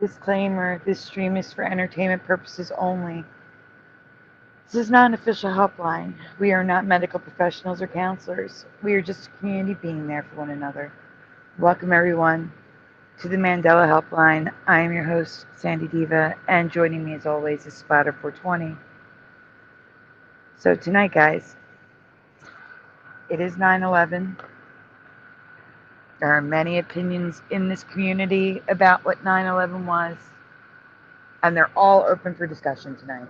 Disclaimer, this stream is for entertainment purposes only. This is not an official helpline. We are not medical professionals or counselors. We are just a community being there for one another. Welcome everyone to the Mandela Helpline. I am your host, Sandy Diva, and joining me as always is Splatter 420. So tonight, guys, it is 9/11. There are many opinions in this community about what 9/11 was, and they're all open for discussion tonight.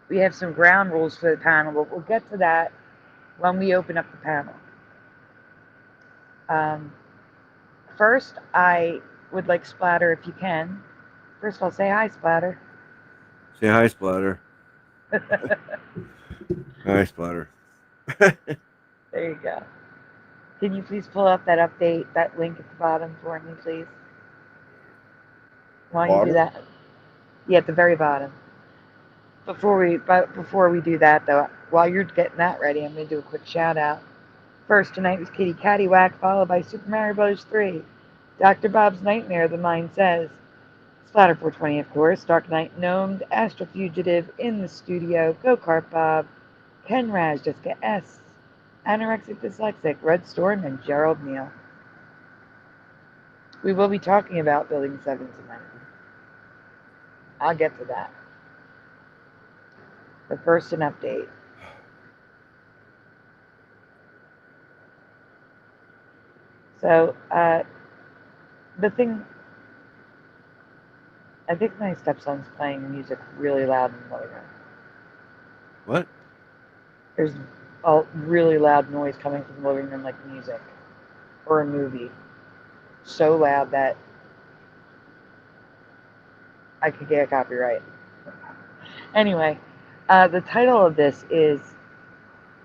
We have some ground rules for the panel, but we'll get to that when we open up the panel. First, I would like Splatter, if you can. First of all, say hi, Splatter. Say hi, Splatter. Hi, Splatter. There you go. Can you please pull up that update, that link at the bottom for me, please? While you do that. Yeah, at the very bottom. Before we do that, though, while you're getting that ready, I'm going to do a quick shout out. First, tonight was Kitty Caddywhack, followed by Super Mario Bros. 3. Dr. Bob's Nightmare, the mind says. Splatter 420, of course. Dark Knight Gnomed, Astro Fugitive, In the Studio, Go Kart Bob, Ken Raz, Jessica S., Anorexic Dyslexic, Red Storm, and Gerald Neal. We will be talking about Building 7 tonight. I'll get to that. But first, an update. So, the thing, I think my stepson's playing music really loud in the living room. What? There's a really loud noise coming from the living room, like music or a movie. So loud that I could get a copyright. Anyway, the title of this is,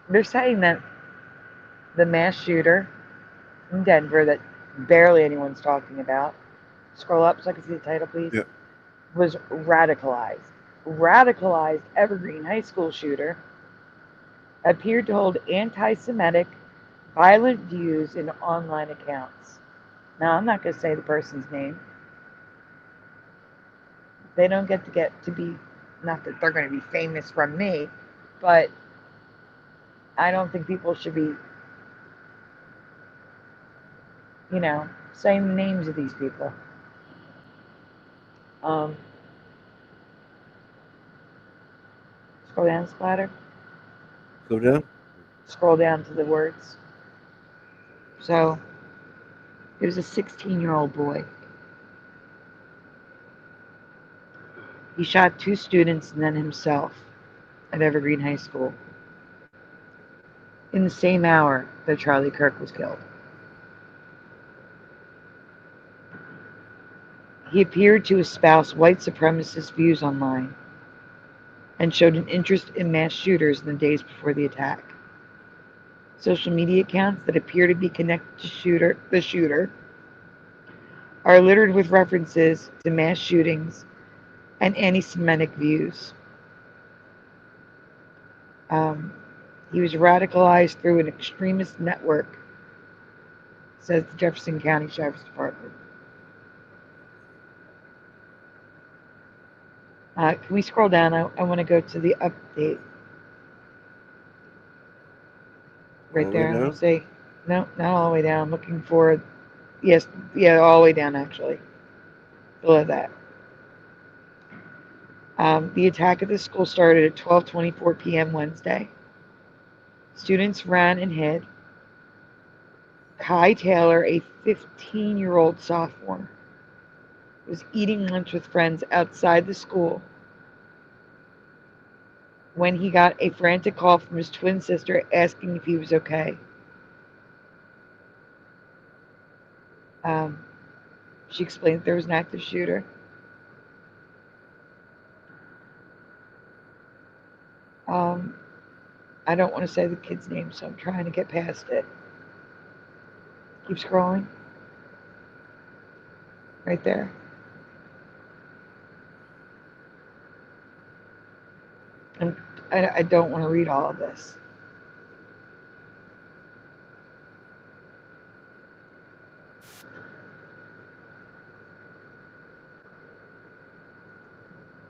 they're saying that the mass shooter in Denver that barely anyone's talking about, scroll up so I can see the title, please, Yep. was radicalized. Radicalized Evergreen High School shooter appeared to hold anti-Semitic, violent views in online accounts. Now, I'm not going to say the person's name. They don't get to be, not that they're going to be famous from me, but I don't think people should be, saying the names of these people. Scroll down, Splatter. Go down? Scroll down to the words. So, it was a 16-year-old boy. He shot 2 students and then himself at Evergreen High School in the same hour that Charlie Kirk was killed. He appeared to espouse white supremacist views online and showed an interest in mass shooters in the days before the attack. Social media accounts that appear to be connected to the shooter are littered with references to mass shootings and anti-Semitic views. He was radicalized through an extremist network, says the Jefferson County Sheriff's Department. Can we scroll down? I want to go to the update. Right there. Down? Say, no, not all the way down. I'm looking for, yes, yeah, all the way down actually. Below that. The attack at the school started at 12:24 p.m. Wednesday. Students ran and hid. Kai Taylor, a 15-year-old sophomore, was eating lunch with friends outside the school when he got a frantic call from his twin sister asking if he was okay. She explained that there was an active shooter. I don't want to say the kid's name, so I'm trying to get past it. Keep scrolling. Right there. And I don't want to read all of this.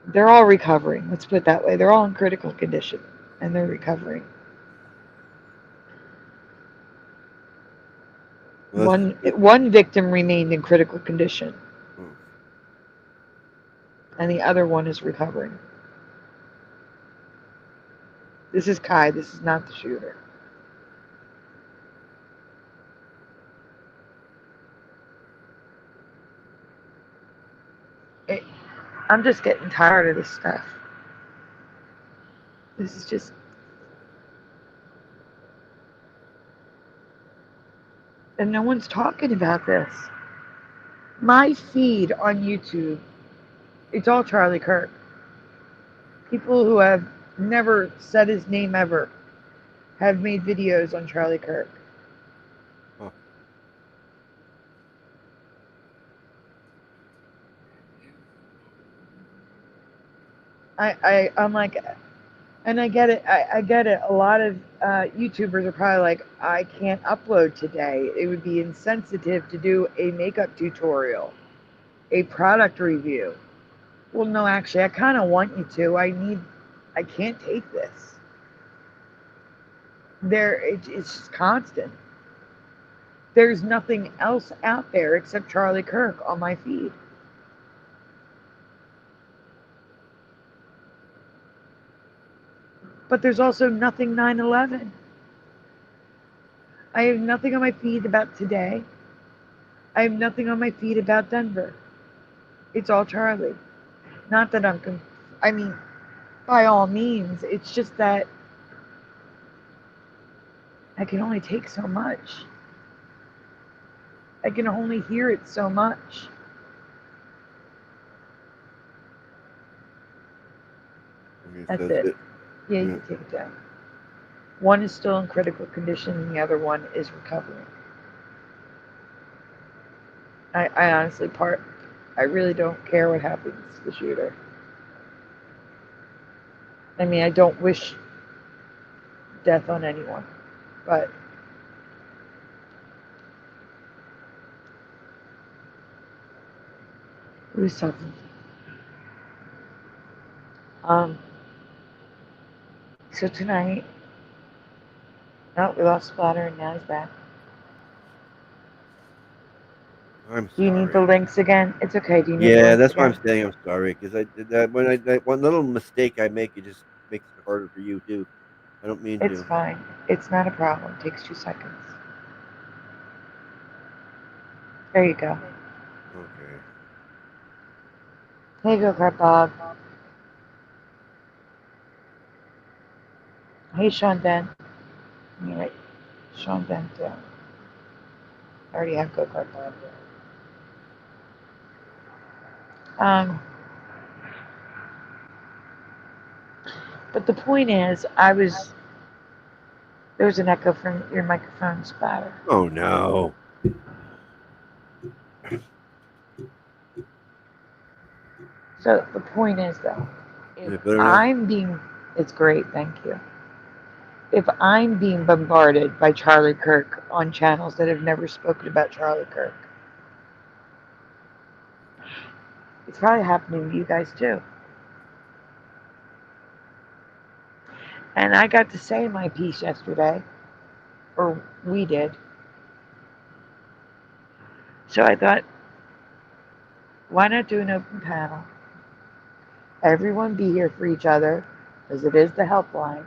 They're all recovering. Let's put it that way. They're all in critical condition, and they're recovering. Well, One victim remained in critical condition, oh, and the other one is recovering. This is Kai. This is not the shooter. It, I'm just getting tired of this stuff. This is just. And no one's talking about this. My feed on YouTube, it's all Charlie Kirk. People who have never said his name ever have made videos on Charlie Kirk. oh. I'm like, and I get it. I get it. A lot of YouTubers are probably like, I can't upload today. It would be insensitive to do a makeup tutorial, a product review. Well, no, actually, I kind of want you to. I can't take this. It's just constant. There's nothing else out there except Charlie Kirk on my feed. But there's also nothing 9/11. I have nothing on my feed about today. I have nothing on my feed about Denver. It's all Charlie. Not that I mean, by all means, it's just that I can only take so much. I can only hear it so much. Okay, That's so it. Yeah, you yeah. can take it down. One is still in critical condition and the other one is recovering. I honestly I really don't care what happens to the shooter. I mean, I don't wish death on anyone, but who's talking? Um, so tonight, oh, we lost Splatter and now he's back. I'm Do you need the sorry. links again? It's okay. Do you need the Yeah, links that's why I'm again? saying I'm sorry because I did that when I one little mistake I make, it just makes it harder for you too. I don't mean It's to. fine. It's not a problem. It takes 2 seconds. There you go. Okay. There you go, Crap Bob. Hey, Sean Den. Let me write Sean Den down. I already have Go Kart Bob. Um, but the point is, there was an echo from your microphone, Splatter. Oh no. So the point is, though, if Is it better now? I'm being, it's great, thank you. If I'm being bombarded by Charlie Kirk on channels that have never spoken about Charlie Kirk, it's probably happening to you guys too. And I got to say my piece yesterday, or we did. So I thought, why not do an open panel? Everyone be here for each other, as it is the helpline,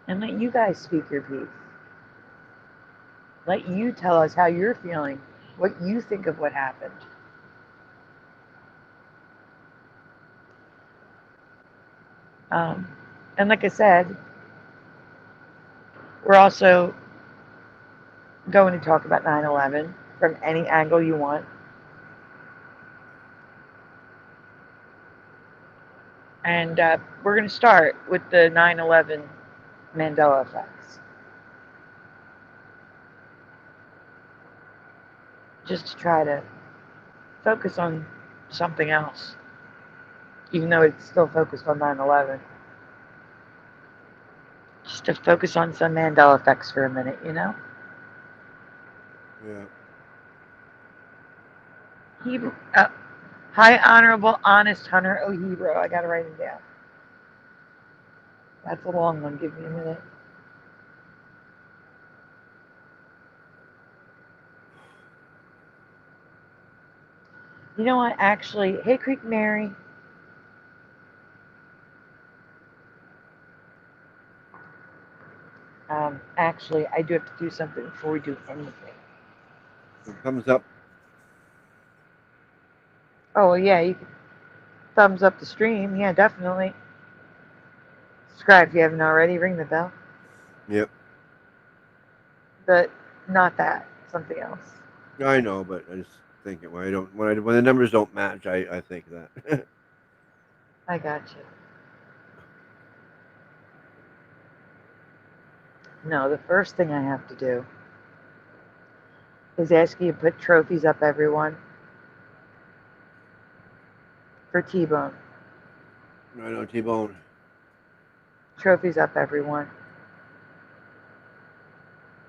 and let you guys speak your piece. Let you tell us how you're feeling, what you think of what happened. Um, and like I said, we're also going to talk about 9/11 from any angle you want. And we're going to start with the 9/11 Mandela Effects. Just to try to focus on something else, even though it's still focused on 9/11. Just to focus on some Mandela Effects for a minute, you know? Yeah. He, High Honorable Honest Hunter O'Hebro. I gotta write it down. That's a long one. Give me a minute. You know what? Actually, hey, Creek Mary. Actually, I do have to do something before we do anything. Thumbs up. Oh, well, yeah, you can thumbs up the stream. Yeah, definitely. Subscribe if you haven't already. Ring the bell. Yep. But not that. Something else. I know, but I just think it when the numbers don't match, I think that. I got you. No, the first thing I have to do is ask you to put trophies up, everyone, for T-Bone. I know, T-Bone. Trophies up, everyone.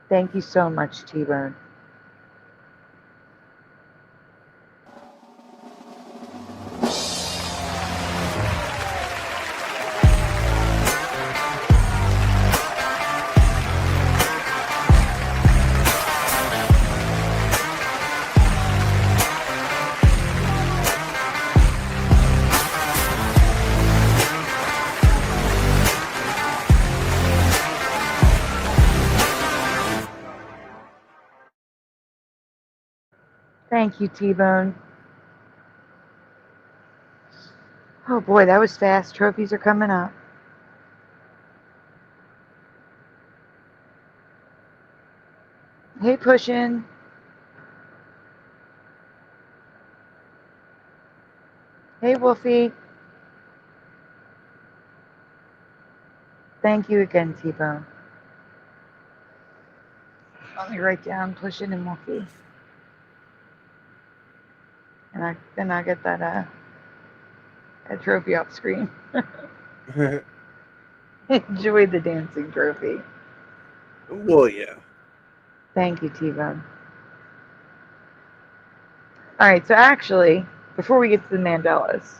Thank you so much, T-Bone. Thank you, T-Bone. Oh boy, that was fast. Trophies are coming up. Hey, Pushin'. Hey, Wolfie. Thank you again, T-Bone. Let me write down Pushin' and Wolfie. And then I get that trophy off screen. Enjoy the dancing trophy. Well, yeah. Thank you, T-Bone. All right, so actually, before we get to the Mandelas,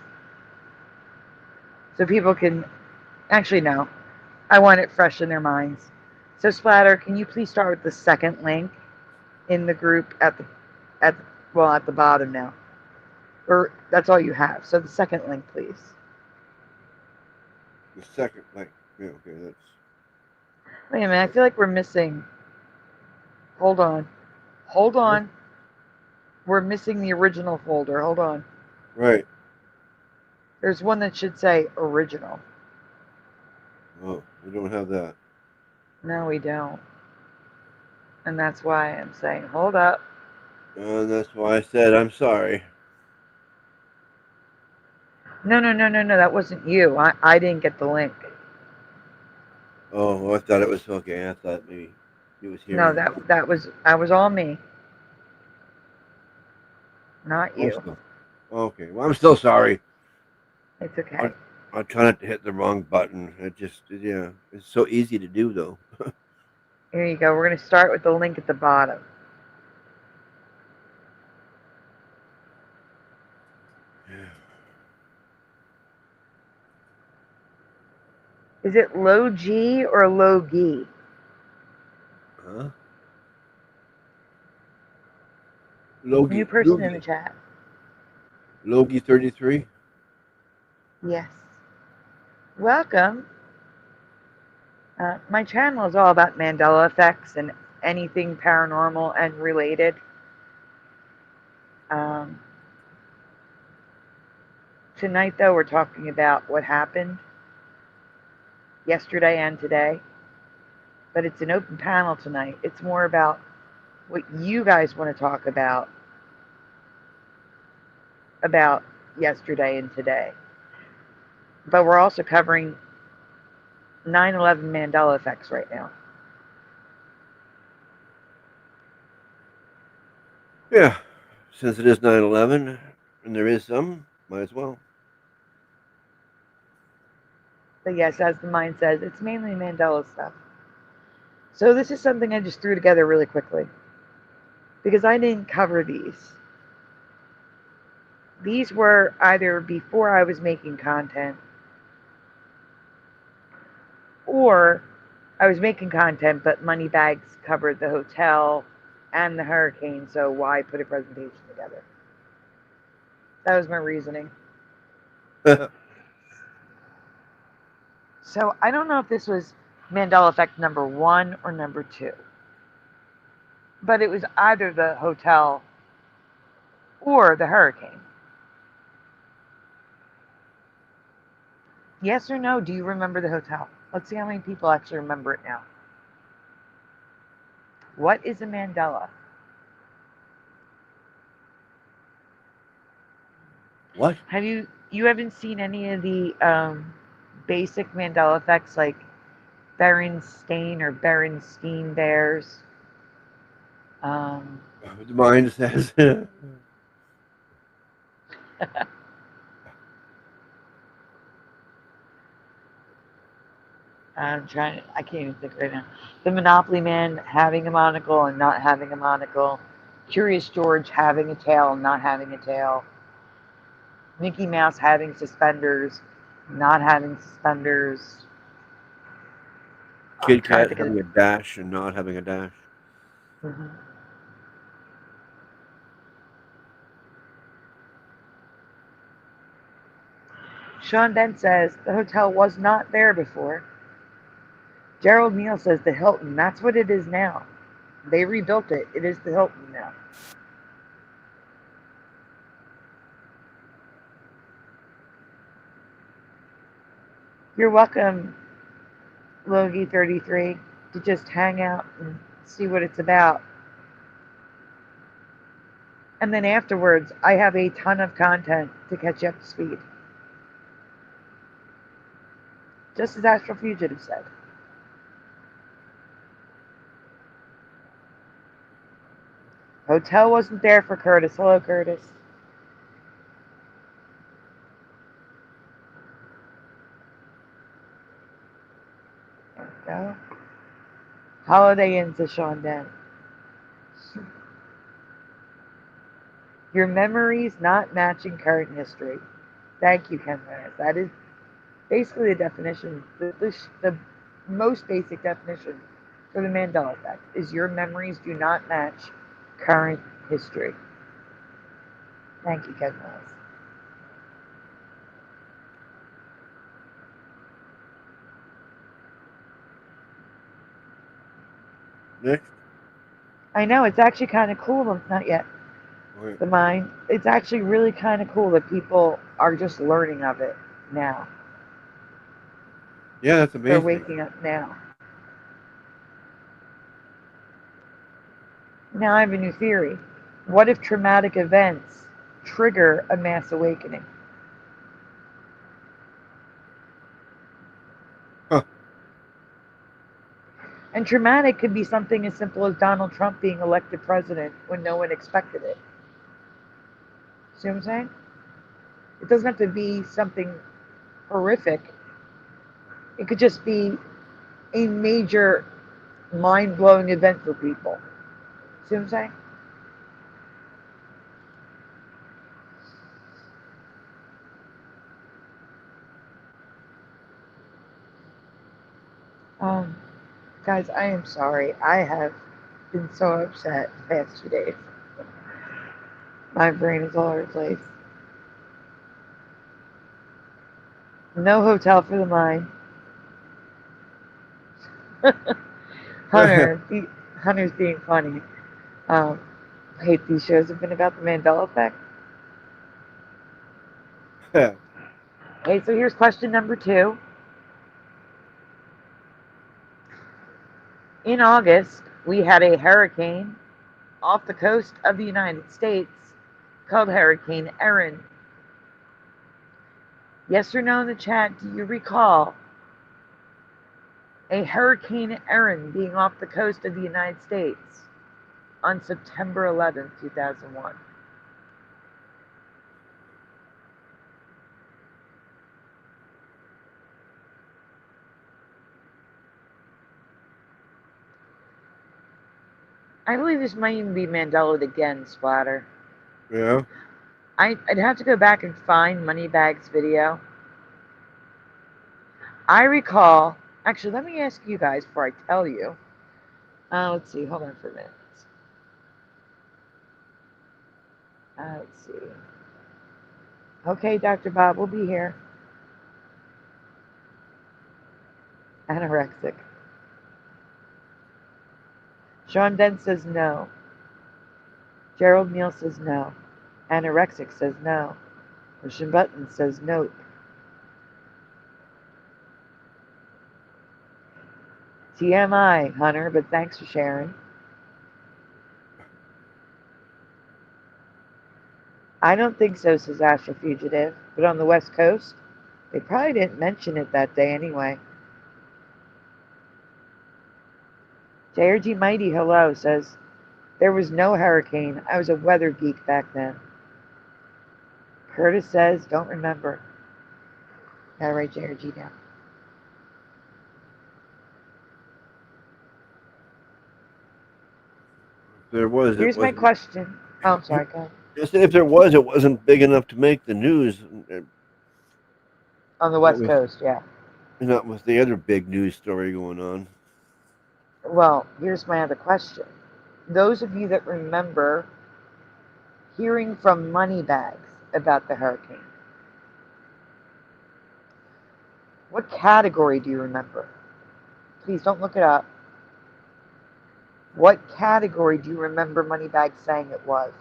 so people can actually know, I want it fresh in their minds. So Splatter, can you please start with the second link in the group at the bottom now, or that's all you have. So the second link, please. The second, yeah, okay, that's. Wait a minute, I feel like we're missing. Hold on. We're missing the original folder. Hold on. Right. There's one that should say original. Oh, we don't have that. No, we don't. And that's why I'm saying, hold up. And that's why I said I'm sorry. No. That wasn't you. I didn't get the link. Oh, well, I thought it was okay. I thought maybe it was No, hearing. that was all me. Not you. Okay. Well, I'm still sorry. It's okay. I try not to hit the wrong button. Yeah, it's so easy to do though. Here you go. We're going to start with the link at the bottom. Is it low G or low G? Huh? New person in the chat. Logie 33. Yes. Welcome. My channel is all about Mandela effects and anything paranormal and related. Tonight, though, we're talking about what happened yesterday and today. But it's an open panel tonight. It's more about what you guys want to talk about yesterday and today. But we're also covering 9/11 Mandela effects right now. Yeah, since it is 9/11, and there is some, might as well. But yes, as the mind says, it's mainly Mandela stuff. So this is something I just threw together really quickly because I didn't cover these These were either before I was making content, or I was making content, but Moneybags covered the hotel and the hurricane, so why put a presentation together? That was my reasoning. So I don't know if this was Mandela Effect number 1 or number 2, but it was either the hotel or the hurricane. Yes or no? Do you remember the hotel? Let's see how many people actually remember it now. What is a Mandela? What? Have you haven't seen any of the basic Mandela effects like Berenstain or Berenstein bears? Mine says. I can't even think right now. The Monopoly Man having a monocle and not having a monocle. Curious George having a tail and not having a tail. Mickey Mouse having suspenders, not having suspenders. I'm Kid trying to Kat think of having a dash and not having a dash. Mhm. Sean Dent says the hotel was not there before. Gerald Neal says the Hilton. That's what it is now. They rebuilt it. It is the Hilton now. You're welcome, Logie33, to just hang out and see what it's about. And then afterwards, I have a ton of content to catch you up to speed. Just as Astral Fugitive said. Hotel wasn't there for Curtis. Hello, Curtis. There we go. Holiday Inns to Sean Dent. Your memories not matching current history. Thank you, Ken Lewis. That is basically the definition, the most basic definition for the Mandela effect is your memories do not match current history. Thank you, Ken Lewis. Next. I know, it's actually kind of cool. Not yet. Right. The mind. It's actually really kind of cool that people are just learning of it now. Yeah, that's They're amazing. waking up now. Now I have a new theory. What if traumatic events trigger a mass awakening? Huh. And traumatic could be something as simple as Donald Trump being elected president when no one expected it. See what I'm saying? It doesn't have to be something horrific. It could just be a major mind blowing event for people. See what I'm saying? Um, Guys, I am sorry. I have been so upset the past 2 days. My brain is all over the place. No hotel for the mind. Hunter's being funny. I hate these shows have been about the Mandela effect. Okay, so here's question number 2. In August, we had a hurricane off the coast of the United States called Hurricane Erin. Yes or no in the chat, do you recall a Hurricane Erin being off the coast of the United States on September 11th, 2001? I believe this might even be Mandela again, Splatter. Yeah. I'd have to go back and find Moneybags' video. I recall, actually, let me ask you guys before I tell you. Let's see, hold on for a minute. Let's see. Okay, Dr. Bob will be here. Anorexic. Sean Dent says no. Gerald Neal says no. Anorexic says no. Ocean Button says nope. TMI, Hunter, but thanks for sharing. I don't think so, says Astro Fugitive, but on the West Coast, they probably didn't mention it that day anyway. JRG Mighty Hello says, there was no hurricane. I was a weather geek back then. Curtis says, don't remember. Gotta write JRG down. If there was, Here's my question. Oh, I'm sorry, go ahead. Just if there was, it wasn't big enough to make the news. On the West Coast, yeah. Not with the other big news story going on. Well, here's my other question. Those of you that remember hearing from Moneybags about the hurricane, what category do you remember? Please don't look it up. What category do you remember Moneybags saying it was?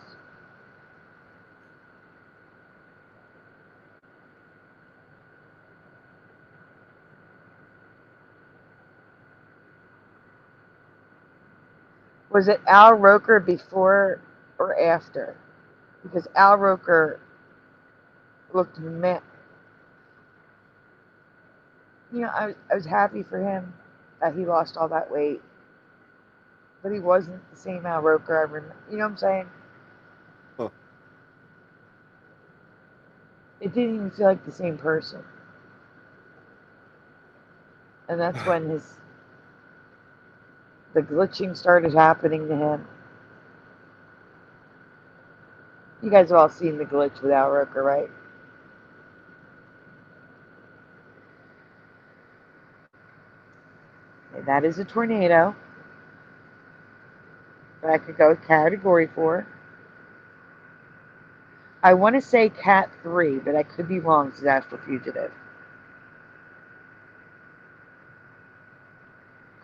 Was it Al Roker before or after? Because Al Roker looked meh. You know, I was happy for him that he lost all that weight. But he wasn't the same Al Roker I remember. You know what I'm saying? Huh. It didn't even feel like the same person. And that's when the glitching started happening to him. You guys have all seen the glitch with Al Roker, right? Okay, that is a tornado. But I could go with category 4. I want to say Cat 3, but I could be wrong, says Astral Fugitive.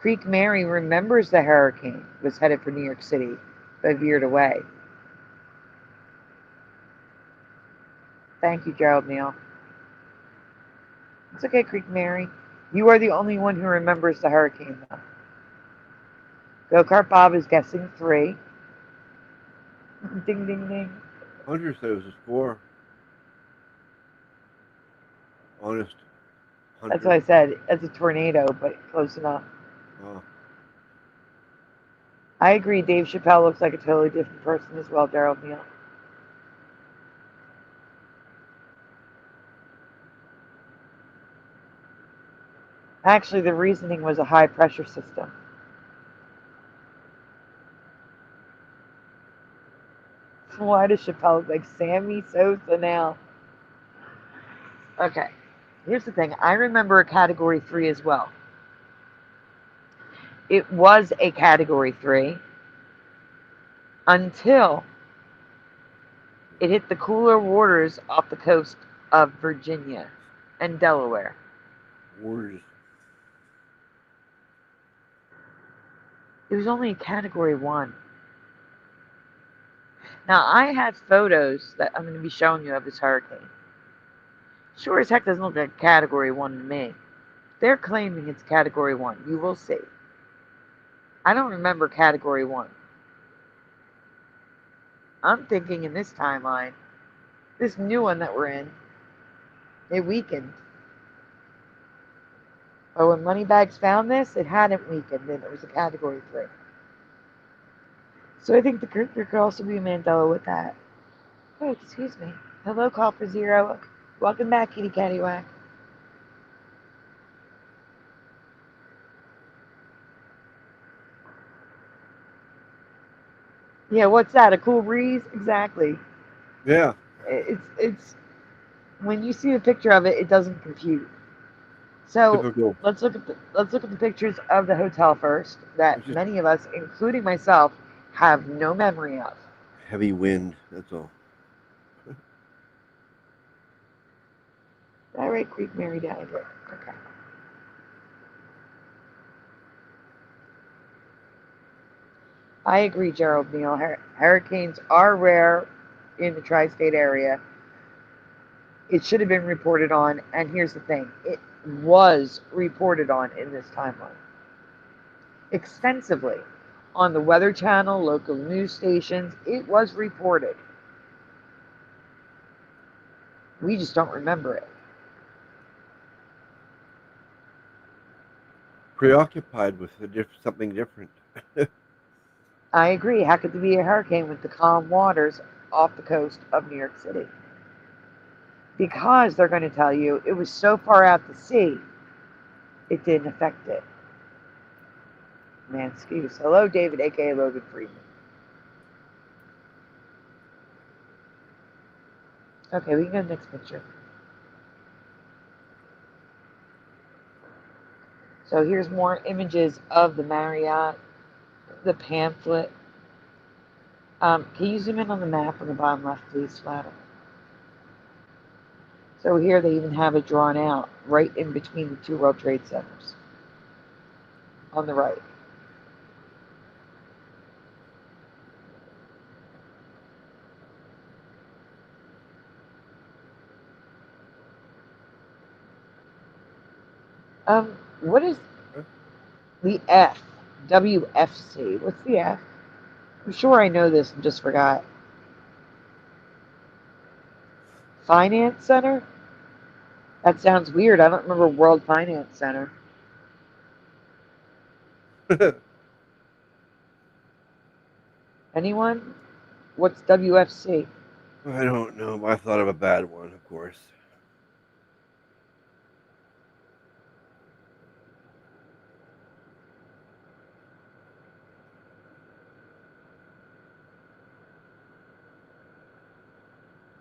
Creek Mary remembers the hurricane was headed for New York City, but veered away. Thank you, Gerald Neal. It's okay, Creek Mary. You are the only one who remembers the hurricane, though. Go-Kart Bob is guessing 3. Ding, ding, ding. Hunter said it was 4. Honest. Hunter. That's what I said. It's a tornado, but close enough. Oh. I agree. Dave Chappelle looks like a totally different person as well, Gerald Neal. Actually, the reasoning was a high-pressure system. Why does Chappelle look like Sammy Sosa now? Okay, here's the thing. I remember a Category 3 as well. It was a Category 3 until it hit the cooler waters off the coast of Virginia and Delaware. Waters. It was only a Category 1. Now, I have photos that I'm going to be showing you of this hurricane. Sure as heck doesn't look like Category 1 to me. They're claiming it's Category 1. You will see. I don't remember Category 1. I'm thinking in this timeline, this new one that we're in, it weakened. But when Moneybags found this, it hadn't weakened, and it was a Category 3. So I think there could also be a Mandela with that. Oh, excuse me. Hello, Call for Zero. Welcome back, Kitty Cattywhack. Yeah, what's that? A cool breeze? Exactly. Yeah. It's when you see the picture of it, it doesn't compute. So Typical. let's look at the pictures of the hotel first that It's just many of us, including myself, have no memory of. heavy wind. That's all. Did I write Creek Mary down? Okay. I agree, Gerald Neal. Hurricanes are rare in the tri-state area. It should have been reported on, and here's the thing: it was reported on in this timeline extensively on the Weather Channel, local news stations. It was reported. We just don't remember it. Preoccupied with something different. I agree. How could there be a hurricane with the calm waters off the coast of New York City? Because they're going to tell you it was so far out to sea, it didn't affect it. Man, excuse. Hello, David, aka Logan Friedman. Okay, we can go to the next picture. So here's more images of the Marriott, the pamphlet. Can you zoom in on the map on the bottom left, please, Flatter? So here they even have it drawn out right in between the two World Trade Centers on the right. What is the F? WFC. What's the F? I'm sure I know this and just forgot. Finance Center? That sounds weird. I don't remember World Finance Center. Anyone? What's WFC? I don't know. I thought of a bad one, of course.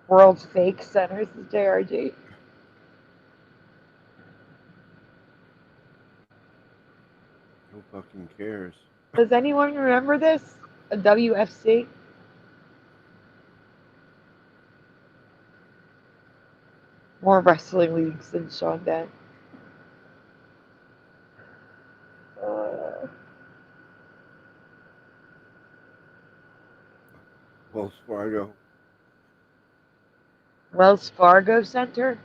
World's Fake Centers is JRG. Who fucking cares? Does anyone remember this? A WFC? More wrestling leagues than Sean Day. Wells Fargo. Wells Fargo Center?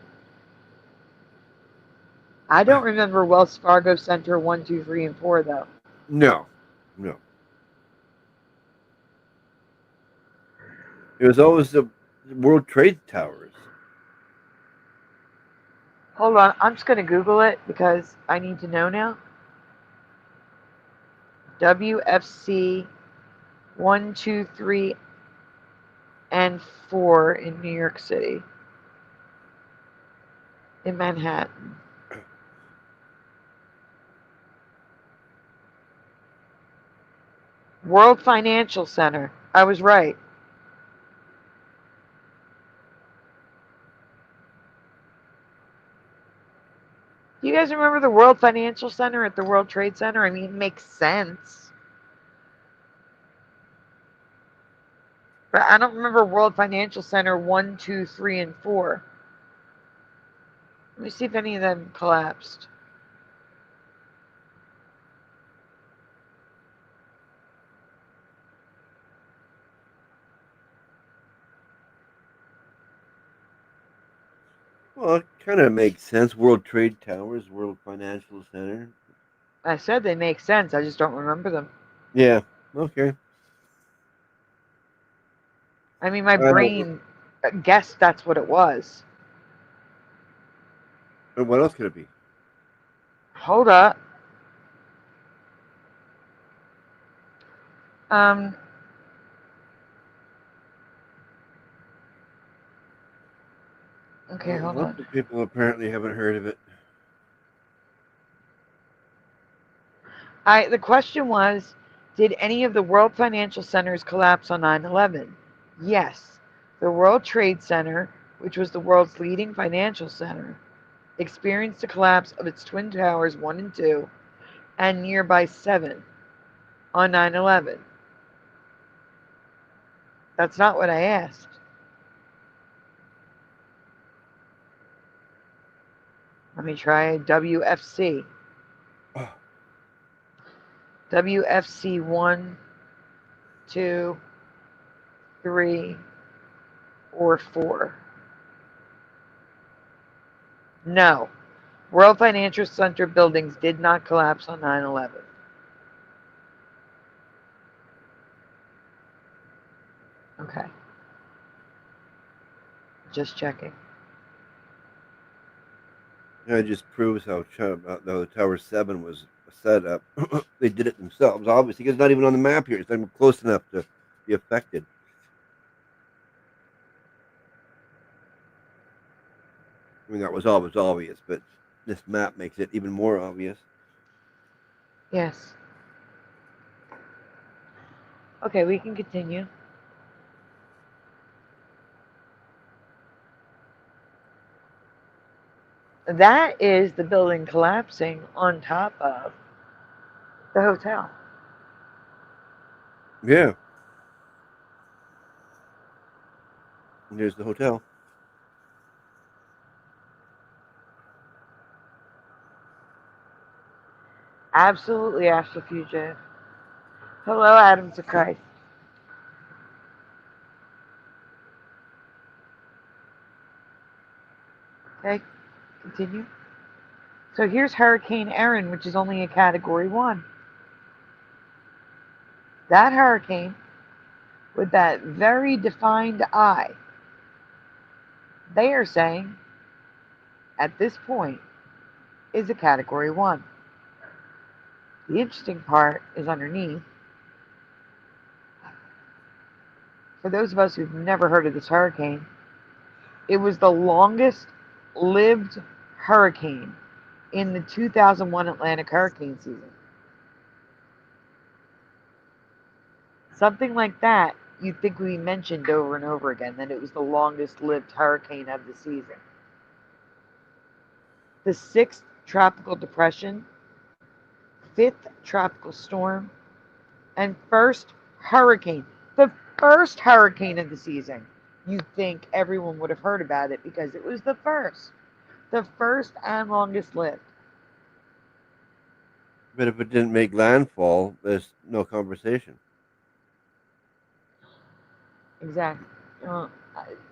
I don't remember Wells Fargo Center 1, 2, 3, and 4, though. No. No. It was always the World Trade Towers. Hold on, I'm just going to Google it because I need to know now. WFC 1, 2, 3, and 4 in New York City. In Manhattan. World Financial Center. I was right. Do you guys remember the World Financial Center at the World Trade Center? I mean, it makes sense. But I don't remember World Financial Center 1, 2, 3, and 4. Let me see if any of them collapsed. Well, it kind of makes sense. World Trade Towers, World Financial Center. I said they make sense. I just don't remember them. Yeah. Okay. I mean, my I don't. brain guessed that's what it was. What else could it be? Hold up. Um. Okay, Well, hold lots on. of people apparently haven't heard of it. The question was, did any of the World Financial Centers collapse on 9/11? Yes. The World Trade Center, which was the world's leading financial center, experienced the collapse of its twin towers 1 and 2 and nearby 7 on 9/11. That's not what I asked. Let me try WFC. WFC 1, 2, 3, or 4. No. World Financial Center buildings did not collapse on 9/11. Okay. Just checking. Yeah, it just proves how the Tower 7 was set up. They did it themselves, obviously, because it's not even on the map here. It's not even close enough to be affected. I mean, that was always obvious, but this map makes it even more obvious. Yes. Okay, we can continue. That is the building collapsing on top of the hotel. Yeah. And here's the hotel. Absolutely Astrofugitive. Hello, Adams of Christ. Okay, continue. So here's Hurricane Erin, which is only a Category 1. That hurricane, with that very defined eye, they are saying, at this point, is a Category 1. The interesting part is underneath. For those of us who've never heard of this hurricane, it was the longest lived hurricane in the 2001 Atlantic hurricane season. Something like that, you'd think we mentioned over and over again, that it was the longest lived hurricane of the season. The 6th tropical depression, 5th tropical storm, and 1st hurricane. The first hurricane of the season. You'd think everyone would have heard about it because it was the first. The first and longest lived. But if it didn't make landfall, there's no conversation. Exactly.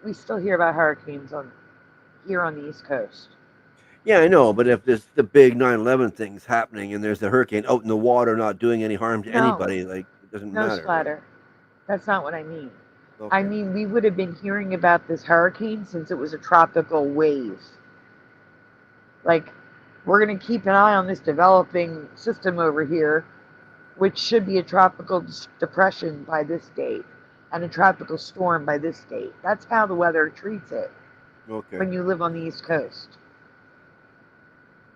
We still hear about hurricanes here on the East Coast. Yeah, I know, but if there's the big 9/11 things happening and there's a hurricane out in the water not doing any harm to No, anybody, like, it doesn't no matter, right? splatter. That's not what I mean. I Okay. mean, we would have been hearing about this hurricane since it was a tropical wave. Like, we're going to keep an eye on this developing system over here, which should be a tropical depression by this date and a tropical storm by this date. That's how the weather treats it Okay. when you live on the East Coast.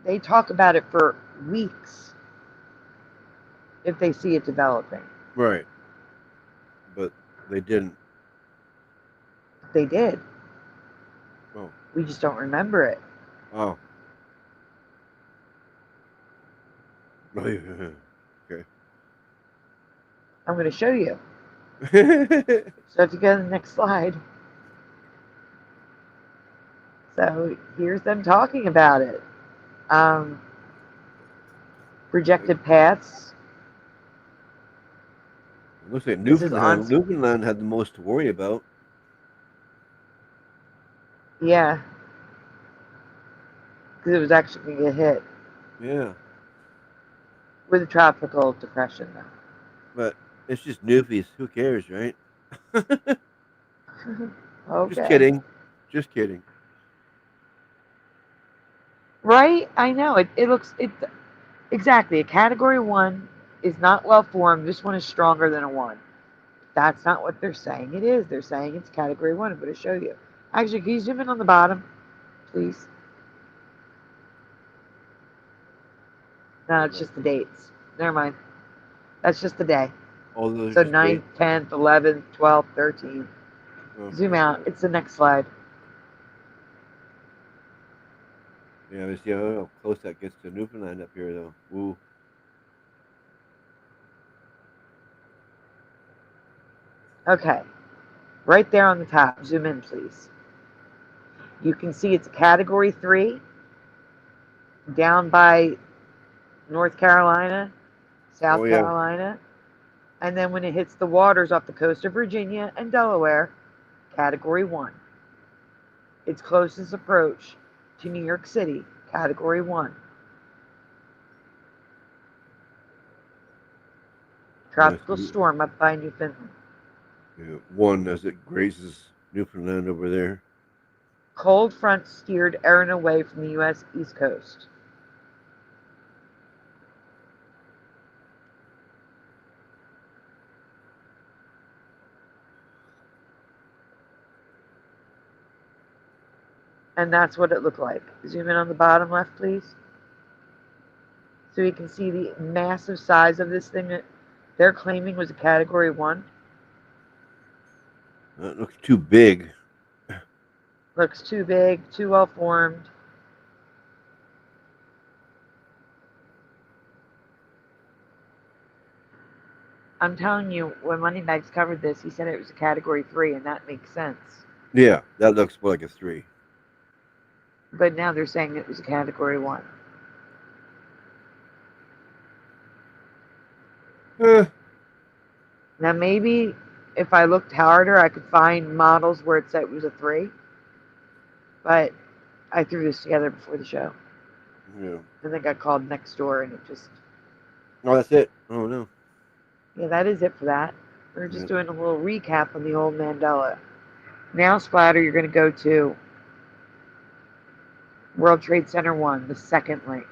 They talk about it for weeks if they see it developing. Right. But they didn't. They did. Oh. We just don't remember it. Oh. Okay. I'm going to show you. So if you go to the next slide. So here's them talking about it. Projected paths. It looks like This is on. Newfoundland had the most to worry about. Yeah, because it was actually going to get hit Yeah. with a tropical depression, though. But it's just Newfies. Who cares, right? Just Okay. kidding. Just kidding. Right? I know. It looks. Exactly. A Category 1 is not well formed. This one is stronger than a 1. That's not what they're saying it is. They're saying it's Category 1. I'm going to show you. Actually, can you zoom in on the bottom, please? No, it's just the dates. Never mind. That's just the day. All those So just 9th, 10th, 11th, 12th, 13th. Zoom Okay. out. It's the next slide. Yeah, let's see how close that gets to Newfoundland up here, though. Woo. Okay. Right there on the top. Zoom in, please. You can see it's a category 3 down by North Carolina, Oh, South yeah. Carolina. And then when it hits the waters off the coast of Virginia and Delaware, category 1. Its closest approach to New York City, category 1. Yeah, Tropical storm up by Newfoundland. yeah. One as it grazes Newfoundland over there. Cold front steered Erin away from the U.S. East Coast. And that's what it looked like. Zoom in on the bottom left, please. So you can see the massive size of this thing that they're claiming was a category 1. It looks too big. Looks too big, too well formed. I'm telling you, when Moneybags covered this, he said it was a category 3, and that makes sense. Yeah, that looks more like a 3. But now they're saying it was a category 1. Now maybe if I looked harder, I could find models where it said it was a 3. But I threw this together before the show. Yeah. And then got called next door, and it just... Oh, that's it. Oh, no. Yeah, that is it for that. We're just Yeah. doing a little recap on the old Mandela. Now, Splatter, you're going to go to World Trade Center 1, the second link.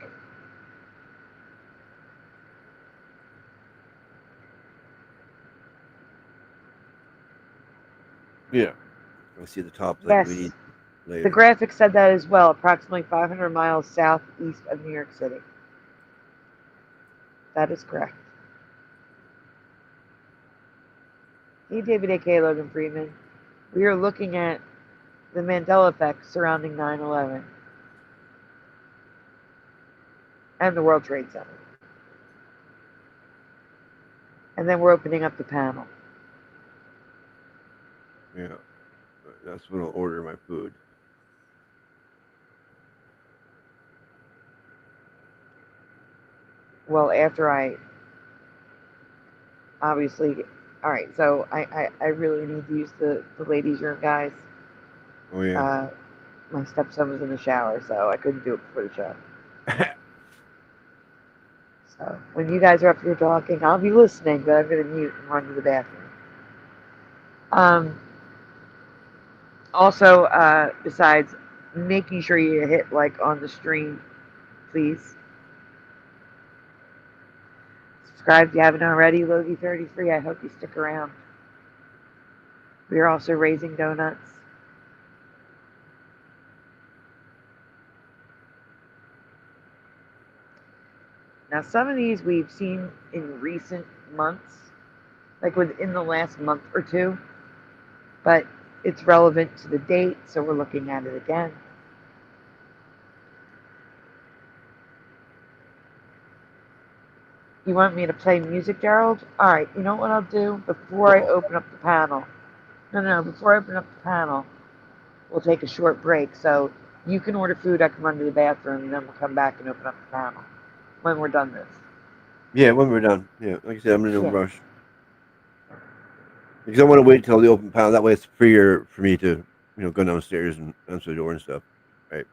Yeah. I see the top link we Yes, need the later. graphic said that as well, approximately 500 miles southeast of New York City. That is correct. Hey, David A.K. Logan Freeman. We are looking at the Mandela Effects surrounding 9/11 and the World Trade Center. And then we're opening up the panel. Yeah. That's when I'll order my food. Well, after I obviously... All right, so I really need to use the ladies' room, guys. Oh, yeah. My stepson was in the shower, so I couldn't do it before the show. So when you guys are up here talking, I'll be listening, but I'm going to mute and run to the bathroom. Also, besides making sure you hit like on the stream, please. Subscribe if you haven't already. Logie33, I hope you stick around. We are also raising donuts. Now, some of these we've seen in recent months, like within the last month or two, but it's relevant to the date, so we're looking at it again. You want me to play music, Gerald? All right, you know what I'll do before I open up the panel? No, before I open up the panel, we'll take a short break. So you can order food, I can run to the bathroom, and then we'll come back and open up the panel when we're done this. Yeah, when we're done. Yeah, like I said, I'm in no Yeah. rush. Because I want to wait till the open panel. That way it's freer for me to, go downstairs and answer the door and stuff. Right.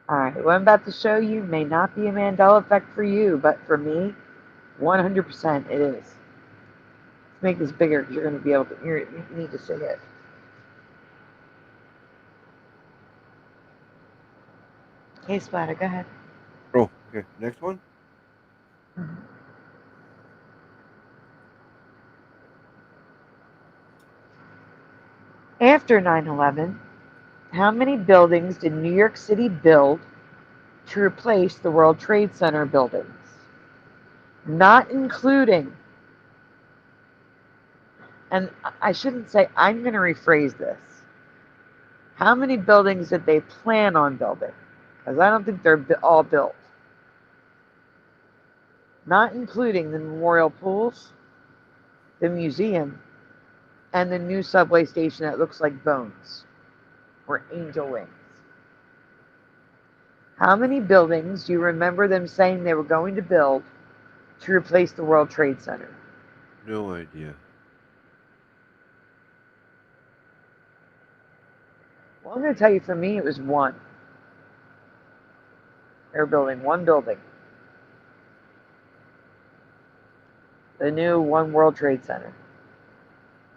All right, what I'm about to show you may not be a Mandela effect for you, but for me, 100% it is. Let's make this bigger because you're going to be able to, you need to see it. Okay, Splatter, go ahead. Oh, okay. Next one? After 9/11, how many buildings did New York City build to replace the World Trade Center buildings? Not including And I shouldn't say, I'm going to rephrase this. How many buildings did they plan on building? Because I don't think they're all built. Not including the memorial pools, the museum, and the new subway station that looks like bones or angel wings. How many buildings do you remember them saying they were going to build to replace the World Trade Center? No idea. Well, I'm going to tell you, for me, it was one. They were building one building. The new One World Trade Center.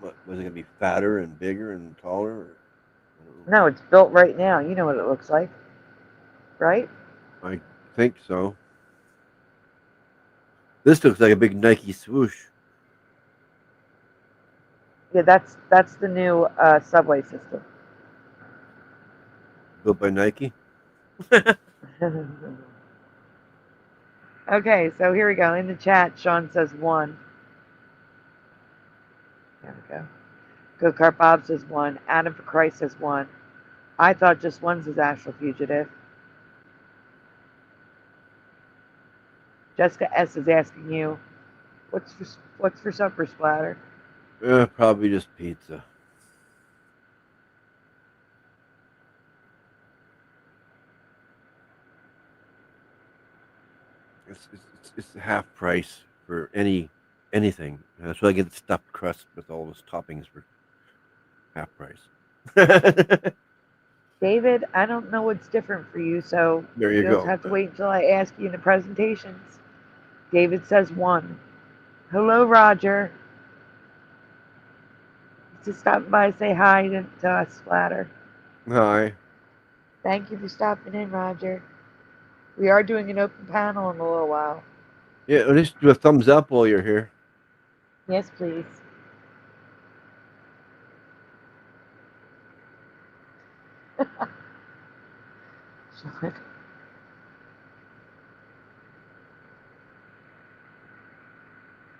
What, was it going to be fatter and bigger and taller? Or, No, it's built right now. You know what it looks like, right? I think so. This looks like a big Nike swoosh. Yeah, that's the new subway system. Built by Nike? Okay, so here we go. In the chat, Sean says one. There we go. Go Kart Bob says one. Adam for Christ says one. I thought just one says Astral Fugitive. Jessica S is asking you, what's for supper, Splatter? Probably just pizza. It's half price for anything. So I get stuffed crust with all those toppings for half price. David, I don't know what's different for you, so There you you'll go. have to wait until I ask you in the presentations. David says one. Hello, Roger. Just stop by, say hi to us, Splatter. Hi. Thank you for stopping in, Roger. We are doing an open panel in a little while. Yeah, at least do a thumbs up while you're here. Yes, please.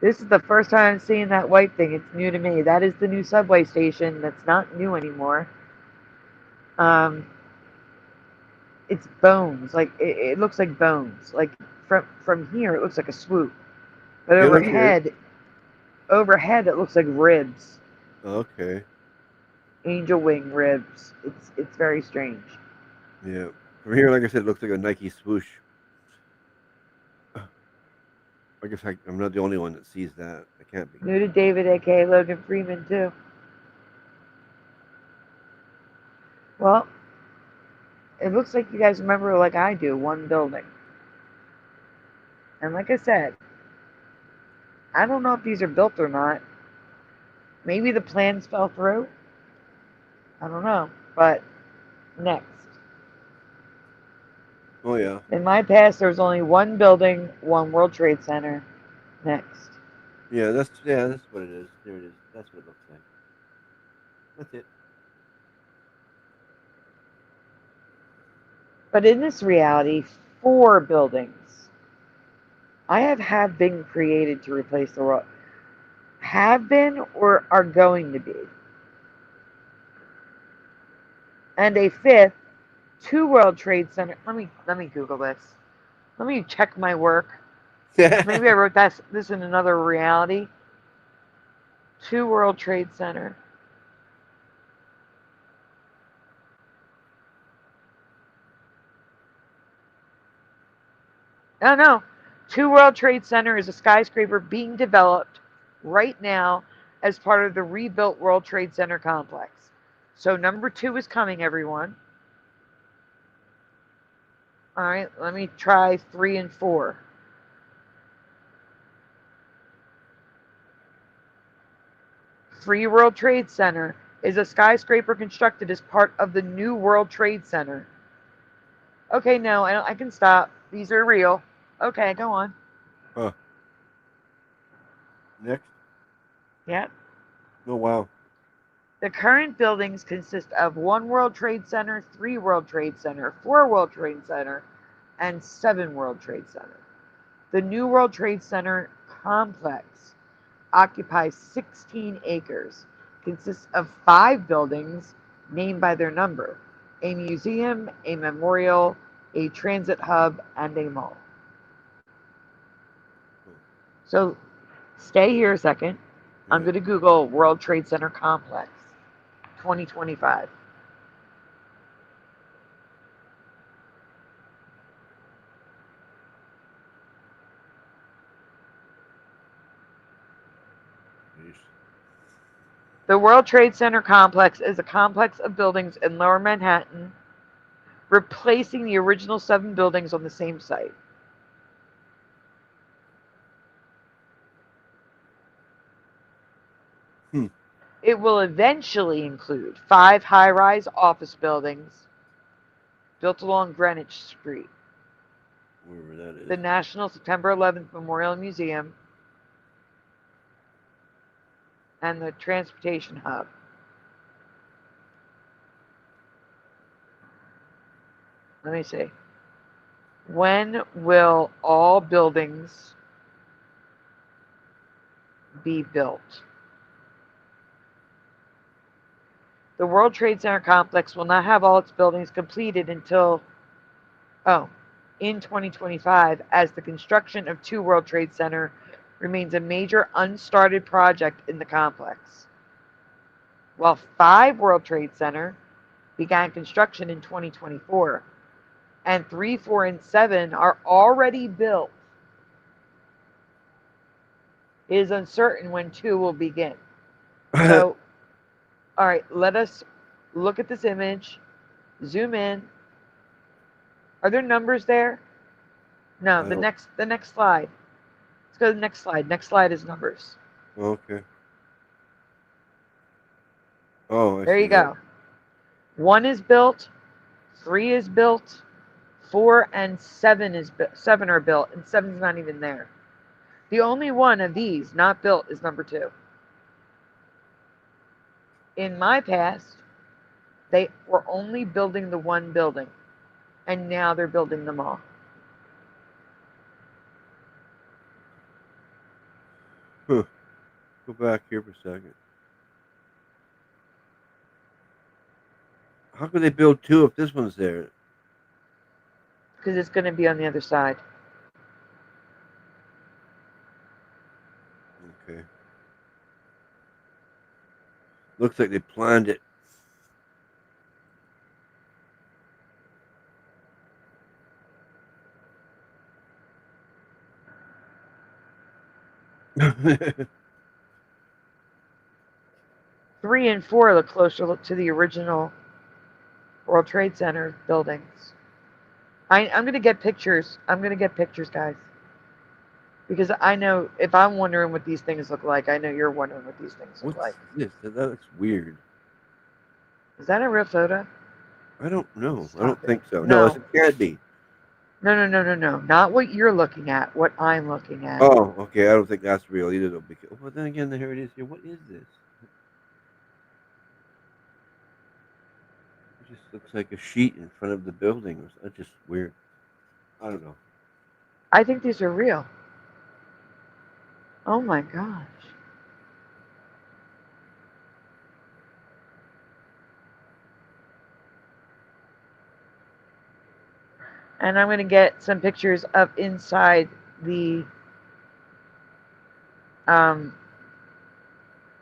This is the first time I'm seeing that white thing. It's new to me. That is the new subway station. That's not new anymore. It's bones. Like it looks like bones. Like from here, it looks like a swoop. But Yeah, that's weird. overhead, it looks like ribs. Okay. Angel wing ribs. It's very strange. Yeah. From here, like I said, it looks like a Nike swoosh. I guess I'm not the only one that sees that. I can't be. New to David, aka Logan Freeman, too. Well, it looks like you guys remember, like I do, one building. And like I said, I don't know if these are built or not. Maybe the plans fell through. I don't know. But next. Oh yeah. In my past, there was only one building, one World Trade Center. Next. That's what it is. There it is. That's what it looks like. That's it. But in this reality, 4 buildings have been created to replace the world. Have been or are going to be. And a 5th, 2 World Trade Center. Let me Google this. Let me check my work. Maybe I wrote this in another reality. 2 World Trade Center. Oh no. 2 World Trade Center is a skyscraper being developed right now as part of the rebuilt World Trade Center complex. So number 2 is coming, everyone. All right, let me try 3 and 4. Free World Trade Center is a skyscraper constructed as part of the new World Trade Center. Okay, no, I can stop. These are real. Okay, go on. Huh. Next. Yep. Oh wow. The current buildings consist of 1 World Trade Center, 3 World Trade Center, 4 World Trade Center, and 7 World Trade Center. The new World Trade Center complex occupies 16 acres, consists of 5 buildings named by their number: a museum, a memorial, a transit hub, and a mall. So stay here a second. I'm going to Google World Trade Center Complex 2025. The World Trade Center Complex is a complex of buildings in Lower Manhattan, replacing the original 7 buildings on the same site. It will eventually include 5 high-rise office buildings built along Greenwich Street, wherever that is. the National September 11th Memorial Museum, and the Transportation Hub. Let me see. When will all buildings be built? The World Trade Center complex will not have all its buildings completed until, in 2025, as the construction of 2 World Trade Center remains a major unstarted project in the complex. While 5 World Trade Center began construction in 2024, and 3, 4, and 7 are already built, it is uncertain when 2 will begin. So, all right, let us look at this image, zoom in. Are there numbers there? No, the next slide. Let's go to the next slide. Next slide is numbers. Okay. Oh, there you go. 1 is built, 3 is built, 4 and 7 are built, and 7's not even there. The only one of these not built is number 2. In my past, they were only building the 1 building, and now they're building them all. Go back here for a second. How could they build 2 if this one's there? Because it's going to be on the other side. Okay. Looks like they planned it. Three and 4 look closer to the original World Trade Center buildings. I'm going to get pictures. I'm going to get pictures, guys. Because I know if I'm wondering what these things look like, I know you're wondering what these things look like. What's this? That looks weird. Is that a real photo? I don't know. Stop I don't think so. No. No, it can't be. No. Not what you're looking at. What I'm looking at. Oh, okay. I don't think that's real either, though. Because, well, then again, here it is here. What is this? It just looks like a sheet in front of the building. That's just weird. I don't know. I think these are real. Oh my gosh. And I'm going to get some pictures of inside the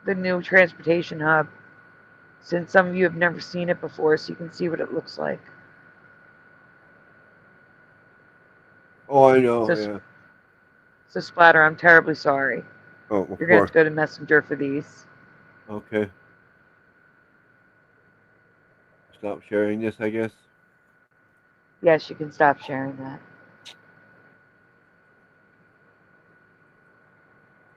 new transportation hub, since some of you have never seen it before, so you can see what it looks like. Oh, I know. Yeah. So Splatter, I'm terribly sorry. Oh, you're going to have to go to Messenger for these. Okay. Stop sharing this, I guess. Yes, you can stop sharing that.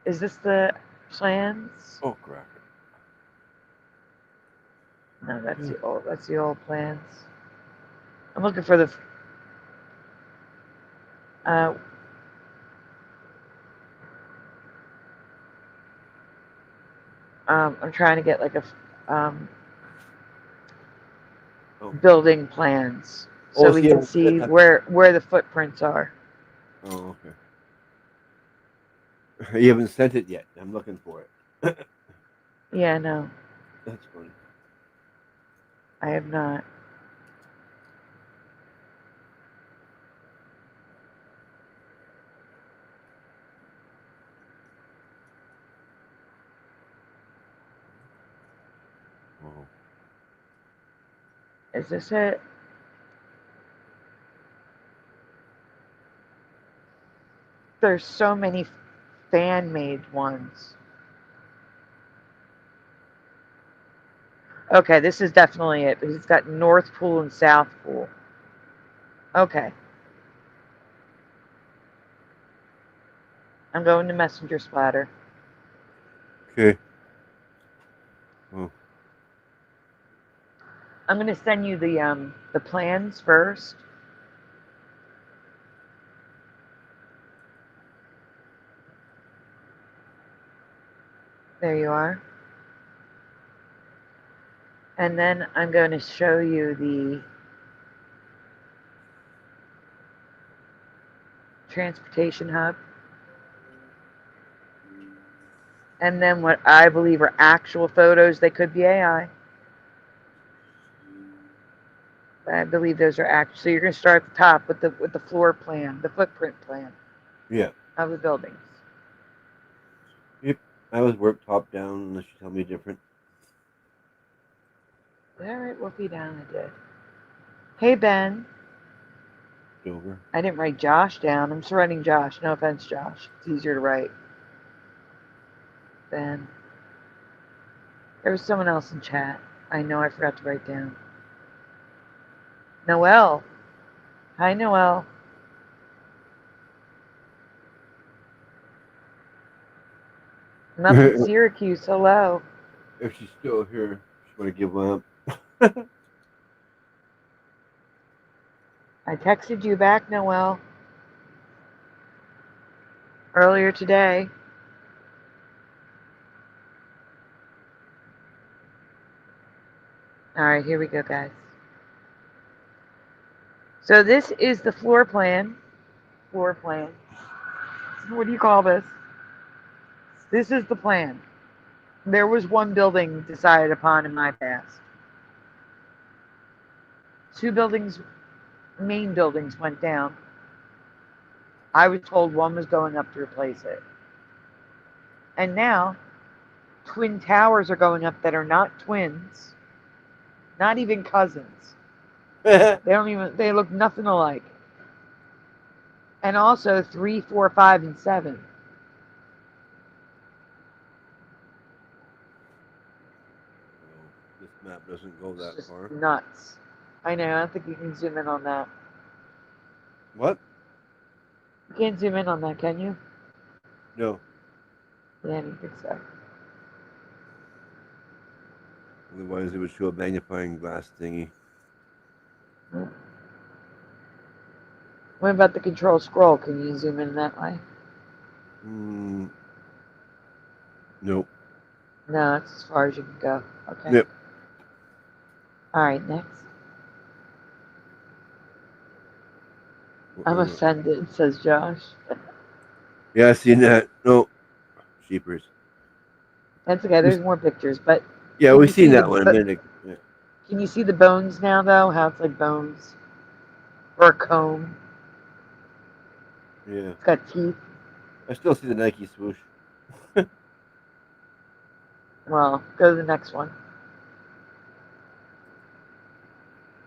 Is this the plans? Oh, crap. No, that's the old plans. I'm looking for the I'm trying to get like a building plans so we can see where the footprints are. Oh, You haven't sent it yet. I'm looking for it. Yeah, no, That's funny. I have not. Oh. Is this it? There's so many fan-made ones. Okay, this is definitely it. It's got North Pool and South Pool. Okay. I'm going to Messenger Splatter. Okay. Oh. I'm going to send you the plans first. There you are. And then I'm going to show you the transportation hub. And then what I believe are actual photos. They could be AI. But I believe those are actual. So you're going to start at the top with the floor plan, the footprint plan Yeah. of the buildings. Yep. I was work top down unless you tell me different. All right, Wolfie down. I did. Hey Ben. Over. I didn't write Josh down. I'm just writing Josh. No offense, Josh. It's easier to write. Ben. There was someone else in chat. I know I forgot to write down. Noelle. Hi, Noelle. I'm up in Syracuse. Hello. If she's still here, she's going to give up. I texted you back, Noelle, earlier today. All right, here we go, guys. So this is the floor plan. Floor plan. What do you call this? This is the plan. There was one building decided upon in my past. Two buildings, main buildings went down. I was told one was going up to replace it. And now, twin towers are going up that are not twins, not even cousins. They look nothing alike. And also 3, 4, 5, and 7. This map doesn't go It's that just far. nuts. I know, I don't think you can zoom in on that. What? You can't zoom in on that, can you? No. Yeah, I don't think so. Otherwise, it would show a magnifying glass thingy. What about the control scroll? Can you zoom in that way? Nope. No, that's as far as you can go. Okay. Yep. All right, next. I'm offended, says Josh. Yeah, I seen that. No. Sheepers. That's okay. There's more pictures, but Yeah, can we've you see seen that one a minute ago. Yeah. Can you see the bones now, though? How it's like bones or a comb? Yeah. It's got teeth. I still see the Nike swoosh. Well, go to the next one.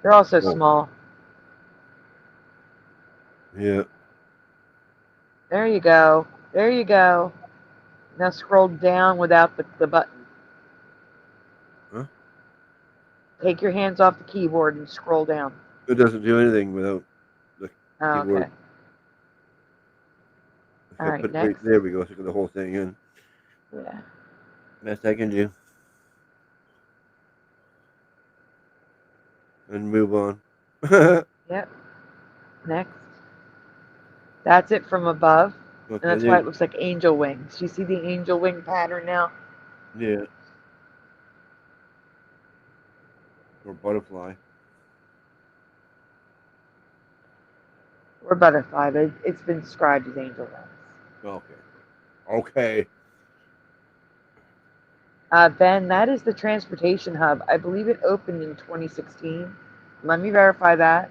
They're also small. Yeah. There you go. There you go. Now scroll down without the button. Huh? Take your hands off the keyboard and scroll down. It doesn't do anything without the Oh, keyboard. okay. So All I right, put it right next. there. We go. Stick the whole thing in. Yeah. Best I can do. And move on. Yep. Next. That's it from above. Okay, And that's why it looks like angel wings. Do you see the angel wing pattern now? Yeah. Or butterfly. Or butterfly, but it's been described as angel wings. Okay. Okay. Ben, that is the transportation hub. I believe it opened in 2016. Let me verify that.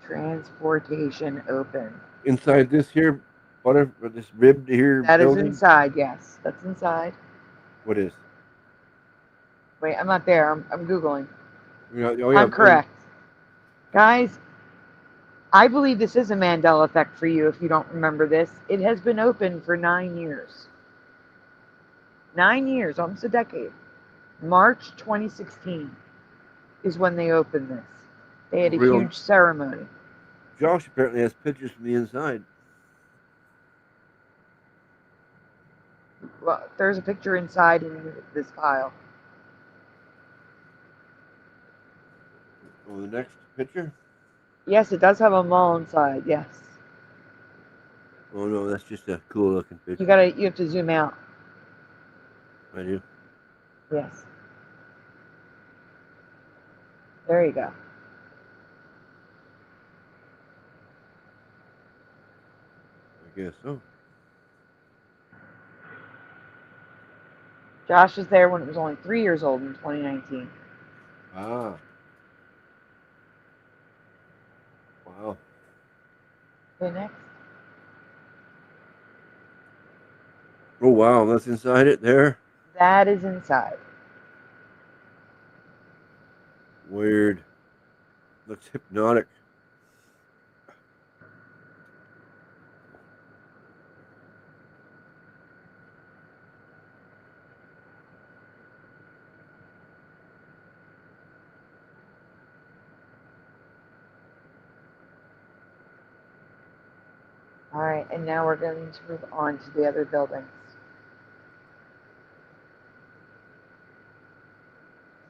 Transportation open. Inside this here this ribbed here That is building. inside, yes. That's inside. What is? Wait, I'm not there. I'm Googling. Oh yeah. I'm correct. Guys, I believe this is a Mandela effect for you if you don't remember this. It has been open for 9 years. 9 years, almost a decade. March 2016 is when they opened this. They had a Real. huge ceremony. Josh apparently has pictures from the inside. Well, there's a picture inside in this file. Oh, the next picture? Yes, it does have a mall inside, yes. Oh no, that's just a cool looking picture. You have to zoom out. I do. Yes. There you go. I guess so. Josh was there when it was only 3 years old in 2019. Ah. Wow. Okay, next. Oh wow, that's inside it there. That is inside. Weird. Looks hypnotic. All right, and now we're going to move on to the other buildings.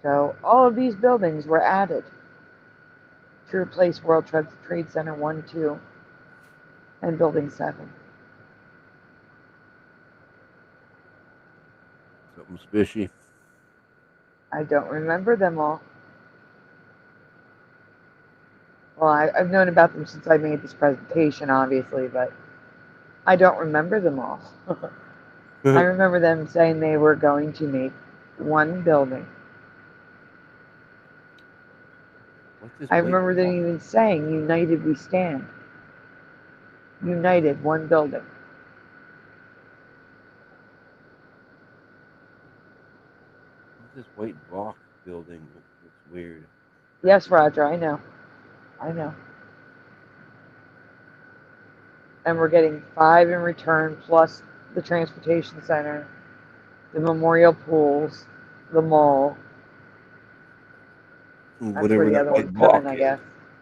So all of these buildings were added to replace World Trade Center 1, 2, and Building 7. Something fishy. I don't remember them all. Well, I've known about them since I made this presentation, obviously, but I don't remember them all. I remember them saying they were going to make one building. I remember them even saying, "United we stand." United, one building. What's this white block building? Looks weird. Yes, Roger, I know. I know. And we're getting 5 in return, plus the transportation center, the memorial pools, the mall. That's Whatever where the that other white ones come in, block I is. guess.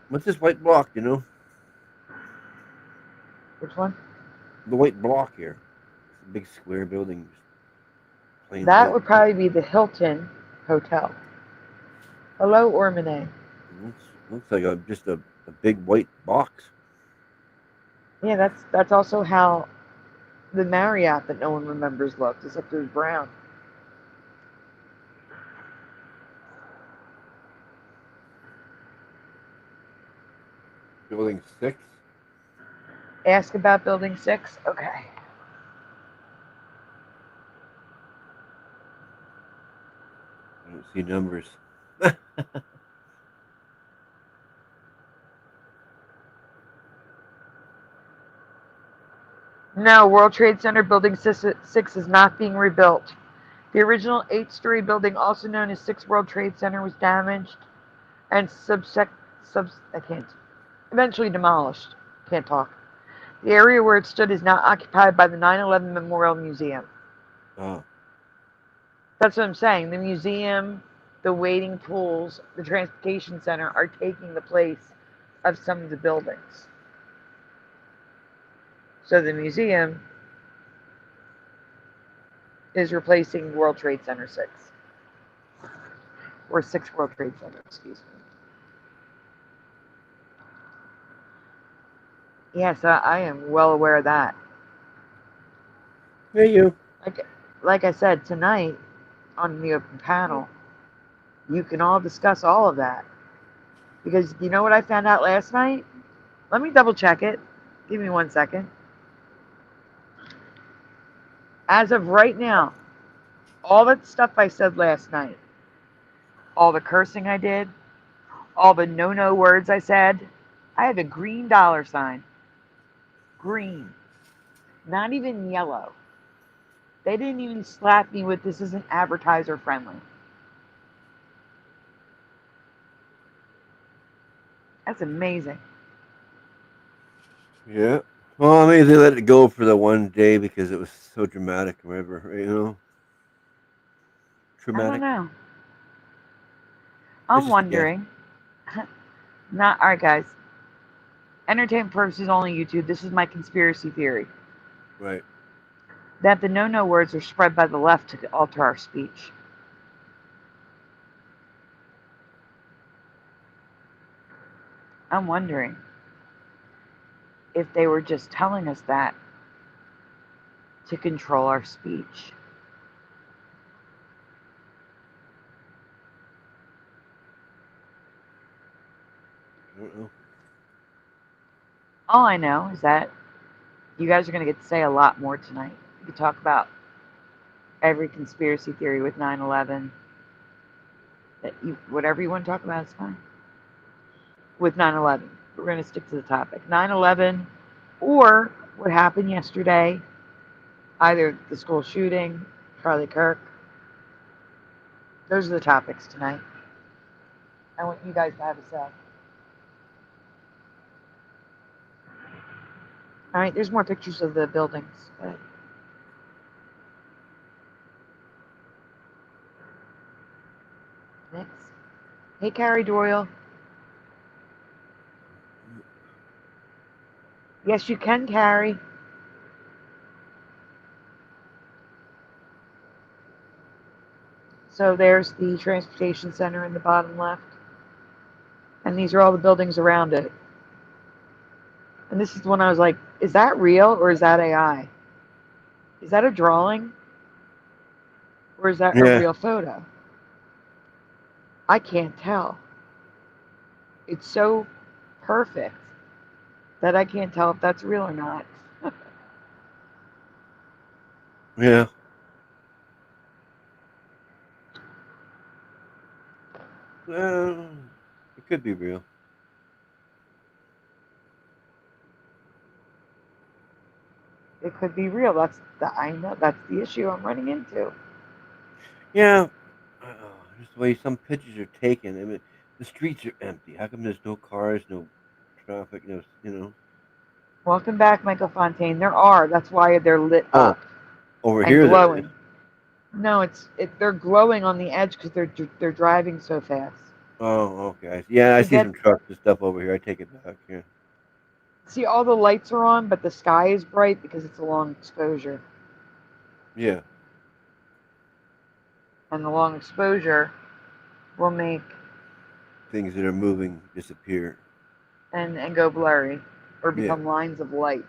What's this white block, you know? Which one? The white block here. It's a big square building. Plain That white. would probably be the Hilton Hotel. Hello, Ormone. Looks like just a big white box. Yeah, that's also how the Marriott that no one remembers looked, except it was brown. Building 6. Ask about Building 6? Okay. I don't see numbers. No, World Trade Center Building 6 is not being rebuilt. The original 8-story building, also known as 6 World Trade Center, was damaged and eventually demolished. Can't talk. The area where it stood is now occupied by the 9/11 Memorial Museum. Oh. That's what I'm saying. The museum, the waiting pools, the transportation center are taking the place of some of the buildings. So the museum is replacing World Trade Center 6. Or 6 World Trade Center, excuse me. Yes, I am well aware of that. Hey, you. Like I said, tonight on the open panel, you can all discuss all of that. Because you know what I found out last night? Let me double check it. Give me 1 second. As of right now, all that stuff I said last night, all the cursing I did, all the no words I said, I had a green dollar sign. Green. Not even yellow. They didn't even slap me with this isn't advertiser friendly. That's amazing. Yeah. Well, maybe they let it go for the one day because it was so dramatic or whatever, you know? I don't Traumatic. know. It's I'm just a guess. wondering. Not all right, guys. Entertainment purposes only. YouTube. This is my conspiracy theory Right. that the no words are spread by the left to alter our speech. I'm wondering if they were just telling us that to control our speech. I don't know. All I know is that you guys are going to get to say a lot more tonight. We could talk about every conspiracy theory with 9/11. That you, whatever you want to talk about is fine. With 9/11, we're going to stick to the topic. 9/11, or what happened yesterday, either the school shooting, Charlie Kirk. Those are the topics tonight. I want you guys to have a say. All right, there's more pictures of the buildings. But next. Hey, Carrie Doyle. Yes, you can, Carrie. So there's the transportation center in the bottom left. And these are all the buildings around it. And this is the one I was like, is that real or is that AI? Is that a drawing or is that a Yeah. real photo? I can't tell. It's so perfect that I can't tell if that's real or not. Yeah. It could be real. It could be real. I know that's the issue I'm running into. Yeah. Just the way some pictures are taken. I mean, the streets are empty. How come there's no cars, no traffic, no, you know? Welcome back, Michael Fontaine. There are. That's why they're lit Oh, up over and here there is. glowing. No, they're glowing on the edge because they're driving so fast. Oh, okay. Yeah, I To see get some trucks and stuff over here. I take it back. Yeah. see all the lights are on, but the sky is bright because it's a long exposure, Yeah. and the long exposure will make Things that are moving disappear. and go blurry or Yeah. become lines of light.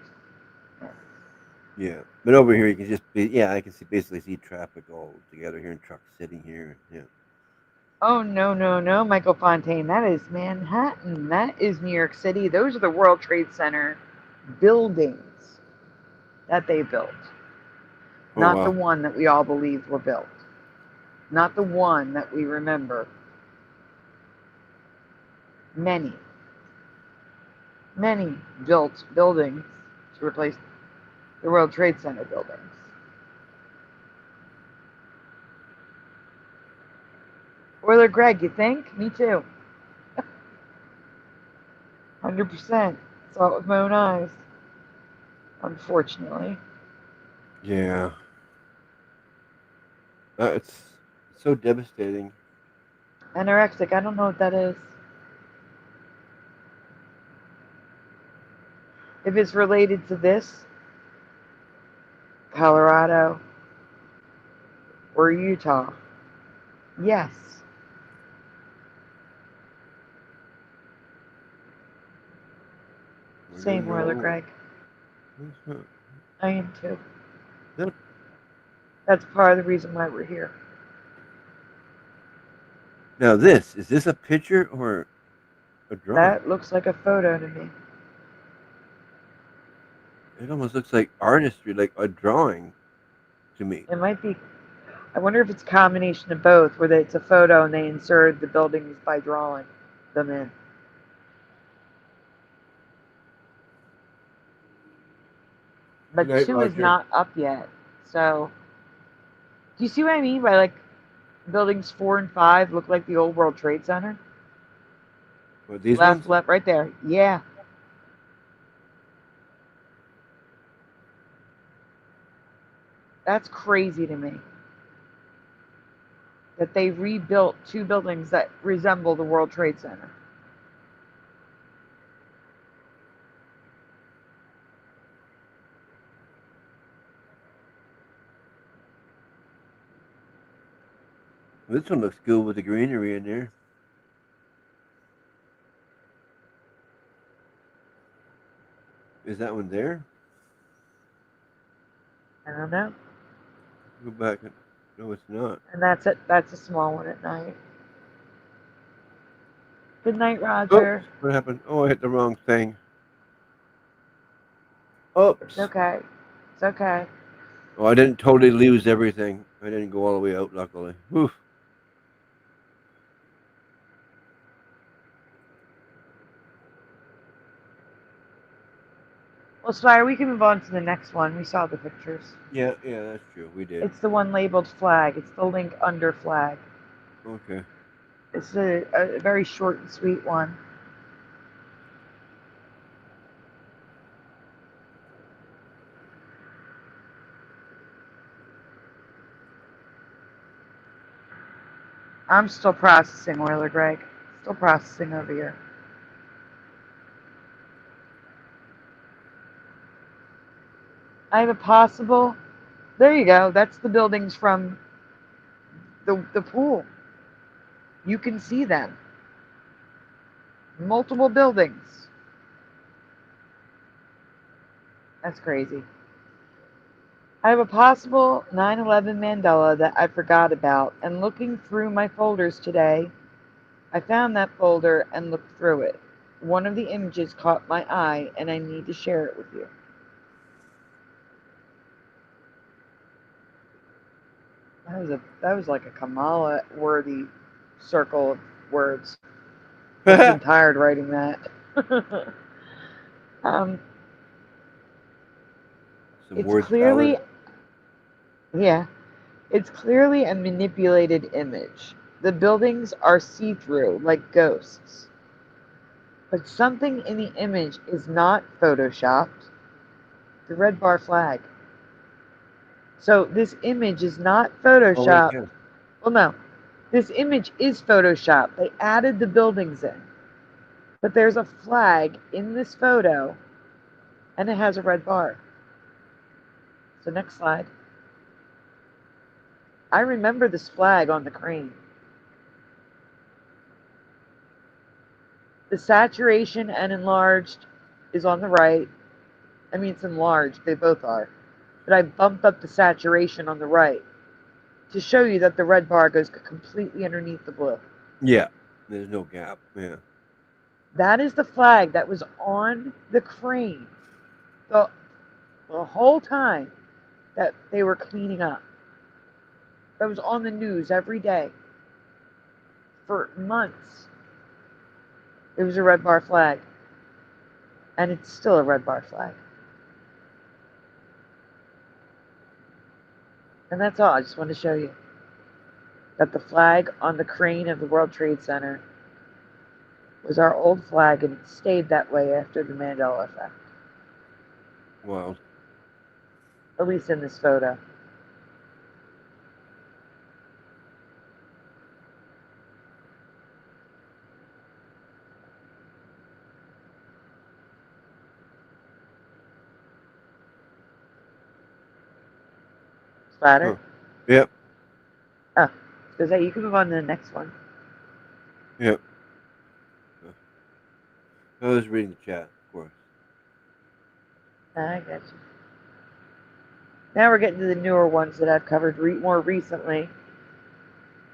Yeah. But over here, you can just be, yeah, I can see basically see traffic all together here and trucks sitting here. Yeah. Oh no, Michael Fontaine. That is Manhattan. That is New York City. Those are the World Trade Center buildings that they built. Oh, Not the wow. one that we all believed were built. Not the one that we remember. Many, many built buildings to replace the World Trade Center buildings. Oiler Greg, you think? Me too. 100%. Saw it with my own eyes. Unfortunately. Yeah. It's so devastating. Anorexic, I don't know what that is. If it's related to this, Colorado, or Utah, yes. We're gonna Same, Oiler know. Greg. Mhm. I am too. Then- That's part of the reason why we're here. Now, this is this a picture or? A drawing. That looks like a photo to me. It almost looks like artistry, like a drawing to me. It might be. I wonder if it's a combination of both, where it's a photo and they inserted the buildings by drawing them in. Good But night, 2 is Roger. not up yet. So, do you see what I mean by like buildings 4 and 5 look like the old World Trade Center? What, these ones? Left, right there. Yeah. That's crazy to me. That they rebuilt 2 buildings that resemble the World Trade Center. This one looks good with the greenery in there. Is that one there? I don't know. Go back. No, it's not. And that's it. That's a small one at night. Good night, Oops. Roger. What happened? Oh, I hit the wrong thing. It's Oops. okay. It's okay. Oh, I didn't totally lose everything. I didn't go all the way out, luckily. Whew. Well, Spire, we can move on to the next one. We saw the pictures. Yeah, that's true. We did. It's the one labeled flag. It's the link under flag. Okay. It's a very short and sweet one. I'm still processing, Oiler Greg. Still processing over here. I have a possible. There you go. That's the buildings from the pool. You can see them. Multiple buildings. That's crazy. I have a possible 9/11 Mandela that I forgot about, and looking through my folders today, I found that folder and looked through it. One of the images caught my eye, and I need to share it with you. That was like a Kamala worthy circle of words. I've been tired writing that. Some It's word salad. clearly, yeah, it's clearly a manipulated image. The buildings are see-through, like ghosts. But something in the image is not photoshopped. The red bar flag. So this image is not Oh, wait, photoshopped. yeah. Well, no, this image is photoshopped. They added the buildings in. But there's a flag in this photo, and it has a red bar. So next slide. I remember this flag on the crane. The saturation and enlarged is on the right. I mean, it's enlarged. They both are. But I bumped up the saturation on the right to show you that the red bar goes completely underneath the blue. Yeah. There's no gap. Yeah. That is the flag that was on the crane the whole time that they were cleaning up. That was on the news every day for months. It was a red bar flag. And it's still a red bar flag. And that's all. I just wanted to show you that the flag on the crane of the World Trade Center was our old flag, and it stayed that way after the Mandela Effect. Wow. At least in this photo. Splatter? Huh. Yep. Oh, does that you can move on to the next one. Yep. I was reading the chat, of course. I got you. Now we're getting to the newer ones that I've covered more recently.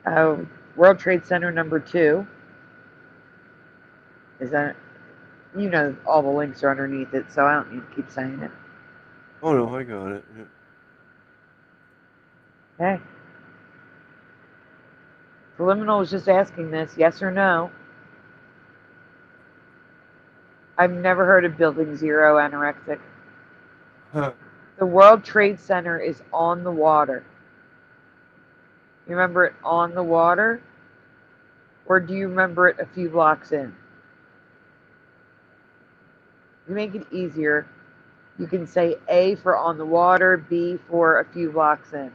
World Trade Center number 2. Is that, you know, all the links are underneath it, so I don't need to keep saying it. Oh no, I got it. Yeah. Hey. Preliminal was just asking this, yes or no. I've never heard of Building Zero anorexic. Huh. The World Trade Center is on the water. You remember it on the water? Or do you remember it a few blocks in? To make it easier, you can say A for on the water, B for a few blocks in.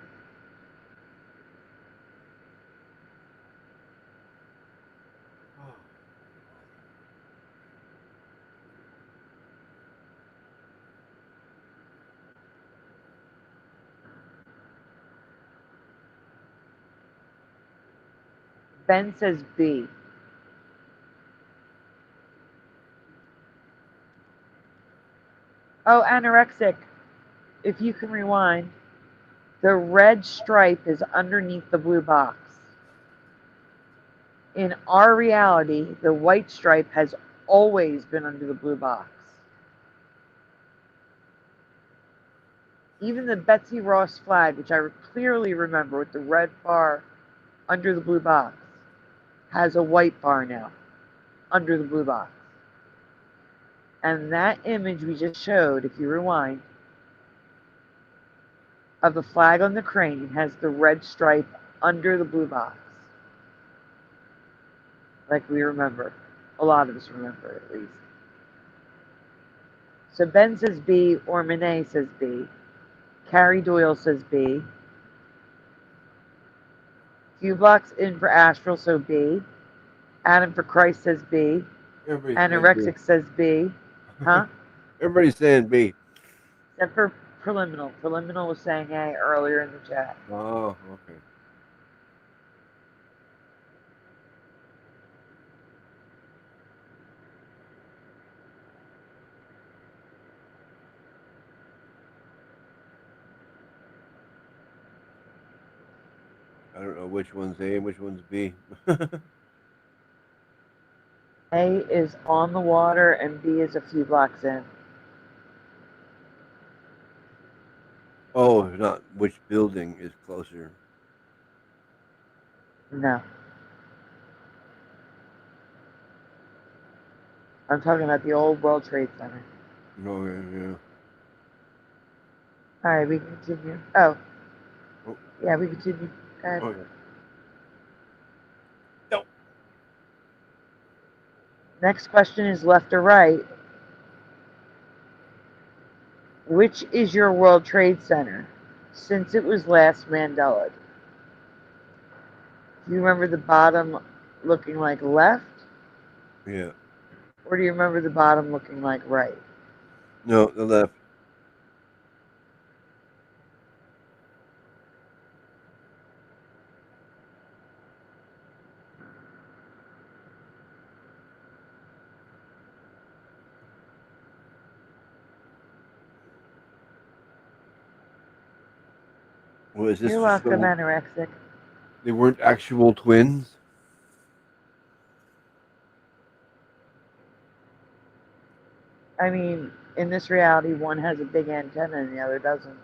Ben says B. Oh, anorexic. If you can rewind, the red stripe is underneath the blue box. In our reality, the white stripe has always been under the blue box. Even the Betsy Ross flag, which I clearly remember with the red bar under the blue box, has a white bar now under the blue box. And that image we just showed, if you rewind, of the flag on the crane has the red stripe under the blue box. Like we remember. A lot of us remember, at least. So Ben says B, or Monet says B. Carrie Doyle says B. Few blocks in for Astral, so B. Adam for Christ says B. Anorexic says B. Huh? Everybody's saying B. Except for Preliminal. Preliminal was saying A earlier in the chat. Oh, okay. I don't know which one's A and which one's B. A is on the water and B is a few blocks in. Oh, not which building is closer. No. I'm talking about the old World Trade Center. Okay, yeah. Alright, we can continue. Oh. Oh, Yeah, we continue. Go ahead. okay. No. Next question is left or right. Which is your World Trade Center since it was last Mandela? Do you remember the bottom looking like left? Yeah. Or do you remember the bottom looking like right? No, the left. Was this You're just welcome, so anorexic. they weren't actual twins? I mean, in this reality, one has a big antenna and the other doesn't.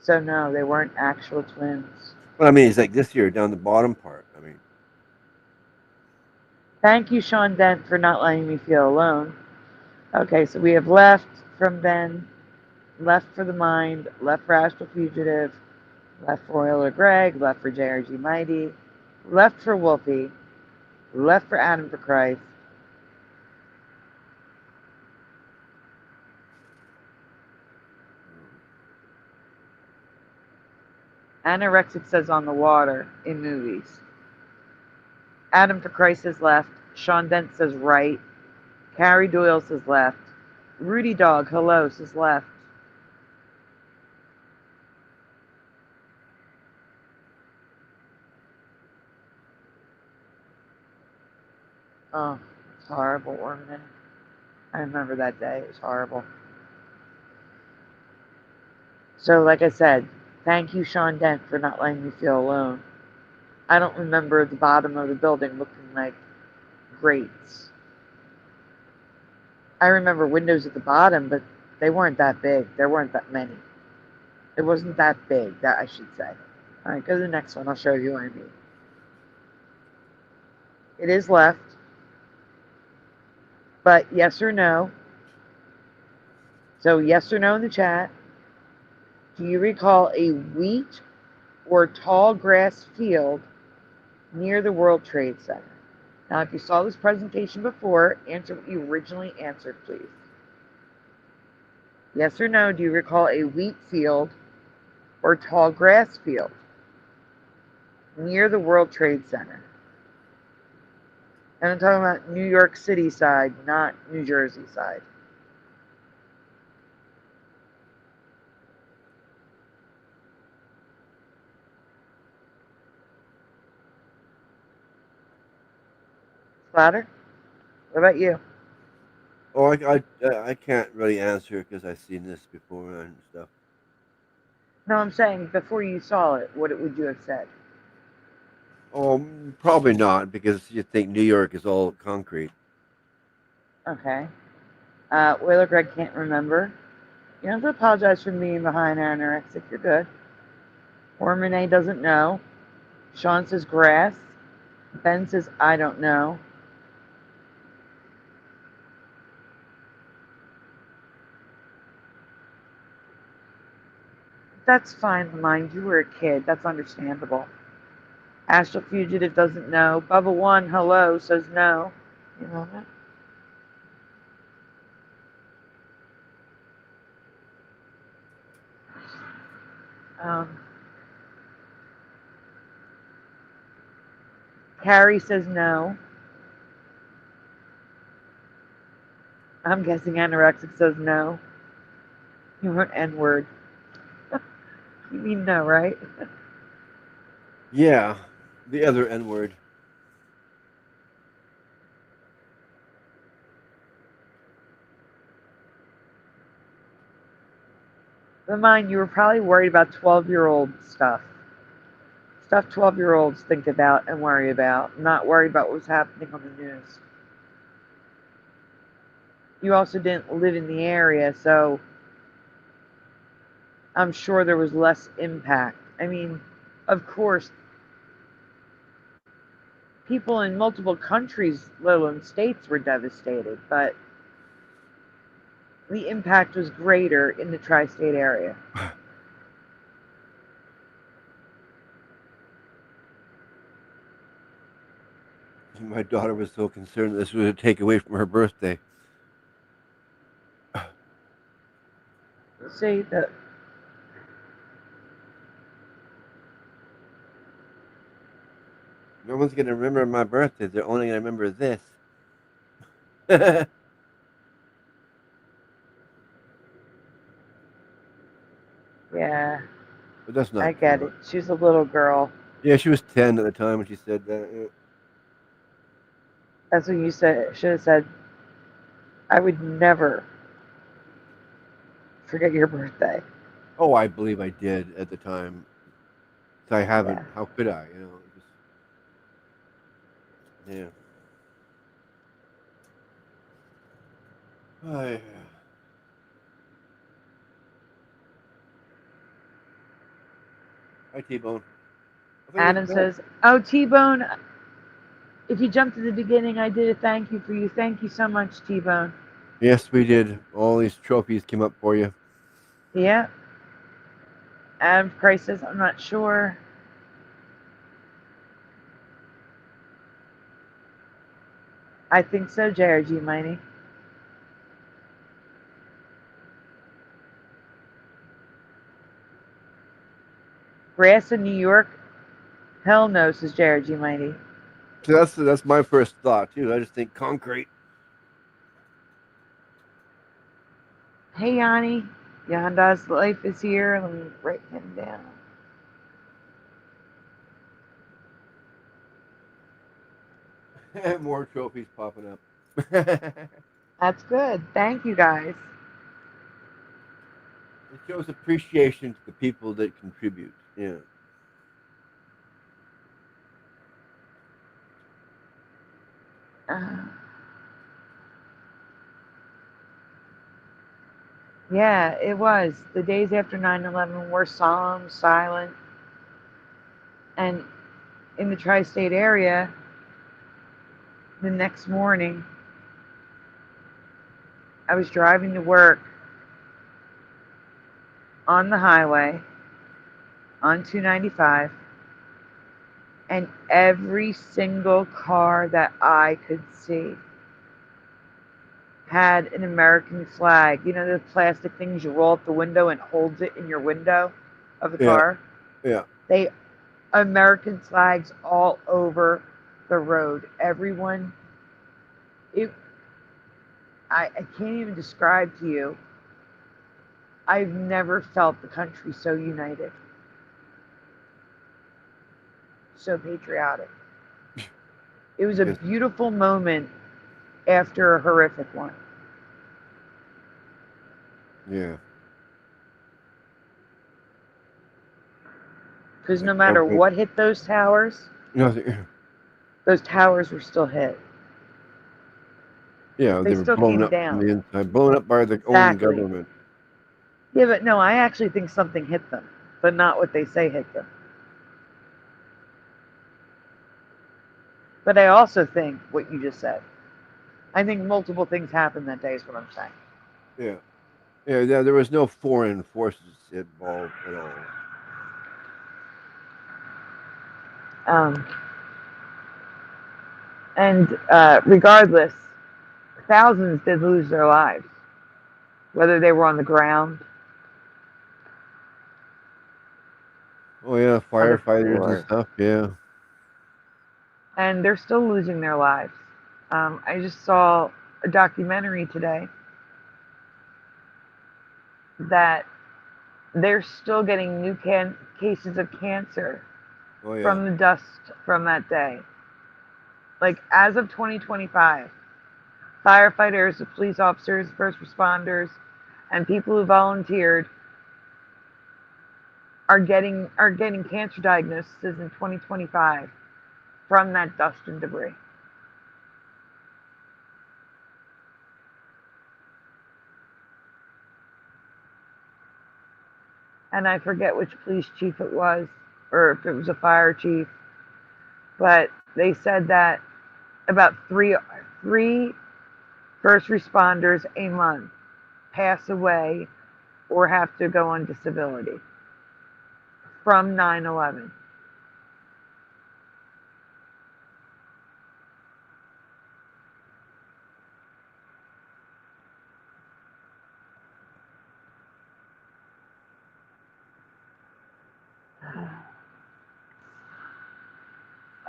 So no, they weren't actual twins. But I mean, it's like this here down the bottom part. I mean, Thank you, Sean Dent, for not letting me feel alone. Okay, so we have left from Ben, left for the mind, left for Astral Fugitive, left for Royal or Greg, left for JRG Mighty, left for Wolfie, left for Adam for Christ. Anorexic says on the water in movies. Adam for Christ says left. Sean Dent says right. Carrie Doyle says left. Rudy Dog, hello, says left. Oh, it's horrible, Orman. I remember that day. It was horrible. So, like I said, thank you, Sean Dent, for not letting me feel alone. I don't remember the bottom of the building looking like grates. I remember windows at the bottom, but they weren't that big. There weren't that many. It wasn't that big, that I should say. All right, go to the next one. I'll show you what I mean. It is left, but yes or no. So yes or no in the chat. Do you recall a wheat or tall grass field near the World Trade Center? Now, if you saw this presentation before, answer what you originally answered, please. Yes or no, do you recall a wheat field or tall grass field near the World Trade Center? And I'm talking about New York City side, not New Jersey side. Splatter? What about you? Oh, I can't really answer because I've seen this before and stuff. No, I'm saying before you saw it, what would you have said? Oh, probably not because you think New York is all concrete. Okay. Whaler Greg can't remember. You don't have to apologize for being behind anorexic. You're good. Ormane doesn't know. Sean says grass. Ben says I don't know. That's fine, mind. You were a kid. That's understandable. Astral Fugitive doesn't know. Bubba One, hello, says no. You know that? Carrie says no. I'm guessing anorexic says no. You wrote N-word. You mean no, right? Yeah, the other N word. But mind, you were probably worried about 12-year-old stuff. Stuff 12-year-olds think about and worry about, not worried about what was happening on the news. You also didn't live in the area, so I'm sure there was less impact. I mean, of course, people in multiple countries, let alone states, were devastated, but the impact was greater in the tri-state area. My daughter was so concerned this would take away from her birthday. See, No one's gonna remember my birthday. They're only gonna remember this. yeah, But that's I not get true. it. She was a little girl. Yeah, she was 10 at the time when she said that. Yeah. That's when you said, should have said, I would never forget your birthday. Oh, I believe I did at the time. I haven't. Yeah. How could I? Just yeah. Hi, hi, T-Bone. I thought you went Adam to bed. says, oh, T-Bone, if you jumped to the beginning, I did a thank you for you. Thank you so much, T-Bone. Yes, we did. All these trophies came up for you. Yeah. Adam Price says, I'm not sure. I think so, JRG Mighty. Grass in New York? Hell no, says JRG Mighty. So that's my first thought too. I just think concrete. Hey, Yanni. Yanda's life is here. Let me write him down. More trophies popping up. That's good. Thank you, guys. It shows appreciation to the people that contribute. Yeah. Yeah, it was. The days after 9/11 were solemn, silent, and in the tri state area, the next morning, I was driving to work on the highway on 295, and every single car that I could see had an American flag. You know, the plastic things you roll up the window and holds it in your window of the Yeah. car? Yeah. They American flags all over the road. Everyone, it, I can't even describe to you. I've never felt the country so united, so patriotic. It was a Yes. beautiful moment after a horrific one. Yeah. Because no Like matter jumping. what hit those towers were still hit. Yeah, They they were still blown came up from down. the inside, blown up by the own Exactly. government. Yeah, but no, I actually think something hit them, but not what they say hit them. But I also think what you just said. I think multiple things happened that day, is what I'm saying. Yeah. Yeah, there was no foreign forces involved at all. Um, and regardless, thousands did lose their lives, whether they were on the ground, Oh yeah, on the firefighters and floor, stuff. Yeah. and they're still losing their lives. I just saw a documentary today that they're still getting new cases of cancer Oh yeah. from the dust from that day. Like, as of 2025, firefighters, police officers, first responders, and people who volunteered are getting cancer diagnoses in 2025 from that dust and debris. And I forget which police chief it was, or if it was a fire chief, but they said that about three first responders a month pass away or have to go on disability from 9/11.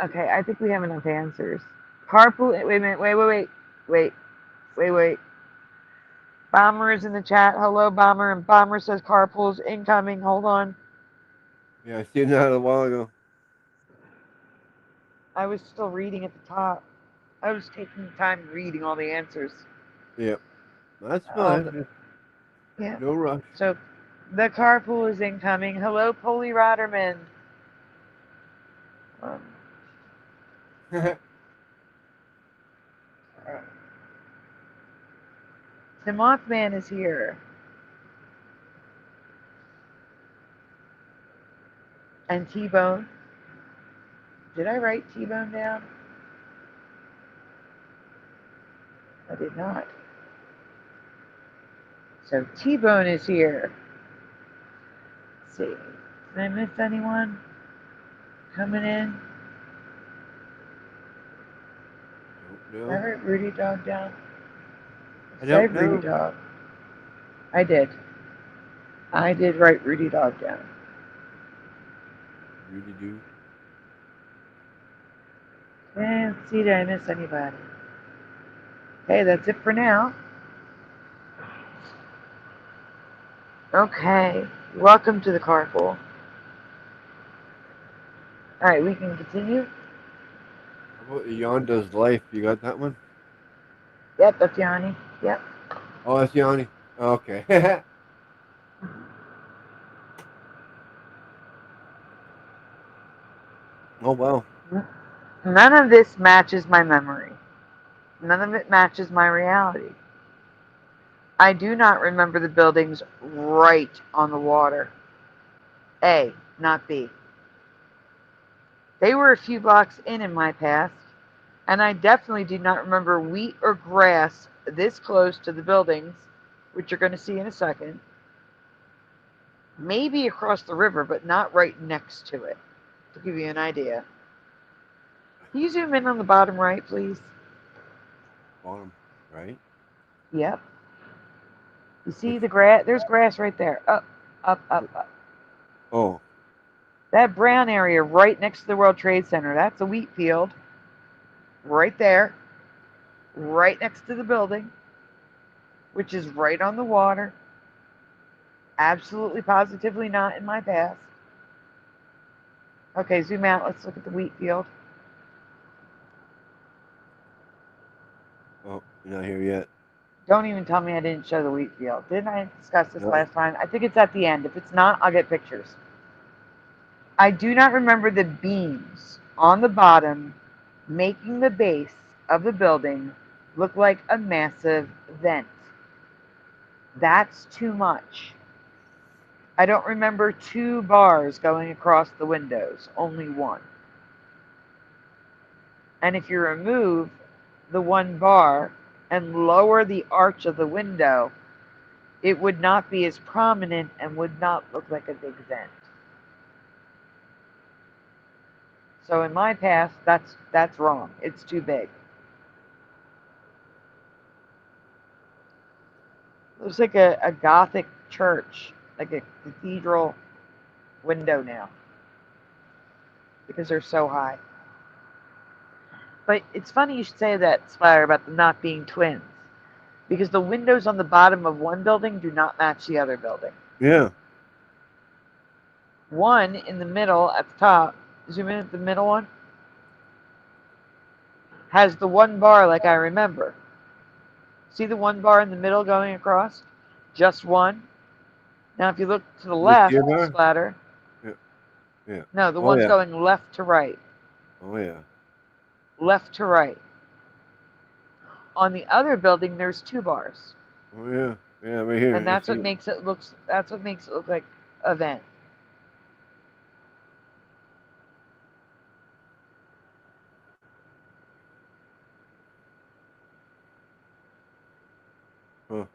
Okay, I think we have enough answers. Carpool. Wait a minute. Wait. Bomber is in the chat. Hello, Bomber. And Bomber says carpool's incoming. Hold on. Yeah, I seen that a while ago. I was still reading at the top. I was taking time reading all the answers. Yep. That's Um, fine. yeah. No rush. So the carpool is incoming. Hello, Polly Rotterman. Um, the Mothman is here. And T-Bone. Did I write T-Bone down? I did not. So T-Bone is here. Let's see. Did I miss anyone coming in? Don't Did I know. write Rudy Dog down? I Say don't Rudy know. Dog. I did. I did write Rudy Dog down. Really do. And let's see, did I miss anybody? Okay, that's it for now. Okay, welcome to the carpool. Alright, we can continue. How about Yonda's life? You got that one? Yep, that's Yanni. Yep. Oh, that's Yanni. Okay. Oh wow. None of this matches my memory. None of it matches my reality. I do not remember the buildings right on the water. A, not B. They were a few blocks in my past, and I definitely do not remember wheat or grass this close to the buildings, which you're going to see in a second. Maybe across the river, but not right next to it, to give you an idea. Can you zoom in on the bottom right, please? Bottom, right? Yep. You see Which? the grass? There's grass right there. Up, up, up, up. Oh, That brown area right next to the World Trade Center, that's a wheat field. Right there. Right next to the building, which is right on the water. Absolutely, positively not in my past. Okay, zoom out. Let's look at the wheat field. oh, you're not here yet. Don't even tell me I didn't show the wheat field. Didn't I discuss this No. last time? I think it's at the end. If it's not, I'll get pictures. I do not remember the beams on the bottom making the base of the building look like a massive vent. That's too much. I don't remember two bars going across the windows, only one. And if you remove the one bar and lower the arch of the window, it would not be as prominent and would not look like a big vent. So in my past, that's wrong. It's too big. It looks like a Gothic church, like a cathedral window now, because they're so high. But it's funny you should say that, Spire, about them not being twins, because the windows on the bottom of one building do not match the other building. Yeah. One in the middle at the top, zoom in at the middle one, has the one bar like I remember. See the one bar in the middle going across? Just one. Now, if you look to the This left, here bar? Splatter, Yeah. Yeah. no, the Oh one's yeah. going left to right. Oh yeah. Left to right. On the other building, there's two bars, Oh yeah. Yeah, right here. and I that's see what it. makes it look. That's what makes it look like a vent. Huh.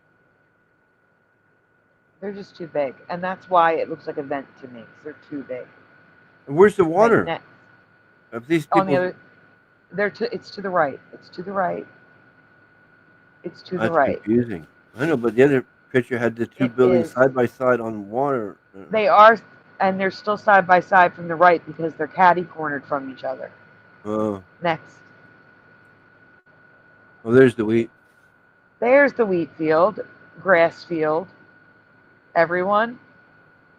They're just too big, and that's why it looks like a vent to me. 'Cause they're too big. And where's the Okay, water? next If these on the people, other, it's to the right. It's to the right. It's to the that's right. confusing. I know, but the other picture had the two It buildings is. side by side on water. They are, and they're still side by side from the right because they're catty cornered from each other. Uh, Next. oh, there's the wheat. There's the wheat field, grass field. Everyone,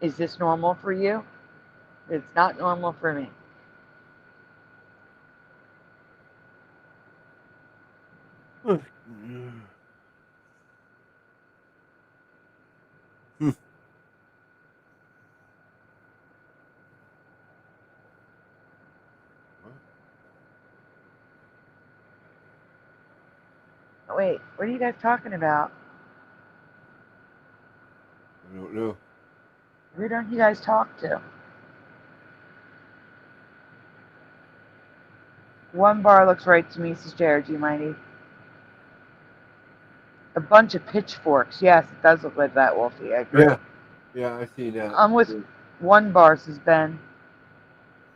is this normal for you? It's not normal for me. Huh. Hmm. Wait, what are you guys talking about? I don't know. Who don't you guys talk to? One bar looks right to me, says Jared G. Mighty. A bunch of pitchforks. Yes, it does look like that, Wolfie. I agree. Yeah. Yeah, I see that. I'm with one bar, says Ben.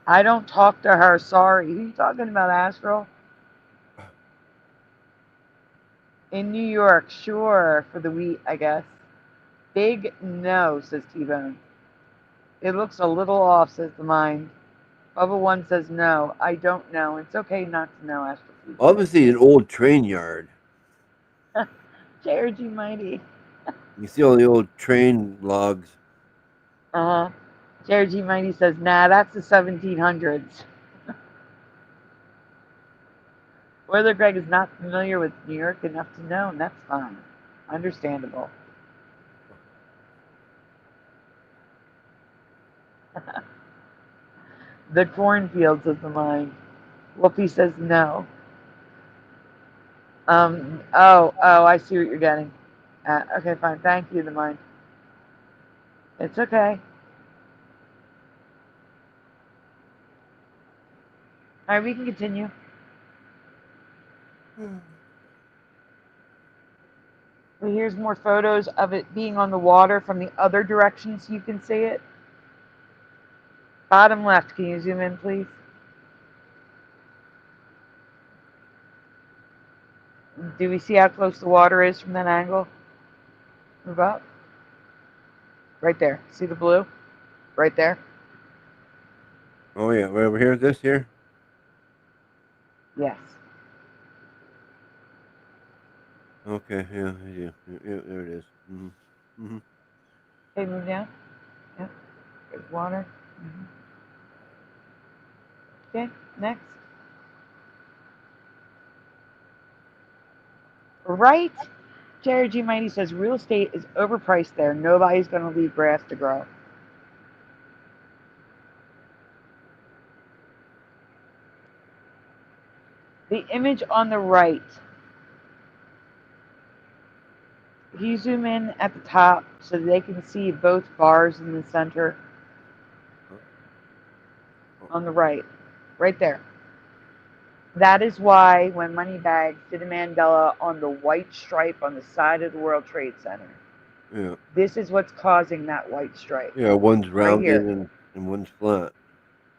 I don't talk to her. Sorry. Who are you talking about, Astral? In New York, sure, for the wheat, I guess. Big no, says T-Bone. It looks a little off, says the mind. Bubba One says no. I don't know. It's okay not to know, Astral. Obviously, an old train yard. Jared G. Mighty. You see all the old train logs. Uh-huh. Jared G. Mighty says, nah, that's the 1700s. Whether Greg is not familiar with New York enough to know, and that's fine. Understandable. The cornfields of the mind. Whoopi says no. Oh, I see what you're getting. Okay, fine. Thank you, the mind. It's okay. All right, we can continue. Well, here's more photos of it being on the water from the other direction so you can see it. Bottom left, can you zoom in, please? Do we see how close the water is from that angle? Move up. Right there. See the blue? Right there. Oh yeah, right over here. This here. Yes. Okay, yeah, yeah, yeah, there it is. Mm-hmm. Okay, move down. Yep. There's water. Mm-hmm. Okay, next. Right? Jared G. Mighty says real estate is overpriced there. Nobody's going to leave grass to grow. The image on the right. If you zoom in at the top so they can see both bars in the center on the right there. That is why when Moneybags did a Mandela on the white stripe on the side of the World Trade Center, Yeah. this is what's causing that white stripe. Yeah, one's Right rounded here. and one's flat.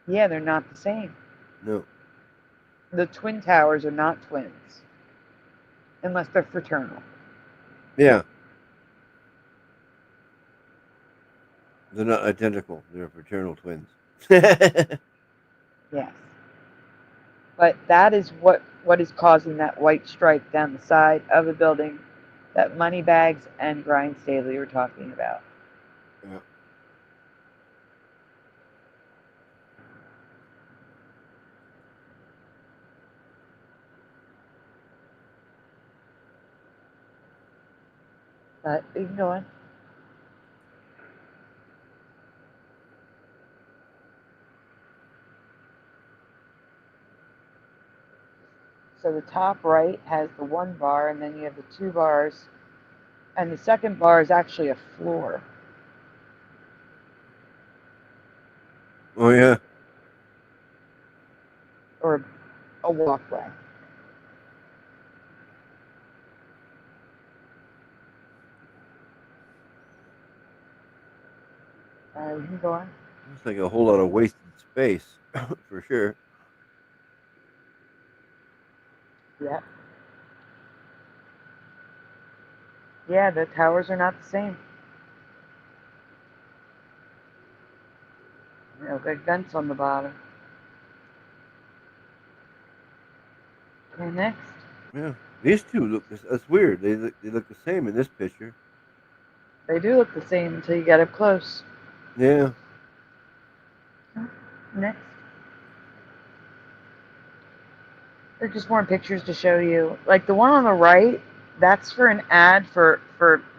Yeah, they're not the same. No. The Twin Towers are not twins, unless they're fraternal. Yeah. They're not identical. They're fraternal twins. Yes. But that is what is causing that white stripe down the side of the building that Moneybags and Grind Staley were talking about. Yeah. But you can go on. So the top right has the one bar, and then you have the two bars, and the second bar is actually a floor. Oh yeah. Or a walkway. You can go on. Looks like a whole lot of wasted space, for sure. Yeah. Yeah, the towers are not the same. You know, got vents on the bottom. Okay, next. Yeah. These two look. That's weird. They look the same in this picture. They do look the same until you get up close. Yeah. Next. They're just more pictures to show you. Like the one on the right, that's for an ad for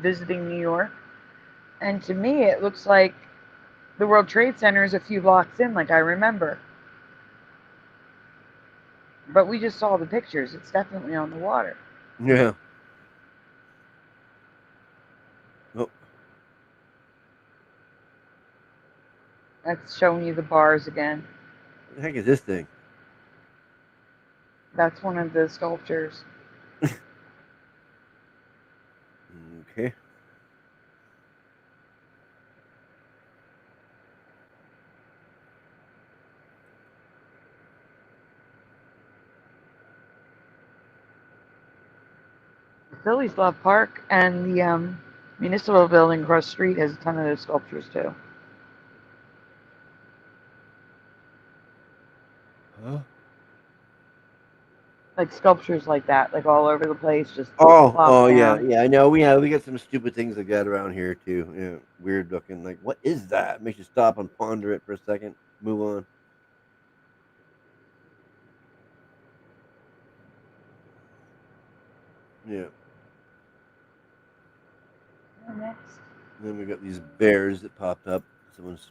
visiting New York. And to me, it looks like the World Trade Center is a few blocks in, like I remember. But we just saw the pictures. It's definitely on the water. Yeah. Oh. That's showing you the bars again. What the heck is this thing? That's one of the sculptures. Okay. Phillies Love Park and the municipal building across the street has a ton of those sculptures too. Huh? Like sculptures like that, like all over the place, just plop Oh yeah, down. yeah. I know. We got some stupid things like that around here too. Yeah, weird looking. Like, what is that? Makes you stop and ponder it for a second. Move on. Yeah. Next. And then we got these bears that popped up. Someone's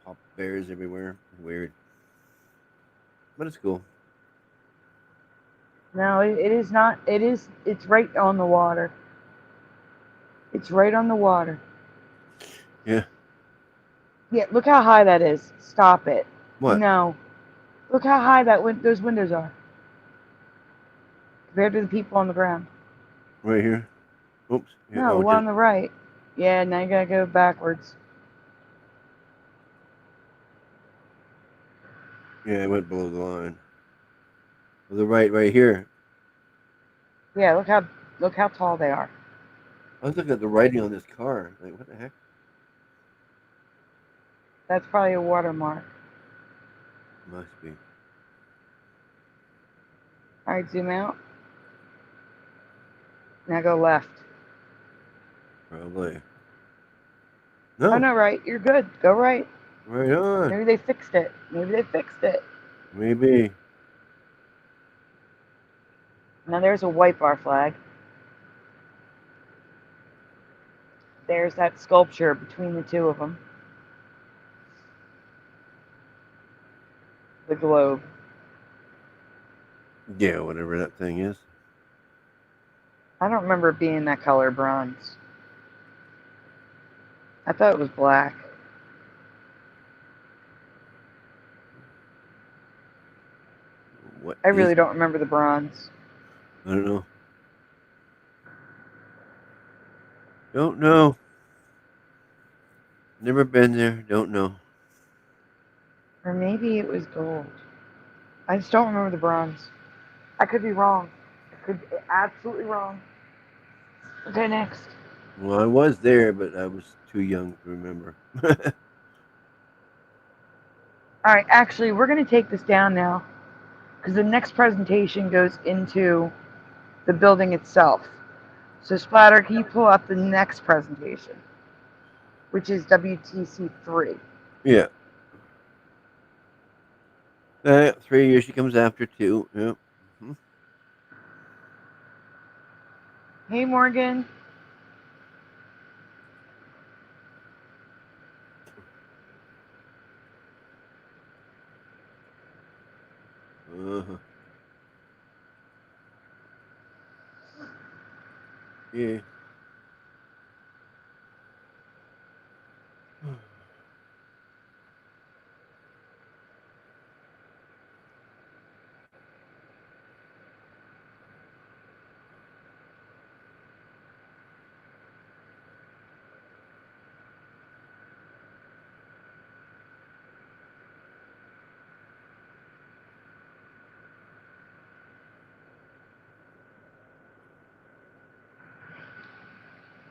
popped bears everywhere. Weird, but it's cool. No, it is not. It's right on the water. It's right on the water. Yeah. Yeah, look how high that is. Stop it. What? No. Look how high those windows are compared to the people on the ground. Right here? Oops. Yeah. No, the Oh, one did on the right. Yeah, now you gotta go backwards. yeah, it went below the line. The right here. Yeah, look how tall they are. I was looking at the writing on this car. Like, what the heck? That's probably a watermark. Must be. All right, zoom out. Now go left. Probably. Oh No. no, right. You're good. Go right. Right on. Maybe they fixed it. Maybe they fixed it. Maybe. Now there's a white bar flag. There's that sculpture between the two of them. The globe. Yeah, whatever that thing is. I don't remember it being that color bronze. I thought it was black. What I is really it? don't remember the bronze. I don't know. Don't know. Never been there. Don't know. Or maybe it was gold. I just don't remember the bronze. I could be wrong. I could be absolutely wrong. Okay, next. Well, I was there, but I was too young to remember. All right, actually, we're going to take this down now because the next presentation goes into the building itself. So, Splatter, can you pull up the next presentation, which is WTC 3? Yeah. 3 usually comes after 2. Yeah. Mhm. Hey, Morgan. Uh-huh. Yeah.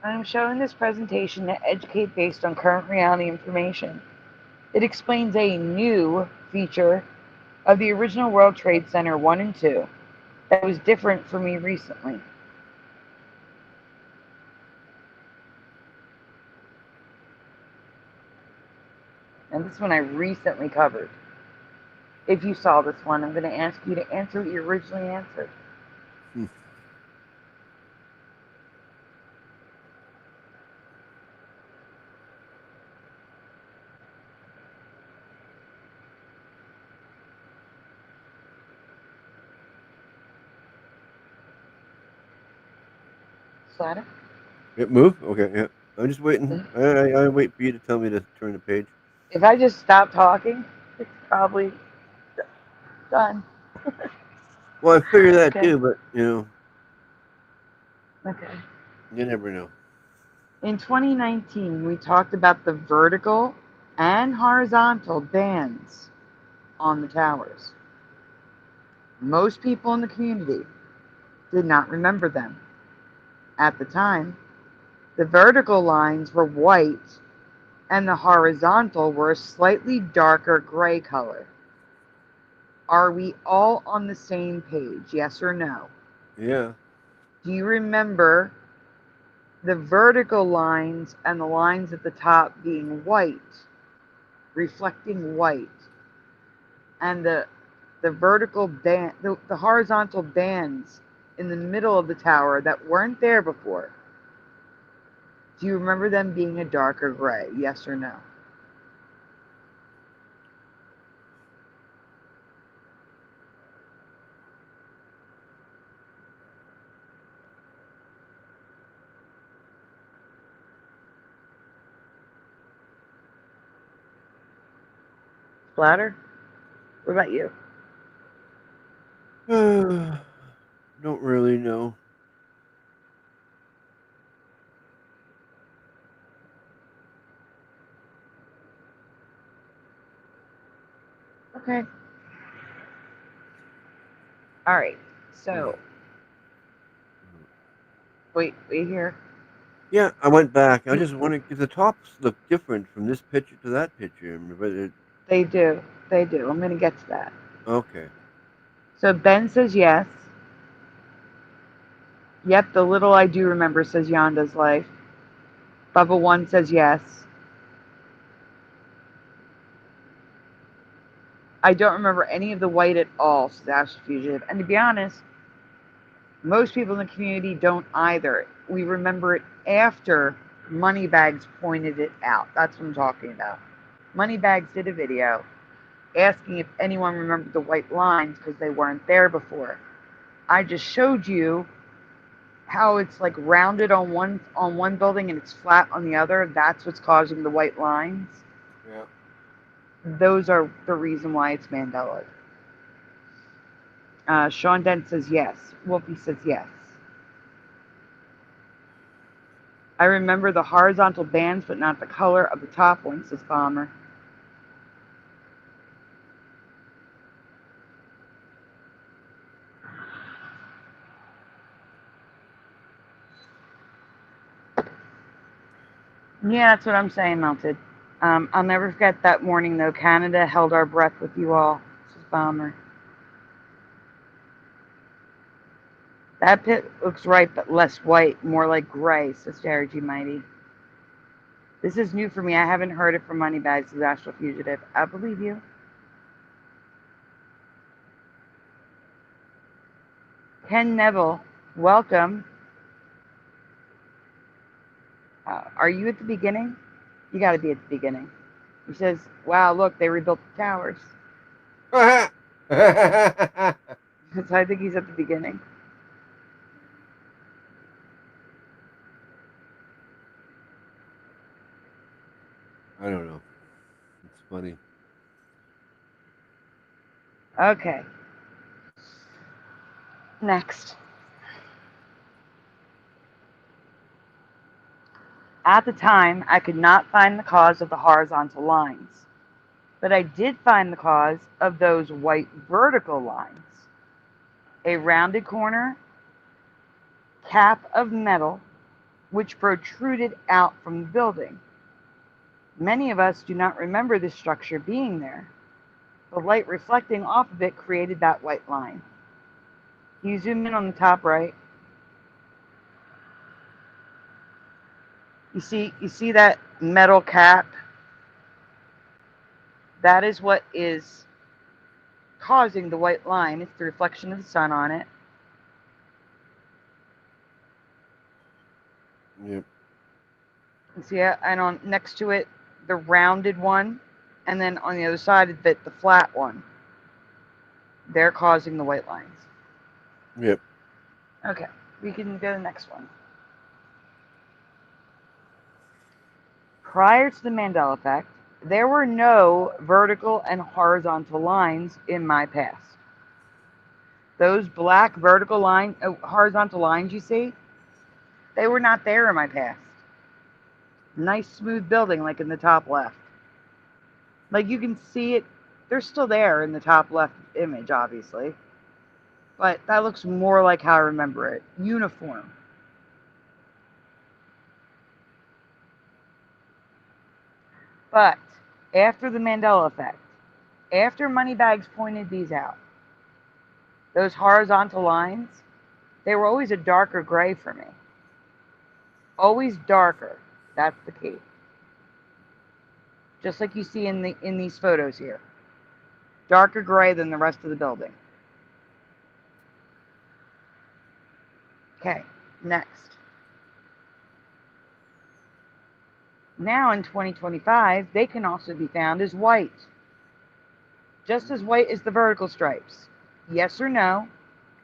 I'm showing this presentation to educate based on current reality information. It explains a new feature of the original World Trade Center 1 and 2 that was different for me recently. And this one I recently covered. If you saw this one, I'm going to ask you to answer what you originally answered. Hmm. Slatter? It moved? Okay, yeah. I'm just waiting. I wait for you to tell me to turn the page. If I just stop talking, it's probably done. Well, I figure that Okay. too, but, Okay. you never know. In 2019, we talked about the vertical and horizontal bands on the towers. Most people in the community did not remember them. At the time, the vertical lines were white and the horizontal were a slightly darker gray color. Are we all on the same page, yes or no? Yeah. Do you remember the vertical lines and the lines at the top being white, reflecting white, and the vertical band, the horizontal bands in the middle of the tower that weren't there before? Do you remember them being a darker gray, yes or no? splatter? What about you? Don't really know. Okay. All right. So, wait here. Yeah, I went back. I just wondering if the tops look different from this picture to that picture. But They do. They do. I'm going to get to that. okay. So, Ben says yes. Yep, the little I do remember says Yonda's life. Bubba 1 says yes. I don't remember any of the white at all, says Astral Fugitive. And to be honest, most people in the community don't either. We remember it after Moneybags pointed it out. That's what I'm talking about. Moneybags did a video asking if anyone remembered the white lines because they weren't there before. I just showed you how it's like rounded on one building and it's flat on the other. That's what's causing the white lines. Yeah. Those are the reason why it's Mandela. Sean Dent says yes. Wolfie says yes. I remember the horizontal bands, but not the color of the top one, says Bomber. Yeah, that's what I'm saying, Melted. I'll never forget that morning, though. Canada held our breath with you all, says Bomber. That pit looks right, but less white, more like gray, says Jerry G. Mighty. This is new for me. I haven't heard it from Moneybags, says Astral Fugitive. I believe you. Ken Neville, welcome. Are you at the beginning? You got to be at the beginning. He says, wow, look, they rebuilt the towers. So I think he's at the beginning. I don't know. It's funny. Okay. Next. At the time, I could not find the cause of the horizontal lines, but I did find the cause of those white vertical lines. A rounded corner, cap of metal, which protruded out from the building. Many of us do not remember this structure being there. The light reflecting off of it created that white line. Can you zoom in on the top right? You see that metal cap? That is what is causing the white line. It's the reflection of the sun on it. Yep. You see it? And on next to it, the rounded one, and then on the other side of it, the flat one. They're causing the white lines. Yep. Okay, we can go to the next one. Prior to the Mandela Effect, there were no vertical and horizontal lines in my past. Those black vertical line, horizontal lines you see, they were not there in my past. Nice smooth building like in the top left. Like you can see it, they're still there in the top left image, obviously. But that looks more like how I remember it. Uniform. But after the Mandela Effect, after Moneybags pointed these out, those horizontal lines, they were always a darker gray for me. Always darker. That's the key. Just like you see in these photos here. Darker gray than the rest of the building. Okay, next. Now in 2025, they can also be found as white. Just as white as the vertical stripes. Yes or no?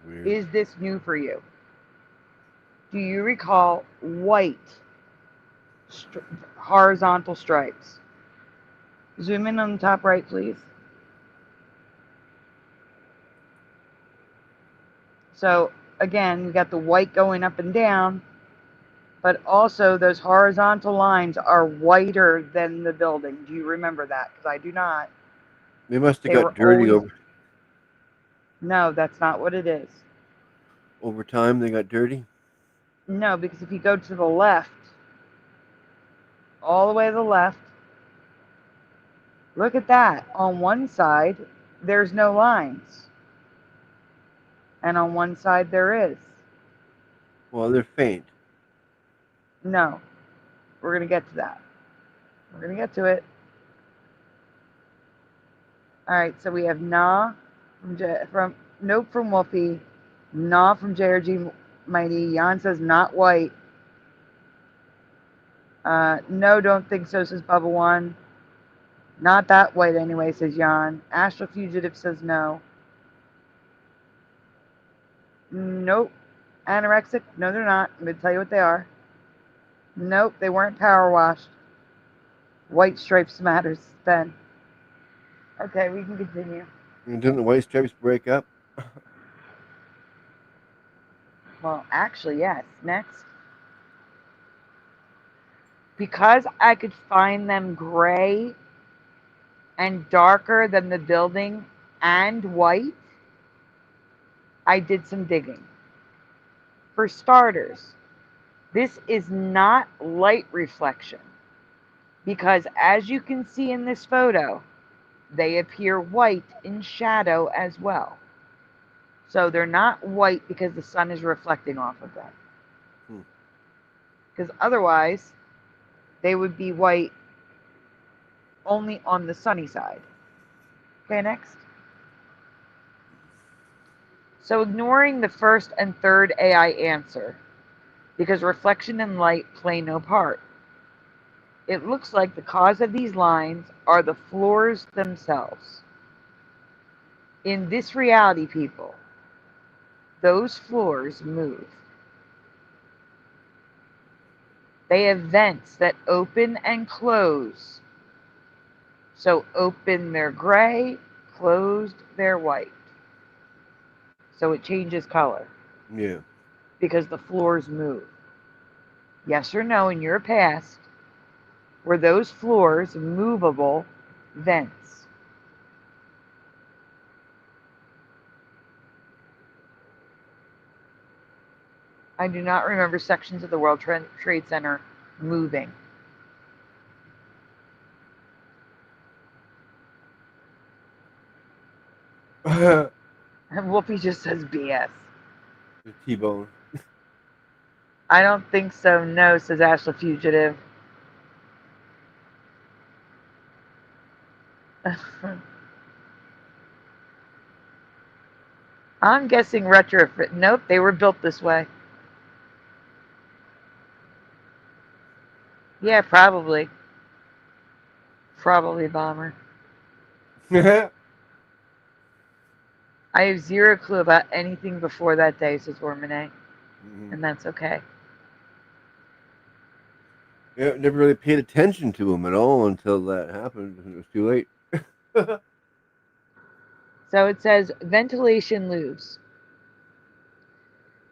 Weird. Is this new for you? Do you recall white horizontal stripes? Zoom in on the top right, please. So again, we got the white going up and down, but also those horizontal lines are whiter than the building. Do you remember that? Because I do not. They must have They were got dirty always, no, that's not what it is. over time. They got dirty. No, because if you go to the left, all the way to the left, look at that. On one side, there's no lines. And on one side, there is. Well, they're faint. No, we're going to get to that. We're going to get to it. All right, so we have Na from Nope from Wolfie, Na from JRG Mighty. Jan says not white. No, don't think so, says Bubba One. Not that white anyway, says Jan. Astral Fugitive says no. Nope. Anorexic? No, they're not. I'm going to tell you what they are. Nope, they weren't power washed. White stripes matters, Ben. Okay, we can continue. Didn't the white stripes break up? Well, actually, yes. Next. Because I could find them gray and darker than the building and white, I did some digging. For starters, this is not light reflection because as you can see in this photo, they appear white in shadow as well. So they're not white because the sun is reflecting off of them. Because otherwise, they would be white only on the sunny side. Okay, next. So ignoring the first and third AI answer, because reflection and light play no part. It looks like the cause of these lines are the floors themselves. In this reality, people, those floors move. They have vents that open and close. So open they're gray, closed they're white. So it changes color. Yeah. Because the floors move. Yes or no, in your past, were those floors movable vents? I do not remember sections of the World Trade Center moving. And Whoopi just says BS. T-bone. I don't think so, no, says Ashley Fugitive. I'm guessing retrofit. Nope, they were built this way. Yeah, probably. Probably bomber. I have zero clue about anything before that day, says Ormane. And that's okay. Yeah, never really paid attention to him at all until that happened. It was too late. So it says ventilation loops.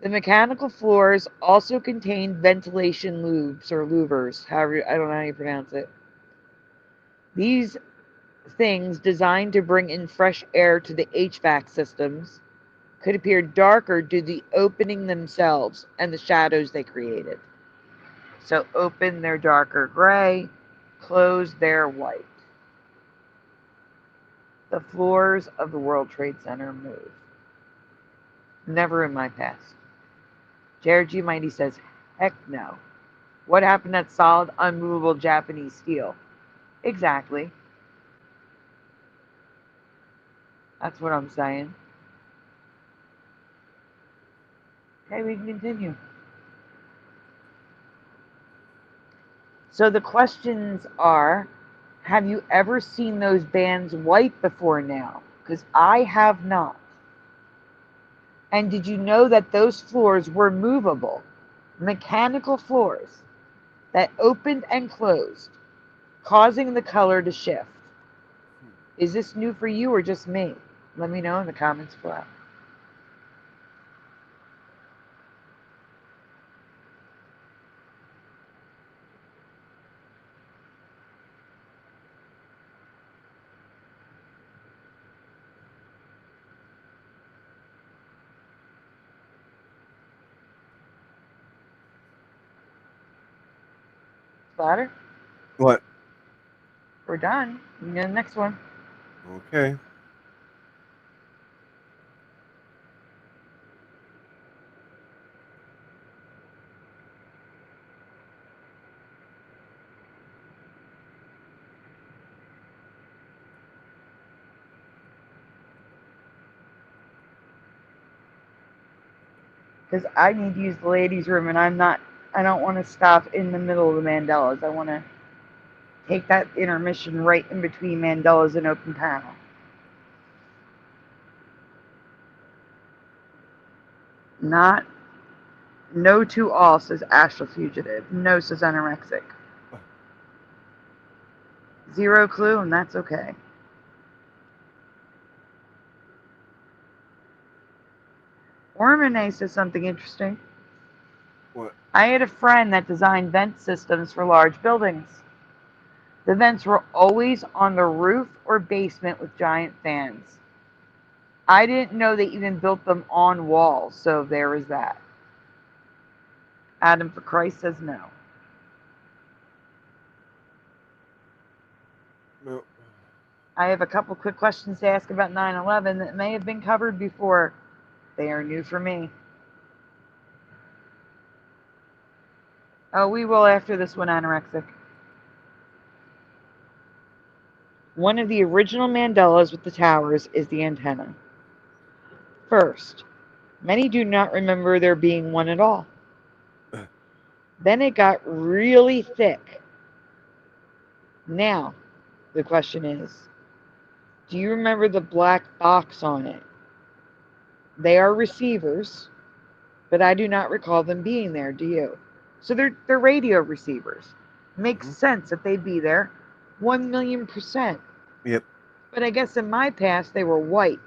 The mechanical floors also contain ventilation loops or louvers, however, I don't know how you pronounce it. These things designed to bring in fresh air to the HVAC systems could appear darker due to the opening themselves and the shadows they created. So open, they're darker gray. Closed, they're white. The floors of the World Trade Center move. Never in my past. Jared G. Mighty says, heck no. What happened to that solid, unmovable Japanese steel? Exactly. That's what I'm saying. Okay, we can continue. So the questions are, have you ever seen those bands white before now? Because I have not. And did you know that those floors were movable, mechanical floors that opened and closed, causing the color to shift? Is this new for you or just me? Let me know in the comments below. Splatter, What? we're done. You can go to the next one. Okay. Because I need to use the ladies' room, and I don't want to stop in the middle of the Mandelas. I want to take that intermission right in between Mandelas and open panel. Not, no to all, says Astral Fugitive. No, says Anorexic. Zero clue, and that's okay. Ormane says something interesting. What? I had a friend that designed vent systems for large buildings. The vents were always on the roof or basement with giant fans. I didn't know they even built them on walls, so there was that. Adam for Christ says no. No. I have a couple quick questions to ask about 9/11 that may have been covered before. They are new for me. Oh, we will after this one, Anorexic. One of the original Mandelas with the towers is the antenna. First, many do not remember there being one at all. Then it got really thick. Now, the question is, do you remember the black box on it? They are receivers, but I do not recall them being there, do you? So they're radio receivers. Makes sense that they'd be there. 1,000,000%. Yep. But I guess in my past they were white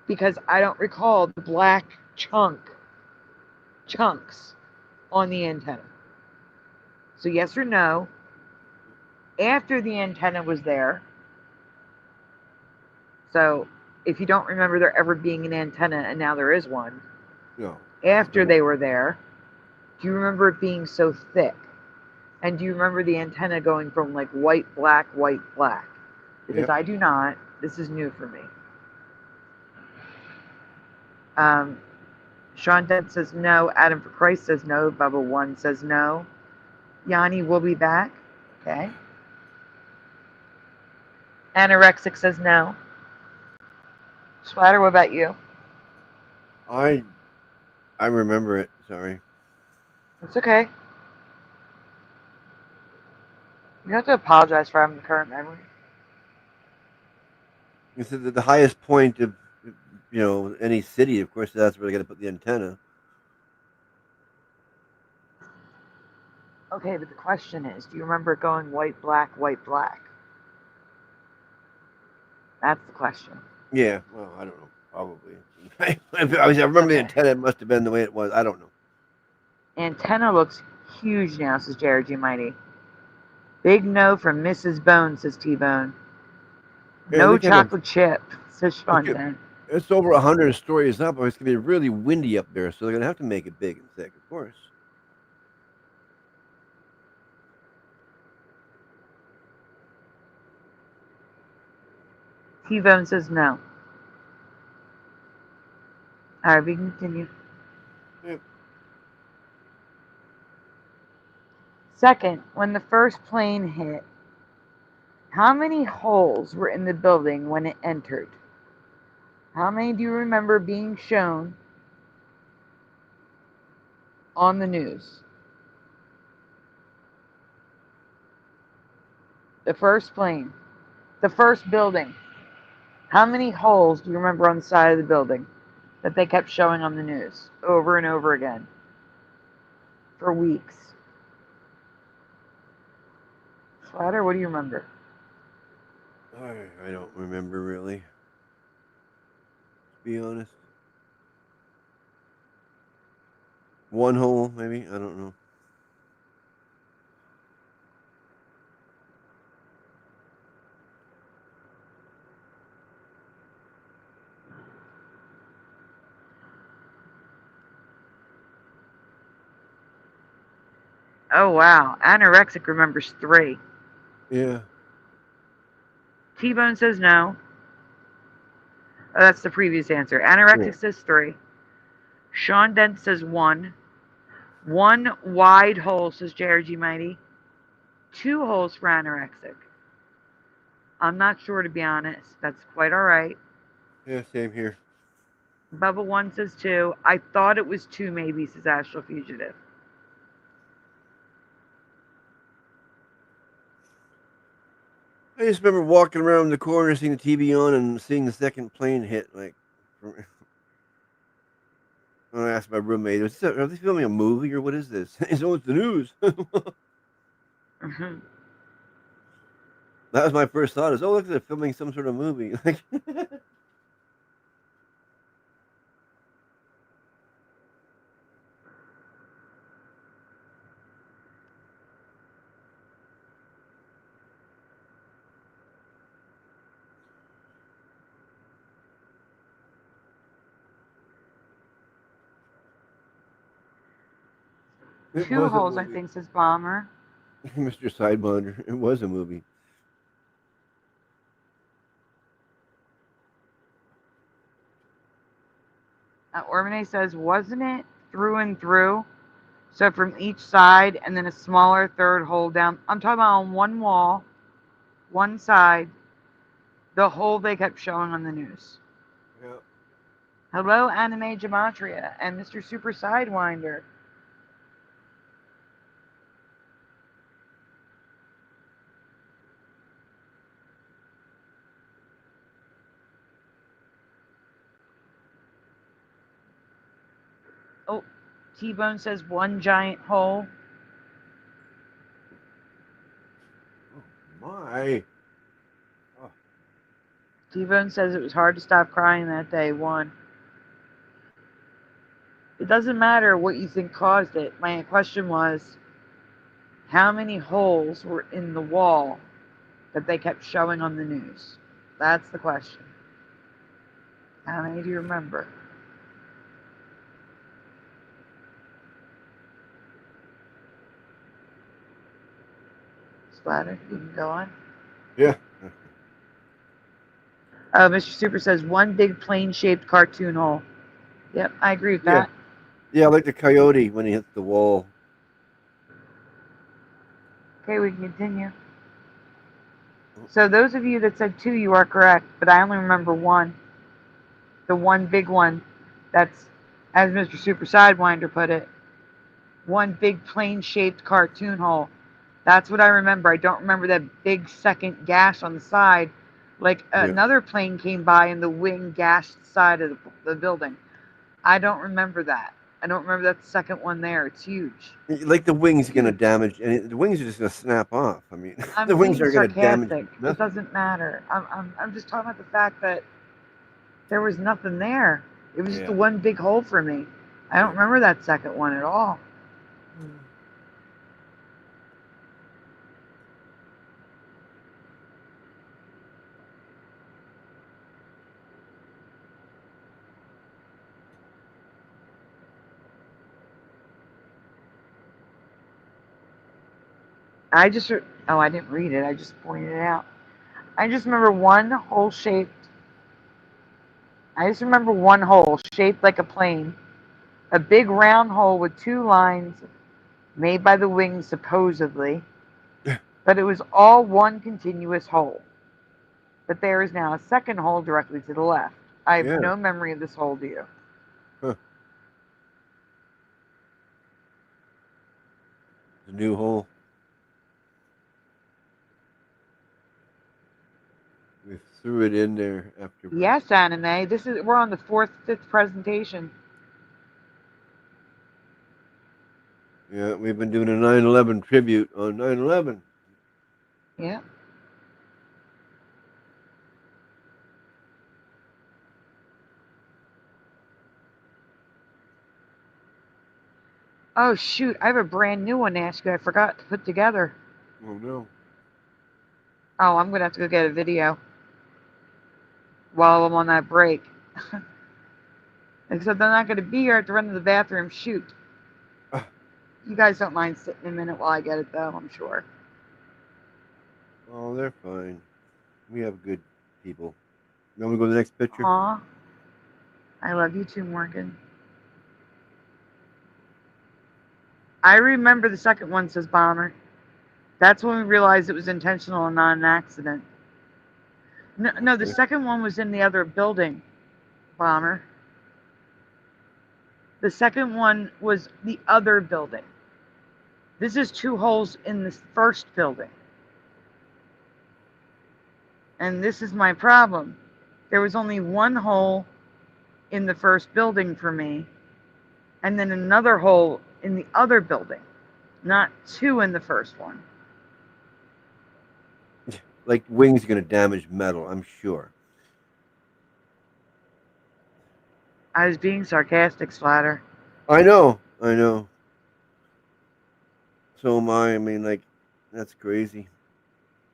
because I don't recall the black chunks on the antenna. So yes or no, after the antenna was there. So if you don't remember there ever being an antenna and now there is one, No. after they were there, do you remember it being so thick? And do you remember the antenna going from like white, black? Because Yep. I do not. This is new for me. Sean Dent says no. Adam for Christ says no. Bubba One says no. Yanni will be back. Okay. Anorexic says no. Splatter, what about you? I remember it. Sorry. It's okay. You have to apologize for having the current memory. You said that the highest point of any city, of course, that's where they got to put the antenna. Okay, but the question is, do you remember it going white, black, white, black? That's the question. Yeah. Well, I don't know. Probably. I remember the antenna. It must have been the way it was. I don't know. Antenna looks huge now, says Jared G. Mighty. Big no from Mrs. Bone, says T-Bone. And No they got chocolate chip, says Sean a, Dent. it's over 100 stories up. It's gonna be really windy up there, so they're gonna have to make it big and thick, of course. T-Bone says no. All right, we can continue. Yep. Second, when the first plane hit, how many holes were in the building when it entered? How many do you remember being shown on the news? The first plane, the first building. How many holes do you remember on the side of the building that they kept showing on the news over and over again for weeks? Flatter, what do you remember? I don't remember really. To be honest. One hole, maybe. I don't know. Oh, wow. Anorexic remembers 3. Yeah. T-Bone says no. Oh, that's the previous answer. Yeah. Anorexic says 3. Sean Dent says 1. 1 wide hole, says JRG Mighty. 2 holes for anorexic. I'm not sure, to be honest. That's quite all right. Yeah, same here. Bubba 1 says 2. I thought it was 2 maybe, says Astral Fugitive. I just remember walking around the corner, seeing the TV on, and seeing the second plane hit. Like, when I asked my roommate, "Are they filming a movie or what is this?" He said, "Oh, it's the news." Mm-hmm. That was my first thought: "Is oh, look, they're filming some sort of movie." Like, 2 was a holes, I movie, think, says Bomber. Mr. Sidewinder. It was a movie. Ormane says, wasn't it through and through? So from each side and then a smaller third hole down. I'm talking about on one wall, one side, the hole they kept showing on the news. Yeah. Hello, Anime Gematria and Mr. Super Sidewinder. Oh, T-Bone says 1 giant hole. Oh my. Oh. T-Bone says it was hard to stop crying that day. 1. It doesn't matter what you think caused it. My question was, how many holes were in the wall that they kept showing on the news? That's the question. How many do you remember? Splatter, you can go on. Yeah. Mr. Super says 1 big plane-shaped cartoon hole. Yep, I agree with Yeah. that. Yeah, like the coyote when he hits the wall. Okay, we can continue. So those of you that said 2, you are correct, but I only remember 1. The 1 big one that's, as Mr. Super Sidewinder put it, 1 big plane-shaped cartoon hole. That's what I remember. I don't remember that big second gash on the side. Like Yeah. another plane came by and the wing gashed the side of the building. I don't remember that. I don't remember that second one there. It's huge. Like the wings are gonna Huge. damage, and the wings are just gonna snap off. I mean, I'm the wings being are gonna damage sarcastic. It nothing. doesn't matter. I'm just talking about the fact that there was nothing there. It was just the Yeah. one big hole for me. I don't Yeah. remember that second one at all. I just oh, I didn't read it. I just pointed it out. I just remember one hole shaped. I just remember one hole shaped like a plane, a big round hole with 2 lines made by the wings supposedly, but it was all one continuous hole. But there is now a second hole directly to the left. I have Yeah. no memory of this hole, do you? Huh. The new hole. We threw it in there after my. Yes, anime. This is we're on the 4th, 5th presentation. Yeah, we've been doing a 9/11 tribute on 9/11. Yeah. Oh shoot, I have a brand new one to ask you. I forgot to put together. Oh no. Oh, I'm gonna have to go get a video while I'm on that break. Except I'm not gonna be here. I have to run to the bathroom. Shoot. Ah, You guys don't mind sitting a minute while I get it, though, I'm sure. Oh, they're fine. We have good people. You want me to go to the next picture? Aw. I love you too, Morgan. I remember the second one says bomber. That's when we realized it was intentional and not an accident. No, the second one was in the other building, bomber. The second one was the other building. This is 2 holes in the first building. And this is my problem. There was only 1 hole in the first building for me, and then another hole in the other building, not 2 in the first one. Like wings are going to damage metal, I'm sure. I was being sarcastic, Slatter. I know. So am I. I mean, like, that's crazy.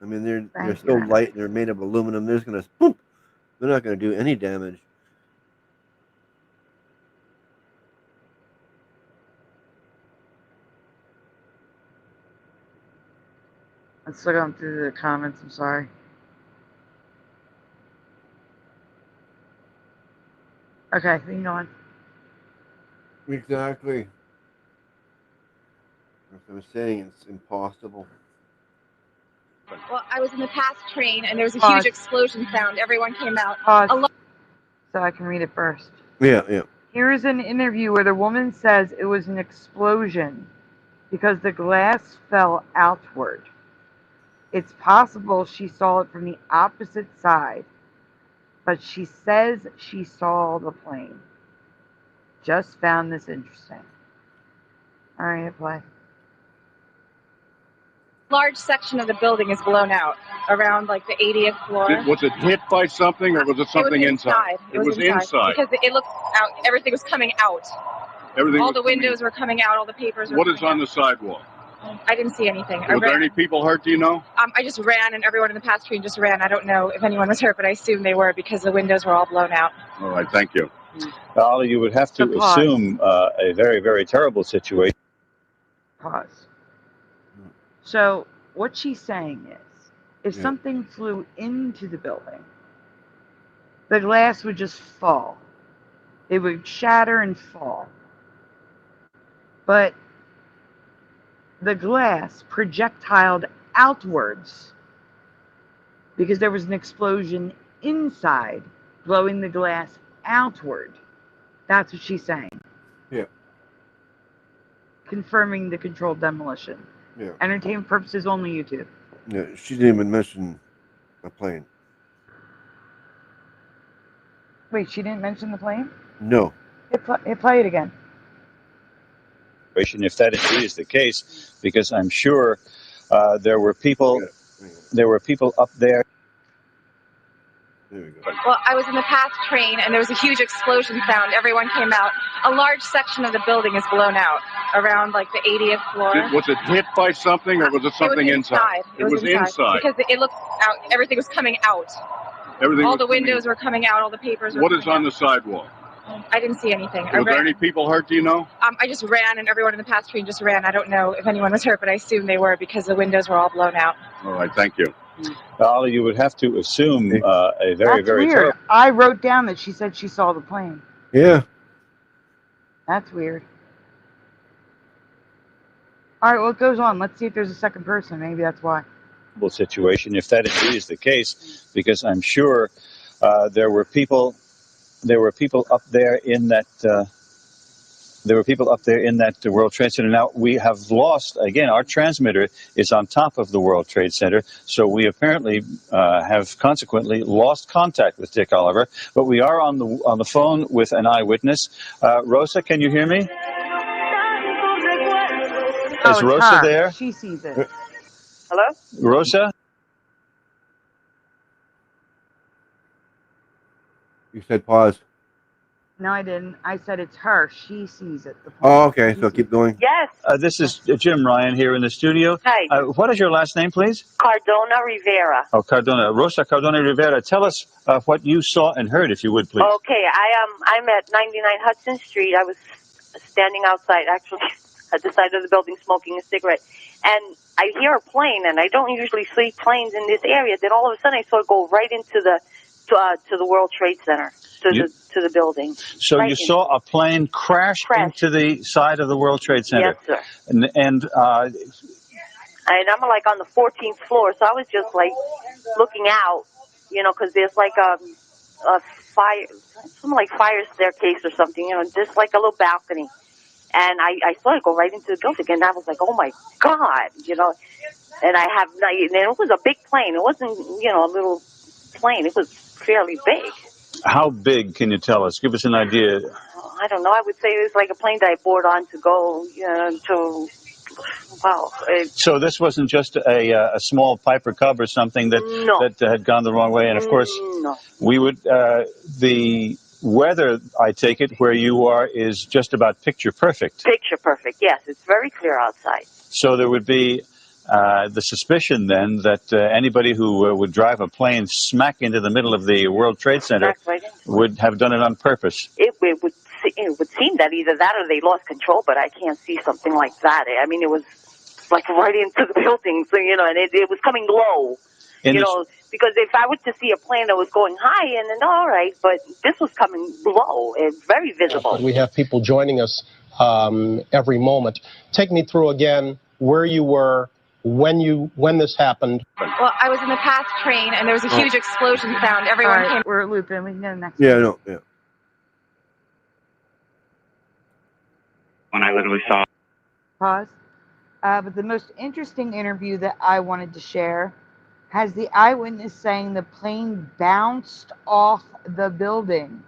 I mean, they're so light and they're made of aluminum. They're just going to, boom, they're not going to do any damage. Let's look on through the comments. I'm sorry. Okay, you know what? Exactly. As I was saying, it's impossible. Well, I was in the past train, and there was a huge explosion sound. Everyone came out. Pause. So I can read it first. Yeah. Here is an interview where the woman says it was an explosion because the glass fell outward. It's possible she saw it from the opposite side, but she says she saw the plane. Just found this interesting. All right, play. Large section of the building is blown out around like the 80th floor. Was it hit by something, or was it something inside? It was inside because it looked out. Everything was coming out. All the windows were coming out. All the papers were. What is on the sidewalk? I didn't see anything. Were there any people hurt? Do you know? I just ran, and everyone in the past train just ran. I don't know if anyone was hurt, but I assume they were because the windows were all blown out. All right, thank you. Ollie, you would have to assume a very, very terrible situation. Pause. So what she's saying is, if something flew into the building, the glass would just fall. It would shatter and fall. But the glass projectiled outwards because there was an explosion inside, blowing the glass outward. That's what she's saying. Yeah. Confirming the controlled demolition. Yeah. Entertainment purposes only, YouTube. Yeah, she didn't even mention a plane. Wait, she didn't mention the plane? No. Play it again. If that indeed is the case, because I'm sure there were people up there. There we go. Well, I was in the past train, and there was a huge explosion sound. Everyone came out. A large section of the building is blown out around like the 80th floor. Was it hit by something, or was it something inside? It was inside because it looked out. Everything was coming out. All the windows were coming out. All the papers were. What is on the sidewalk? I didn't see anything. Were there any people hurt? Do you know? I just ran, and everyone in the past train just ran. I don't know if anyone was hurt, but I assume they were because the windows were all blown out. All right, thank you. Ollie, you would have to assume a very, very weird. terrible. I wrote down that she said she saw the plane. Yeah. That's weird. All right, well, it goes on. Let's see if there's a second person. Maybe that's why. Situation, if that indeed is the case, because I'm sure there were people up there in that. There were people up there in that World Trade Center. Now, we have lost, again, our transmitter is on top of the World Trade Center, so we apparently have consequently lost contact with Dick Oliver, but we are on the phone with an eyewitness. Rosa, can you hear me? Is Rosa there? She sees it. Hello? Rosa? You said pause. No, I didn't. I said it's her. She sees it. Oh, okay. So keep going. Yes. This is Jim Ryan here in the studio. Hi. What is your last name, please? Cardona Rivera. Oh, Cardona. Rosa Cardona Rivera. Tell us what you saw and heard, if you would, please. Okay, I'm at 99 Hudson Street. I was standing outside. Actually, at the side of the building smoking a cigarette. And I hear a plane, and I don't usually see planes in this area. Then all of a sudden, I saw it go right into the to the World Trade Center, to the building. So right you saw a plane crash into the side of the World Trade Center. Yes, sir. And I'm like on the 14th floor, so I was just like looking out, because there's like a fire, something like fire staircase or something, just like a little balcony. And I saw it go right into the building, and I was like, oh my God, and and it was a big plane. It wasn't, a little plane. It was fairly big. how big, can you tell us? Give us an idea. I don't know. I would say it was like a plane that I board on to go, to, wow. So this wasn't just a small Piper Cub or something that had gone the wrong way. And of course, we would, the weather, I take it, where you are is just about picture perfect. Picture perfect, yes. It's very clear outside. So there would be the suspicion then that anybody who would drive a plane smack into the middle of the World Trade Center would have done it on purpose. It would seem that either that or they lost control, but I can't see something like that. I mean, it was like right into the building, so, and it was coming low, because if I were to see a plane that was going high, and then all right, but this was coming low and very visible. We have people joining us every moment. Take me through again where you were when this happened. Well, I was in the past train, and there was a huge explosion sound. Everyone came. We're looping. We can go next. Yeah, no, yeah. When I literally saw. Pause. But the most interesting interview that I wanted to share has the eyewitness saying the plane bounced off the building.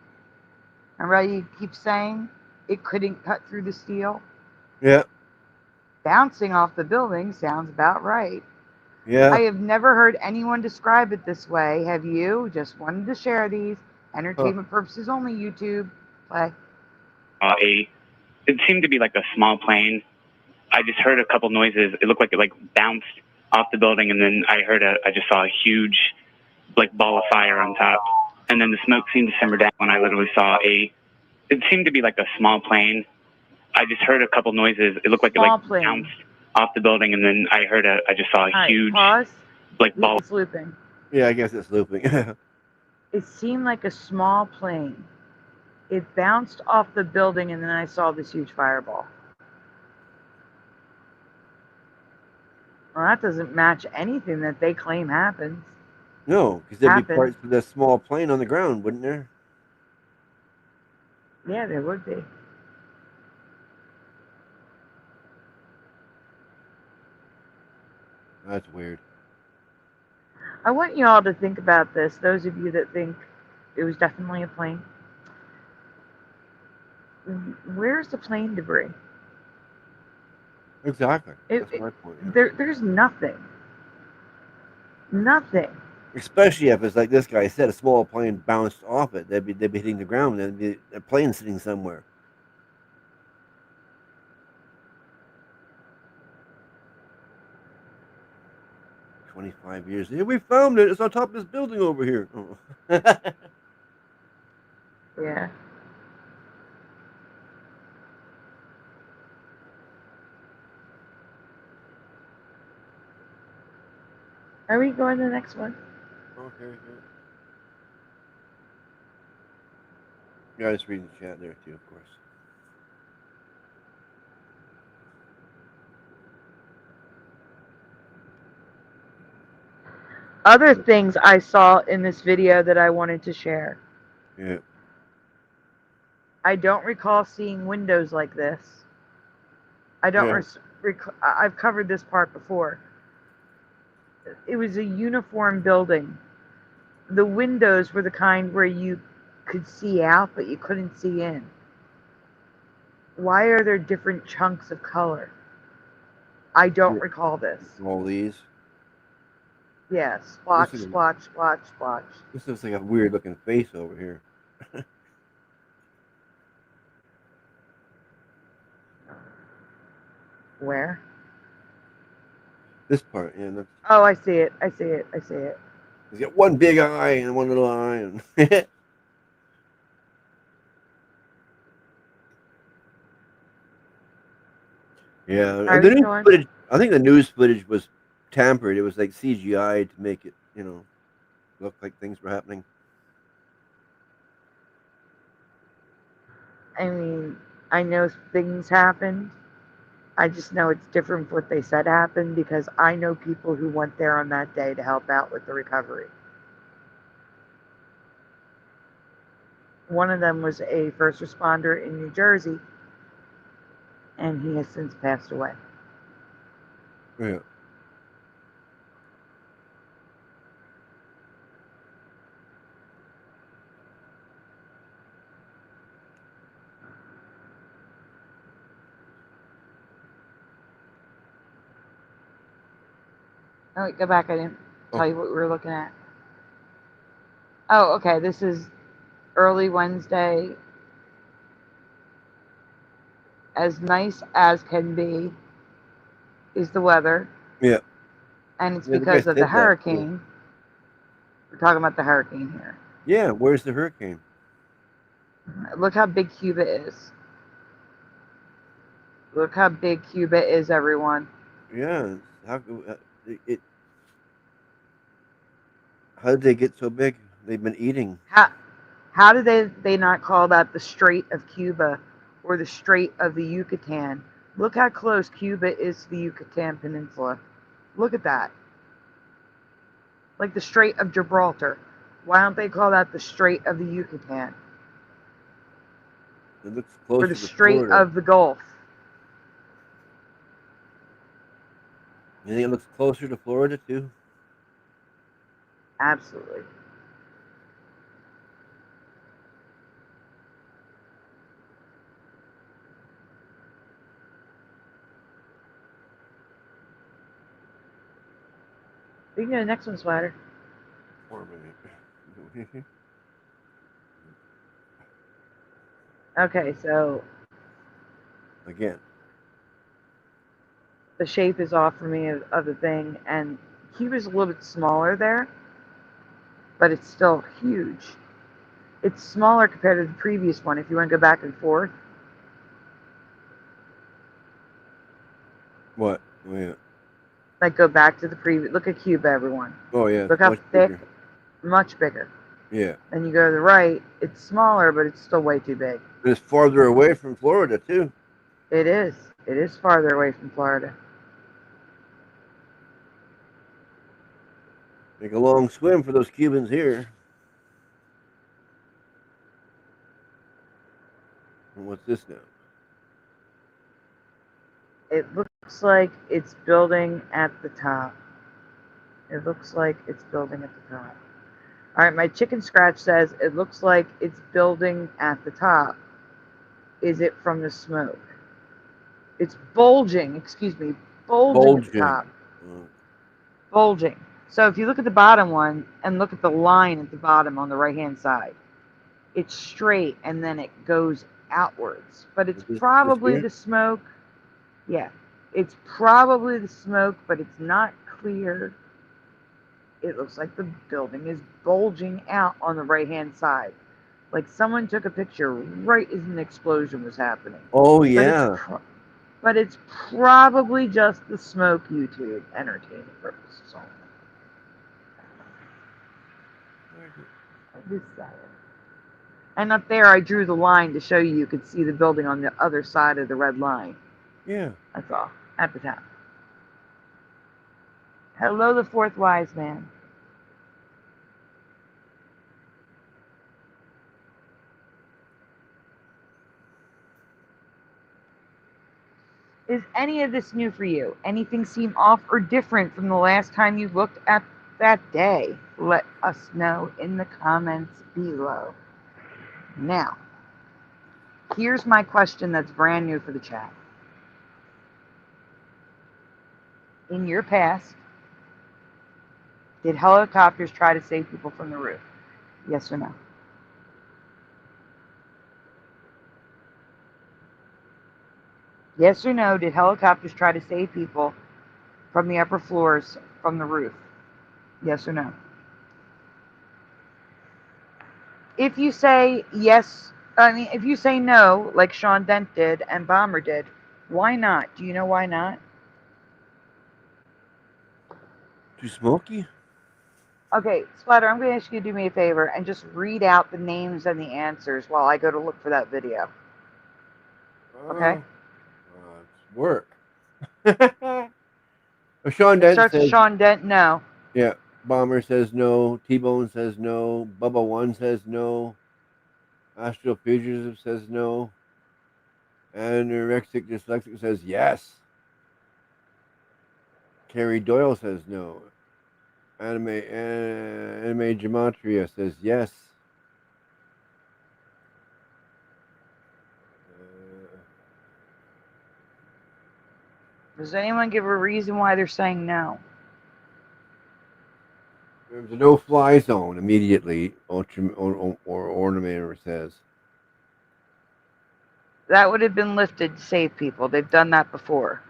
Remember how you keep saying it couldn't cut through the steel? Yeah. Bouncing off the building sounds about right. Yeah. I have never heard anyone describe it this way. Have you? Just wanted to share these. Entertainment purposes only, YouTube. Play. It seemed to be like a small plane. I just heard a couple noises. It looked like it bounced off the building, and then I just saw a huge ball of fire on top. And then the smoke seemed to simmer down when I literally saw it seemed to be like a small plane. I just heard a couple noises. It looked like it bounced off the building, and then I just saw a huge pause. ball. It's looping. Yeah, I guess it's looping. It seemed like a small plane. It bounced off the building, and then I saw this huge fireball. Well, that doesn't match anything that they claim happens. No, because there'd be parts of that small plane on the ground, wouldn't there? Yeah, there would be. That's weird. I want you all to think about this, those of you that think it was definitely a plane. Where's the plane debris? Exactly. That's my point. Yeah. There's nothing. Nothing. Especially if it's like this guy said, a small plane bounced off it. They'd be hitting the ground. There'd be a plane sitting somewhere. "25 years. Yeah, we found it. It's on top of this building over here." Oh. Yeah. Are we going to the next one? Okay. Yeah, I was reading the chat there too, of course. Other things I saw in this video that I wanted to share. Yeah. I don't recall seeing windows like this. I don't. I've covered this part before. It was a uniform building. The windows were the kind where you could see out, but you couldn't see in. Why are there different chunks of color? I don't recall this. All these. Yeah, splotch, splotch, splotch, splotch. This looks like a weird looking face over here. Where? This part, yeah. Oh, I see it. I see it. I see it. He's got one big eye and one little eye. And Yeah, Are the you news sure? footage. I think the news footage was tampered. It was like CGI to make it, look like things were happening. I mean, I know things happened. I just know it's different from what they said happened because I know people who went there on that day to help out with the recovery. One of them was a first responder in New Jersey, and he has since passed away. Yeah. Oh, wait, go back. I didn't tell you what we were looking at. Oh, okay. This is early Wednesday. As nice as can be is the weather. Yeah. And it's Yeah, the because guy of the said that, too. hurricane. We're talking about the hurricane here. Yeah, where's the hurricane? Look how big Cuba is. Look how big Cuba is, everyone. Yeah. How did they get so big? They've been eating. How did they not call that the Strait of Cuba or the Strait of the Yucatan? Look how close Cuba is to the Yucatan Peninsula. Look at that. Like the Strait of Gibraltar. Why don't they call that the Strait of the Yucatan? It looks closer Or the to Strait Florida. of the Gulf. You think it looks closer to Florida too? Absolutely. We can go to the next one, Sweater. Okay, so Again. the shape is off for me of the thing, and Cuba's a little bit smaller there, but it's still huge. It's smaller compared to the previous one if you want to go back and forth. What? Oh, yeah. Like go back to the previous. Look at Cuba, everyone. Oh, yeah. Look how much thick, bigger. much bigger. Yeah. Then you go to the right, it's smaller, but it's still way too big. And it's farther away from Florida too. It is. It is farther away from Florida. Make a long swim for those Cubans here. And what's this now? It looks like it's building at the top. It looks like it's building at the top. All right, my chicken scratch says it looks like it's building at the top. Is it from the smoke? It's bulging, excuse me, bulging at the top. Bulging. So if you look at the bottom one and look at the line at the bottom on the right-hand side, it's straight and then it goes outwards. But it's probably the smoke. Yeah, it's probably the smoke, but it's not clear. It looks like the building is bulging out on the right-hand side. Like someone took a picture right as an explosion was happening. Oh, yeah. But it's probably just the smoke YouTube entertainment purposes only. And up there, I drew the line to show you could see the building on the other side of the red line. Yeah. That's all. At the top. Hello, the fourth wise man. Is any of this new for you? Anything seem off or different from the last time you looked at that day? Let us know in the comments below. Now, here's my question that's brand new for the chat. In your past, did helicopters try to save people from the roof? Yes or no? Yes or no, did helicopters try to save people from the upper floors from the roof? Yes or no? If you say yes, if you say no, like Sean Dent did and Bomber did, Why not? Do you know why not? Too smoky? Okay, Splatter, I'm going to ask you to do me a favor and just read out the names and the answers while I go to look for that video. Okay? It's work. Well, Sean It Dent starts with says, Sean Dent. No. yeah. Bomber says no. T-Bone says no. Bubba One says no. Astral Fugitive says no. Anorexic Dyslexic says yes. Carrie Doyle says no. Anime Gematria says yes. Does anyone give a reason why they're saying no? There's a no-fly zone immediately. Or Ornamentor says. That would have been lifted to save people. They've done that before.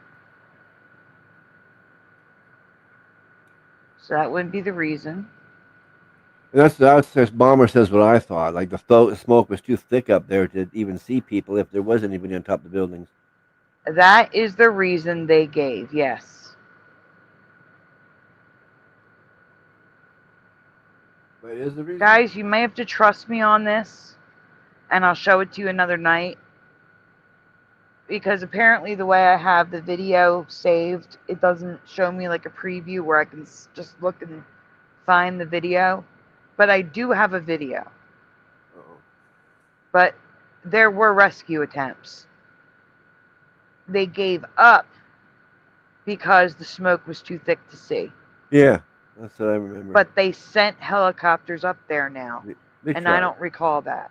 So that wouldn't be the reason. And that's Bomber says what I thought. Like the smoke was too thick up there to even see people if there was anybody on top of the buildings. That is the reason they gave, yes. But it is the reason? Guys, you may have to trust me on this, and I'll show it to you another night. Because apparently the way I have the video saved, it doesn't show me like a preview where I can just look and find the video. But I do have a video. Uh-oh. But there were rescue attempts. They gave up because the smoke was too thick to see. Yeah, that's what I remember. But they sent helicopters up there now. They and tried. I don't recall that.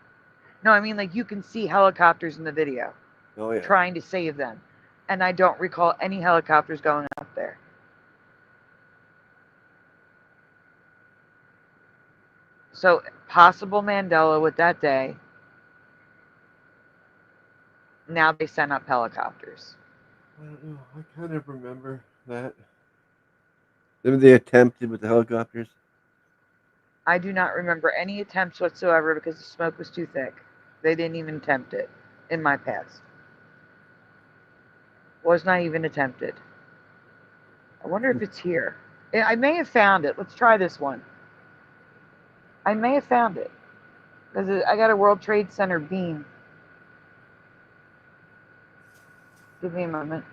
No, I mean, like, you can see helicopters in the video. Oh, yeah. Trying to save them. And I don't recall any helicopters going up there. So, possible Mandela with that day. Now they sent up helicopters. I don't know. I kind of remember that. Maybe they attempted with the helicopters. I do not remember any attempts whatsoever because the smoke was too thick. They didn't even attempt it in my past. Was not even attempted. I wonder if it's here. I may have found it. Let's try this one. I may have found it. Because I got a World Trade Center beam. Give me a moment.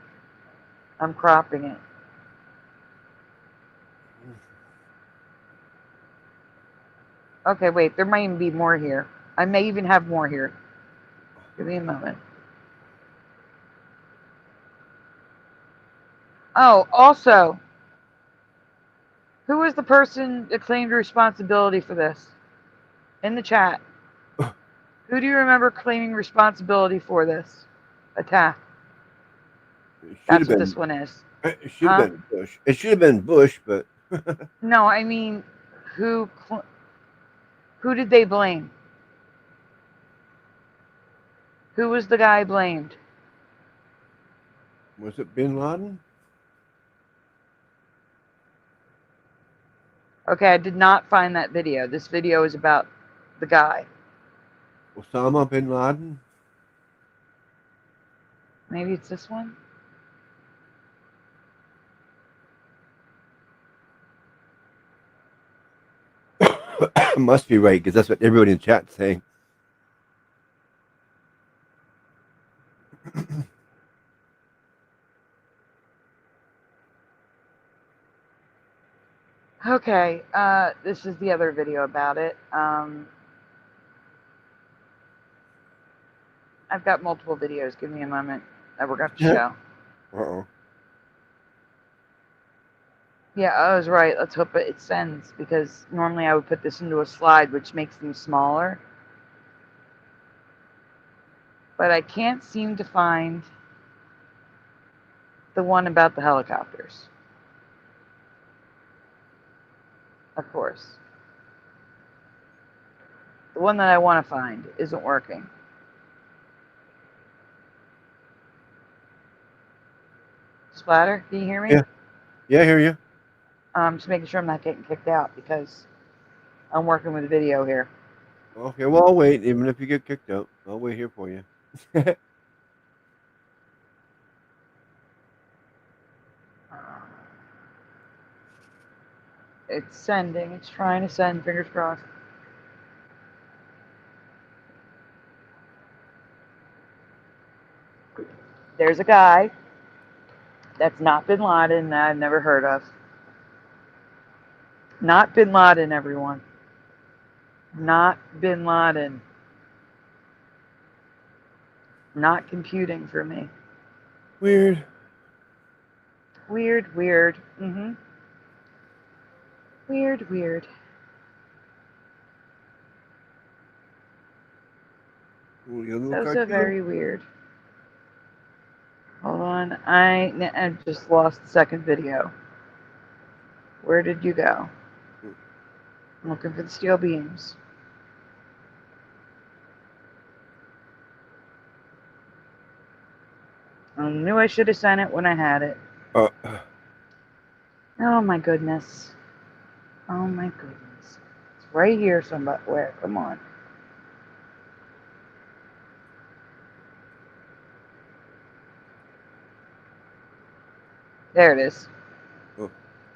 I'm cropping it. Okay, wait. There might even be more here. I may even have more here. Give me a moment. Oh, also, who was the person that claimed responsibility for this? In the chat. Who do you remember claiming responsibility for this attack? That's what this one is. It should have been Bush. It should have been Bush, but... No, I mean, who did they blame? Who was the guy blamed? Was it Bin Laden? Okay, I did not find that video. This video is about the guy. Osama Bin Laden? Maybe it's this one? Must be right, because that's what everybody in the chat's saying. Okay, this is the other video about it. I've got multiple videos. Give me a moment that we're going to show. Uh-oh. Yeah, I was right. Let's hope it sends, because normally I would put this into a slide, which makes them smaller. But I can't seem to find the one about the helicopters. Of course. The one that I want to find isn't working. Splatter, can you hear me? Yeah. Yeah, I hear you. I'm just making sure I'm not getting kicked out because I'm working with video here. Okay, well, I'll wait. Even if you get kicked out, I'll wait here for you. It's sending. It's trying to send. Fingers crossed. There's a guy that's not Bin Laden that I've never heard of. Not Bin Laden, everyone. Not Bin Laden. Not computing for me. Weird. Weird, weird. Weird, weird. So very weird. Hold on. I just lost the second video. Where did you go? I'm looking for the steel beams. I knew I should have sent it when I had it. Oh my goodness. Oh my goodness. It's right here somewhere. Where? Come on. There it is. Oh.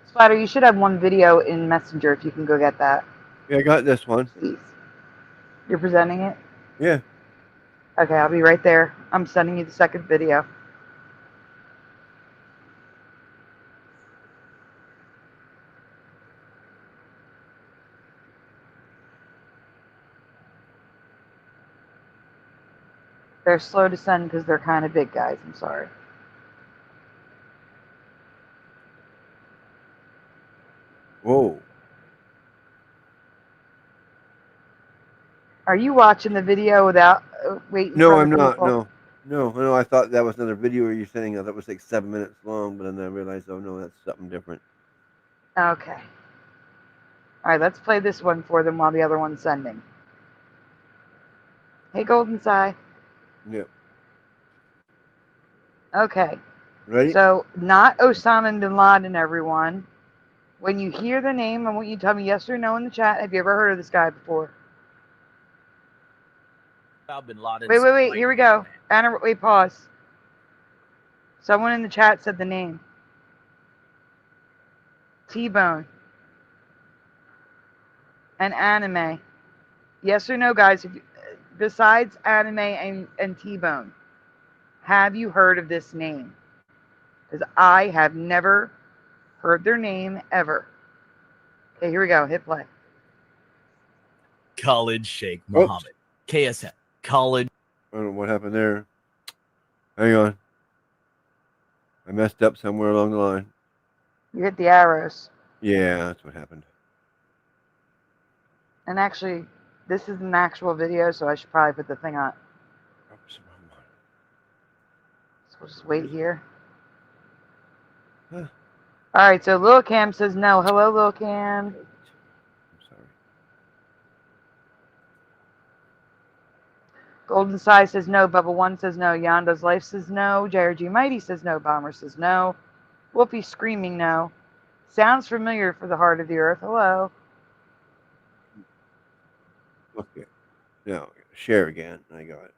Spider, you should have one video in Messenger if you can go get that. Yeah, I got this one. Please. You're presenting it? Yeah. Okay, I'll be right there. I'm sending you the second video. They're slow to send because they're kind of big guys. I'm sorry. Whoa. Are you watching the video without waiting? No, for I'm not. people? No. I thought that was another video where you're saying that was like 7 minutes long, but then I realized, oh no, that's something different. Okay. All right, let's play this one for them while the other one's sending. Hey, Golden Sai. Yep. Okay. Ready? So, not Osama bin Laden, everyone. When you hear the name, I want you to tell me yes or no in the chat. Have you ever heard of this guy before? Bin Laden's Wait. Here we go. Anna, wait, pause. Someone in the chat said the name. T-Bone. And anime. Yes or no, guys? If you, besides anime and T-Bone, have you heard of this name? Because I have never heard their name ever. Okay, here we go. Hit play. Khalid Sheikh Mohammed. KSM. Khalid. I don't know what happened there. Hang on. I messed up somewhere along the line. You hit the arrows. Yeah, that's what happened. And actually, this is an actual video, so I should probably put the thing on. Oops, wrong one. So we'll just wait here. Huh. All right, so Lil Cam says no. Hello, Lil Cam. I'm sorry. Golden Sai says no. Bubba One says no. Yonda's Life says no. JRG Mighty says no. Bomber says no. Wolfie Screaming no. Sounds familiar for the heart of the earth. Hello. Okay. Now, share again. I got it.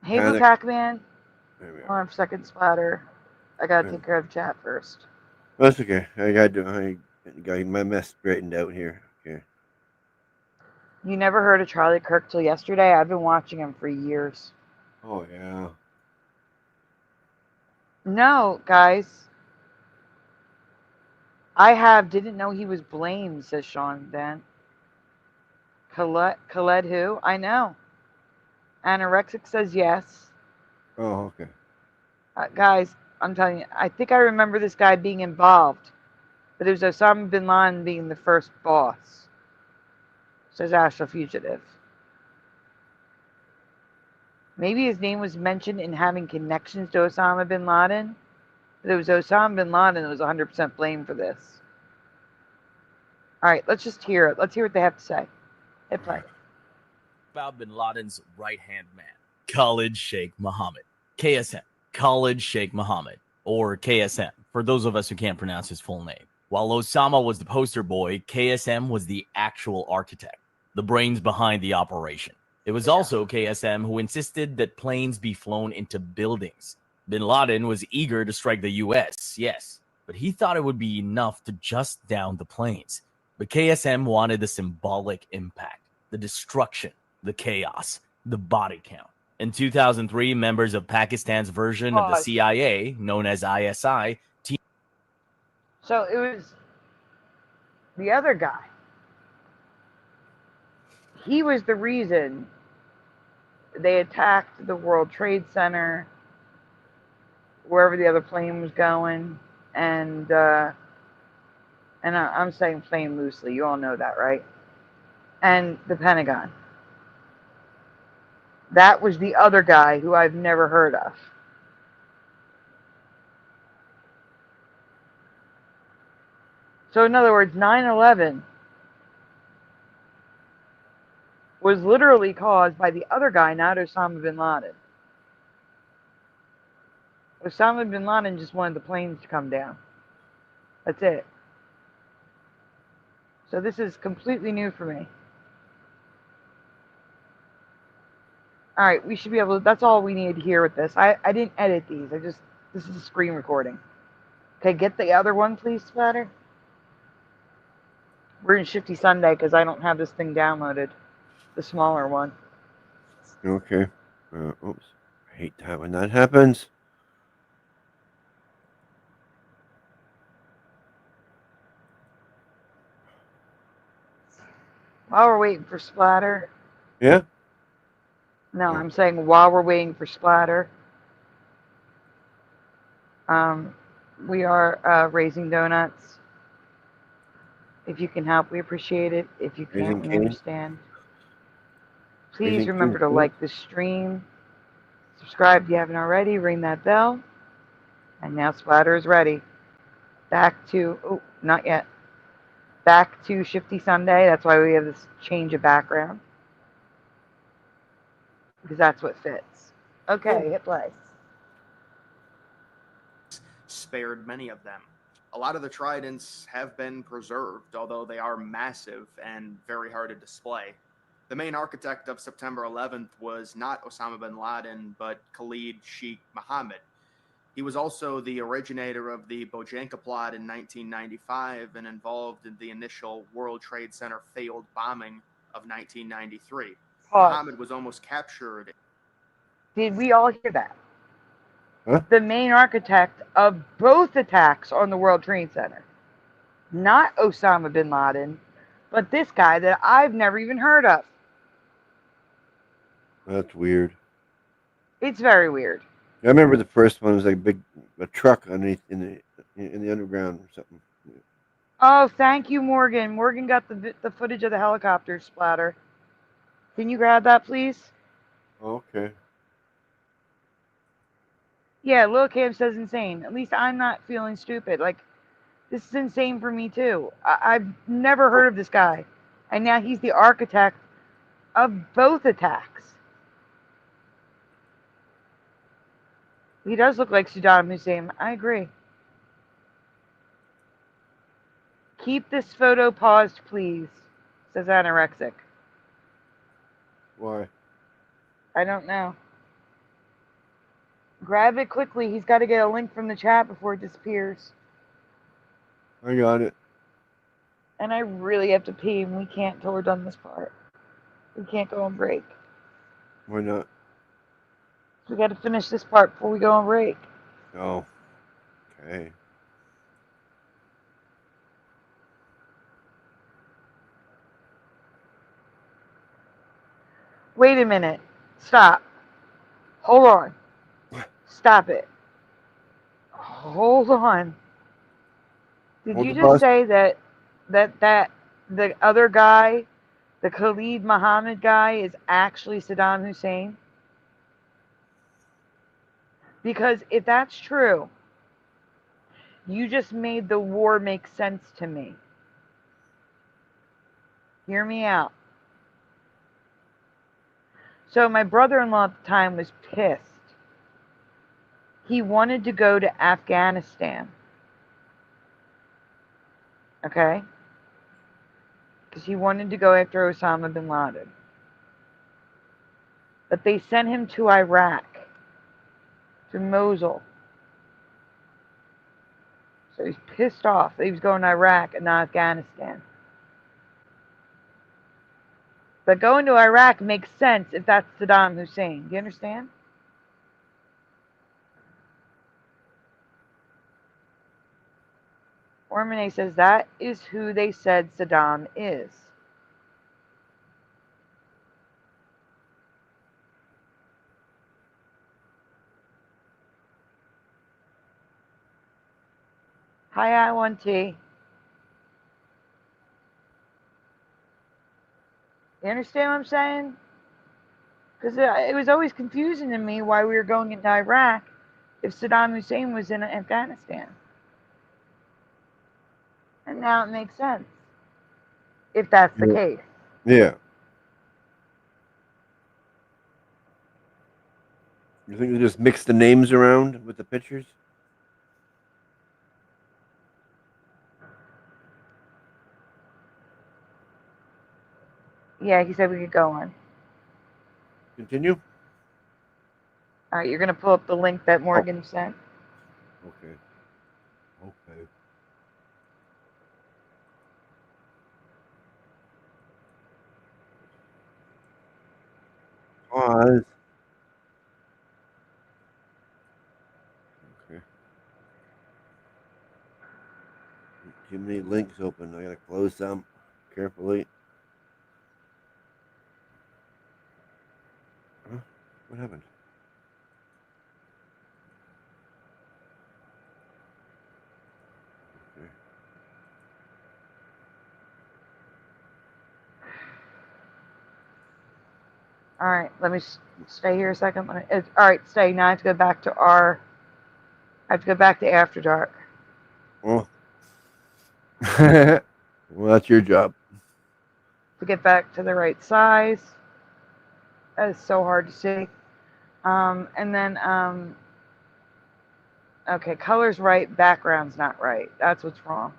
Hey, Blue Panic. Pac-Man. There we Hold are. on for a second, Splatter. I gotta take care of the chat first. That's okay. I got my mess straightened out here. Okay. You never heard of Charlie Kirk till yesterday? I've been watching him for years. Oh, yeah. No, guys. Didn't know he was blamed, says Sean then. Khaled who? I know. Anorexic says yes. Oh, okay. Guys, I'm telling you, I think I remember this guy being involved. But it was Osama bin Laden being the first boss. Says Astral Fugitive. Maybe his name was mentioned in having connections to Osama bin Laden. But it was Osama bin Laden that was 100% blamed for this. All right, let's just hear it. Let's hear what they have to say. Hit play. About bin Laden's right-hand man, Khalid Sheikh Mohammed. KSM. Khalid Sheikh Mohammed, or KSM, for those of us who can't pronounce his full name. While Osama was the poster boy, KSM was the actual architect, the brains behind the operation. It was also KSM who insisted that planes be flown into buildings. Bin Laden was eager to strike the U.S., yes, but he thought it would be enough to just down the planes. But KSM wanted the symbolic impact, the destruction, the chaos, the body count. In 2003, members of Pakistan's version of the Pause. CIA, known as ISI, So it was the other guy. He was the reason they attacked the World Trade Center, wherever the other plane was going, and I'm saying plane loosely. You all know that, right? And the Pentagon. That was the other guy who I've never heard of. So in other words, 9/11 was literally caused by the other guy, not Osama bin Laden. Osama bin Laden just wanted the planes to come down. That's it. So this is completely new for me. All right, we should be able to, that's all we need to hear with this. I didn't edit these. This is a screen recording. Okay, get the other one, please, Splatter. We're in Shifty Sunday because I don't have this thing downloaded. The smaller one. Okay. Oops. I hate that when that happens. While we're waiting for Splatter. Yeah? No, I'm saying while we're waiting for Splatter. We are raising donuts. If you can help, we appreciate it. If you can't, we understand. Please remember to like the stream. Subscribe if you haven't already. Ring that bell. And now Splatter is ready. Back to, oh, not yet. Back to Shifty Sunday. That's why we have this change of background. Because that's what fits. Okay, hit play. Spared many of them. A lot of the tridents have been preserved, although they are massive and very hard to display. The main architect of September 11th was not Osama bin Laden, but Khalid Sheikh Mohammed. He was also the originator of the Bojangles plot in 1995 and involved in the initial World Trade Center failed bombing of 1993. Pause. Mohammed was almost captured. Did we all hear that? Huh? The main architect of both attacks on the World Trade Center. Not Osama bin Laden, but this guy that I've never even heard of. That's weird. It's very weird. I remember the first one was like a truck underneath in the underground or something. Oh, thank you, Morgan. Morgan got the footage of the helicopter splatter. Can you grab that, please? Okay. Yeah, Lil Cam says insane. At least I'm not feeling stupid. Like, this is insane for me, too. I've never heard of this guy. And now he's the architect of both attacks. He does look like Saddam Hussein. I agree. Keep this photo paused, please, says Anorexic. Why? I don't know. Grab it quickly. He's got to get a link from the chat before it disappears. I got it. And I really have to pee, and we can't until we're done this part. We can't go on break. Why not? We got to finish this part before we go on break. Oh. Okay. Wait a minute. Stop. Hold on. Stop it. Hold on. Did you just say that the other guy, the Khalid Mohammed guy, is actually Saddam Hussein? Because if that's true, you just made the war make sense to me. Hear me out. So my brother-in-law at the time was pissed. He wanted to go to Afghanistan. Okay? Because he wanted to go after Osama bin Laden. But they sent him to Iraq, to Mosul. So he's pissed off that he was going to Iraq and not Afghanistan. But going to Iraq makes sense if that's Saddam Hussein. Do you understand? Ormane says that is who they said Saddam is. Hi, I1T. You understand what I'm saying? Because it was always confusing to me why we were going into Iraq if Saddam Hussein was in Afghanistan. And now it makes sense. If that's the case. Yeah. You think they just mix the names around with the pictures? Yeah, he said we could go on. Continue? All right, you're going to pull up the link that Morgan sent. Okay. Okay. Pause. Okay. Too many links open. I gotta close some carefully. Huh? What happened? Okay. All right, let me stay here a second. All right, stay. Now I have to go back to I have to go back to After Dark. Oh. Well, that's your job. To get back to the right size. That is so hard to see. And then, okay, color's right, background's not right. That's what's wrong.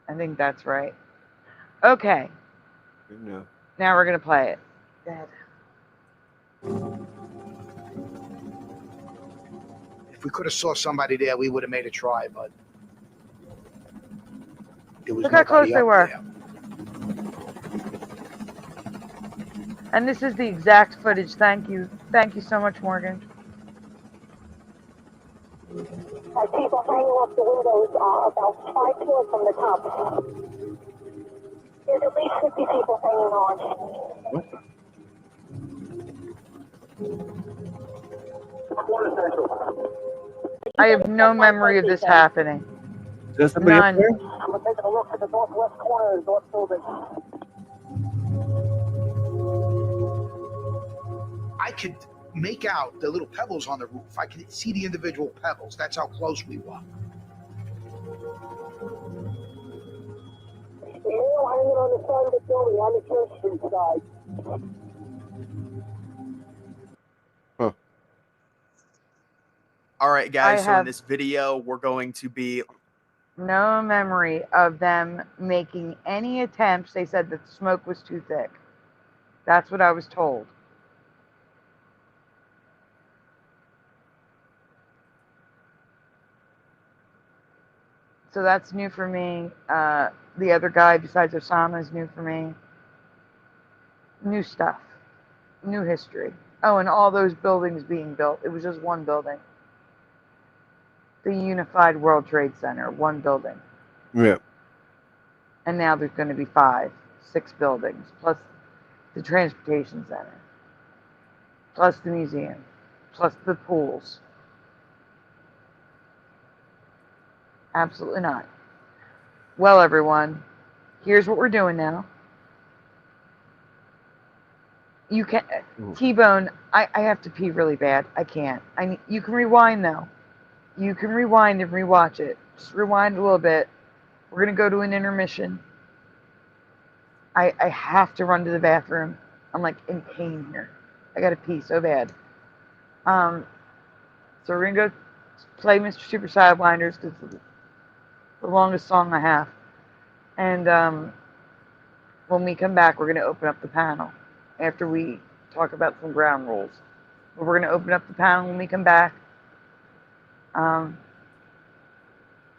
I think that's right. Okay. Good enough. Now we're going to play it. Dead. If we could have saw somebody there, we would have made a try, but there was Look how close nobody they up were. there. And this is the exact footage. Thank you. Thank you so much, Morgan. People hanging off the windows about 5 floors from the top. There's at least 50 people hanging on. What? I have no memory of this happening. Is there somebody up None. there? I'm going to take a look at the northwest corner of the north building. I could make out the little pebbles on the roof. I could see the individual pebbles. That's how close we were. They're hanging on the side of the building on the Church Street side. Huh. All right, guys. So have- in this video, we're going to be No memory of them making any attempts. They said that the smoke was too thick. That's what I was told. So that's new for me. The other guy besides Osama is new for me. New stuff. New history. Oh, and all those buildings being built. It was just one building. The Unified World Trade Center, one building. Yeah. And now there's going to be 5, 6 buildings, plus the transportation center, plus the museum, plus the pools. Absolutely not. Well, everyone, here's what we're doing now. You can T-Bone. I have to pee really bad. I can't. You can rewind though. You can rewind and rewatch it. Just rewind a little bit. We're gonna go to an intermission. I have to run to the bathroom. I'm like in pain here. I gotta pee so bad. So we're gonna go play Mr. Super Sidewinders because it's the longest song I have. And when we come back, we're gonna open up the panel after we talk about some ground rules. But we're gonna open up the panel when we come back.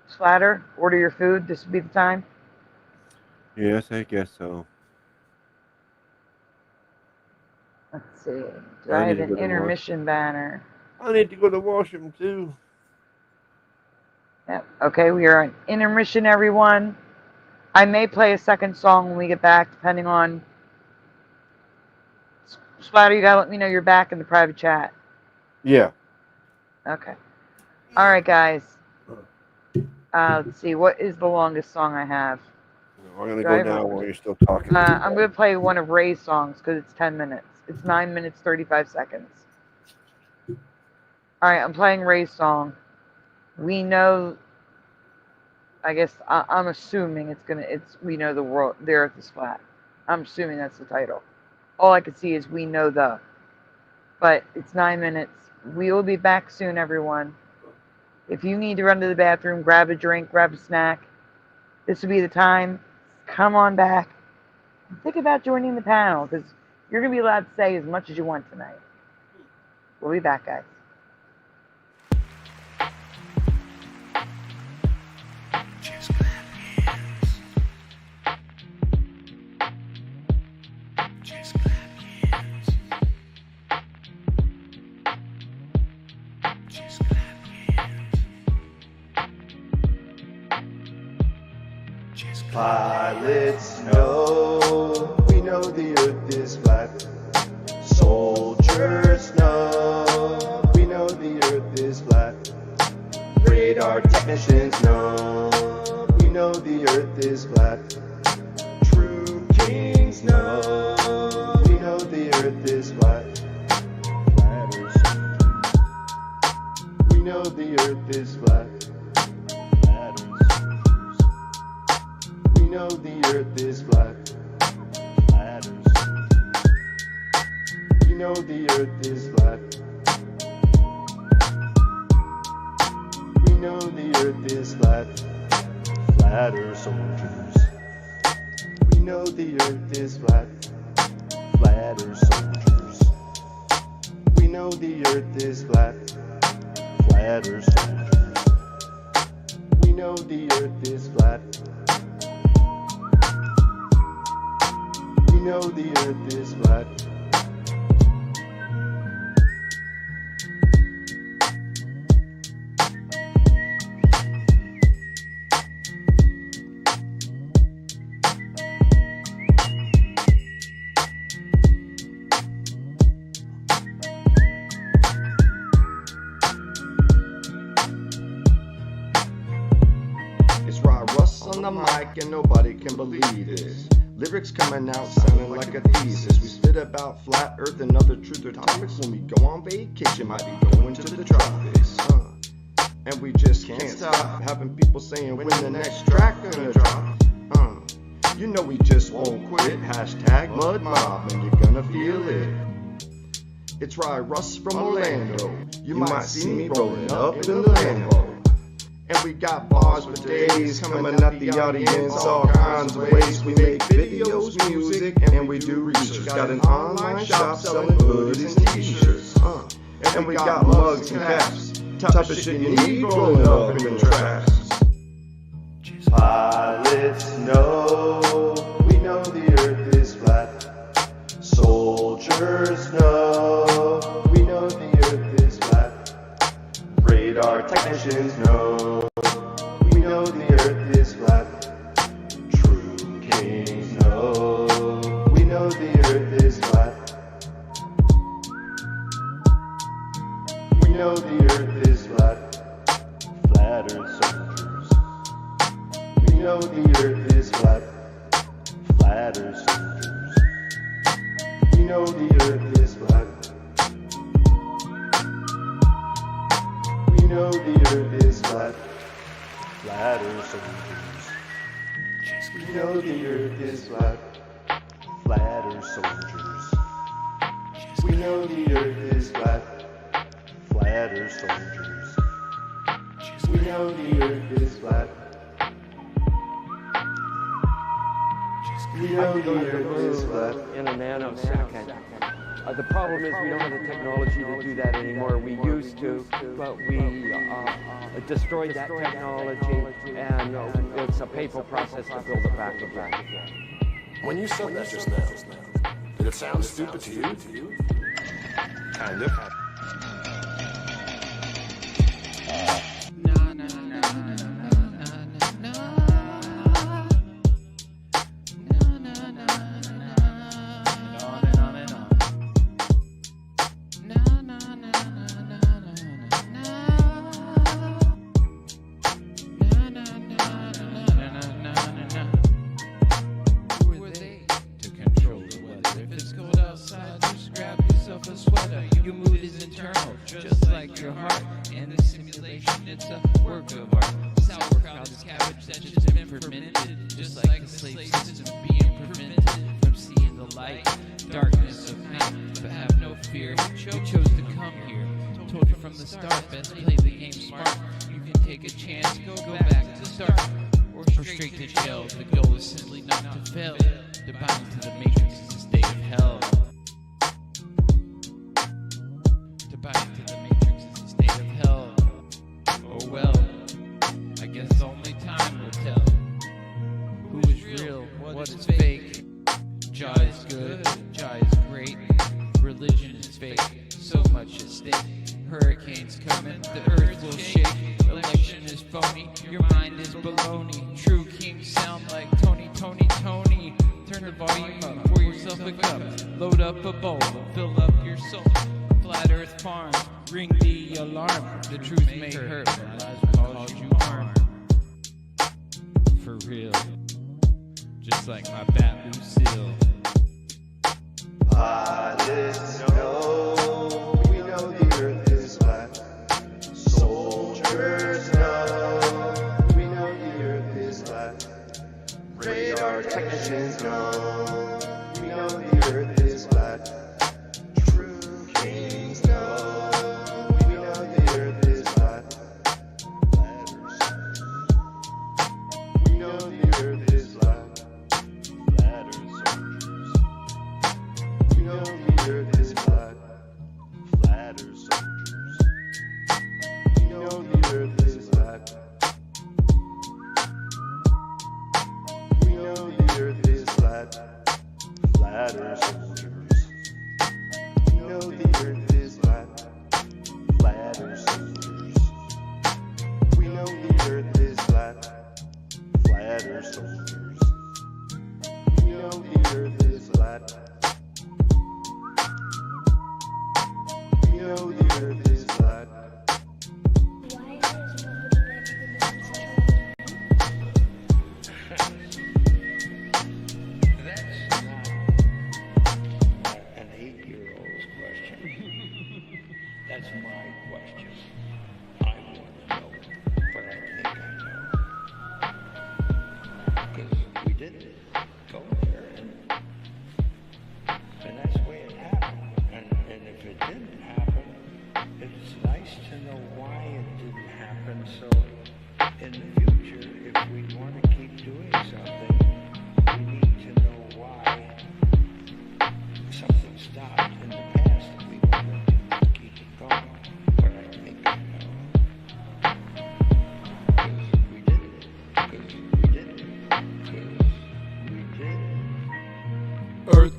Splatter, order your food. This would be the time. Yes, I guess so. Let's see. Do I have an intermission banner? I need to go to the washroom too. Yep. Okay, we are on intermission, everyone. I may play a second song when we get back, depending on. Splatter, you gotta let me know you're back in the private chat. Yeah. Okay. All right, guys. Let's see. What is the longest song I have? I'm gonna go now while you're still talking. I'm gonna play one of Ray's songs because it's 10 minutes. It's 9 minutes 35 seconds. All right, I'm playing Ray's song. We know. I guess I'm assuming we know the world. The Earth is flat. I'm assuming that's the title. All I can see is we know the. But it's 9 minutes. We will be back soon, everyone. If you need to run to the bathroom, grab a drink, grab a snack. This will be the time. Come on back. Think about joining the panel because you're going to be allowed to say as much as you want tonight. We'll be back, guys. Pilots know, we know the earth is flat. Soldiers know, we know the earth is flat. Radar technicians know, we know the earth is flat. True kings know, we know the earth is flat. Flatters, we know the earth is flat. We know the earth is flat. Flatters. We know the earth is flat. We know the earth is flat. Flatter soldiers. We know the earth is flat. Flatter soldiers. We know the earth is flat. Flatter soldiers. We know the earth is flat. We know the earth is flat. It's Rod Russ on the mic and nobody can believe this. Lyrics coming out sounding like a thesis. We spit about flat earth and other truth or topics. When we go on vacation, might be going to the tropics. And we just can't stop having people saying when the next track gonna drop. You know we just won't quit. Hashtag mud mob and you're gonna feel it. It's Rye Russ from Orlando. You might see me rolling up in the Lambo. And we got bars for days coming at the audience, all kinds of ways. We make videos, music, and we do research. Got an online shop selling hoodies and t-shirts. And we got mugs and caps, type of shit you need rolling up in the tracks. Pilots know, we know the earth is flat. Soldiers know, we know the earth is flat. Radar technicians know, we know the earth is flat. True kings know, we know the earth is flat. We know the earth is flat. Flatter soldiers. We know the earth is flat. Flatter soldiers. We know the earth is flat. We know the earth is flat. Flatter soldiers. We know the earth is flat. Flatter soldiers. We know the earth is flat. Flatter soldiers. We know the earth is flat. We know the earth is flat. In a nanosecond, The problem is we don't have the technology to do that anymore. We used to, but we destroyed that technology, and it's a painful process to build it back again. When you said that just now, did it sound stupid to you? Kind of.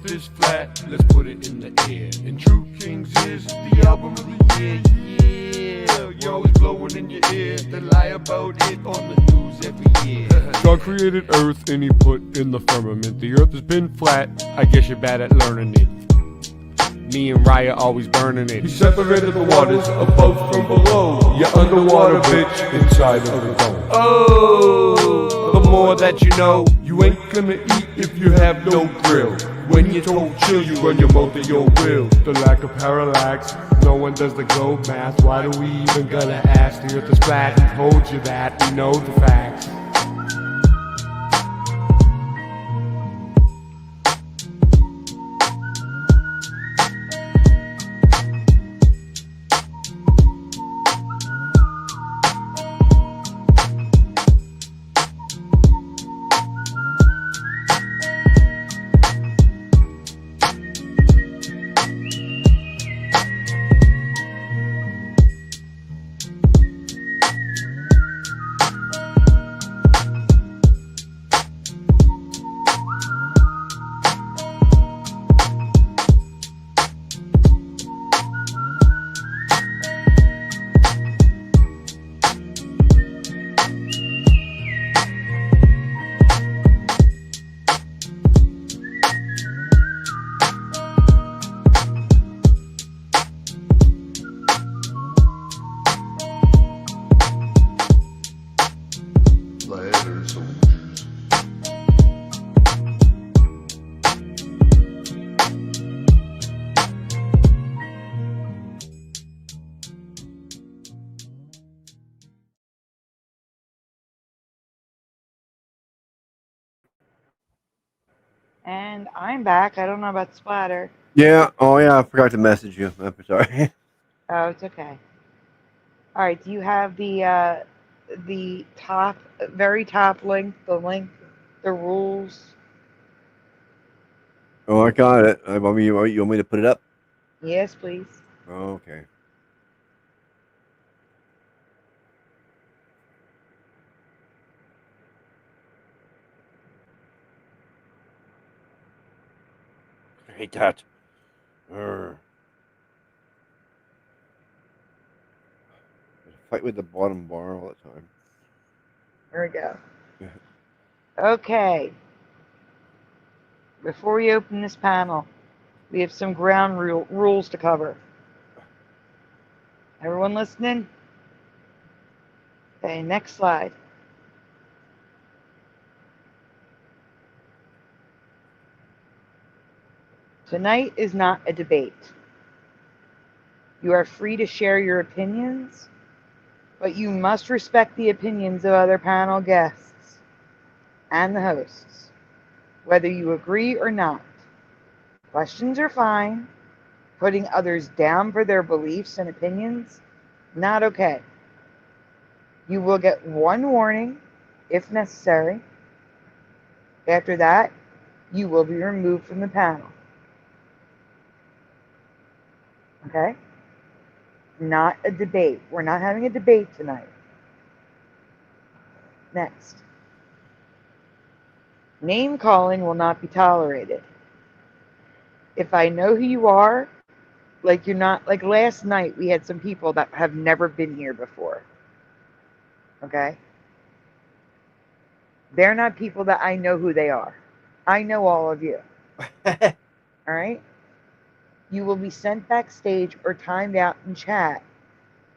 Is flat, let's put it in the air. And True Kings is the album of the year. Yeah, you're always blowing in your ear. They lie about it on the news every year. God created Earth and he put in the firmament. The Earth has been flat, I guess you're bad at learning it. Me and Raya always burning it. He separated the waters above from below. You're underwater, bitch, inside of the dome. Oh, the more that you know, you ain't gonna eat if you have no grill. When you're told chill, you run your mouth at your will. The lack of parallax, no one does the globe math. Why do we even gotta ask? The earth is flat, who told you that? We know the facts. And I'm back. I don't know about Splatter. Yeah. Oh, yeah. I forgot to message you. I'm sorry. Oh, it's okay. All right. Do you have the top, very top link, the rules? Oh, I got it. You want me to put it up? Yes, please. Okay. I hate that. Urgh. I fight with the bottom bar all the time. There we go. Okay. Before we open this panel, we have some ground rules to cover. Everyone listening? Okay, next slide. Tonight is not a debate. You are free to share your opinions, but you must respect the opinions of other panel guests and the hosts, whether you agree or not. Questions are fine. Putting others down for their beliefs and opinions, not okay. You will get one warning, if necessary. After that, you will be removed from the panel. Okay? Not a debate. We're not having a debate tonight. Next. Name calling will not be tolerated. If I know who you are, like you're not, like last night we had some people that have never been here before. Okay? They're not people that I know who they are. I know all of you. All right? You will be sent backstage or timed out in chat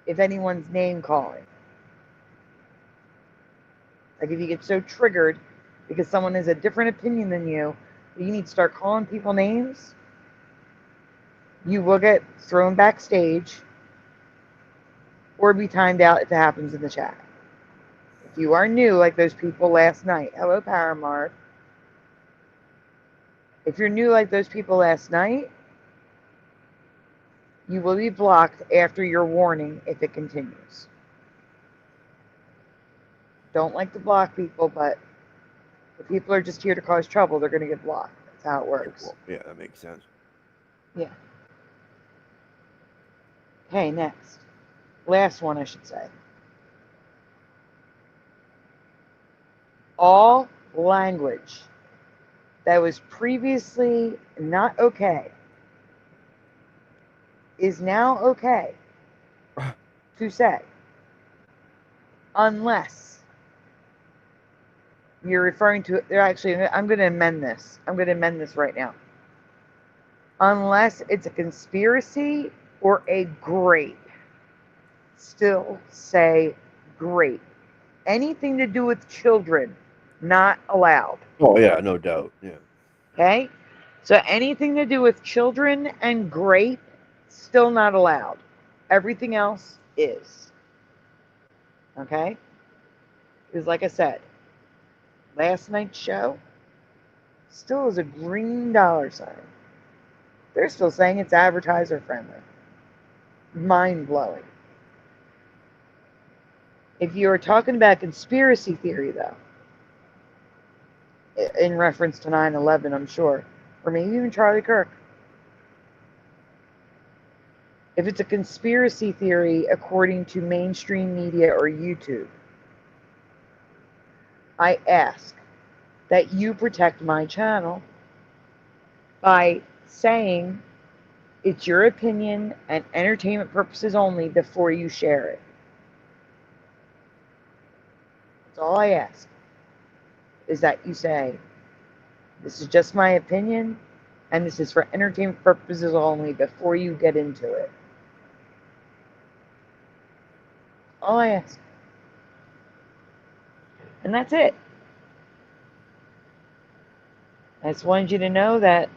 if anyone's name calling. Like if you get so triggered because someone has a different opinion than you need to start calling people names, you will get thrown backstage or be timed out if it happens in the chat. If you are new, like those people last night, hello Paramar. If you're new like those people last night, you will be blocked after your warning if it continues. Don't like to block people, but if people are just here to cause trouble, they're going to get blocked. That's how it works. Well, yeah, that makes sense. Yeah. Okay, next. Last one, I should say. All language that was previously not okay is now okay to say, unless you're referring to, I'm going to amend this. I'm going to amend this right now. Unless it's a conspiracy or a grape, still say grape. Anything to do with children, not allowed. Oh, yeah, no doubt. Yeah. Okay? So anything to do with children and grape, still not allowed. Everything else is. Okay? Because like I said, last night's show still is a green dollar sign. They're still saying it's advertiser friendly. Mind blowing. If you're talking about conspiracy theory, though, in reference to 9/11, I'm sure, or maybe even Charlie Kirk, if it's a conspiracy theory according to mainstream media or YouTube, I ask that you protect my channel by saying it's your opinion and entertainment purposes only before you share it. That's all I ask, is that you say, this is just my opinion, and this is for entertainment purposes only before you get into it. All I ask. And that's it. I just wanted you to know that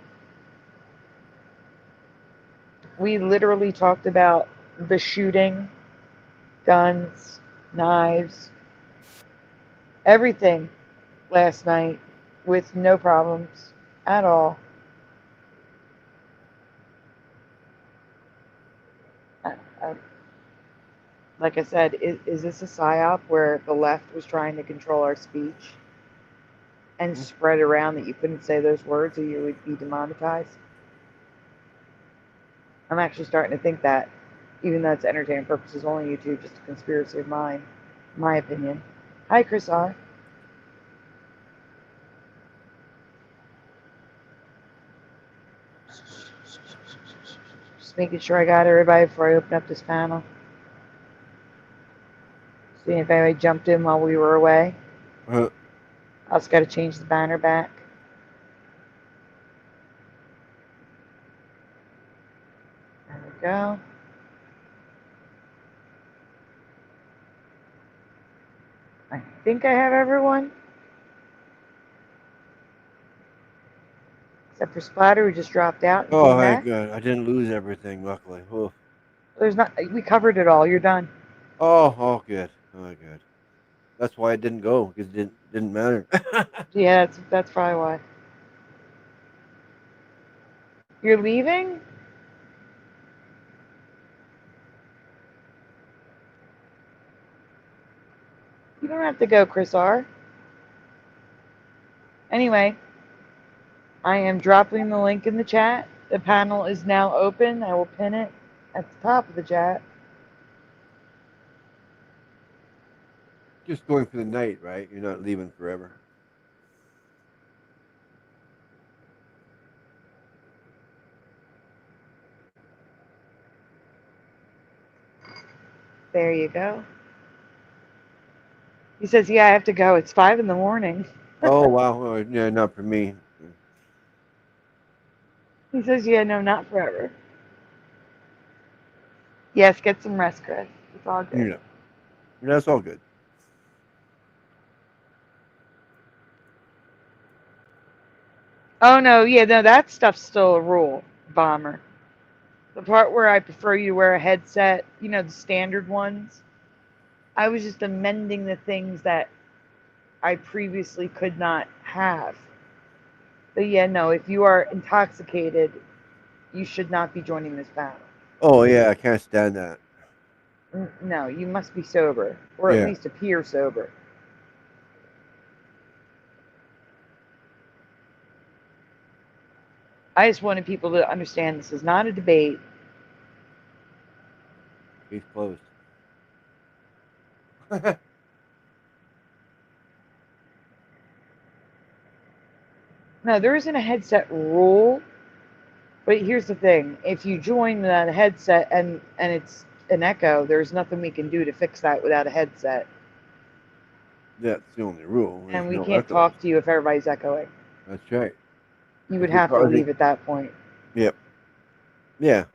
we literally talked about the shooting, guns, knives, everything last night with no problems at all. I, like I said, is this a psyop where the left was trying to control our speech and spread around that you couldn't say those words or you would be demonetized? I'm actually starting to think that, even though it's entertainment purposes only, YouTube, just a conspiracy of mine, my opinion. Hi, Chris R. Just making sure I got everybody before I open up this panel. Seeing if anybody jumped in while we were away. I also got to change the banner back. There we go. I think I have everyone. Except for Splatter, who just dropped out and Oh, came thank back. God. I didn't lose everything, luckily. Oof. There's not. We covered it all. You're done. Oh, good. Oh, good. That's why it didn't go, because it didn't matter. Yeah, that's probably why. You're leaving? You don't have to go, Chris R. Anyway, I am dropping the link in the chat. The panel is now open. I will pin it at the top of the chat. Just going for the night, right? You're not leaving forever. There you go. He says, yeah, I have to go. It's 5 in the morning. Oh, wow. Oh, yeah, not for me. He says, yeah, no, not forever. Yes, get some rest, Chris. It's all good. Yeah. That's all good. Oh, no, yeah, no, that stuff's still a rule, Bomber. The part where I prefer you to wear a headset, you know, the standard ones, I was just amending the things that I previously could not have. But yeah, no, if you are intoxicated, you should not be joining this panel. Oh, yeah, I can't stand that. No, you must be sober, or at Yeah. least appear sober. I just wanted people to understand this is not a debate. He's closed. No, there isn't a headset rule. But here's the thing. If you join that headset and it's an echo, there's nothing we can do to fix that without a headset. That's the only rule. There's And we no can't echo. talk to you if everybody's echoing. That's right. You would If you're have to causing- leave at that point. Yep. Yeah.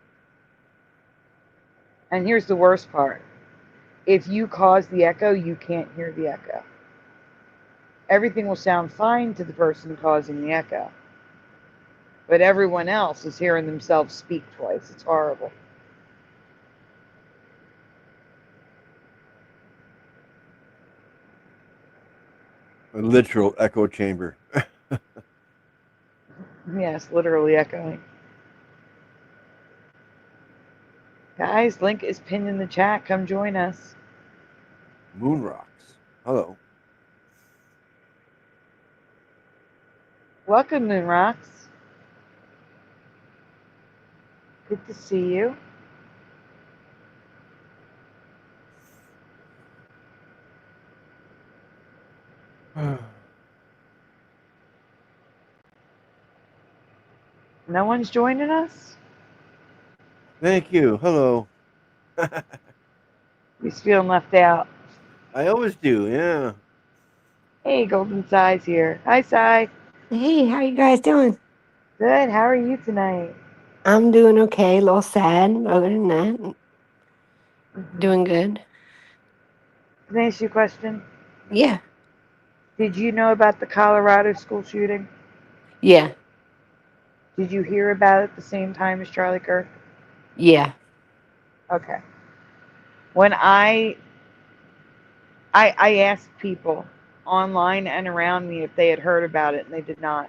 And here's the worst part. If you cause the echo, you can't hear the echo. Everything will sound fine to the person causing the echo. But everyone else is hearing themselves speak twice. It's horrible. A literal echo chamber. Yes, literally echoing. Guys, link is pinned in the chat. Come join us. Moon rocks. Hello. Welcome, Moon Rocks. Good to see you. No one's joining us? Thank you. Hello. He's feeling left out. I always do, yeah. Hey, Golden Sai's here. Hi, Sai. Hey, how you guys doing? Good. How are you tonight? I'm doing okay. A little sad. Other than that, doing good. Can I ask you a question? Yeah. Did you know about the Colorado school shooting? Yeah. Did you hear about it at the same time as Charlie Kirk? Yeah. Okay. When I asked people online and around me if they had heard about it, and they did not.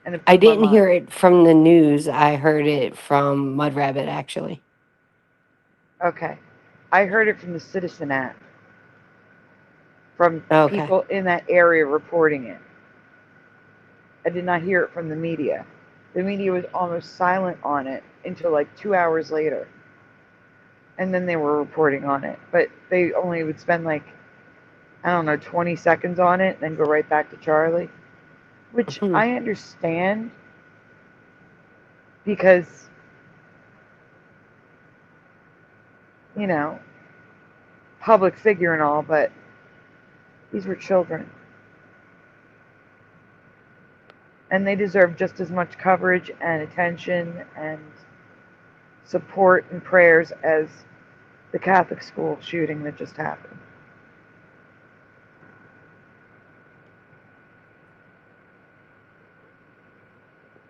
and it I blew my didn't hear mind. it from the news. I heard it from Mud Rabbit, actually. Okay. I heard it from the Citizen app, from Okay. people in that area reporting it. I did not hear it from the media. The media was almost silent on it until like 2 hours later. And then they were reporting on it. But they only would spend like, I don't know, 20 seconds on it and then go right back to Charlie. Which I understand because, you know, public figure and all, but these were children. And they deserve just as much coverage and attention and support and prayers as the Catholic school shooting that just happened.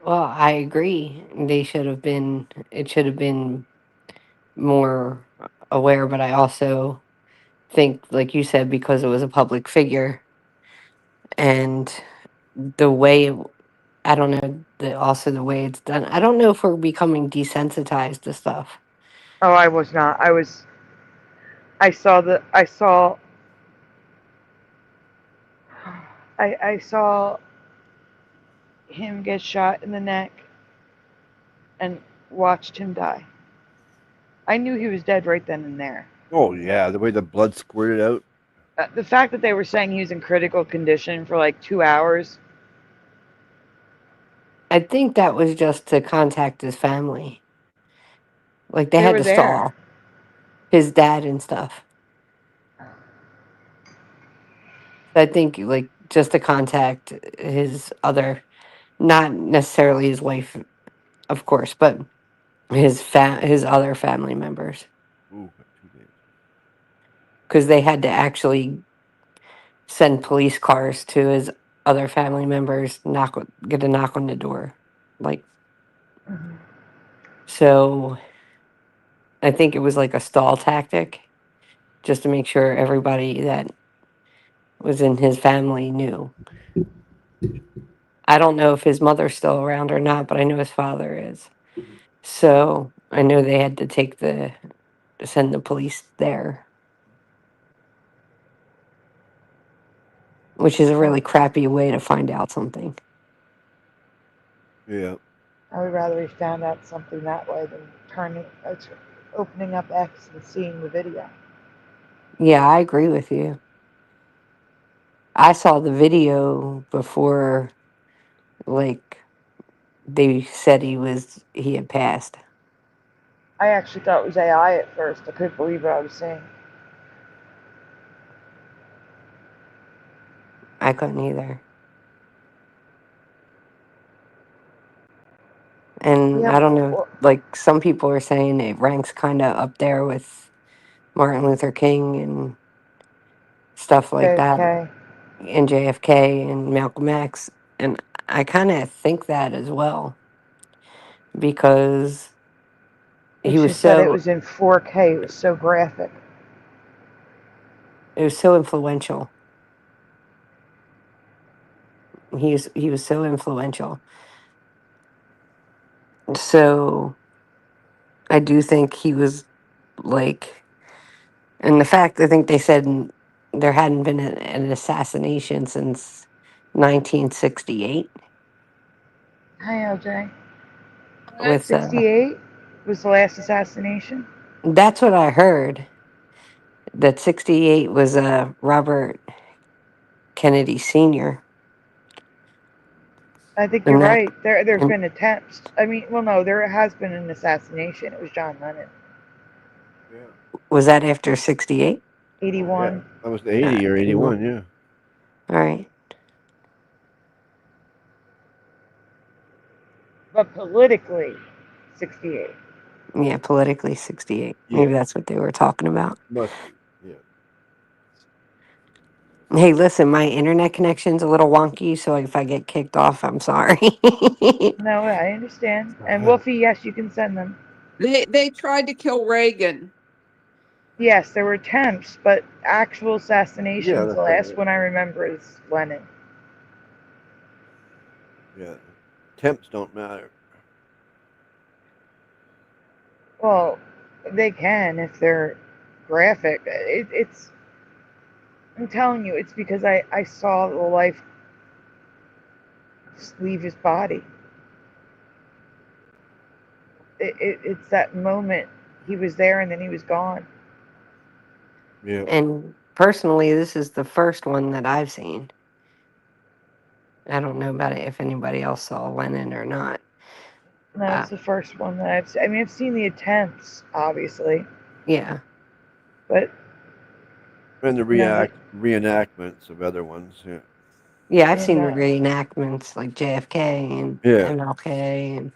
Well, I agree. They should have been, it should have been more aware, but I also think, like you said, because it was a public figure and the way, I don't know, also the way it's done. I don't know if we're becoming desensitized to stuff. Oh, I was not. I saw him get shot in the neck and watched him die. I knew he was dead right then and there. Oh yeah, the way the blood squirted out. The fact that they were saying he was in critical condition for like 2 hours. I think that was just to contact his family. Like they They had were to there. stall his dad and stuff. I think like just to contact his other, not necessarily his wife, of course, but his other family members, Ooh, 2 days. because they had to actually send police cars to his other family members, get a knock on the door, like. So I think it was like a stall tactic, just to make sure everybody that was in his family knew. I don't know if his mother's still around or not, but I know his father is. So I know they had to send the police there, which is a really crappy way to find out something. Yeah. I would rather he found out something that way than opening up X and seeing the video. Yeah, I agree with you. I saw the video before, like, they said he had passed. I actually thought it was AI at first. I couldn't believe what I was seeing. I couldn't either. And Yep. I don't know, like, some people are saying it ranks kind of up there with Martin Luther King and stuff like that, JFK. and JFK and Malcolm X. And I kind of think that as well, because They he should was have said it so was in 4K. It was so graphic. it was so influential. He was so influential. So I do think he was like, and the fact, I think they said there hadn't been an assassination since 1968 Hi, LJ. with 68 was the last assassination. that's what I heard, that 68 was Robert Kennedy Sr. I think you're and that right. There's and been attempts. I mean, well, no, there has been an assassination. It was John Lennon. Yeah. was that after 68? 81. Yeah, that was 80 or 81. Yeah. All right. But politically, 68. Yeah, politically 68. Yeah. Maybe that's what they were talking about. Must be. Yeah. Hey, listen, my internet connection's a little wonky, so if I get kicked off, I'm sorry. No, I understand. And Wolfie, yes, you can send them. They tried to kill Reagan. Yes, there were attempts, but actual assassinations, that's the right, last yeah. one I remember is Lennon. Yeah. attempts don't matter. Well, they can if they're graphic. It's. I'm telling you, it's because I saw the life leave his body. It's that moment he was there and then he was gone. Yeah. And personally, this is the first one that I've seen. I don't know about it if anybody else saw Lennon or not. No, it's the first one that I've seen. I mean, I've seen the attempts, obviously, Yeah. but And the no, reenactments of other ones. Yeah. Yeah, I've Yeah, seen no. reenactments like JFK and Yeah. MLK and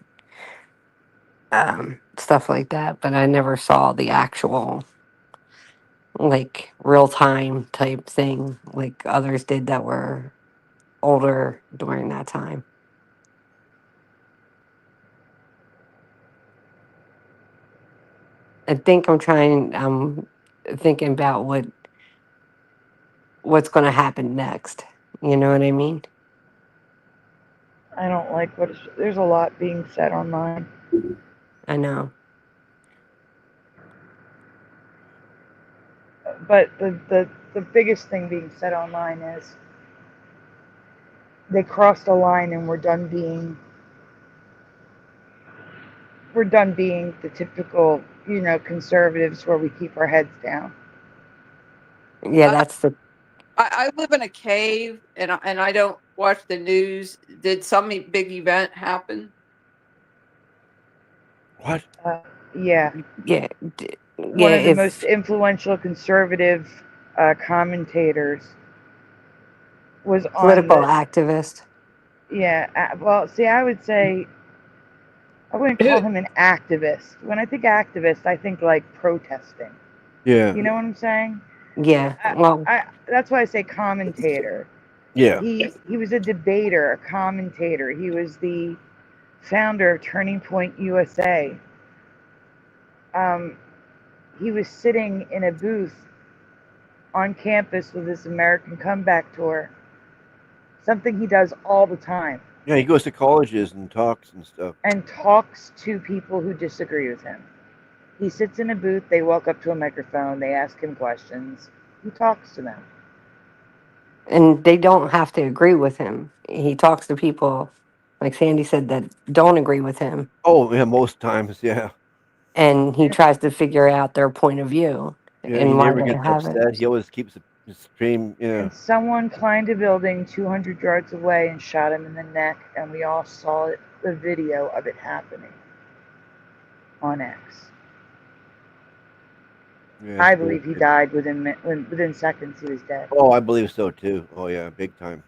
stuff like that, but I never saw the actual like real time type thing like others did that were older during that time. I think I'm thinking about what's going to happen next. You know what I mean? I don't like there's a lot being said online. I know. But the biggest thing being said online is they crossed a line and we're done being the typical, conservatives where we keep our heads down. Yeah, that's the I live in a cave and I don't watch the news. Did some big event happen? What? Yeah. yeah One of the if most influential conservative commentators was on political the. activist. Yeah. Well, see, I would say I wouldn't call him an activist. When I think activist, I think like protesting. Yeah. You know what I'm saying? Yeah. Well, that's why I say commentator. Yeah. He was a debater, a commentator. He was the founder of Turning Point USA. He was sitting in a booth on campus with this American Comeback Tour. Something he does all the time. Yeah, he goes to colleges and talks and stuff. And talks to people who disagree with him. He sits in a booth, they walk up to a microphone, they ask him questions. He talks to them. And they don't have to agree with him. He talks to people, like Sandy said, that don't agree with him. Oh, yeah, most times, yeah. And he tries to figure out their point of view Yeah, he and why never they gets have it. upset. He always keeps the stream, yeah. And someone climbed a building 200 yards away and shot him in the neck, and we all saw the video of it happening on X. Yeah, I believe he died within seconds. He was dead. Oh, I believe so too. Oh yeah, big time.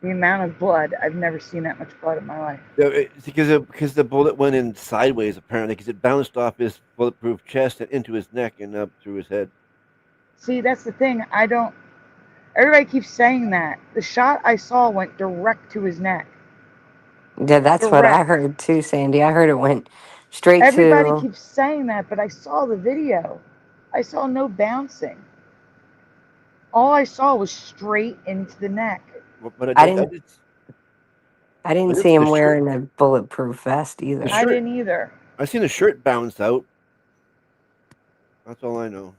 The amount of blood, I've never seen that much blood in my life. It's because the bullet went in sideways apparently, because it bounced off his bulletproof chest and into his neck and up through his head. See, that's the thing. Everybody keeps saying that. The shot I saw went direct to his neck. Yeah, that's what I heard too, Sandy. I heard it went straight Everybody to. keeps saying that, but I saw the video. I saw no bouncing. All I saw was straight into the neck. But I didn't see him wearing a bulletproof vest either. I didn't either. I seen the shirt bounce out. That's all I know.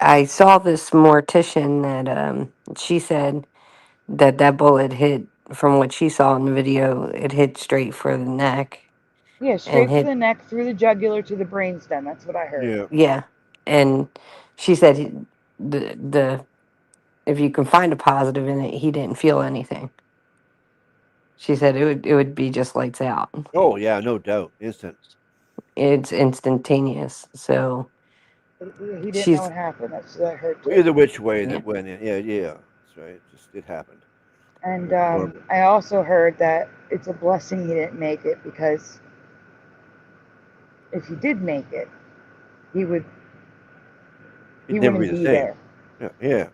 I saw this mortician that she said that bullet hit, from what she saw in the video, it hit straight for the neck. Yeah, straight for the neck, through the jugular to the brainstem. That's what I heard. Yeah, and she said the if you can find a positive in it, he didn't feel anything. She said it would be just lights out. Oh yeah, no doubt, instant. It's instantaneous. So he didn't know what happened. That's what I heard too. Either which way that went in. Yeah, that's right. It happened. And I also heard that it's a blessing he didn't make it, because if he did make it, he wouldn't be there. Yeah.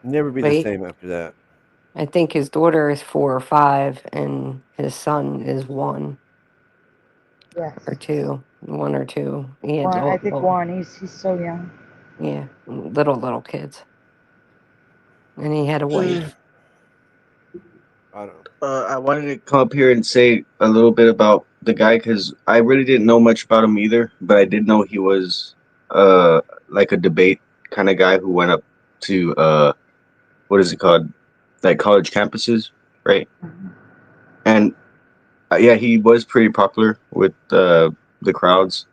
Never be the Wait. same after that. I think his daughter is 4 or 5, and his son is 1. Yes. Or 2. 1 or 2. He had I think 1. He's so young. Yeah, little kids. and he had a wife. I don't know. I wanted to come up here and say a little bit about the guy because I really didn't know much about him either, but I did know he was like a debate kind of guy who went up to what is it called, like college campuses, right? And yeah, he was pretty popular with the crowds.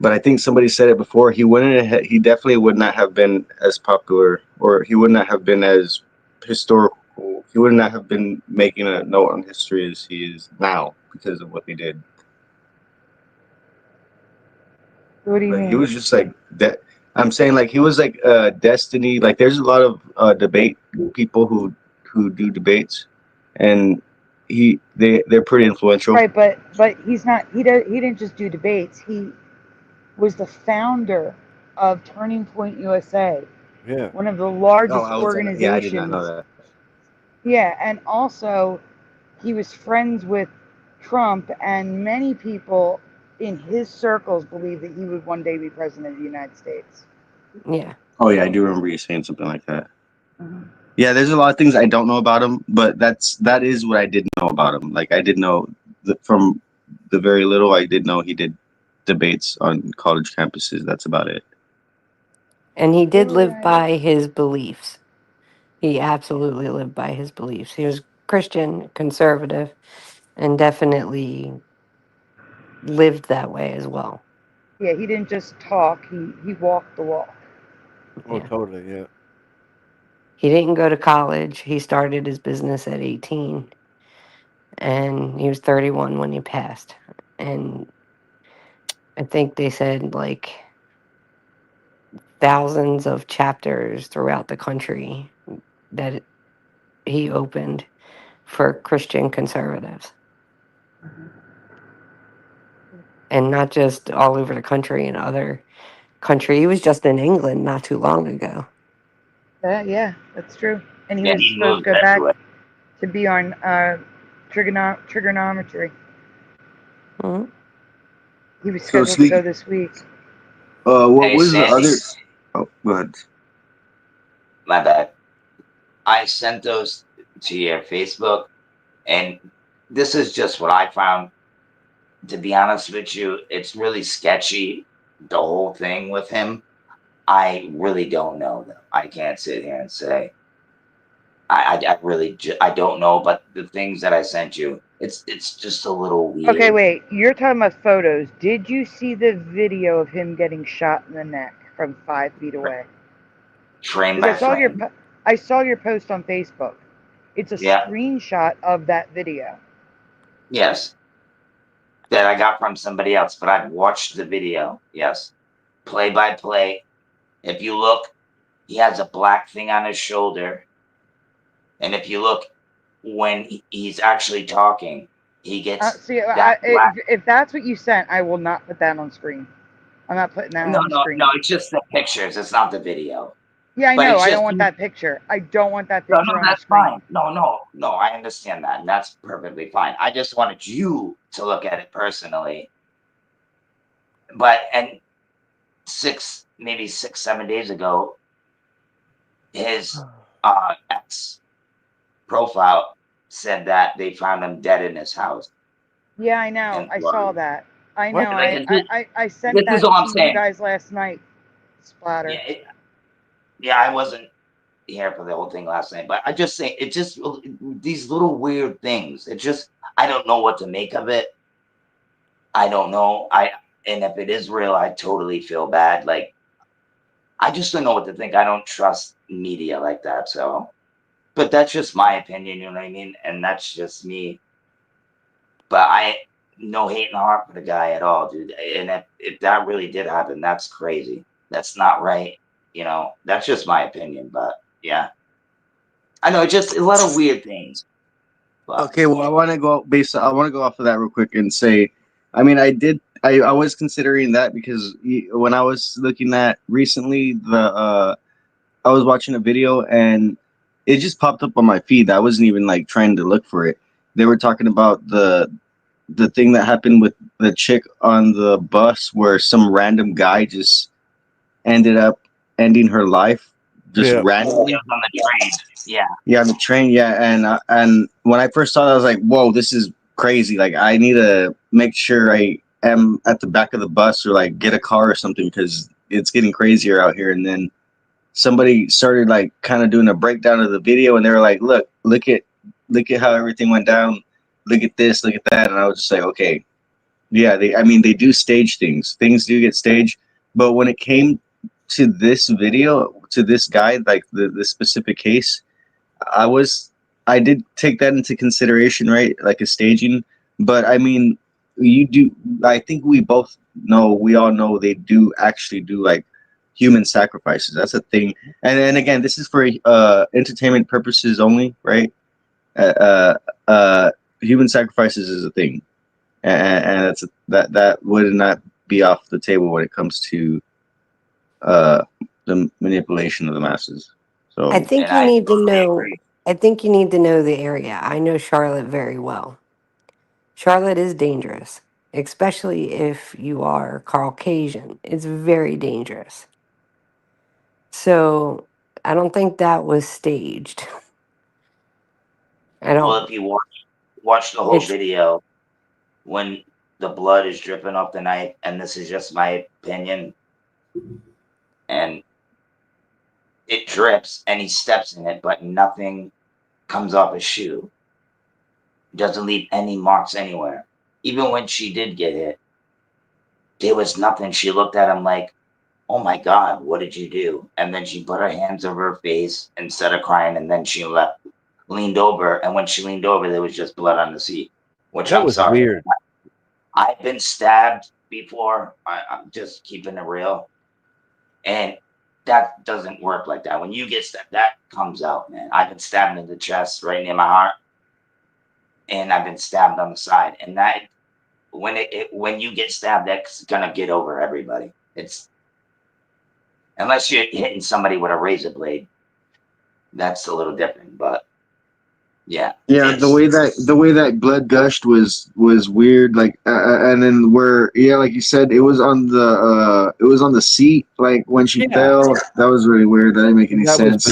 But I think somebody said it before. He wouldn't. He definitely would not have been as popular, or he would not have been as historical. He would not have been making a note on history as he is now because of what he did. What do you Like, mean? he was just like that. I'm saying like he was like destiny. Like there's a lot of debate people who do debates, and they're pretty influential. Right, but he's not. He didn't just do debates. He was the founder of Turning Point USA, Yeah. one of the largest I did not know organizations. that. Yeah, and also he was friends with Trump, and many people in his circles believe that he would one day be president of the United States. Yeah. Oh yeah, I do remember you saying something like that. Yeah, there's a lot of things I don't know about him, but that is what I did know about him. Like I did know that from the very little I did know he did debates on college campuses. That's about it. And he did live by his beliefs. He absolutely lived by his beliefs. He was Christian, conservative, and definitely lived that way as well. Yeah, he didn't just talk, he walked the walk. Oh, Yeah. totally. Yeah. He didn't go to college. He started his business at 18, and he was 31 when he passed. And I think they said like thousands of chapters throughout the country that he opened for Christian conservatives. And not just all over the country and other country. He was just in England not too long ago. Yeah, that's true. And he Yeah, was he supposed to moved go back everywhere. to be on trigonometry. Mm-hmm. He was So scheduled to speak. go this week. What Hey, was the Sandy. other? Oh, go ahead. My bad. I sent those to your Facebook, and this is just what I found. To be honest with you, it's really sketchy, the whole thing with him. I really don't know, though. I can't sit here and say. I really I don't know, but the things that I sent you, it's just a little weird. Okay, wait. You're talking about photos. Did you see the video of him getting shot in the neck from 5 feet away? Frame Because by I frame. I saw your post on Facebook. It's a Yeah. screenshot of that video. Yes. That I got from somebody else, but I've watched the video. Yes. Play by play. If you look, he has a black thing on his shoulder. And if you look, when he's actually talking, he gets See, that black. if that's what you sent, I will not put that on screen. I'm not putting that on the screen. No, it's just the pictures. It's not the video. Yeah, I But know. it's I just- don't want that picture. I don't want that No, picture on the that's screen. fine. No, I understand that. And that's perfectly fine. I just wanted you to look at it personally. But, and maybe 6, 7 days ago, his ex profile said that they found him dead in his house. Yeah, I know. in I saw Florida. that. I What? know. Like, I sent this that is all I'm to you saying. guys last night. Splatter. Yeah, I wasn't here for the whole thing last night, but I just say it just these little weird things. It just I don't know what to make of it. I don't know. And if it is real, I totally feel bad. Like I just don't know what to think. I don't trust media like that. So, but that's just my opinion. You know what I mean? And that's just me. But no hate in the heart for the guy at all, dude. And if that really did happen, that's crazy. That's not right. You know, that's just my opinion. But yeah, I know just a lot of weird things. But, Okay, well, I want to go off of that real quick and say, I mean, I was considering that because when I was looking at recently I was watching a video and it just popped up on my feed. I wasn't even like trying to look for it. They were talking about the thing that happened with the chick on the bus where some random guy just ended up ending her life just Yeah. randomly. Yeah, on the train. Yeah. Yeah, on the train. Yeah, and when I first saw it, I was like, "Whoa, this is crazy!" Like, I need to make sure I am at the back of the bus or like get a car or something because it's getting crazier out here. And then somebody started like kind of doing a breakdown of the video, and they were like, look at how everything went down. Look at this, look at that." And I was just like, okay, yeah, they do stage things. Things do get staged, but when it came to this video, to this guy, like the specific case, I did take that into consideration, right? Like a staging, but I mean, you do. I think we all know they do actually do like human sacrifices. That's a thing. And again, this is for entertainment purposes only, right? Human sacrifices is a thing, and that would not be off the table when it comes to the manipulation of the masses. So I think you need to know. I think you need to know the area. I know Charlotte very well. Charlotte is dangerous, especially if you are Caucasian. It's very dangerous. So I don't think that was staged. I Well, don't. if you watch the whole It's video, when the blood is dripping off the knife, and this is just my opinion, and it drips, and he steps in it, but nothing comes off his shoe. Doesn't leave any marks anywhere. Even when she did get hit, there was nothing. She looked at him like, "Oh my God, what did you do?" And then she put her hands over her face instead of crying, and then she leaned over, and when she leaned over, there was just blood on the seat. Which That I'm was sorry. weird. I've been stabbed before. I'm just keeping it real. And that doesn't work like that. When you get stabbed, that comes out, man. I've been stabbed in the chest, right near my heart. And I've been stabbed on the side. And that, when you get stabbed, that's going to get over everybody. It's, unless you're hitting somebody with a razor blade, that's a little different. But yeah. yeah, the way that blood gushed was weird. Like, and then like you said, it was on the seat. Like when she fell, that was really weird. That didn't make any sense.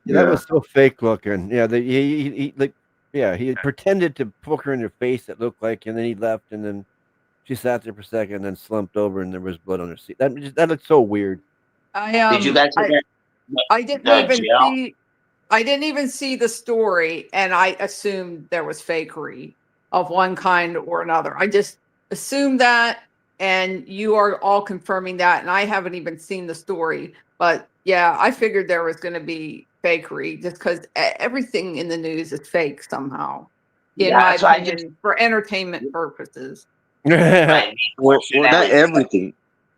That was so fake looking. Yeah, he like, yeah, he pretended to poke her in her face. It looked like, and then he left, and then she sat there for a second, and then slumped over, and there was blood on her seat. That looked so weird. Did you guys see that? I didn't even see the story, and I assumed there was fakery of one kind or another. I just assumed that, and you are all confirming that, and I haven't even seen the story. But yeah, I figured there was going to be fakery just because everything in the news is fake somehow, in my opinion, for entertainment purposes. Right. Well,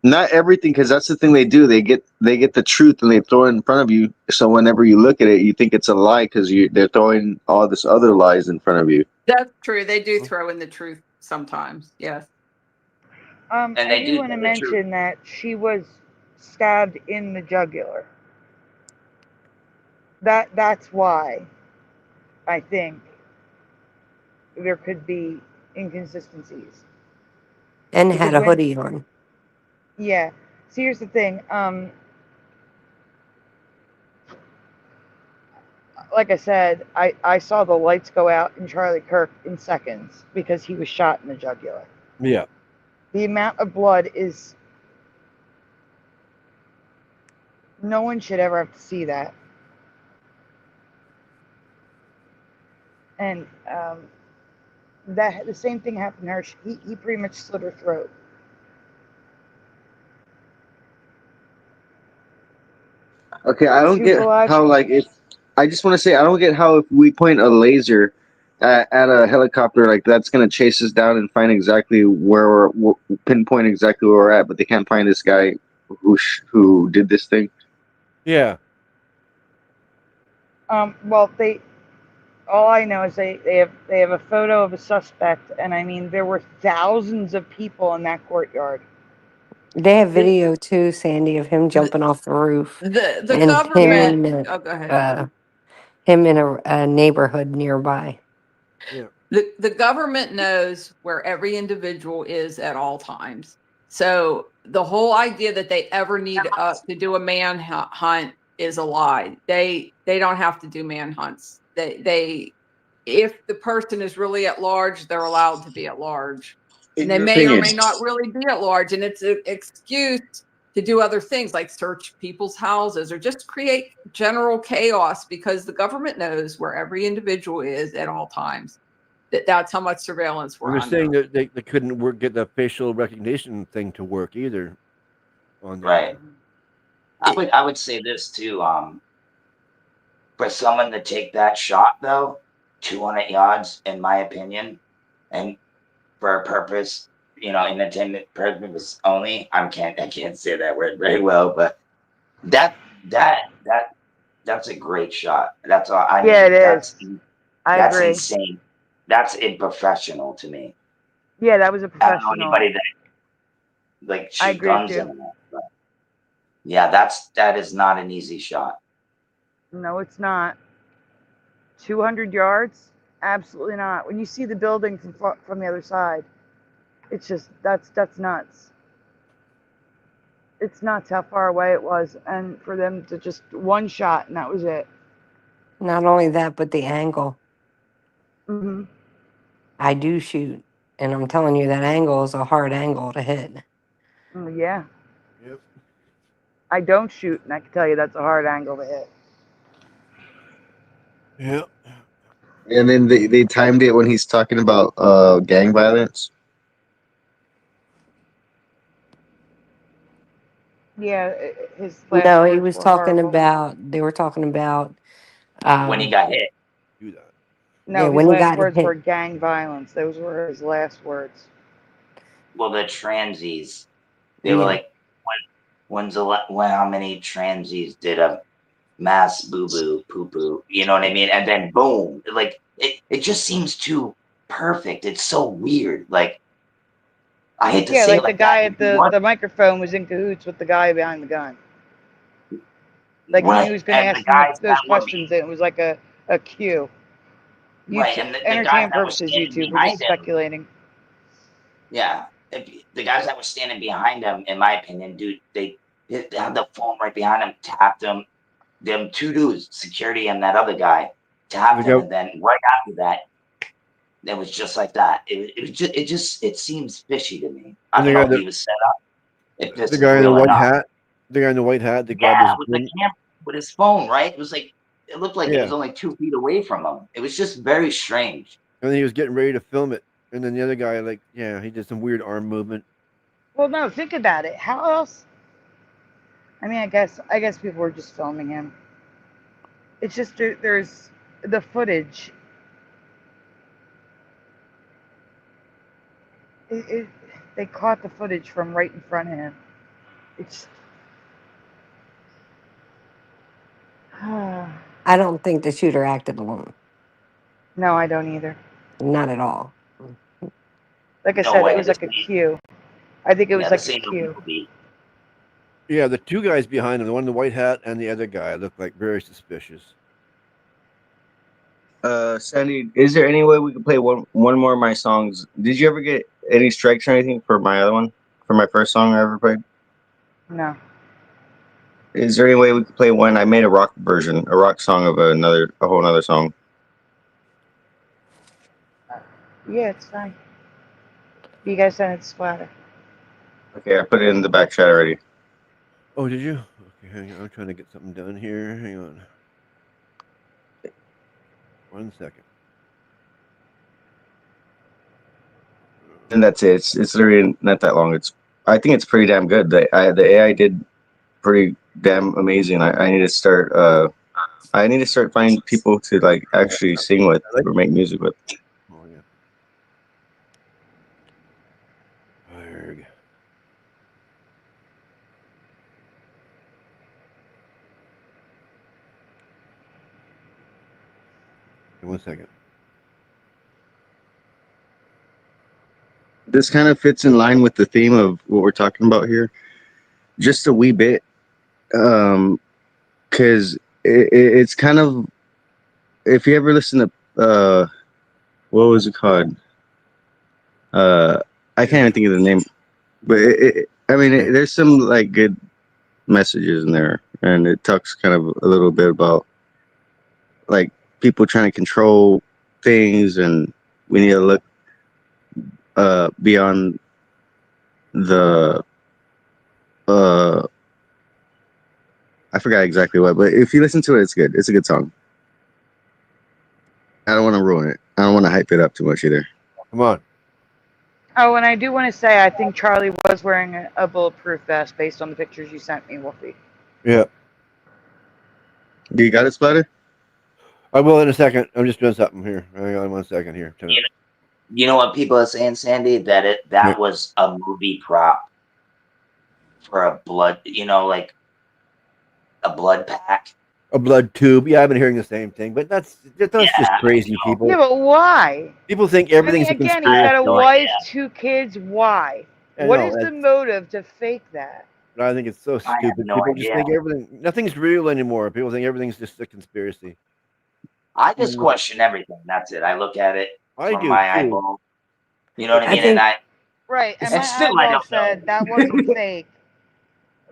not everything, because that's the thing they do. They get the truth and they throw it in front of you. So whenever you look at it, you think it's a lie because they're throwing all this other lies in front of you. That's true. They do throw in the truth sometimes. Yes. I do want to mention that she was stabbed in the jugular. That's why I think there could be inconsistencies. And Because had a hoodie on. Yeah. So here's the thing. Like I said, I saw the lights go out in Charlie Kirk in seconds because he was shot in the jugular. Yeah. The amount of blood is... No one should ever have to see that. And the same thing happened to her. He pretty much slit her throat. Okay, I don't get how, like, if I just want to say I don't get how if we point a laser at a helicopter, like that's gonna chase us down and find exactly pinpoint exactly where we're at, but they can't find this guy who did this thing. Yeah. Well, all I know is they have a photo of a suspect, and I mean there were thousands of people in that courtyard. They have video too, Sandy, of him jumping off the roof. The and government. Him Go ahead. him in a neighborhood nearby. Yeah. The government knows where every individual is at all times. So the whole idea that they ever need to do a manhunt is a lie. They don't have to do manhunts. They if the person is really at large, they're allowed to be at large. And they may or may not really be at large. And it's an excuse to do other things like search people's houses or just create general chaos because the government knows where every individual is at all times. That's how much surveillance we're They're under. saying that they couldn't get the facial recognition thing to work either. On Right. I would say this too. For someone to take that shot though, 200 yards, in my opinion, and for a purpose, entertainment purpose only. I can't say that word very well, but that's a great shot. That's all. I mean, Yeah, it that's is. I that's agree. insane. That's unprofessional to me. Yeah, that was a I don't know professional. anybody that like I shoot agree guns too. in that. But yeah, that is not an easy shot. No, it's not. 200 yards? Absolutely not. When you see the building from the other side, it's just that's nuts. It's nuts how far away it was, and for them to just one shot and that was it. Not only that, but the angle. Hmm. I do shoot, and I'm telling you that angle is a hard angle to hit. Yeah. Yep. I don't shoot, and I can tell you that's a hard angle to hit. Yep. And then they timed it when he's talking about gang violence. Yeah, his last No, he words was were talking horrible. about. They were talking about When he got hit. No, yeah, his when he last got words hit. were gang violence. Those were his last words. Well, the transies, they were Yeah. like, how many transies did a mass boo boo poo poo? You know what I mean? And then boom, like it just seems too perfect. It's so weird. Like I hate to Yeah, say like it the like guy that. at the microphone was in cahoots with the guy behind the gun. Like he knew he was going to and the ask him guys those that were questions, and it was like a cue. right, YouTube, and the guys entertainment that were purposes, standing YouTube. We're just behind him. speculating. Yeah, the guys that were standing behind him, in my opinion, dude, they had the phone right behind him, tapped him. Them two dudes, security and that other guy, tapped him, and then right after that, it was just like that. It seems fishy to me. I And don't the know guy if he was set up, if this the is guy in the real or white not. hat. The guy in the white hat. They grabbed Yeah, his. with the camera, with his phone, right? It was like it looked like it Yeah. was only 2 feet away from him. It was just very strange. And then he was getting ready to film it, and then the other guy, he did some weird arm movement. Well, no, think about it. How else? I mean, I guess people were just filming him. It's just there's the footage. They caught the footage from right in front of him. It's. I don't think the shooter acted alone. No, I don't either. Not at all. Like I No said, way. it was like a cue. I think it was like a cue. Yeah, the two guys behind him, the one in the white hat and the other guy, looked like very suspicious. Sandy, is there any way we could play one more of my songs? Did you ever get any strikes or anything for my other one? For my first song I ever played? No. Is there any way we could play one? I made a rock version, a rock song of a whole other song. Yeah, it's fine. You guys sent it to Splatter. Okay, I put it in the back chat already. Oh, did you? Okay, hang on. I'm trying to get something done here. Hang on. 1 second. And that's it. It's literally not that long. I think it's pretty damn good. The AI did pretty damn amazing. I need to start. I need to start finding people to like actually sing with or make music with. Oh yeah. Arg. Okay, 1 second. This kind of fits in line with the theme of what we're talking about here, just a wee bit, because it's kind of, if you ever listen to what was it called? I can't even think of the name, but there's some like good messages in there, and it talks kind of a little bit about like people trying to control things, and we need to look beyond the I forgot exactly what, but if you listen to it, it's good. It's a good song. I don't want to ruin it. I don't want to hype it up too much either. Come on. Oh, and I do want to say, I think Charlie was wearing a bulletproof vest based on the pictures you sent me, Wolfie. Yeah. Do you got it, Splatter? I will in a second. I'm just doing something here. Hang on 1 second here. You know what people are saying, Sandy? That was a movie prop for a blood, like a blood pack. A blood tube. Yeah, I've been hearing the same thing, but that's just crazy, people. Yeah, but why? People think everything's I mean, a again, conspiracy. he's got a wife, 2 kids. Why? I What know, is the that's- motive to fake that? I think it's so stupid. no People just idea. think nothing's real anymore. People think everything's just a conspiracy. I just question everything. That's it. I look at it I from do, my too. eyeball. You know what I I mean? think- And Right, and And my still, I eyeball don't said that wasn't fake.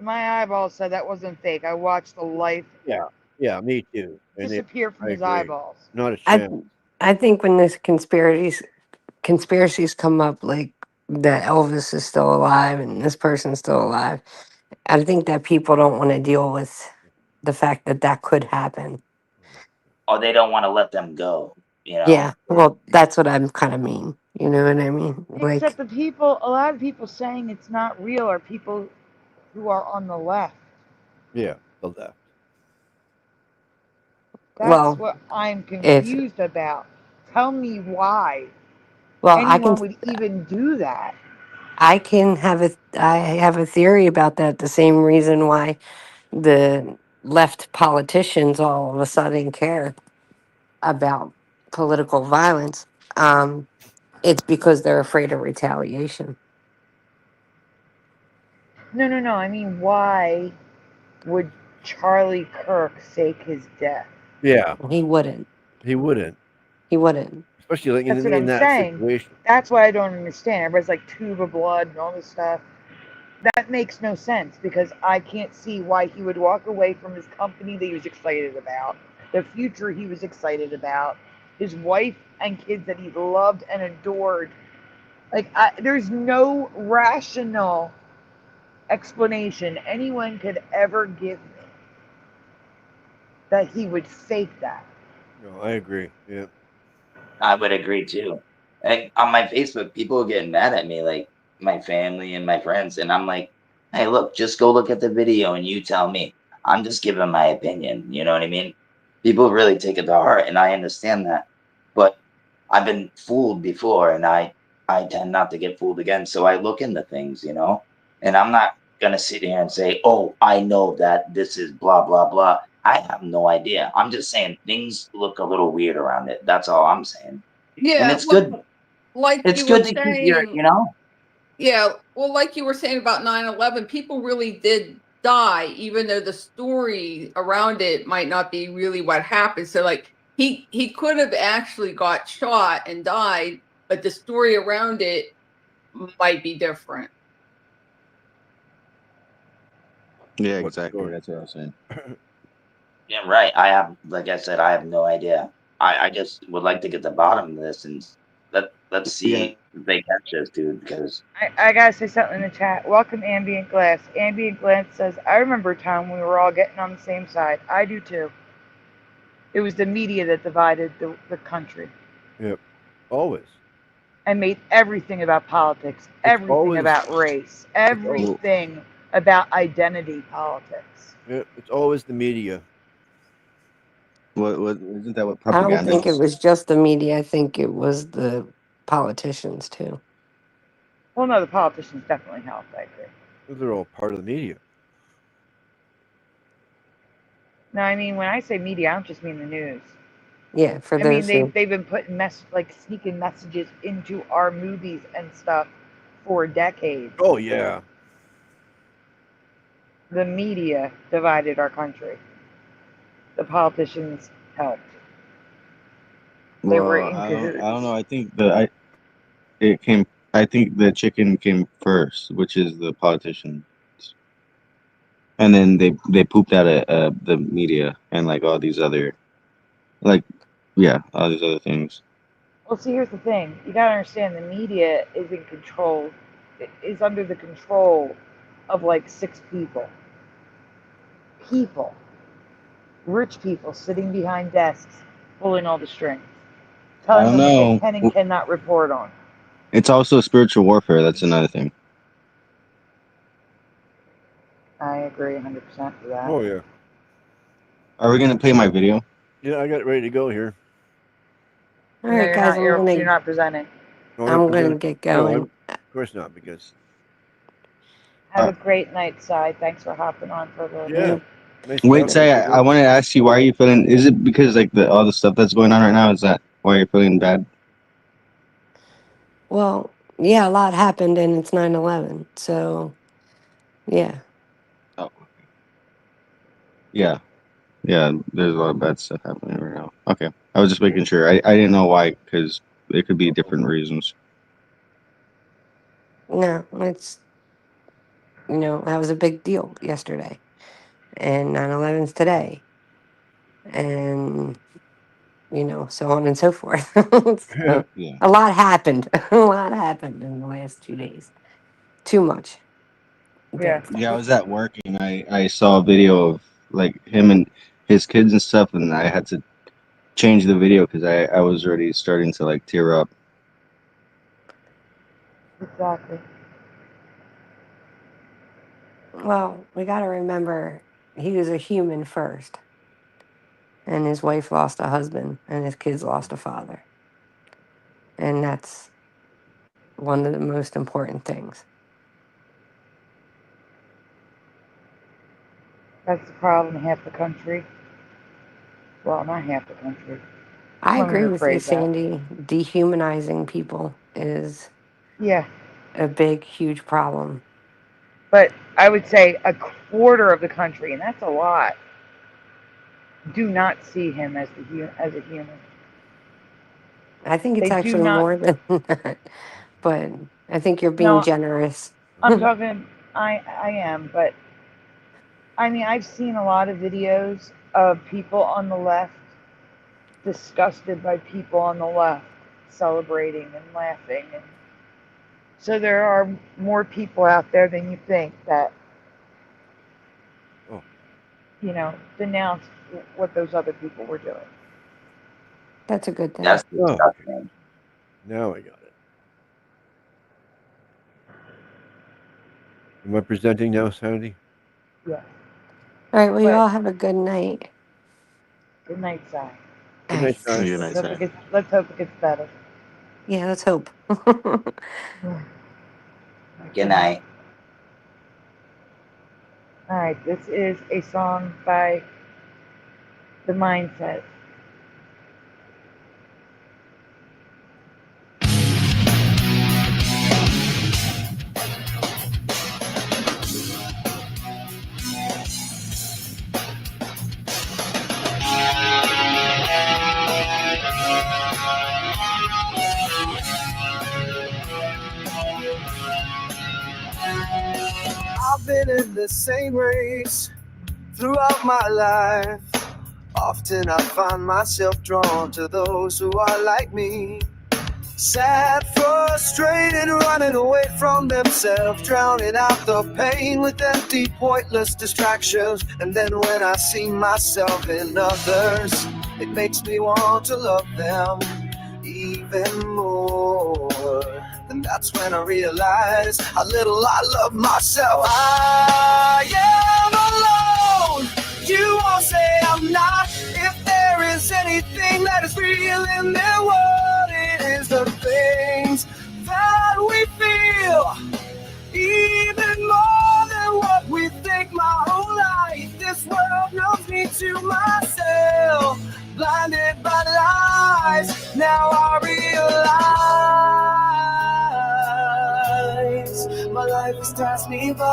My eyeball said that wasn't fake. I watched the life Yeah, me too. And disappear from I his agree. eyeballs. Not a chance. I think when this conspiracies come up, like that Elvis is still alive and this person's still alive, I think that people don't want to deal with the fact that that could happen. or they don't want to let them go. Yeah, well, that's what I'm kind of mean. You know what I mean? Like, Except a lot of people saying it's not real are people who are on the left. Yeah, the left. That's well, what I'm if confused about. Tell me why well, anyone would even do that. I have a theory about that. The same reason why the left politicians all of a sudden care about political violence. It's because they're afraid of retaliation. No. I mean, why would Charlie Kirk fake his death? Yeah. He wouldn't. He wouldn't. He wouldn't. Especially like That's what in I'm that saying. situation. That's what I don't understand. Everybody's like tube of blood and all this stuff. That makes no sense because I can't see why he would walk away from his company that he was excited about, the future he was excited about, his wife and kids that he loved and adored. Like, there's no rational explanation anyone could ever give me that he would fake that. No, I agree. Yeah. I would agree too. And on my Facebook, people are getting mad at me, like my family and my friends, and I'm like, hey, look, just go look at the video and you tell me. I'm just giving my opinion. You know what I mean? People really take it to heart, and I understand that. But I've been fooled before, and I tend not to get fooled again. So I look into things, and I'm not gonna sit here and say, oh, I know that this is blah blah blah. I have no idea. I'm just saying things look a little weird around it. That's all I'm saying. Yeah, And it's good. Like It's you good were to keep your, saying, . Yeah, well, like you were saying about 9/11, people really did die, even though the story around it might not be really what happened. So, like, he could have actually got shot and died, but the story around it might be different. Yeah, exactly. That's what I was saying. Yeah, right. Like I said, I have no idea. I just would like to get the bottom of this and let's see if they catch this dude because I gotta say something in the chat. Welcome, Ambient Glass. Ambient Glass says, I remember a time when we were all getting on the same side. I do too. It was the media that divided the country Yep. Always. and made everything about politics, everything always- about race, everything about identity politics. Yeah, it's always the media. What isn't that what I don't propaganda think it is? was just the media. I think it was the politicians too. Well, no, the politicians definitely helped. I agree. They're all part of the media. No, I mean, when I say media, I don't just mean the news. Yeah, for I mean, those who they've been putting sneaking messages into our movies and stuff for decades. Oh yeah. The media divided our country. The politicians helped. They were in I cahoots. don't know. I think I think the chicken came first, which is the politician. and then they pooped out the media and like all these other, like, yeah, all these other things. Well, see, here's the thing. You gotta understand the media is in control, is under the control of like 6 people. People. Rich people sitting behind desks, pulling all the strings. I Telling don't them what know. they can and cannot report on. It's also spiritual warfare. That's another thing. I agree 100% with that. Oh yeah. Are we gonna play my video? Yeah, I got it ready to go here. All right, guys, You're not presenting. I'm gonna get going. Of course not, because Have a great night, Cy. Thanks for hopping on for a little yeah. bit. Wait, say I want to ask you, why are you feeling? Is it because like all the stuff that's going on right now? Is that why you're feeling bad? Well, yeah, a lot happened and it's 9/11. So, yeah. Oh. Yeah. Yeah, there's a lot of bad stuff happening right now. Okay. I was just making sure. I didn't know why, because it could be different reasons. No, it's, that was a big deal yesterday. And 9/11's today. And, so on and so forth. So, Yeah. a lot happened. A lot happened in the last 2 days. Too much. Yeah. Yeah, I was at work and I saw a video of like him and his kids and stuff, and I had to change the video because I was already starting to like tear up. Exactly. Well, we got to remember he was a human first. And his wife lost a husband, and his kids lost a father. And that's one of the most important things. That's the problem in half the country. Well, not half the country. I Let me agree with you, rephrase that. Sandy. Dehumanizing people is Yeah. a big, huge problem. But I would say a quarter of the country, and that's a lot, do not see him as a human. I think it's They do actually not. more than that. But I think you're being No, generous. I'm talking. I am, but I mean, I've seen a lot of videos of people on the left disgusted by people on the left celebrating and laughing, and so there are more people out there than you think that denounce what those other people were doing. That's a good thing. That's Oh, disgusting. now I got it. Am I presenting now, Sandy? Yeah. All right, well, you But- all have a good night. Good night, Si. Good night, Sandy. Good night, Si. Let's hope it gets better. Yeah, let's hope. Good night. All right, this is a song by The Mindset. I've been in the same race throughout my life. Often I find myself drawn to those who are like me. Sad, frustrated, running away from themselves, drowning out the pain with empty, pointless distractions. And then when I see myself in others, it makes me want to love them even more. And that's when I realize how little I love myself. I am alone. You won't say I'm not. If there is anything that is real in their world, it is the things that we feel. Even more than what we think. My whole life, this world knows me to myself. Blinded by lies, now I realize my life has passed me by.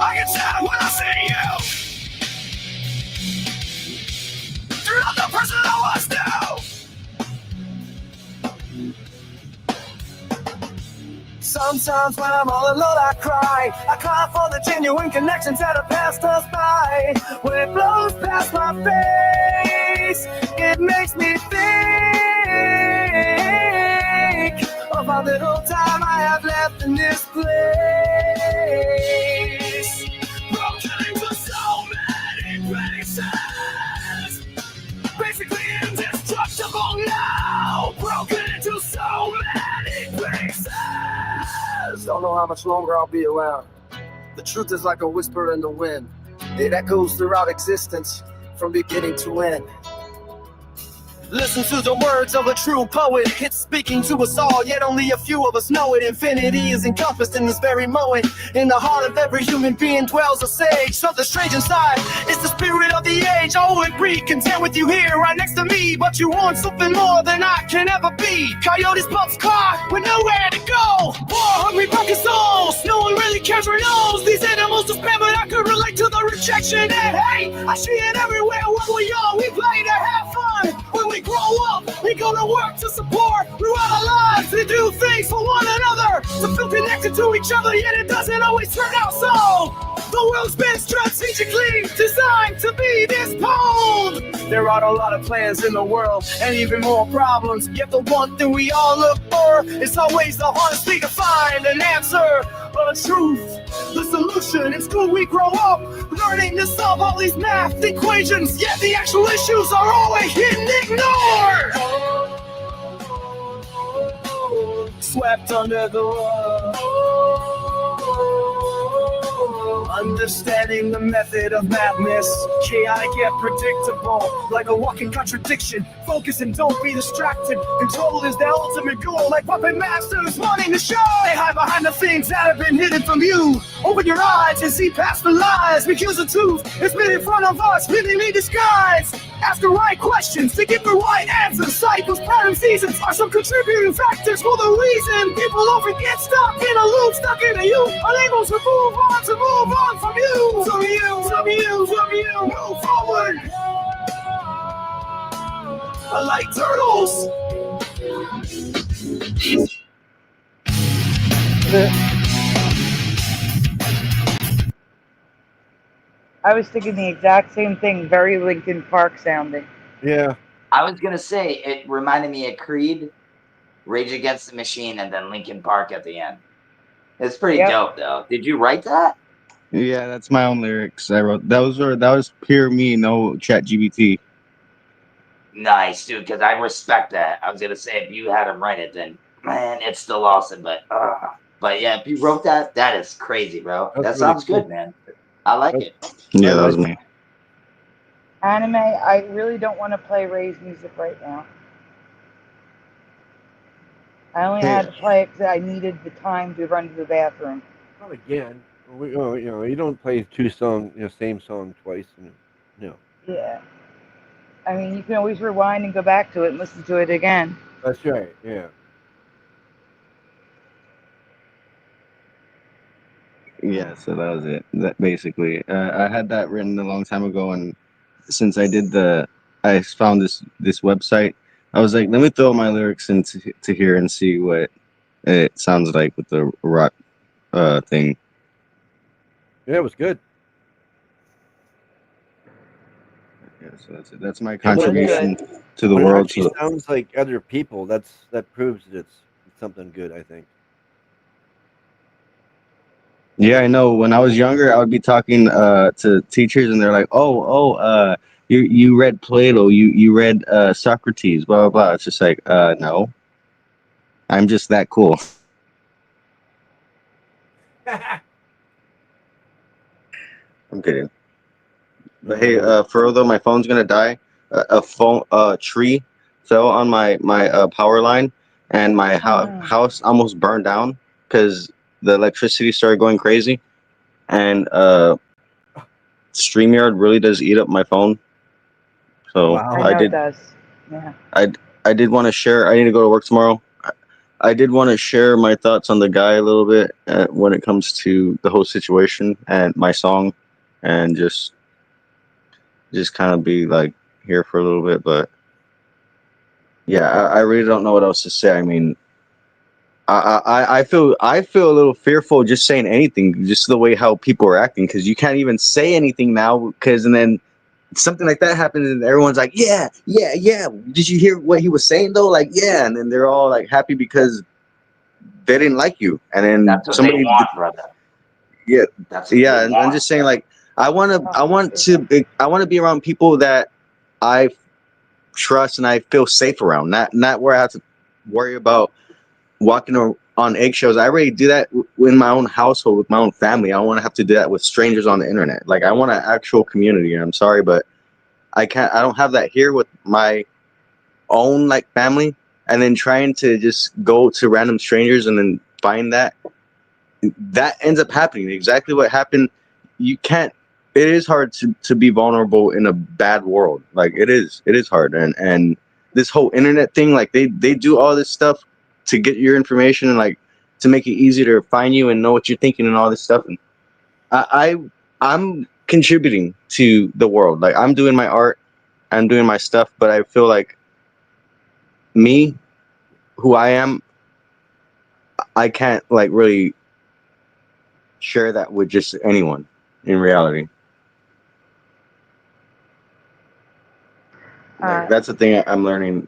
I get sad when I see you. You're not the person I was now. Sometimes when I'm all alone I cry for the genuine connections that have passed us by. When it blows past my face, it makes me think of how little time I have left in this place. Broken into so many places, basically indestructible now. Broken into so many places. Don't know how much longer I'll be around. The truth is like a whisper in the wind. It echoes throughout existence from beginning to end. Listen to the words of a true poet. It's speaking to us all, yet only a few of us know it. Infinity is encompassed in this very moment. In the heart of every human being dwells a sage. Something strange inside, it's the spirit of the age. I would be content with you here right next to me, but you want something more than I can ever be. Coyotes, pups, car, with nowhere to go. War-hungry broken souls, no one really cares or knows. These animals despair, but I could relate to the rejection and hate. I see it everywhere when we're young. We play to have fun. When we grow up, we go to work to support throughout our lives. We do things for one another to feel connected to each other, yet it doesn't always turn out so. The world's been strategically designed to be this bold. There are a lot of plans in the world and even more problems, yet the one thing we all look for is always the honesty to find an answer or the truth. The solution, in school we grow up learning to solve all these math equations, yet the actual issues are always hidden, ignored. Swept under the rug. Understanding the method of madness, chaotic yet predictable, like a walking contradiction. Focus and don't be distracted. Control is the ultimate goal, like puppet masters wanting to show. They hide behind the things that have been hidden from you. Open your eyes and see past the lies, because the truth is been in front of us, vividly disguised. Ask the right questions to get the right answers. Cycles, patterns, seasons are some contributing factors for the reason people often get stuck in a loop, stuck in a you, unable to move on from you. From you, move forward. I like turtles. I was thinking the exact same thing, very Linkin Park sounding. Yeah. I was gonna say it reminded me of Creed, Rage Against the Machine, and then Linkin Park at the end. It's pretty dope, though. Did you write that? Yeah, that's my own lyrics. I wrote that was pure me, no ChatGPT. Nice, dude. Because I respect that. I was gonna say if you had him write it, then man, it's still awesome. But yeah, if you wrote that, that is crazy, bro. That's that really sounds cool. good, man. I like it. Yeah, that was me. Anime, I really don't want to play Ray's music right now. I only had to play it because I needed the time to run to the bathroom. Not again. You don't play same song twice. Yeah. I mean, you can always rewind and go back to it and listen to it again. That's right. Yeah. Yeah, so that was it. That basically, I had that written a long time ago, and since I found this website. I was like, let me throw my lyrics into here and see what it sounds like with the rock thing. Yeah, it was good. Yeah, so that's it. That's my contribution to the When world. It actually sounds like other people. That proves that it's something good, I think. Yeah, I know. When I was younger, I would be talking to teachers, and they're like, you read Plato, you read Socrates, blah blah blah. It's just like, no, I'm just that cool. I'm kidding. But hey, for although my phone's gonna die, a tree fell on my power line, and my house almost burned down because the electricity started going crazy, and StreamYard really does eat up my phone. So I know it does. Yeah. I did want to share. I need to go to work tomorrow. I did want to share my thoughts on the guy a little bit when it comes to the whole situation and my song, and just kind of be like here for a little bit. But yeah, I really don't know what else to say. I mean, I feel a little fearful just saying anything, just the way how people are acting, because you can't even say anything now, and then something like that happens and everyone's like, yeah, did you hear what he was saying though? Like, yeah, and then they're all like happy because they didn't like you, and then That's what somebody they want, brother. yeah, That's what yeah, they and want. I'm just saying, like, I want to be around people that I trust and I feel safe around, not where I have to worry about walking on eggshells. I already do that in my own household with my own family. I don't want to have to do that with strangers on the internet. Like, I want an actual community, and I'm sorry, but I don't have that here with my own like family, and then trying to just go to random strangers and then find that ends up happening exactly what happened. You can't, it is hard to be vulnerable in a bad world. Like, it is hard, and this whole internet thing, like they do all this stuff to get your information and like to make it easier to find you and know what you're thinking and all this stuff. And I'm contributing to the world. Like, I'm doing my art, I'm doing my stuff, but I feel like me, who I am, I can't like really share that with just anyone in reality. Like, that's the thing I'm learning.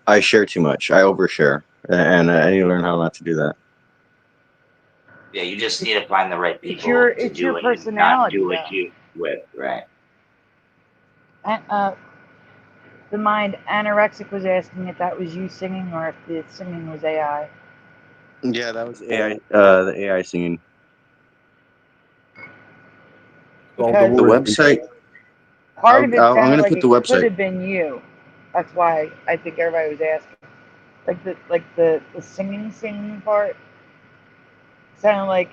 I share too much. I overshare, and I need to learn how not to do that. Yeah, you just need to find the right people to it's do your it and not personality, do it though. you with, right? And, the mind anorexic was asking if that was you singing or if the singing was AI. Yeah, that was AI. The AI singing. Because The website. part of it I'm sounded gonna like put it the could website. have been you. That's why I think everybody was asking. The singing part sounded like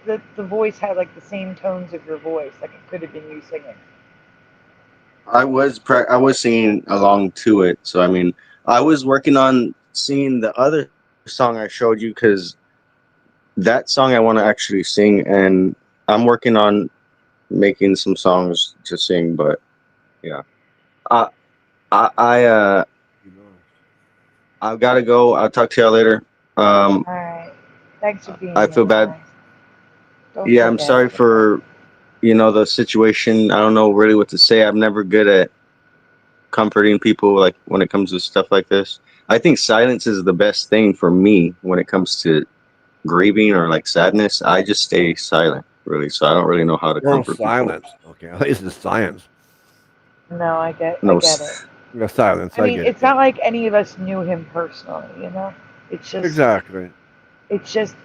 the voice had like the same tones of your voice. Like, it could have been you singing. I was singing along to it. So I mean, I was working on singing the other song I showed you, because that song I want to actually sing, and I'm working on making some songs to sing. But yeah, I've got to go. I'll talk to y'all later. All right. Thanks for being I here, feel bad. guys. Don't Yeah, feel I'm bad. sorry for the situation. I don't know really what to say. I'm never good at comforting people, like when it comes to stuff like this. I think silence is the best thing for me when it comes to grieving or like sadness. I just stay silent, really. So I don't really know how to comfort people. Silence. Okay, this is science. No, I get No, it. Yeah, silence. I mean, get it's not like any of us knew him personally, you know? It's just exactly. It's just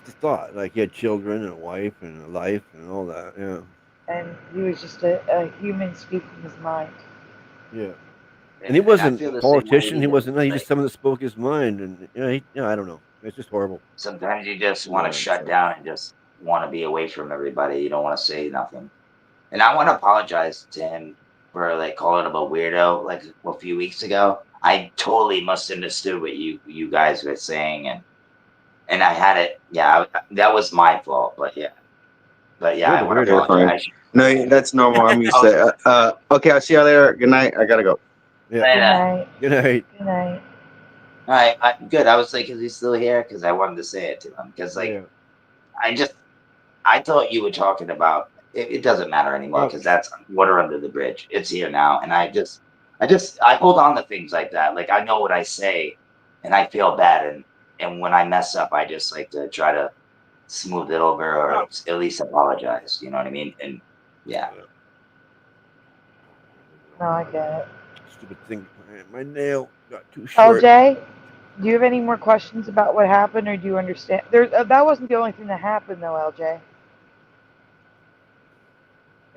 the thought. Like, he had children and a wife and a life and all that. Yeah. and he was just a human speaking his mind. Yeah. And he I wasn't feel a the same way politician. He either. wasn't. He Like, just someone that spoke his mind, and I don't know. It's just horrible. sometimes you just want Yeah, to shut down and just want to be away from everybody. You don't want to say nothing. And I want to apologize to him for like calling him a weirdo like a few weeks ago. I totally must have understood what you guys were saying, and I had it. Yeah, that was my fault. But yeah, I want to apologize. No, that's normal. I'm used to it. Okay, I'll see y'all later. Good night. I gotta go. Yeah. Good night. Good night. All right, good. I was like, is he still here? Because I wanted to say it to him. Because like, I thought you were talking about. It doesn't matter anymore because that's water under the bridge. It's here now, and I hold on to things like that. Like, I know what I say, and I feel bad, and when I mess up, I just like to try to smooth it over or at least apologize. You know what I mean? And yeah. No, I get it. Stupid thing. My nail got too short. LJ, do you have any more questions about what happened, or do you understand? That wasn't the only thing that happened, though, LJ.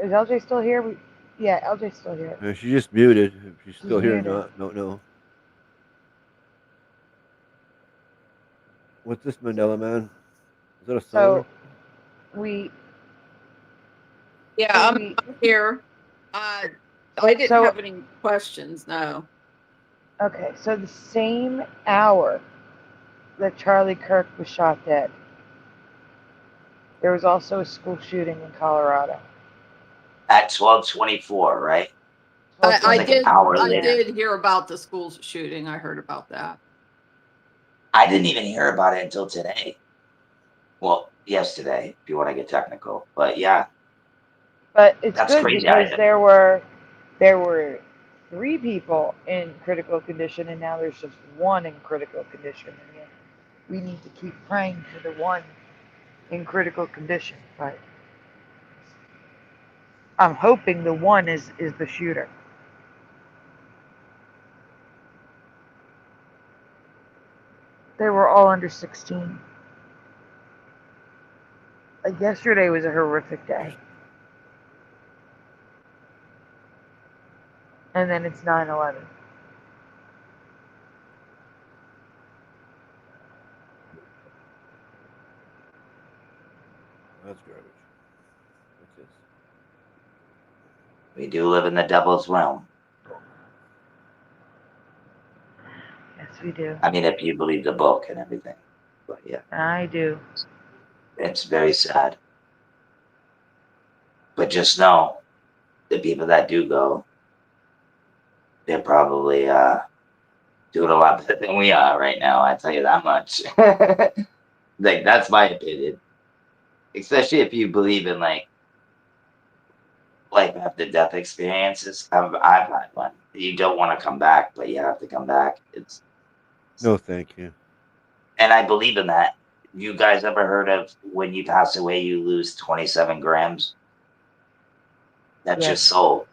Is LJ still here? Yeah, LJ's still here. She's just muted. If she's still here or muted. not, don't know. What's this, Mandela Man? Is that a song? I'm here. I didn't have any questions. No. Okay, so the same hour that Charlie Kirk was shot dead, there was also a school shooting in Colorado. At 12:24, right? I An hour later. did hear about the school shooting. I heard about that. I didn't even hear about it until today. Well, yesterday, if you want to get technical. But yeah, But it's that's good crazy. because there were 3 people in critical condition, and now there's just 1 in critical condition. And yet we need to keep praying for the 1 in critical condition. But I'm hoping the 1 is the shooter. They were all under 16. Like yesterday was a horrific day. And then it's 9/11. That's garbage. What's this? We do live in the devil's realm. Yes, we do. I mean, if you believe the book and everything. But yeah, I do. it's very sad. But just know, the people that do go, they're probably doing a lot better than we are right now. I tell you that much. Like, that's my opinion. Especially if you believe in like life after death experiences. I've had one. You don't want to come back, but you have to come back. No, thank you. And I believe in that. You guys ever heard of when you pass away, you lose 27 grams? That's your Yes. soul.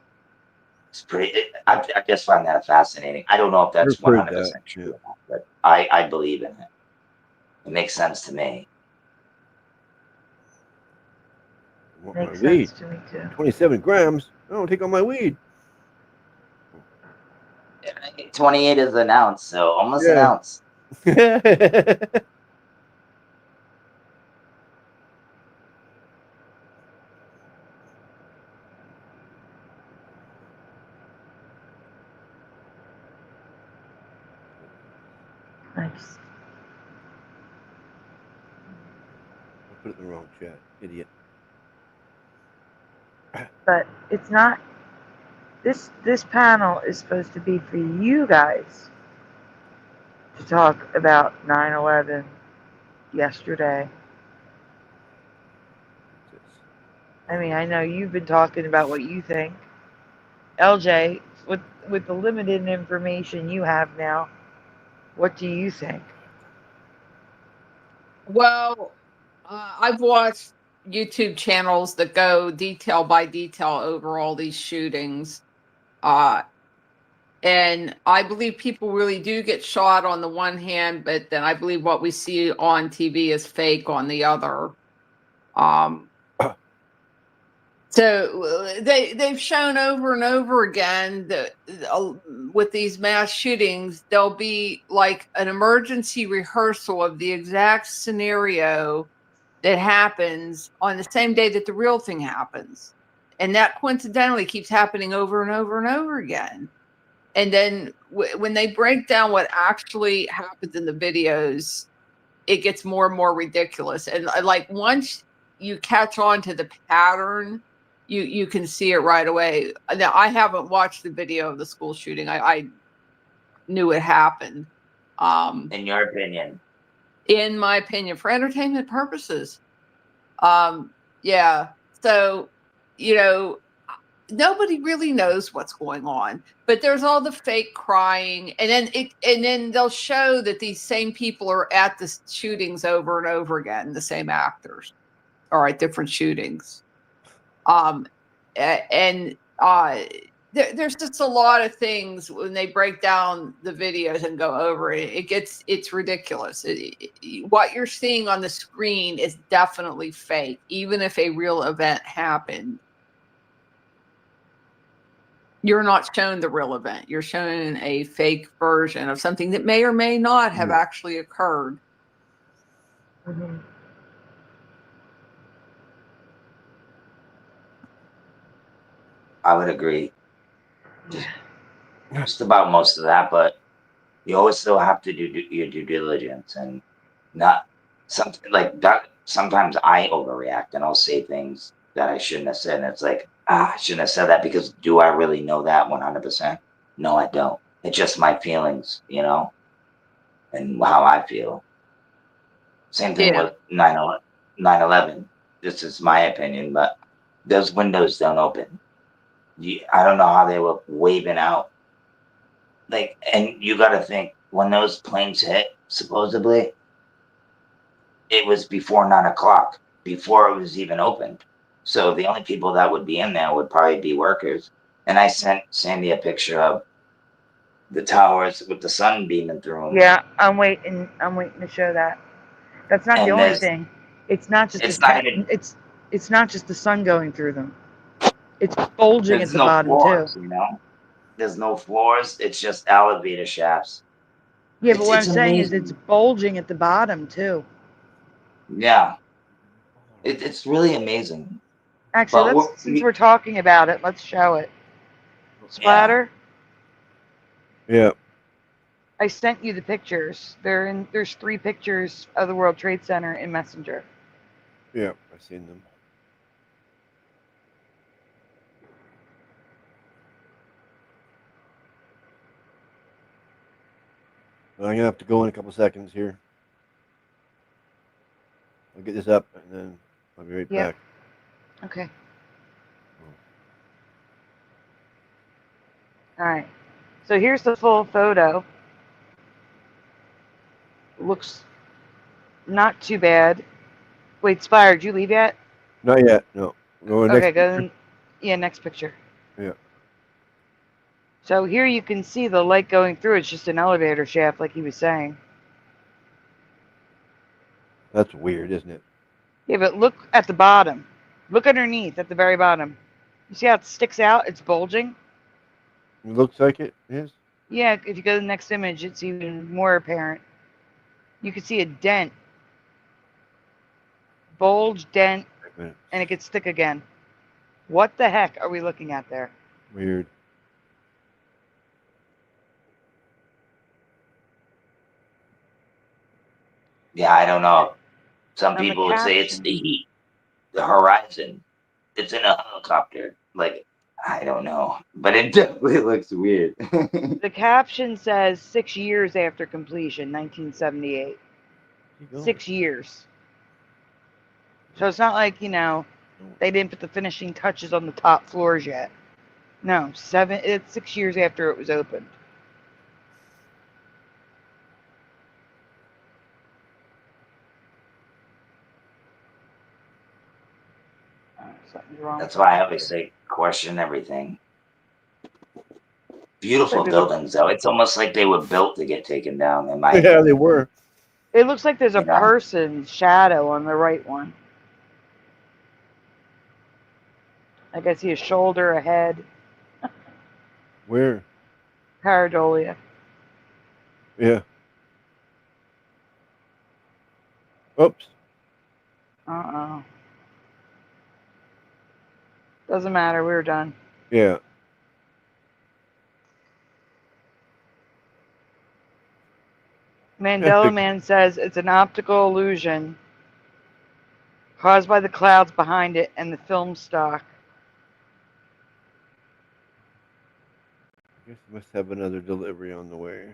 It's pretty. I just find that fascinating. I don't know if that's I've heard 100% that, true yeah. or not, but I believe in it. It makes sense to me. I want my Makes weed. sense to me too. 27 grams. I don't take all my weed. 28 is an ounce, so almost an Yeah. ounce. Nice. I put it in the wrong chat. Idiot. But it's not. This panel is supposed to be for you guys to talk about 9/11 yesterday. I mean, I know you've been talking about what you think. LJ, with the limited information you have now, what do you think? Well, I've watched YouTube channels that go detail by detail over all these shootings. And I believe people really do get shot on the one hand, but then I believe what we see on TV is fake on the other. So they've shown over and over again that with these mass shootings, there'll be like an emergency rehearsal of the exact scenario that happens on the same day that the real thing happens. And that coincidentally keeps happening over and over and over again. And then when they break down what actually happens in the videos, it gets more and more ridiculous. And like once you catch on to the pattern, you can see it right away. Now, I haven't watched the video of the school shooting. I knew it happened. In your opinion? In my opinion, for entertainment purposes. Yeah. So, nobody really knows what's going on, but there's all the fake crying, and then they'll show that these same people are at the shootings over and over again, the same actors are at different shootings. There's just a lot of things when they break down the videos and go over it. It's ridiculous. What you're seeing on the screen is definitely fake, even if a real event happened. You're not shown the real event. You're shown a fake version of something that may or may not have actually occurred. Mm-hmm. I would agree. Just about most of that, but you always still have to do your due diligence and not something like that. Sometimes I overreact and I'll say things that I shouldn't have said. And it's like, I shouldn't have said that because do I really know that 100%? No, I don't. It's just my feelings, And and how I feel. Same thing with 9/11. This is my opinion, but those windows don't open. I don't know how they were waving out. Like, and you got to think when those planes hit, supposedly, it was before 9 o'clock, before it was even opened. So the only people that would be in there would probably be workers. And I sent Sandy a picture of the towers with the sun beaming through them. Yeah, I'm waiting to show that. That's not the And only there's, thing. It's not just it's not even, it's not just the sun going through them. It's bulging at there's the no bottom too. floors, you know? There's no floors. It's just elevator shafts. Yeah, but what I'm It's saying is amazing. it's bulging at the bottom too. Yeah. It's really amazing. Actually, But since we're talking about it, let's show it. Splatter. Yeah. I sent you the pictures. There's 3 pictures of the World Trade Center in Messenger. Yeah, I've seen them. I'm gonna have to go in a couple seconds here. I'll get this up and then I'll be right back. Okay. All right. So here's the full photo. Looks not too bad. Wait, Spire, did you leave yet? Not yet. No. Okay, go. Next picture. Yeah. So here you can see the light going through. It's just an elevator shaft, like he was saying. That's weird, isn't it? Yeah, but look at the bottom. Look underneath at the very bottom. You see how it sticks out? It's bulging. It looks like it is. Yeah, if you go to the next image, it's even more apparent. You can see a dent. Bulge, dent, and it gets thick again. What the heck are we looking at there? Weird. yeah, I don't know. Some people would say it's the heat, the horizon. It's in a helicopter. Like, I don't know. But it definitely looks weird. The caption says 6 years after completion, 1978. 6 years. So it's not like, they didn't put the finishing touches on the top floors yet. No, it's 6 years after it was opened. That's why I always say question everything. Beautiful buildings, though. It's almost like they were built to get taken down. In my Yeah, they were. It looks like there's a person's shadow on the right one. I can see a shoulder, a head. Where? Pareidolia. Yeah. Oops. Uh-oh. Doesn't matter. We're done. Yeah. Mandela Man says it's an optical illusion caused by the clouds behind it and the film stock. I guess we must have another delivery on the way.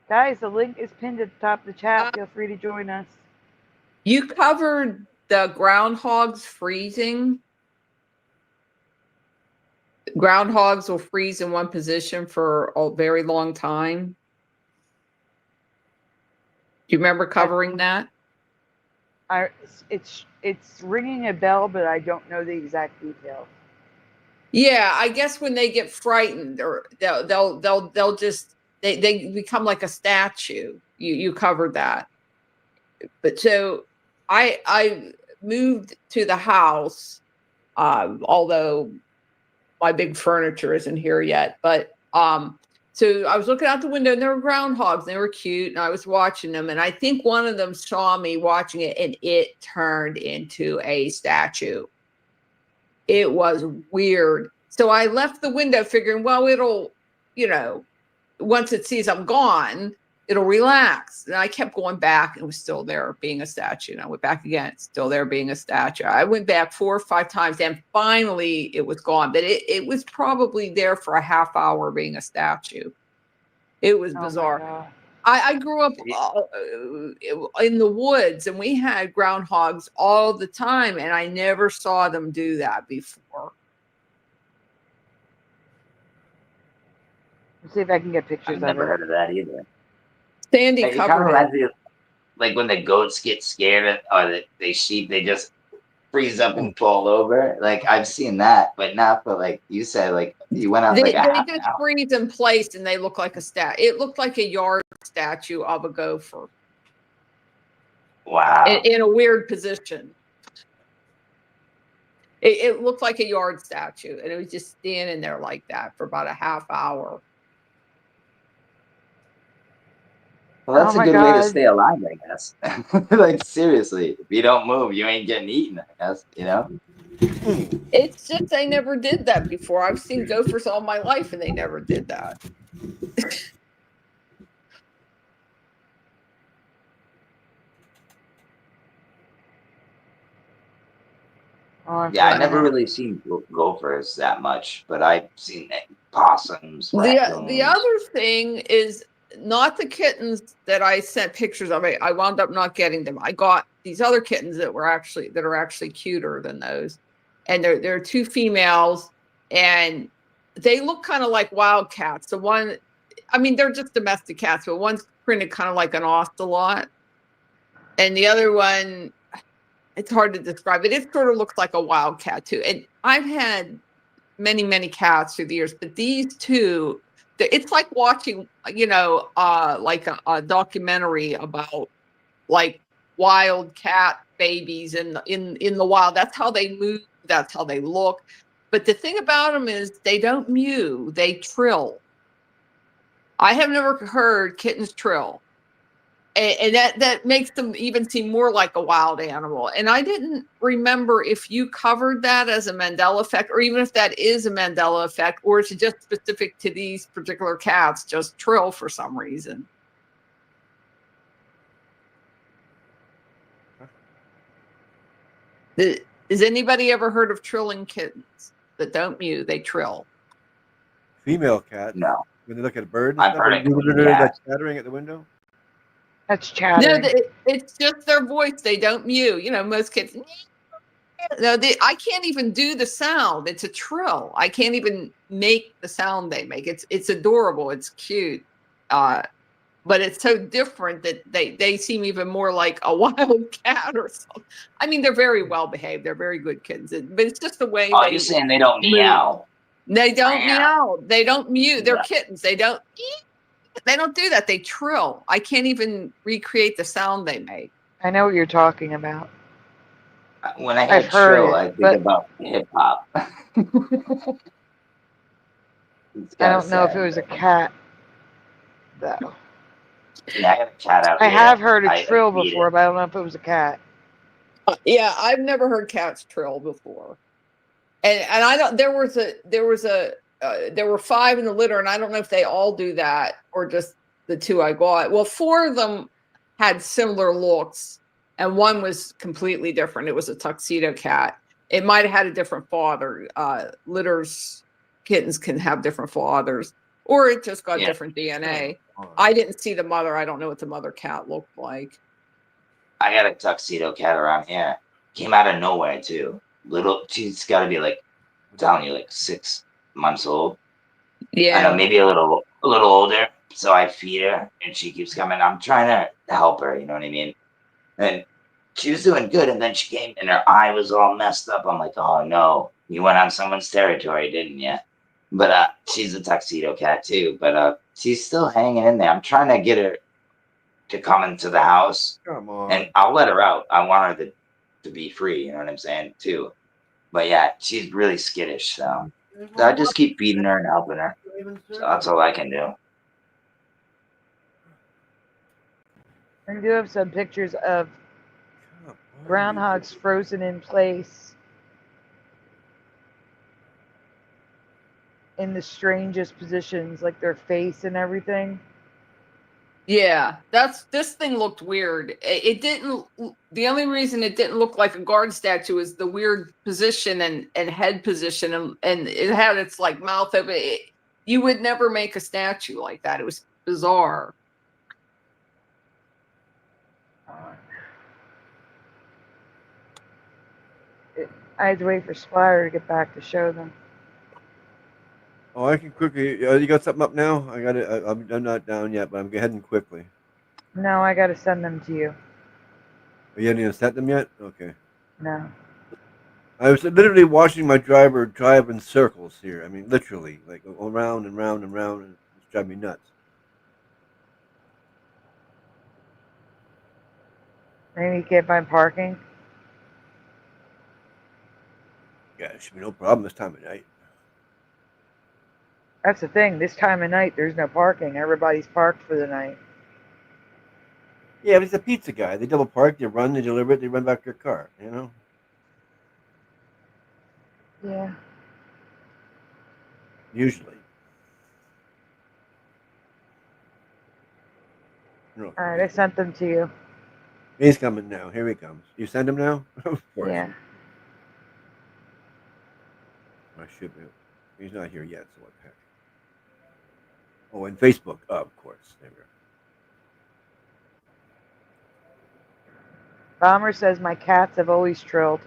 Guys, the link is pinned at the top of the chat. Feel free to join us. You covered the groundhogs freezing. Groundhogs will freeze in one position for a very long time. Do you remember covering that? It's ringing a bell, but I don't know the exact details. Yeah, I guess when they get frightened, or they'll just they become like a statue. You covered that, but so I moved to the house, although my big furniture isn't here yet. But so I was looking out the window and there were groundhogs. They were cute, and I was watching them. And I think one of them saw me watching it, and it turned into a statue. It was weird. So I left the window figuring, well, it'll, once it sees I'm gone, it'll relax. And I kept going back, and it was still there being a statue. And I went back again, it's still there being a statue. I went back 4 or 5 times, and finally it was gone. But it was probably there for a half hour being a statue. It was bizarre. I grew up in the woods, and we had groundhogs all the time, and I never saw them do that before. Let's see if I can get pictures I've never heard of that either. Sandy It kind covered of it. reminds me of like when the goats get scared or the sheep, they just freeze up and fall over. Like I've seen that, but not for like you said, like you went out They like a half just hour. freeze in place, and they look like a it looked like a yard statue of a gopher. Wow. In a weird position. It looked like a yard statue, and it was just standing there like that for about a half hour. Well, that's Oh a my good way to God. stay alive, I guess. Like seriously, if you don't move, you ain't getting eaten, I guess, you know? It's just they never did that before. I've seen gophers all my life, and they never did that. Yeah, I never really seen gophers that much, but I've seen possums, raccoons. The other thing is not the kittens that I sent pictures of. I wound up not getting them. I got these other kittens that are actually cuter than those, and they're 2 females, and they look kind of like wild cats. The one, I mean, they're just domestic cats, but one's printed kind of like an ocelot, and the other one, it's hard to describe it. It sort of looks like a wild cat too. And I've had many, many cats through the years, but these 2, it's like watching, like a documentary about like wild cat babies in the wild. That's how they move. That's how they look. But the thing about them is they don't mew. They trill. I have never heard kittens trill. And that makes them even seem more like a wild animal. And I didn't remember if you covered that as a Mandela effect, or even if that is a Mandela effect, or is it just specific to these particular cats, just trill for some reason. Has anybody ever heard of trilling kittens that don't mew? They trill. Female cats. No. When they look at a bird and I've stuff, heard it. like chattering at the window. That's chattering. No, it's just their voice. They don't mew. Most kids. No, I can't even do the sound. It's a trill. I can't even make the sound they make. It's adorable. It's cute. But it's so different that they seem even more like a wild cat or something. I mean, they're very well behaved. They're very good kittens. But it's just the way Oh, you're saying they don't meow? They don't meow. They don't mew. They're kittens. They don't eat. They don't do that. They trill. I can't even recreate the sound they make. I know what you're talking about. When I hear trill, I think about hip hop. I don't know if it was a cat, though. Yeah, I got a cat out I here. have heard a I trill feed before, it. but I don't know if it was a cat. Yeah, I've never heard cats trill before. And I don't. There were 5 in the litter, and I don't know if they all do that or just the 2 I got. Well, 4 of them had similar looks, and one was completely different. It was a tuxedo cat. It might have had a different father. Kittens can have different fathers, or it just got different DNA. I didn't see the mother. I don't know what the mother cat looked like. I got a tuxedo cat around here. Came out of nowhere too. She's got to be like, I'm telling you, like 6 months old. Yeah. I know, maybe a little older. So I feed her, and she keeps coming. I'm trying to help her. You know what I mean? And she was doing good, and then she came, and her eye was all messed up. I'm like, oh no, you went on someone's territory, didn't you? But she's a tuxedo cat too. But she's still hanging in there. I'm trying to get her to come into the house. Come on. And I'll let her out. I want her to be free, you know what I'm saying, too. But yeah, she's really skittish, so I just keep feeding her and helping her. So that's all I can do. I do have some pictures of groundhogs frozen in place in the strangest positions, like their face and everything. Yeah, this thing looked weird. It didn't. The only reason it didn't look like a guard statue is the weird position and head position, and it had its like mouth open. You would never make a statue like that. It was bizarre. I had to wait for Splatter to get back to show them. Oh, I can quickly. You got something up now? I got it. I'm not down yet, but I'm heading quickly. No, I got to send them to you. You haven't even sent them yet? Okay. No. I was literally watching my driver drive in circles here. I mean, literally, like around and round and round, and it's driving me nuts. Maybe you can't find parking. Yeah, it should be no problem this time of night. That's the thing. This time of night, there's no parking. Everybody's parked for the night. Yeah, but it's a pizza guy. They double park, they run, they deliver it, they run back to their car, you know? Yeah. Usually. No. All right, I sent them to you. He's coming now. Here he comes. You send him now? Of course. Yeah. I should be. He's not here yet, so what the heck? Oh, and Facebook. Oh, of course. There we go. Bomber says my cats have always trilled.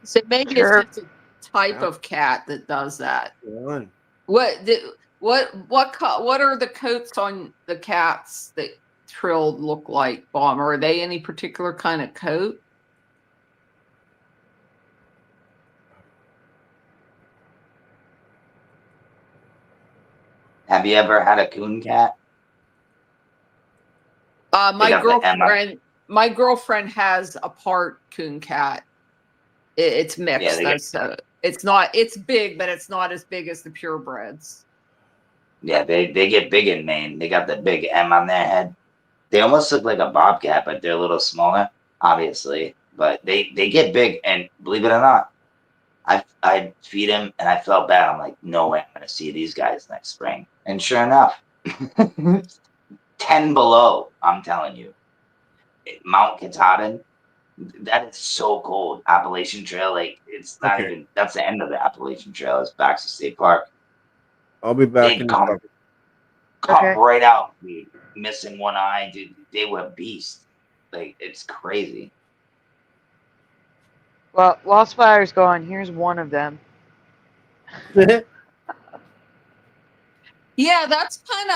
So maybe Sure. it's just a type of cat that does that. Go on. What are the coats on the cats that trilled look like, Bomber? Are they any particular kind of coat? Have you ever had a coon cat? My girlfriend has a part coon cat. It's mixed. It's big, but it's not as big as the purebreds. Yeah, they get big in Maine. They got the big M on their head. They almost look like a bobcat, but they're a little smaller, obviously. But they get big, and believe it or not, I feed them, and I felt bad. I'm like, no way, I'm gonna see these guys next spring. And sure enough, 10 below. I'm telling you, Mount Katahdin. That is so cold. Appalachian Trail, like it's not even. That's the end of the Appalachian Trail. It's Baxter State Park. I'll be back They'd in come a right out, dude. Missing one eye, dude. They were beasts. Like it's crazy. Well, Lost Fire's gone. Here's one of them. Yeah, that's kind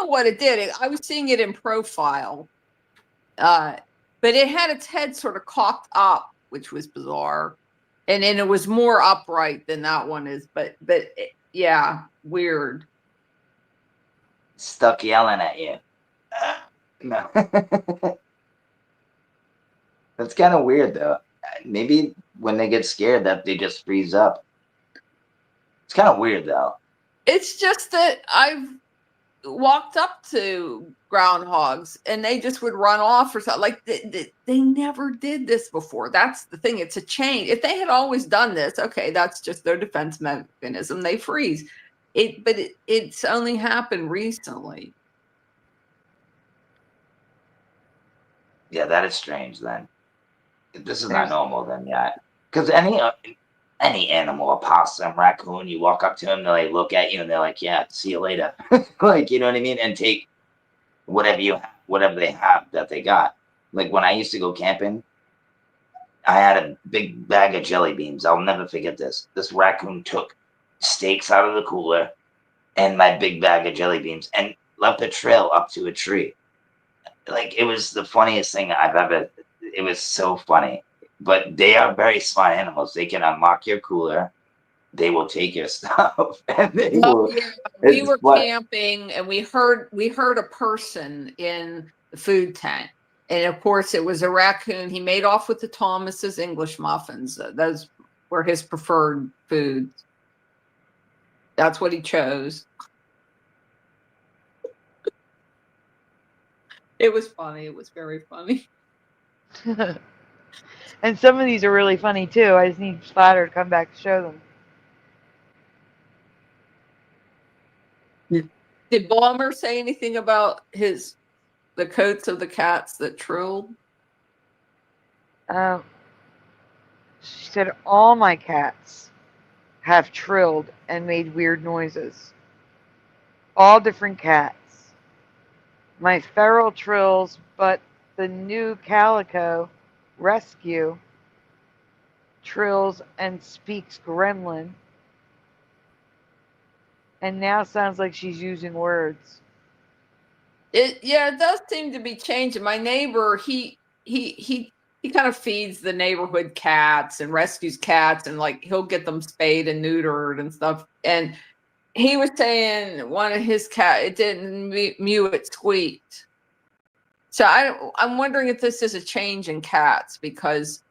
of what it did. I was seeing it in profile. But it had its head sort of cocked up, which was bizarre. And then it was more upright than that one is, but yeah, weird. Stuck yelling at you. No. That's kind of weird though. Maybe when they get scared that they just freeze up. It's kind of weird though. It's just that I've walked up to groundhogs and they just would run off or something. Like they never did this before. That's the thing. It's a change. If they had always done this, okay, that's just their defense mechanism. They freeze. But it's only happened recently. Yeah, that is strange then. This is not normal then, yeah. Because any animal, a possum, raccoon, you walk up to them, they like look at you and they're like, yeah, see you later. Like, you know what I mean? And take whatever they have that they got. Like when I used to go camping, I had a big bag of jelly beans. I'll never forget this. This raccoon took steaks out of the cooler and my big bag of jelly beans and left a trail up to a tree. Like it was the funniest thing I've ever. It was so funny. But they are very smart animals. They can unlock your cooler. They will take your stuff. And they will. Yeah. We were camping and we heard a person in the food tent. And of course it was a raccoon. He made off with the Thomas's English muffins. Those were his preferred foods. That's what he chose. It was funny. It was very funny. And some of these are really funny too. I just need Splatter to come back to show them. Did Balmer say anything about the coats of the cats that trilled? She said all my cats have trilled and made weird noises. All different cats. My feral trills, but the new Calico Rescue trills and speaks gremlin. And now sounds like she's using words. It does seem to be changing. My neighbor, he kind of feeds the neighborhood cats and rescues cats, and like he'll get them spayed and neutered and stuff. And he was saying one of his cat, it didn't mew, it squeaked. So I'm wondering if this is a change in cats, because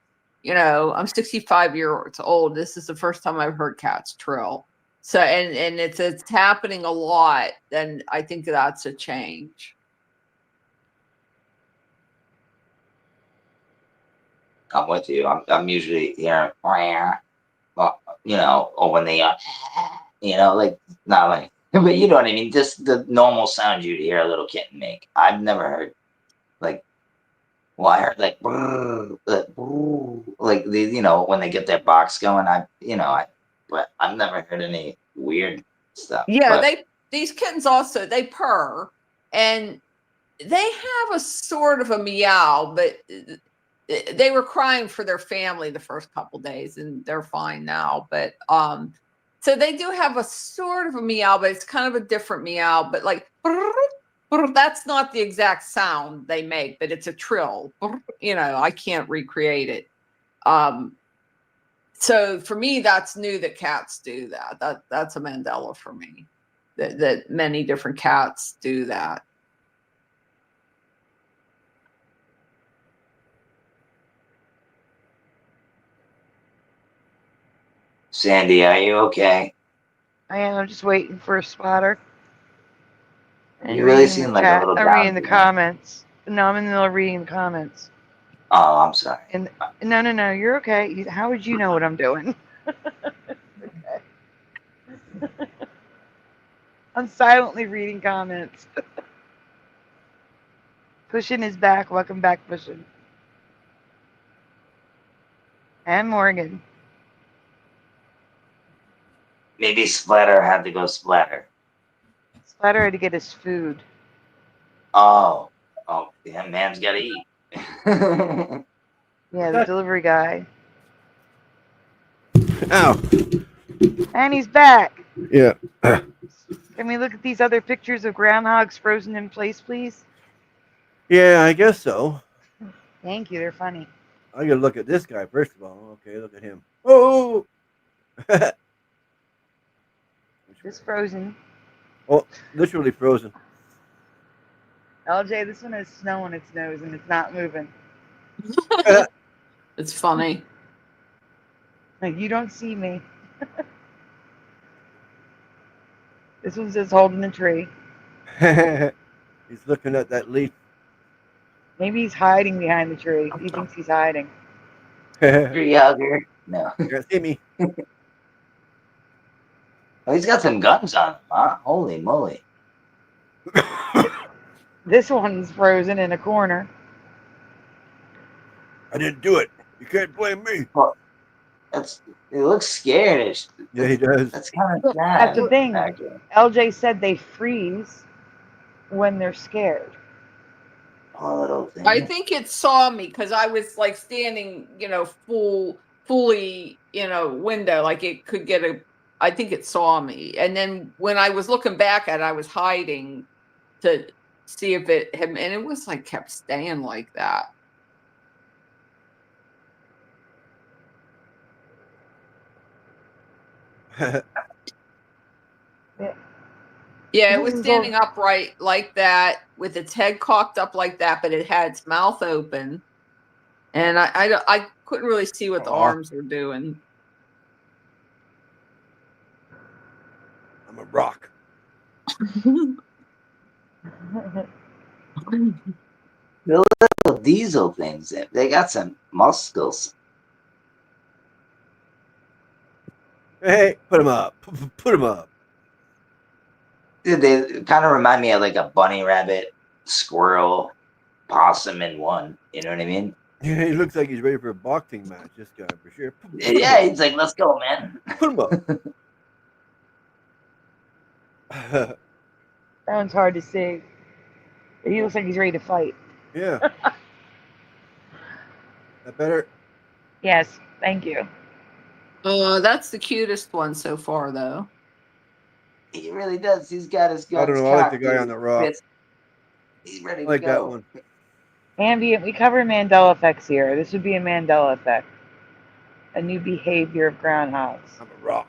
I'm 65 years old. This is the first time I've heard cats trill. So and it's happening a lot, then I think that's a change. I'm with you. I'm usually hearing, or when they like not like, but you know what I mean. Just the normal sound you'd hear a little kitten make. I've never heard like. Well, I heard like when they get their box going. But I've never heard any weird stuff. Yeah, these kittens also, they purr, and they have a sort of a meow, but they were crying for their family the first couple days, and they're fine now. But so they do have a sort of a meow, but it's kind of a different meow. But like that's not the exact sound they make, but it's a trill. I can't recreate it. So for me, that's new that cats do that. That's a Mandela for me. That many different cats do that. Sandy, are you okay? I am. I'm just waiting for a spotter. And You really seem like a little I'm down. reading the comments. No, I'm in the middle of reading the comments. Oh, I'm sorry. And no, you're okay. How would you know what I'm doing? Okay. I'm silently reading comments. Pushing is back. Welcome back, Pushing. And Morgan. Maybe Splatter had to go splatter. Splatter had to get his food. Oh, yeah, man's got to eat. Yeah, the delivery guy. Ow. And he's back. Yeah. Can we look at these other pictures of groundhogs frozen in place, please? Yeah, I guess so. Thank you. They're funny. I gotta look at this guy first of all. Okay, look at him. Oh. This frozen. Oh, literally frozen. LJ, this one has snow on its nose and it's not moving. It's funny. Like, you don't see me. This one's just holding the tree. He's looking at that leaf. Maybe he's hiding behind the tree. He thinks he's hiding. Tree hugger. No. You can't see me. Oh, he's got some guns on him, huh? Holy moly. This one's frozen in a corner. I didn't do it. You can't blame me. Well, it looks scared. Yeah, he does. That's kind of sad. That's the thing. LJ said they freeze when they're scared. Oh, little thing. I think it saw me because I was like standing, fully, window, like it could get I think it saw me. And then when I was looking back at it, I was hiding to see if it had, and it was like kept staying like that. Yeah, it was standing upright like that with its head cocked up like that, but it had its mouth open. And I couldn't really see what the arms were doing. I'm a rock. The little diesel things, they got some muscles. Hey, put him up. Put him up. Dude, they kind of remind me of like a bunny rabbit, squirrel, possum in one. You know what I mean? Yeah, he looks like he's ready for a boxing match. This guy for sure. Put Yeah, him he's like, let's go, man. Put him up. That one's hard to see. But he looks like he's ready to fight. Yeah. That better? Yes, thank you. That's the cutest one so far, though. He really does. He's got his I don't guns know. I like the cocked, guy dude. on the rock. He's ready I to like that go. one. Ambient, we cover Mandela effects here. This would be a Mandela effect. A new behavior of groundhogs. I'm a rock.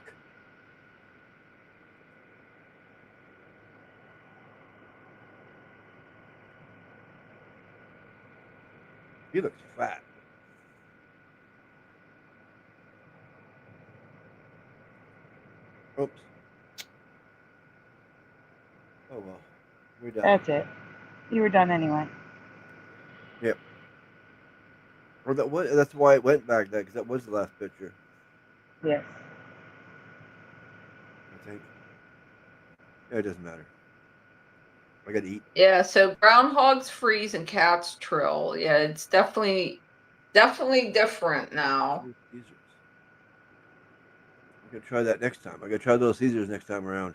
He looks fat. Oops. Oh well. We're done. That's it. You were done anyway. Yep. Or that's why it went back there, because that was the last picture. Yes. I think. Yeah, it doesn't matter. I gotta eat. Yeah, so groundhogs freeze and cats trill. Yeah, it's definitely different now. Caesars. I'm gonna try that next time. I gotta try those Caesars next time around.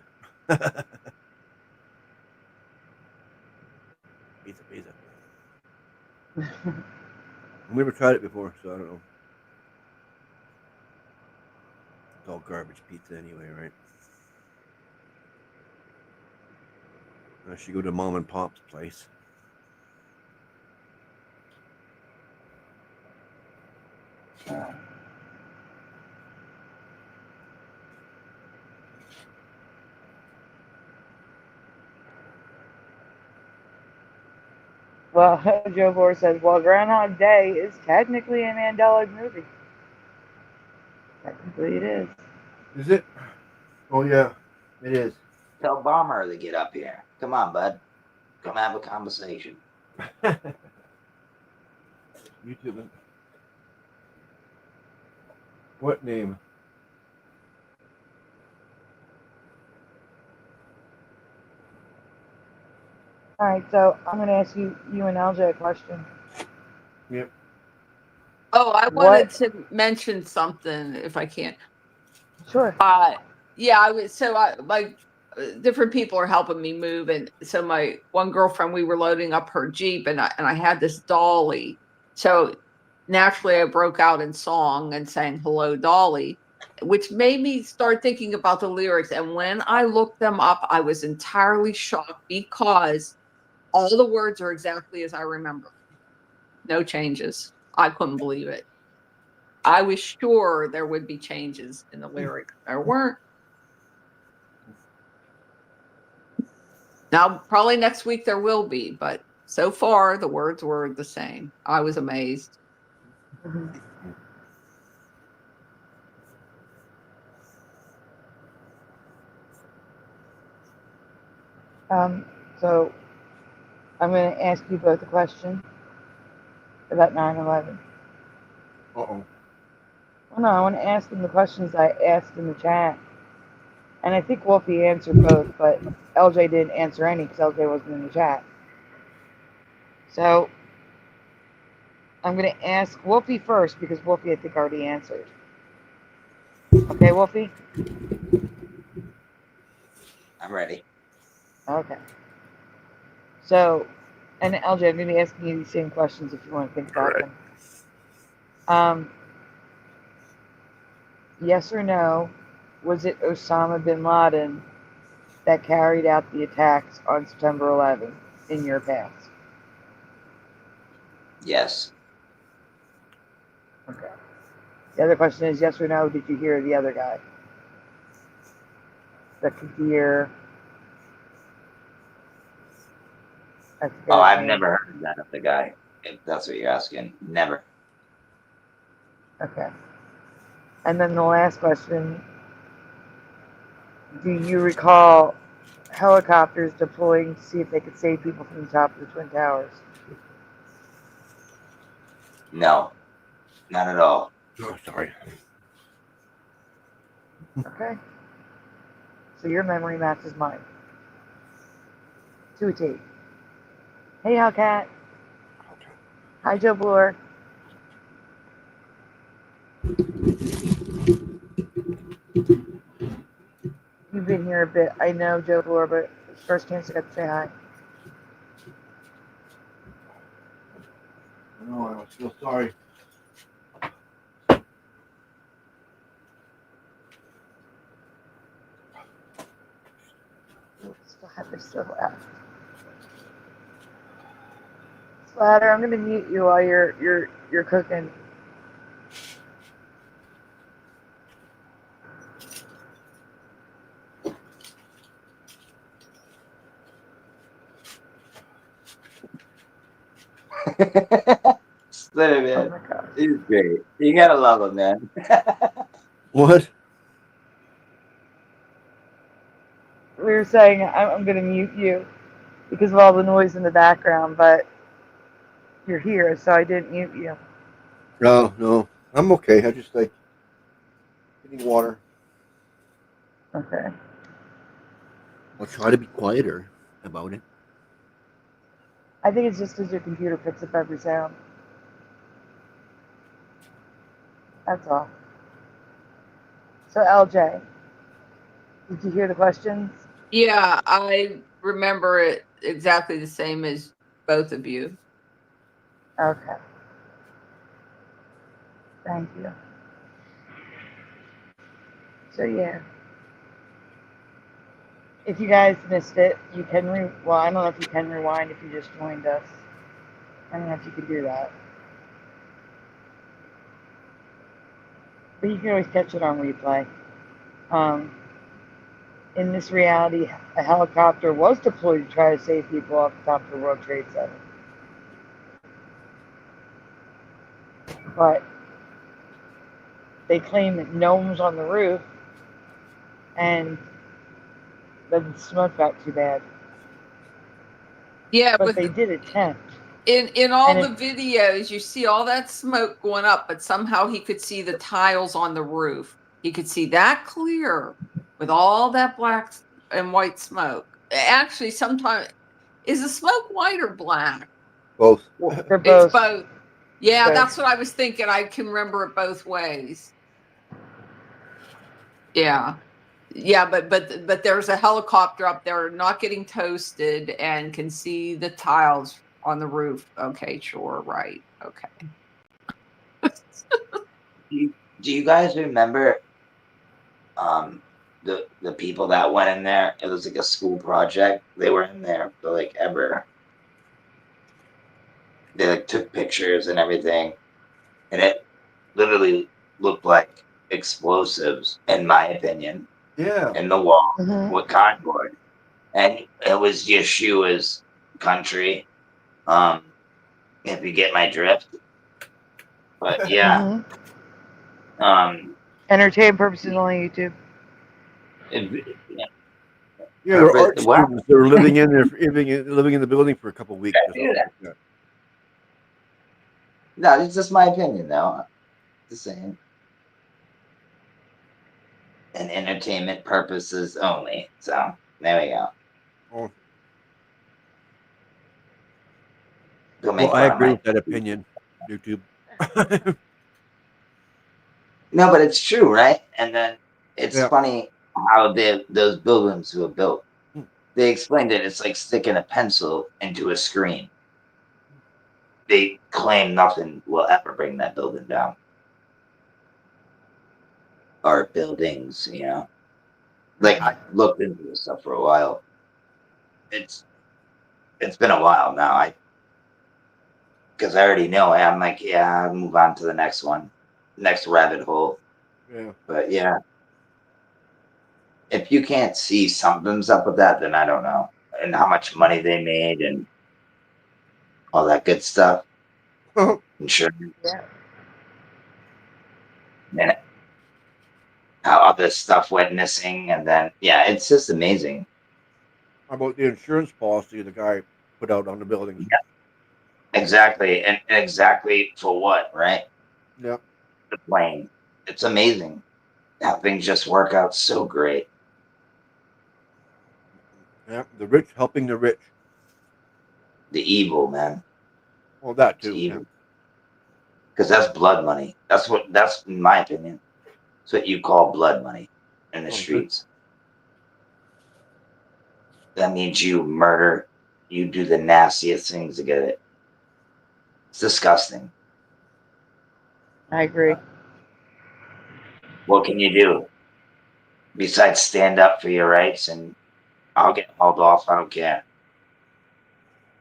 Pizza. I've never tried it before, so I don't know. It's all garbage pizza anyway, right? I should go to Mom and Pop's place. Well, Joe Bohr says, well, Groundhog Day is technically a Mandela movie. Technically it is. Is it? Oh, yeah, it is. Tell Bomber to get up here. Come on, bud. Come have a conversation. YouTube. What name? All right, so I'm going to ask you and LJ a question. Yep. Oh, I wanted to mention something if I can. Sure. Yeah, I was different people are helping me move, and so my one girlfriend, we were loading up her Jeep, and I had this dolly. So naturally, I broke out in song and sang "Hello, Dolly," which made me start thinking about the lyrics. And when I looked them up, I was entirely shocked because all the words are exactly as I remember. No changes. I couldn't believe it. I was sure there would be changes in the lyrics. There weren't. Now, probably next week there will be, but so far the words were the same. I was amazed. So I'm going to ask you both a question about 9/11. Uh-oh. Well, no, I want to ask them the questions I asked in the chat. And I think Wolfie answered both, but LJ didn't answer any because LJ wasn't in the chat. So I'm going to ask Wolfie first because Wolfie, I think, already answered. Okay, Wolfie? I'm ready. Okay. So, and LJ, I'm going to be asking you the same questions if you want to think about them. Yes or no, was it Osama bin Laden that carried out the attacks on September 11th in your past? Yes. Okay. The other question is yes or no, did you hear the other guy? The Kadir. Oh, I've never heard of that of the guy. If that's what you're asking. Never. Okay. And then the last question, do you recall helicopters deploying to see if they could save people from the top of the Twin Towers? No. Not at all. Oh, sorry. Okay. So your memory matches mine. To a T. Hey, Hellcat. Hi, Joe Bloor. You've been here a bit. I know, Joe Bloor, but it's the first chance I got to say hi. No, I feel sorry. Splatter's still left. Splatter, I'm gonna mute you while you're cooking. Splinter, man. He's great. You gotta love him, man. What? We were saying I'm gonna mute you because of all the noise in the background, but you're here, so I didn't mute you. No, no. I'm okay. I just like getting water. Okay. I'll try to be quieter about it. I think it's just because your computer picks up every sound. That's all. So LJ, did you hear the questions? Yeah, I remember it exactly the same as both of you. Okay. Thank you. So yeah. If you guys missed it, you can well, I don't know if you can rewind if you just joined us. I don't know if you can do that. But you can always catch it on replay. In this reality, a helicopter was deployed to try to save people off the top of the World Trade Center. But they claim that no one was on the roof, and then the smoke got too bad. Yeah, but they did attempt. In all And the videos, you see all that smoke going up, but somehow he could see the tiles on the roof. He could see that clear with all that black and white smoke. Actually, sometimes is the smoke white or black? Both. They're It's both. Yeah, Both. that's what I was thinking. I can remember it both ways. Yeah. Yeah, but there's a helicopter up there not getting toasted and can see the tiles on the roof. Okay, sure, right. Okay. Do you guys remember the people that went in there? It was like a school project. They were in there for like ever. They like took pictures and everything, and it literally looked like explosives, in my opinion. Yeah. In the wall Mm-hmm. with cardboard, and it was Yeshua's country. If you get my drift, but yeah. Mm-hmm. Entertainment purposes only YouTube. Yeah, there are art Wow. students that are living in there, living in the building for a couple of weeks. Yeah. No, it's just my opinion, though. Just saying. And entertainment purposes only. So there we go. Oh. Don't make Well, I fun of agree my with that opinion, YouTube. No, but it's true, right? And then it's Yeah. funny how those buildings were built. They explained it. It's like sticking a pencil into a screen. They claim nothing will ever bring that building down. Or buildings, you know. Like I looked into this stuff for a while. It's been a while now. Because I already know. I'm like, yeah, I'll move on to the next one, next rabbit hole. Yeah. But yeah, if you can't see something's up with that, then I don't know. And how much money they made and all that good stuff. Insurance. Yeah. And how other stuff went missing. And then, yeah, it's just amazing. How about the insurance policy the guy put out on the buildings? Yeah. Exactly. And exactly for what, right? Yeah. The plane. It's amazing how things just work out so great. Yeah. The rich helping the rich. The evil, man. Well, that It's too. evil. Because that's blood money. That's in my opinion. That's what you call blood money in the streets. That means you murder, you do the nastiest things to get it. It's disgusting. I agree. What can you do besides stand up for your rights? And I'll get hauled off. I don't care.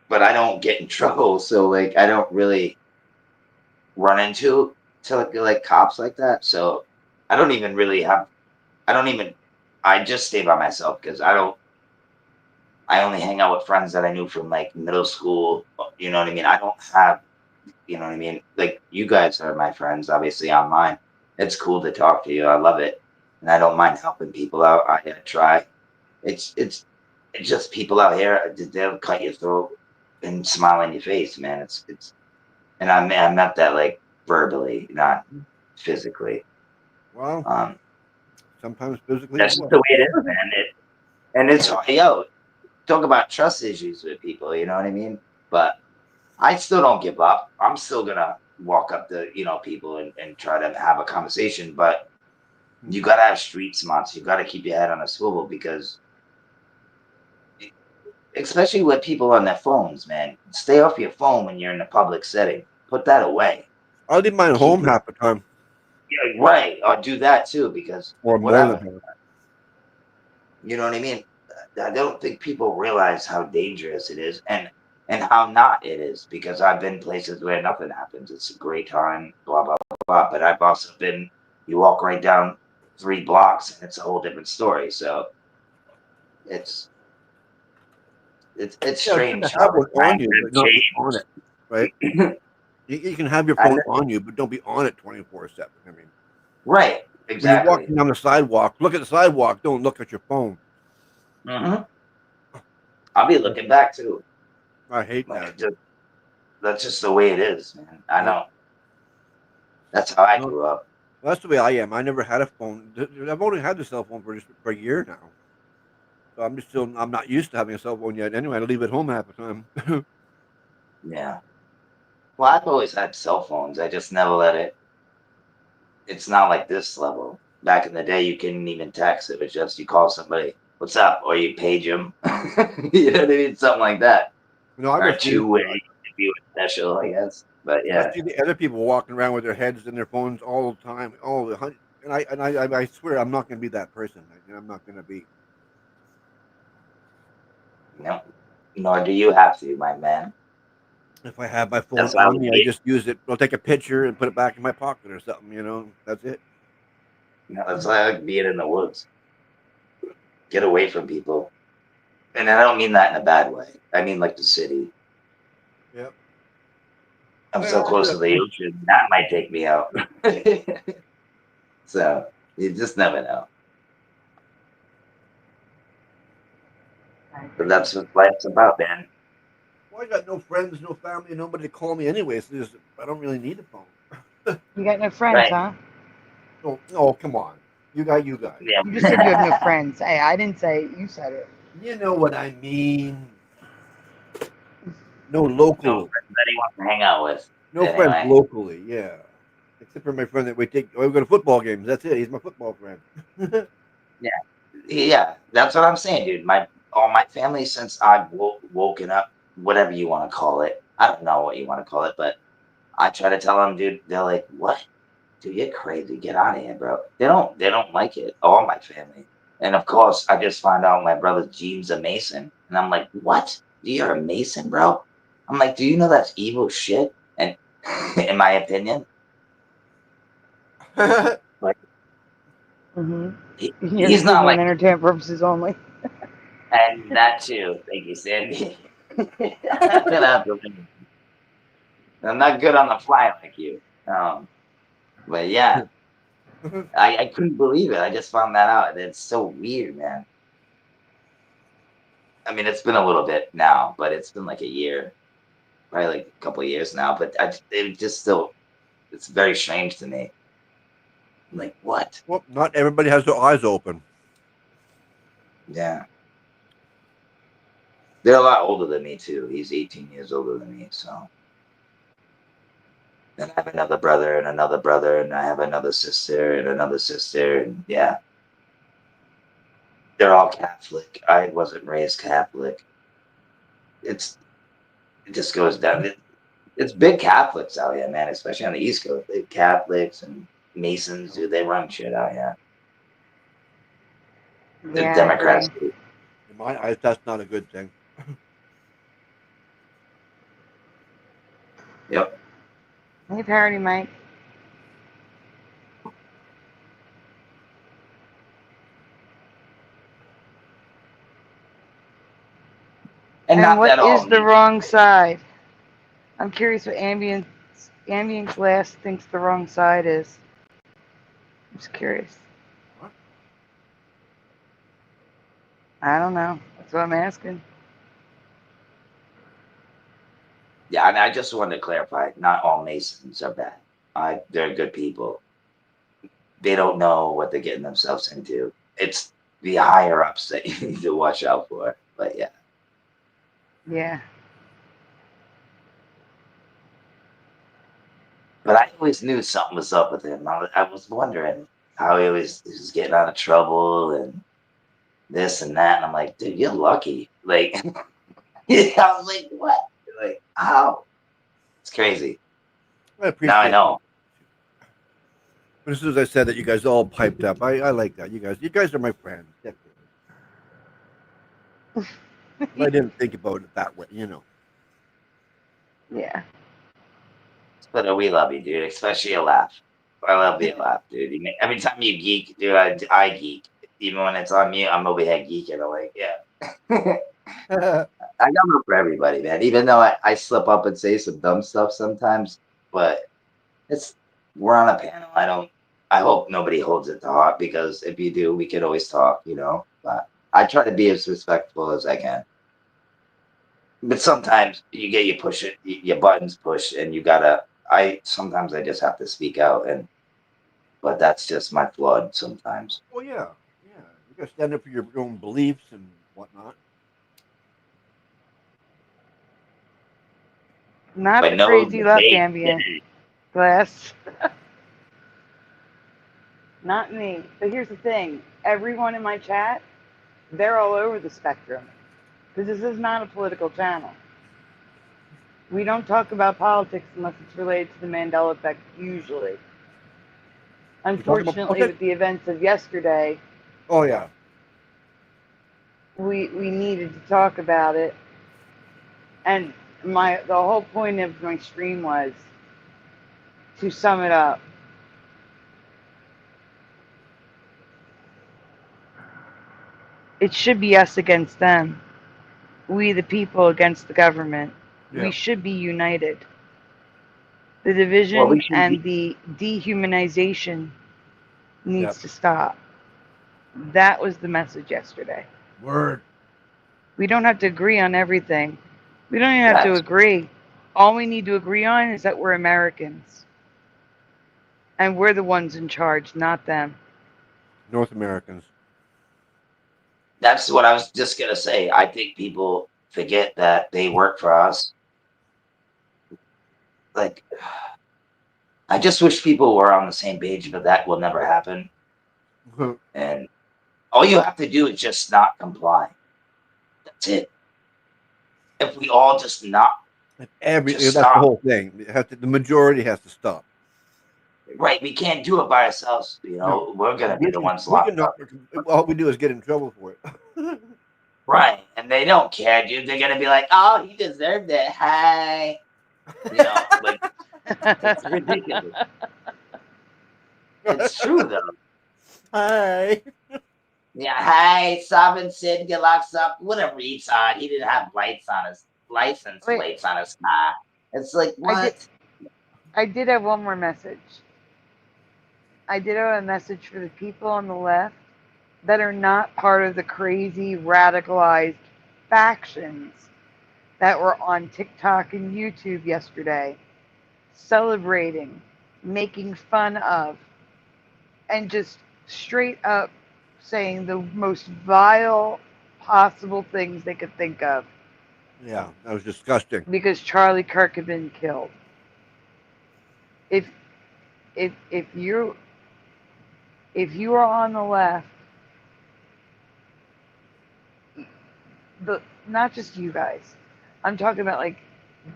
But I don't get in trouble, so like I don't really run into like cops like that. So I don't even really have. I just stay by myself because I only hang out with friends that I knew from like middle school. You know what I mean? I don't have. You know what I mean? Like you guys are my friends, obviously online. It's cool to talk to you. I love it, and I don't mind helping people out. I try. It's just people out here. They'll cut your throat and smile in your face, man. It's, and I meant that like verbally, not physically. Well, sometimes physically. That's just the way it is, man. And it's talk about trust issues with people. You know what I mean? But I still don't give up. I'm still gonna walk up to people and try to have a conversation. But you gotta have street smarts. You gotta keep your head on a swivel because, especially with people on their phones, man, stay off your phone when you're in a public setting. Put that away. I leave mine at home half the time. Yeah, right. Or do that too because Or whatever. more than You know what I mean? I don't think people realize how dangerous it is and how not it is because I've been places where nothing happens. It's a great time, blah, blah, blah, blah. But I've also been, you walk right down 3 blocks and it's a whole different story. So it's strange. You can have one on you, but not be on it, right? you can have your phone on you, but don't be on it 24/7. I mean, right, when exactly. you're walking down the sidewalk, look at the sidewalk. Don't look at your phone. I'll be looking back too. I hate that. That's just the way it is, man. I know. That's how I grew up. Well, that's the way I am. I never had a phone. I've only had the cell phone for a year now. So I'm not used to having a cell phone yet. Anyway, I leave it home half the time. Yeah. Well, I've always had cell phones. I just never let it. It's not like this level. Back in the day, you couldn't even text. It was just you call somebody, "What's up?" or you page them. You know what I mean? Something like that. No, I or was two-way if you were special, I guess. But yeah. I see the other people walking around with their heads in their phones all the time. I swear I'm not going to be that person. I'm not going to be. No, nor do you have to, my man. If I have my phone on me, I just use it. I'll take a picture and put it back in my pocket or something. That's it. No, that's why I like being in the woods. Get away from people. And I don't mean that in a bad way. I mean like the city. Yep. I'm so close to the ocean. That might take me out. So you just never know. But that's what life's about, man. Well, I got no friends, no family, nobody to call me anyway. So I don't really need a phone. You got no friends, huh? Oh, come on. You guys. Yeah. You just said you have no friends. Hey, I didn't say it. You said it. You know what I mean. No local. No friends that he wants to hang out with. No friends locally, yeah. Except for my friend that we go to football games. That's it. He's my football friend. Yeah. That's what I'm saying, dude. All my family since I've woken up, whatever you want to call it. I don't know what you want to call it, but I try to tell them, dude. They're like, "What? Dude, you're crazy. Get out of here, bro." They don't like it. All my family. And of course, I just found out my brother Jean's a Mason. And I'm like, "What? You're a Mason, bro?" I'm like, "Do you know that's evil shit?" And in my opinion, like, he's not like entertainment purposes only. And that too. Thank you, Sandy. I'm gonna have to leave. I'm not good on the fly like you. But yeah, I couldn't believe it. I just found that out. It's so weird, man. I mean, it's been a little bit now, but it's been like a year, probably like a couple of years now. But it just still, it's very strange to me. I'm like, what? Well, not everybody has their eyes open. Yeah. They're a lot older than me too. He's 18 years older than me, so. And I have another brother and another brother, and I have another sister and another sister, and yeah. They're all Catholic. I wasn't raised Catholic. It just goes down. It's big Catholics out here, man, especially on the East Coast. Big Catholics and Masons, dude, they run shit out here. The Yeah, I Democrats. agree. In my eyes, that's not a good thing. Yep. Hey, Parody Mike. And not what that all is the wrong side? I'm curious what Ambient Glass thinks the wrong side is. I'm just curious. What? I don't know. That's what I'm asking. Yeah, and I just wanted to clarify, not all Masons are bad. They're good people. They don't know what they're getting themselves into. It's the higher ups that you need to watch out for. But yeah. Yeah. But I always knew something was up with him. I was wondering how he was getting out of trouble and this and that. And I'm like, dude, you're lucky. Like, I was like, what? Like, how? It's crazy. I appreciate Now I know. But as soon as I said that, you guys all piped up. I like that. You guys are my friends. But I didn't think about it that way, you know. Yeah. But we love you, dude. Especially a laugh. I love you a laugh, dude. Every time you geek, dude, I geek. Even when it's on mute, I'm over here geeking. I'm like, yeah. I got room for everybody, man. Even though I slip up and say some dumb stuff sometimes, but we're on a panel. I hope nobody holds it to heart, because if you do, we could always talk, you know. But I try to be as respectful as I can. But sometimes you get your buttons pushed, and sometimes I just have to speak out, but that's just my blood sometimes. Well, yeah. You gotta stand up for your own beliefs and whatnot. Not But the no crazy left debate. Ambient Glass. Not me. But here's the thing. Everyone in my chat, they're all over the spectrum. Because this is not a political channel. We don't talk about politics unless it's related to the Mandela Effect, usually. Unfortunately, with the events of yesterday, oh yeah, we needed to talk about it. And the whole point of my stream was to sum it up. It should be us against them. We the people against the government. Yeah. We should be united. The division and the dehumanization needs to stop. That was the message yesterday. Word. We don't have to agree on everything. We don't even have to agree. All we need to agree on is that we're Americans. And we're the ones in charge, not them. North Americans. That's what I was just going to say. I think people forget that they work for us. Like, I just wish people were on the same page, but that will never happen. And all you have to do is just not comply. That's it. If we all just not. That's the whole thing. The majority has to stop. Right. We can't do it by ourselves. You know, we're going to be the ones locked up. All we do is get in trouble for it. Right. And they don't care, dude. They're going to be like, oh, he deserved it. Hi. You know, like, it's ridiculous. It's true, though. Hi. Yeah, hi, Sovereign Sid, get locked up. What a retard. He didn't have license plates on his car. It's like, what? I did have one more message. I did have a message for the people on the left that are not part of the crazy, radicalized factions that were on TikTok and YouTube yesterday, celebrating, making fun of, and just straight up saying the most vile possible things they could think of. Yeah, that was disgusting. because Charlie Kirk had been killed. If you are on the left, not just you guys, I'm talking about like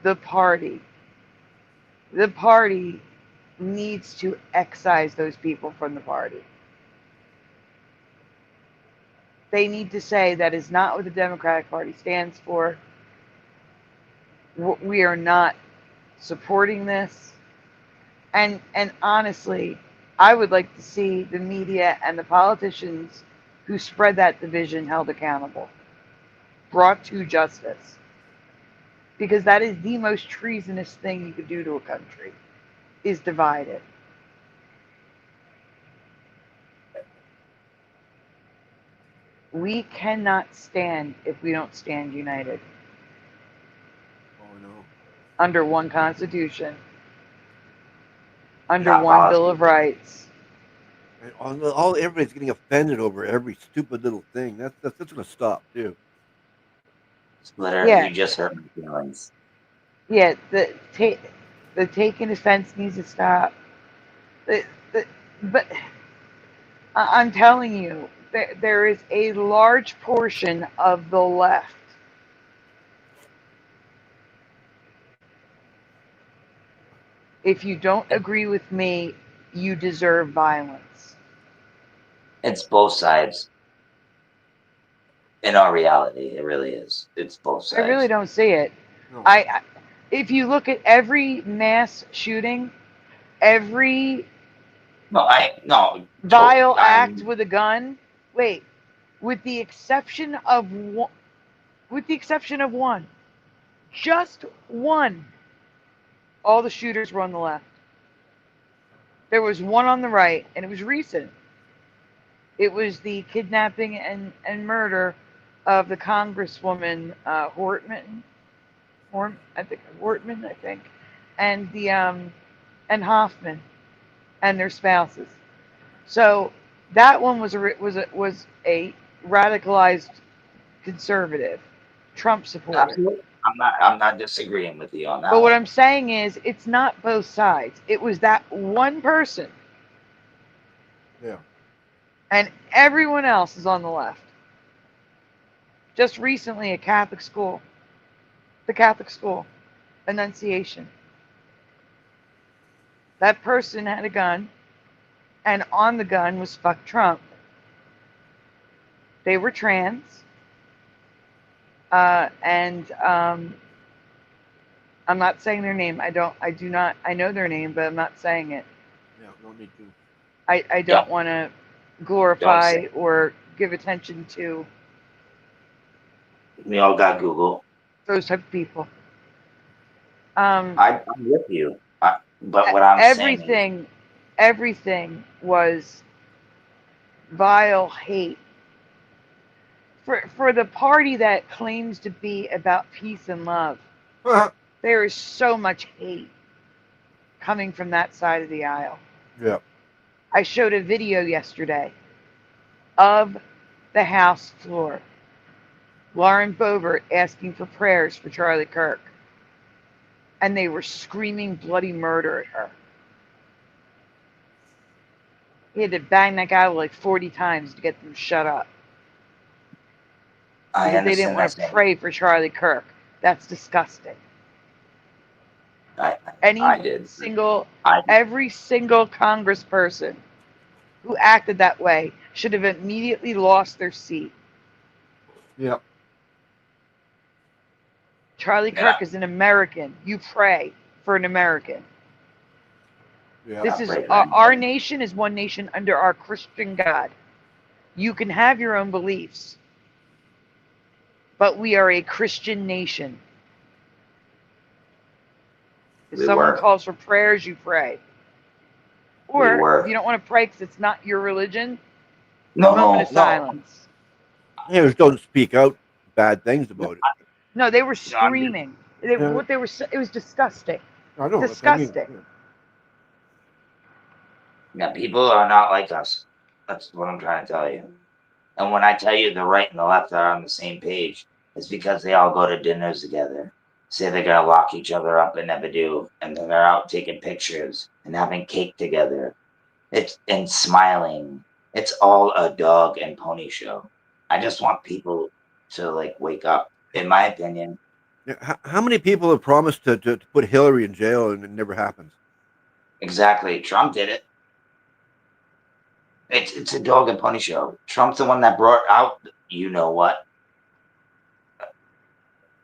the party. The party needs to excise those people from the party. They need to say that is not what the Democratic Party stands for. We are not supporting this. And honestly, I would like to see the media and the politicians who spread that division held accountable, brought to justice. Because that is the most treasonous thing you could do to a country, is divide it. We cannot stand if we don't stand united. Oh no. Under one Constitution. Under one Bill of Rights. And everybody's getting offended over every stupid little thing. That's gonna stop too. Splitter, Yeah. you just hurt my feelings. Yeah, the taking offense needs to stop. But I'm telling you, there is a large portion of the left if you don't agree with me, you deserve violence. It's both sides. In our reality, it really is. It's both sides. I really don't see it. No. If you look at every mass shooting, every vile act with a gun, with the exception of one, just one, all the shooters were on the left. There was one on the right, and it was recent. It was the kidnapping and murder of the Congresswoman Hortman, I think, and the and Hoffman, and their spouses. So that one was a radicalized conservative, Trump supporter. Absolutely. I'm not disagreeing with you on that. But what I'm saying is, it's not both sides. It was that one person. Yeah. And everyone else is on the left. Just recently, the Catholic school, Annunciation. That person had a gun, and on the gun was "fuck Trump." They were trans, and I'm not saying their name. I know their name, but I'm not saying it. Yeah, no need to. I don't want to glorify or give attention to. We all got Google. Those type of people. I'm with you. But what I'm saying is, everything was vile hate. For the party that claims to be about peace and love, there is so much hate coming from that side of the aisle. Yeah. I showed a video yesterday of the House floor. Lauren Boebert asking for prayers for Charlie Kirk. And they were screaming bloody murder at her. He had to bang that guy like 40 times to get them shut up. Because they didn't want to pray for Charlie Kirk. That's disgusting. Every single congressperson who acted that way should have immediately lost their seat. Yep. Charlie Kirk is an American. You pray for an American. Yeah. This is our nation is one nation under our Christian God. You can have your own beliefs, but we are a Christian nation. If someone calls for prayers, you pray. Or if you don't want to pray because it's not your religion, moment of silence. Yeah, just don't speak out bad things about it. No, they were screaming. It was disgusting. I know. Disgusting. Yeah, people are not like us. That's what I'm trying to tell you. And when I tell you the right and the left are on the same page, is because they all go to dinners together, say they're gonna lock each other up and never do, and then they're out taking pictures and having cake together. And smiling. It's all a dog and pony show. I just want people to like wake up, in my opinion. Yeah, how many people have promised to put Hillary in jail and it never happens? Exactly. Trump did it. It's a dog and pony show. Trump's the one that brought out, you know what?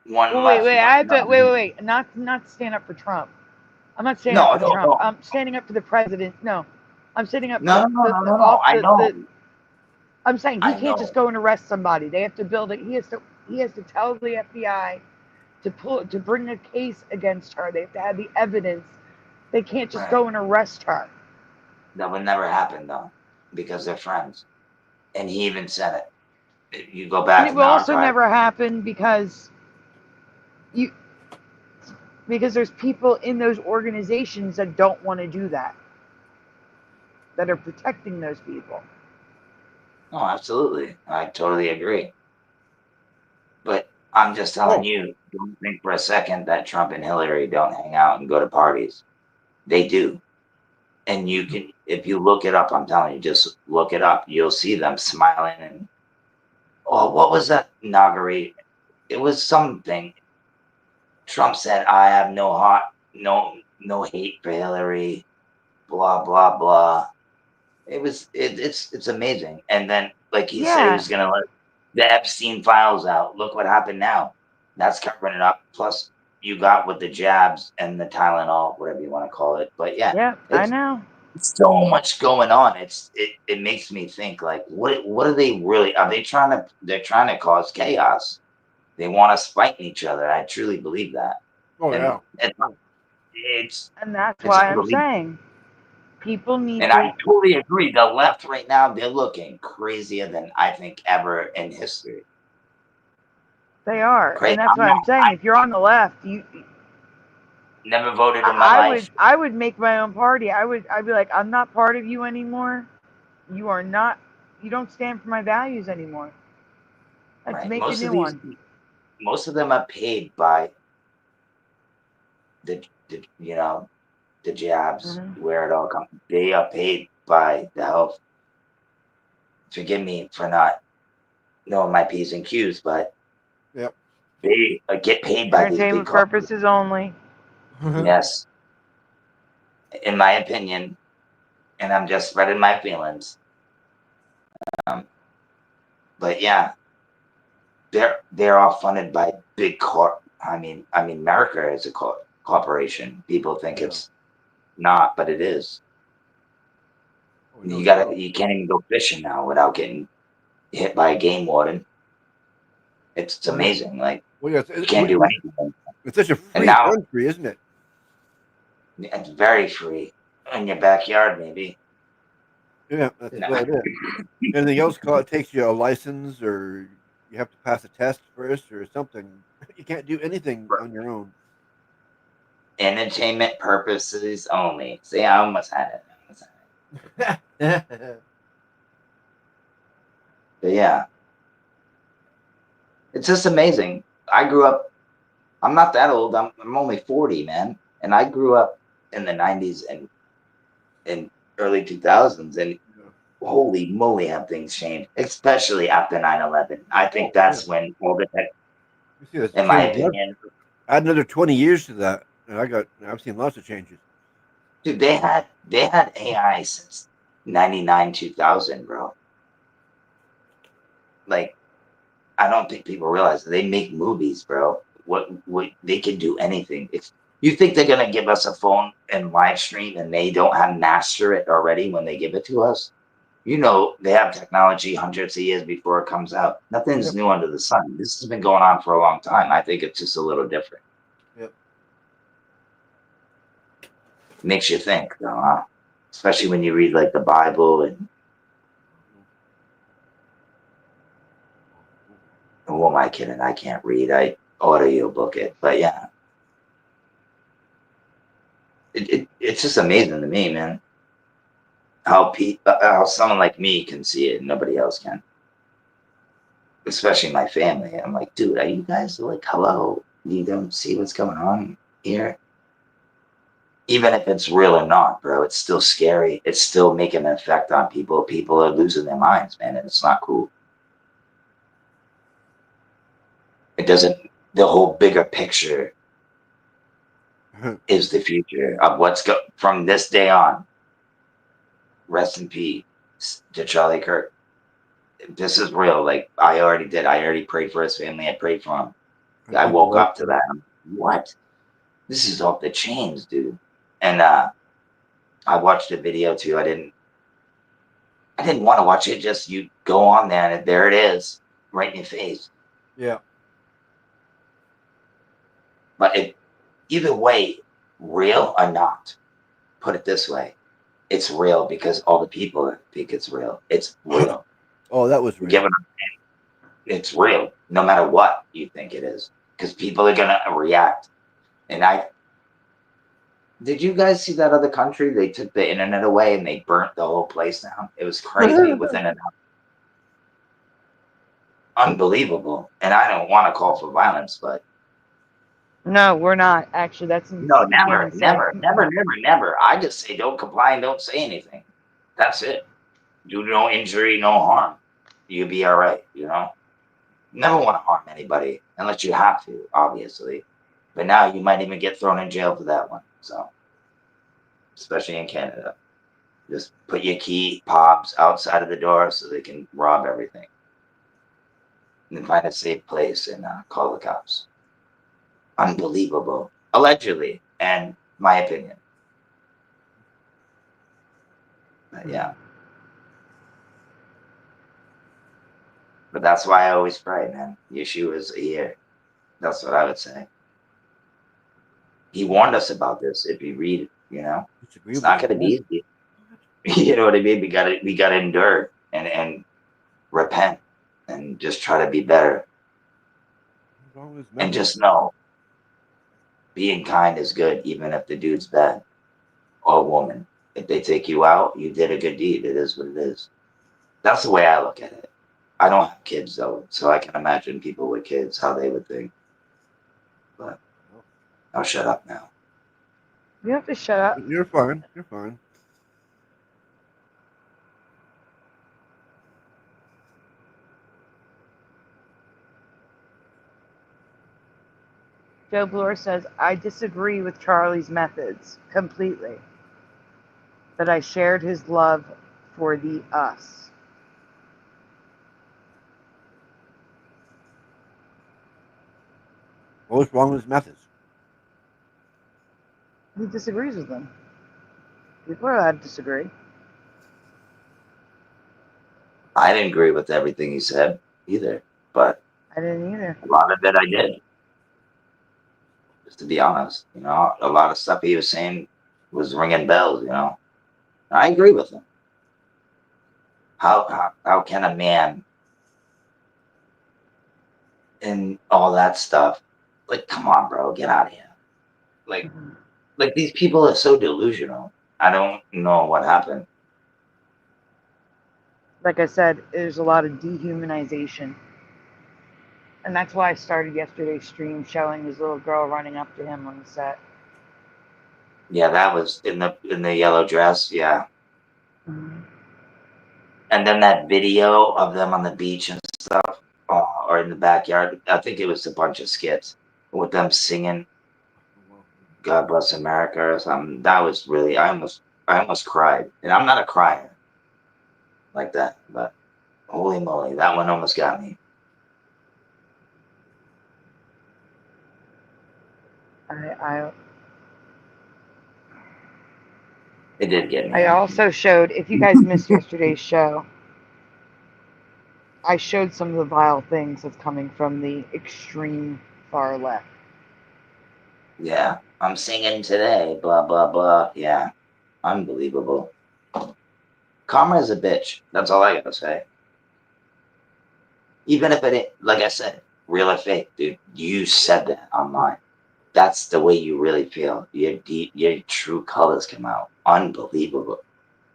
One Well, left. wait. I have to wait. Not stand up for Trump. I'm not standing up for Trump. I'm standing up for the president. No, I'm standing up No. I know. I'm saying he I can't know. just go and arrest somebody. They have to build it. He has to tell the FBI to bring a case against her. They have to have the evidence. They can't just go and arrest her. That would never happen though, because they're friends. And he even said it. You go back And it in will the also archive. never happen because there's people in those organizations that don't want to do that, that are protecting those people. Oh, absolutely. I totally agree. But I'm just telling you, don't think for a second that Trump and Hillary don't hang out and go to parties. They do. And you can, if you look it up, I'm telling you, just look it up. You'll see them smiling and, oh, what was that inauguration? It was something. Trump said, I have no hate for Hillary, blah, blah, blah. It's amazing. And then, like he said, he was going to let the Epstein files out. Look what happened now. That's covering it up. Plus, you got with the jabs and the Tylenol, whatever you want to call it. But yeah, I know. So much going on. It makes me think like, what are they really? Are they trying to? They're trying to cause chaos. They want us fighting each other. I truly believe that. Oh and yeah. And that's it's why I'm unbelievable. saying people need And to. I totally agree. The left right now, they're looking crazier than I think ever in history. They are, Great. and that's why I'm saying if you're on the left, you never voted in my life. I would make my own party. I'd be like, I'm not part of you anymore. You are not. You don't stand for my values anymore. Let's Right. make a new one. Most of them are paid by the jabs, where it all comes. They are paid by the health. Forgive me for not knowing my P's and Q's, but yep, they get paid by these big Entertainment purposes only. Yes, in my opinion, and I'm just spreading my feelings. But yeah, they're all funded by big corp. I mean, America is a corporation. People think it's not, but it is. You can't even go fishing now without getting hit by a game warden. It's amazing. Like you can't do anything. It's such a free now, country, isn't it? It's very free in your backyard, maybe. Yeah, that's about it. Anything else? It takes you a license, or you have to pass a test first, or something. You can't do anything on your own. Entertainment purposes only. See, I almost had it. But yeah, it's just amazing. I grew up. I'm not that old. I'm only 40, man, and I grew up in the 90s and early 2000s, and holy moly, have things changed, especially after 9/11. I think that's when all the tech, in my opinion, add another 20 years to that, and I've seen lots of changes. Dude, they had AI since 99, 2000, bro. Like, I don't think people realize that they make movies, bro. What they can do anything. If you think they're gonna give us a phone and live stream and they don't have master it already when they give it to us, you know they have technology hundreds of years before it comes out. Nothing's new under the sun. This has been going on for a long time. I think it's just a little different. Yep. Makes you think, though, huh? Especially when you read like the Bible and who am I kidding? I can't read. I audiobook it, but yeah, it's just amazing to me, man. How someone like me can see it and nobody else can. especially my family. I'm like, dude, are you guys like, hello? You don't see what's going on here? Even if it's real or not, bro, it's still scary. It's still making an effect on people. People are losing their minds, man, and it's not cool. It doesn't, the whole bigger picture is the future of what's from this day on. Rest in peace to Charlie Kirk. This is real. Like, I already prayed for his family. I prayed for him. I woke up to that. I'm like, what? This is off the chains, dude. And I watched the video too. I didn't want to watch it. Just you go on there and there it is, right in your face. Yeah. But either way, real or not, put it this way, it's real because all the people think it's real. It's real. Oh, that was real. Give it it's real, no matter what you think it is, because people are gonna react. And did you guys see that other country? They took the internet away and they burnt the whole place down. It was crazy within an hour. Unbelievable. And I don't want to call for violence, but No, we're not. Actually, that's no, never. I just say don't comply and don't say anything. That's it. Do no injury, no harm. You'll be all right, you know? Never want to harm anybody unless you have to, obviously. But now you might even get thrown in jail for that one. So, especially in Canada. Just put your key fobs outside of the door so they can rob everything. And then find a safe place and call the cops. Unbelievable. Allegedly, and my opinion. But yeah. But that's why I always pray, man. Yeshua is here. That's what I would say. He warned us about this. If you read it, you know, it's not going to be easy. You know what I mean? We got to endure and repent and just try to be better. And just know, being kind is good, even if the dude's bad or woman. If they take you out, you did a good deed. It is what it is. That's the way I look at it. I don't have kids though, so I can imagine people with kids how they would think. But I'll shut up now. You have to shut up. You're fine. You're fine. Joe Bloor says, I disagree with Charlie's methods completely, but I shared his love for the us. What was wrong with his methods? He disagrees with them. People are allowed to disagree. I didn't agree with everything he said either, but I didn't either. A lot of it I did. Just to be honest, you know, a lot of stuff he was saying was ringing bells, you know. I agree with him. How can a man and all that stuff, like, come on, bro, get out of here. Like these people are so delusional. I don't know what happened. Like I said, there's a lot of dehumanization. And that's why I started yesterday's stream showing his little girl running up to him on the set. Yeah, that was in the yellow dress, yeah. Mm-hmm. And then that video of them on the beach and stuff, or in the backyard. I think it was a bunch of skits with them singing "God Bless America" or something. That was really, I almost cried, and I'm not a crier like that, but holy moly, that one almost got me. It did get me. I also showed, if you guys missed yesterday's show, I showed some of the vile things that's coming from the extreme far left. Yeah, I'm singing today, blah, blah, blah. Yeah, unbelievable. Karma is a bitch. That's all I gotta say. Even if it, like I said, real or fake, dude, you said that online. That's the way you really feel. Your true colors come out. Unbelievable.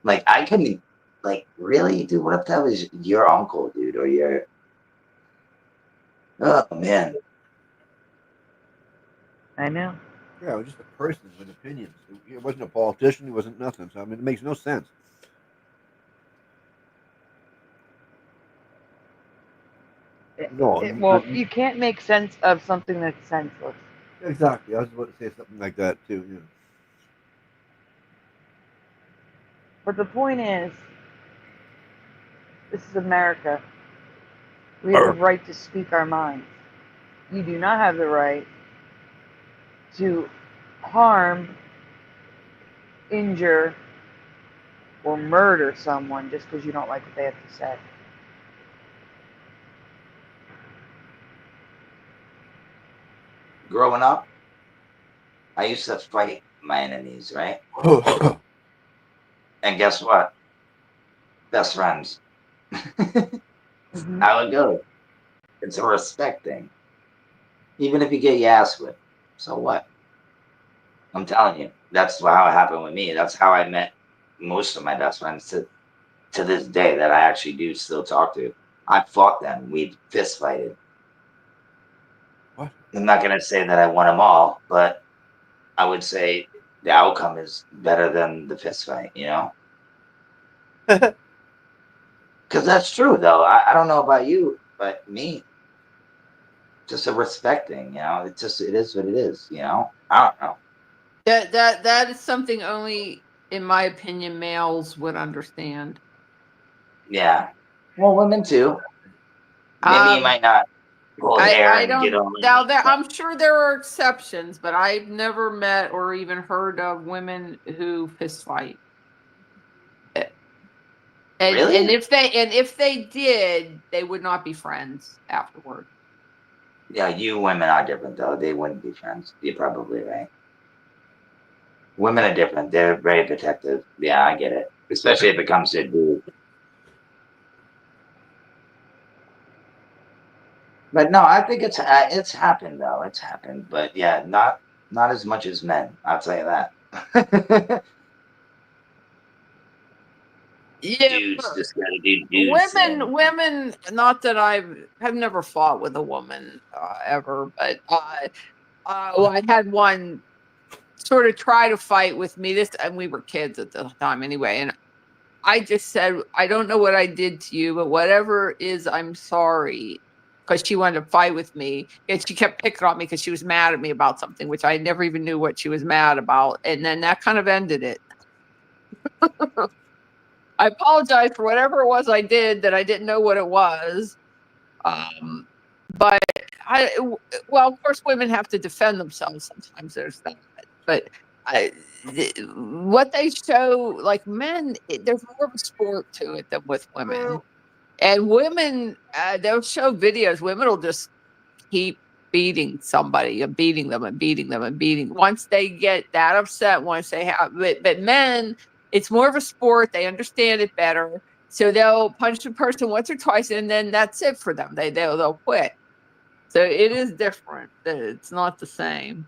Like, I couldn't, like, really, dude, what if that was your uncle, dude, or Oh man. I know. Yeah, it was just a person with opinions. It wasn't a politician. He wasn't nothing. So I mean, it makes no sense. No, Well, you can't make sense of something that's senseless. exactly. I was about to say something like that too. Yeah. But the point is, this is America. We have the right to speak our minds. You do not have the right to harm, injure, or murder someone just because you don't like what they have to say. Growing up, I used to fight my enemies, right? And guess what? Best friends. How it goes. It's a respect thing. Even if you get your ass whipped, so what? I'm telling you, that's how it happened with me. That's how I met most of my best friends to this day that I actually do still talk to. I fought them. We fist fighted. What? I'm not gonna say that I won them all, but I would say the outcome is better than the fist fight. You know. Because that's true, though. I don't know about you, but me, just a respect thing, you know. It is what it is, you know. I don't know. That is something only, in my opinion, males would understand. Yeah. Well, women too. Maybe you might not pull hair I and get don't. on. Now, I'm sure there are exceptions, but I've never met or even heard of women who fist fight. And, Really? and if they did, they would not be friends afterward. Yeah, you women are different, though. They wouldn't be friends. You're probably right. Women are different. They're very protective. Yeah, I get it. Especially if it comes to a dude. But no, I think it's happened though. It's happened, but yeah, not as much as men. I'll tell you that. Yeah, Dudes just gotta do dudes. women. Not that I've never fought with a woman ever, but well, I had one sort of try to fight with me. And we were kids at the time anyway, and I just said, I don't know what I did to you, but whatever is, I'm sorry. Because she wanted to fight with me. And she kept picking on me because she was mad at me about something, which I never even knew what she was mad about. And then that kind of ended it. I apologize for whatever it was I did that I didn't know what it was. But well, of course, women have to defend themselves. Sometimes there's that. But what they show, like men, there's more of a sport to it than with women. And women, they'll show videos. Women will just keep beating somebody and beating them and beating them and beating. Once they get that upset, once they have, but men, it's more of a sport. They understand it better. So they'll punch the person once or twice, and then that's it for them. They'll quit. So it is different. It's not the same.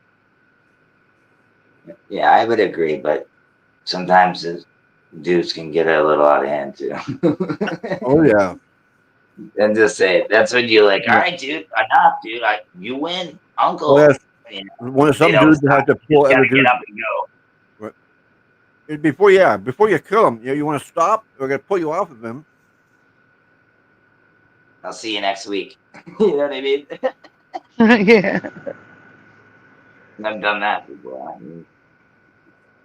Yeah, I would agree, but sometimes dudes can get a little out of hand too. Oh yeah. And just say that's when you're like, all right, dude, enough, dude. You win, uncle. Well, yes. You know, One of some they don't dudes stop. have to You pull just other gotta get dudes. up and go. Right. Before you kill him, you want to stop. We're gonna pull you off of him. I'll see you next week. You know what I mean? Yeah. I've done that before. I mean,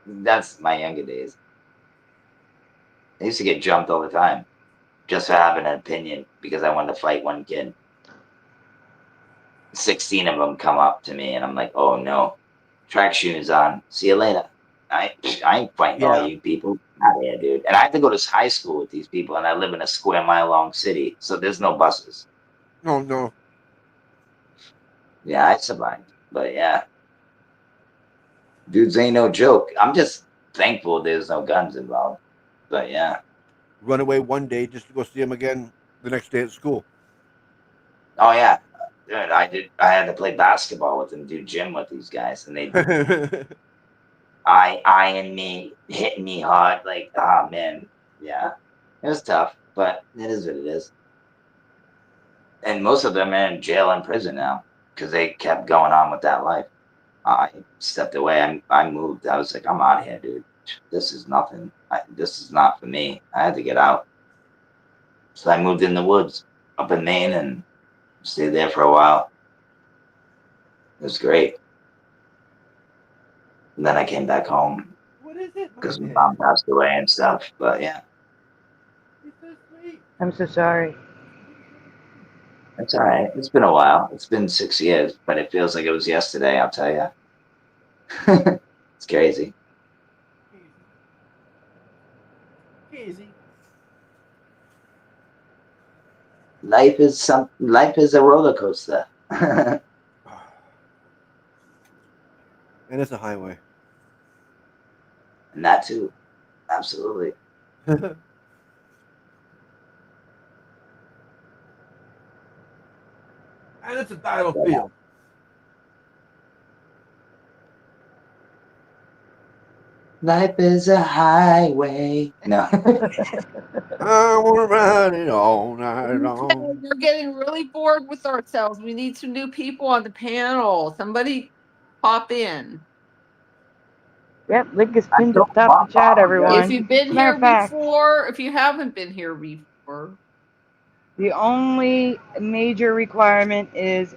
that's my younger days. I used to get jumped all the time just for having an opinion because I wanted to fight one kid. 16 of them come up to me, and I'm like, oh no, track shoes on. See you later. I ain't fighting all you people. Out of here, dude. And I have to go to high school with these people, and I live in a square mile long city, so there's no buses. Oh no. Yeah, I survived, but yeah, dudes ain't no joke. I'm just thankful there's no guns involved. But yeah. Run away one day just to go see him again the next day at school. Oh yeah, dude, I had to play basketball with them, do gym with these guys, and they eyeing me, hitting me hard. Like, oh man, yeah, it was tough, but it is what it is. And most of them are in jail and prison now because they kept going on with that life. I stepped away. I moved. I was like, I'm out of here, dude. This is nothing. This is not for me. I had to get out. So I moved in the woods up in Maine and stayed there for a while. It was great. And then I came back home because my mom passed away and stuff. But yeah, I'm so sorry. it's all right. It's been a while. It's been 6 years, but it feels like it was yesterday. I'll tell you. It's crazy. Easy. Life is a roller coaster. And And it's a highway. that too. Absolutely. And it's a tidal field. Life is a highway. No. I want to ride it all night long. We're getting really bored with ourselves. We need some new people on the panel. Somebody pop in. Yep, link is pinned at the top of the chat, everyone. If you've been Matter here of fact, before, if you haven't been here before. the only major requirement is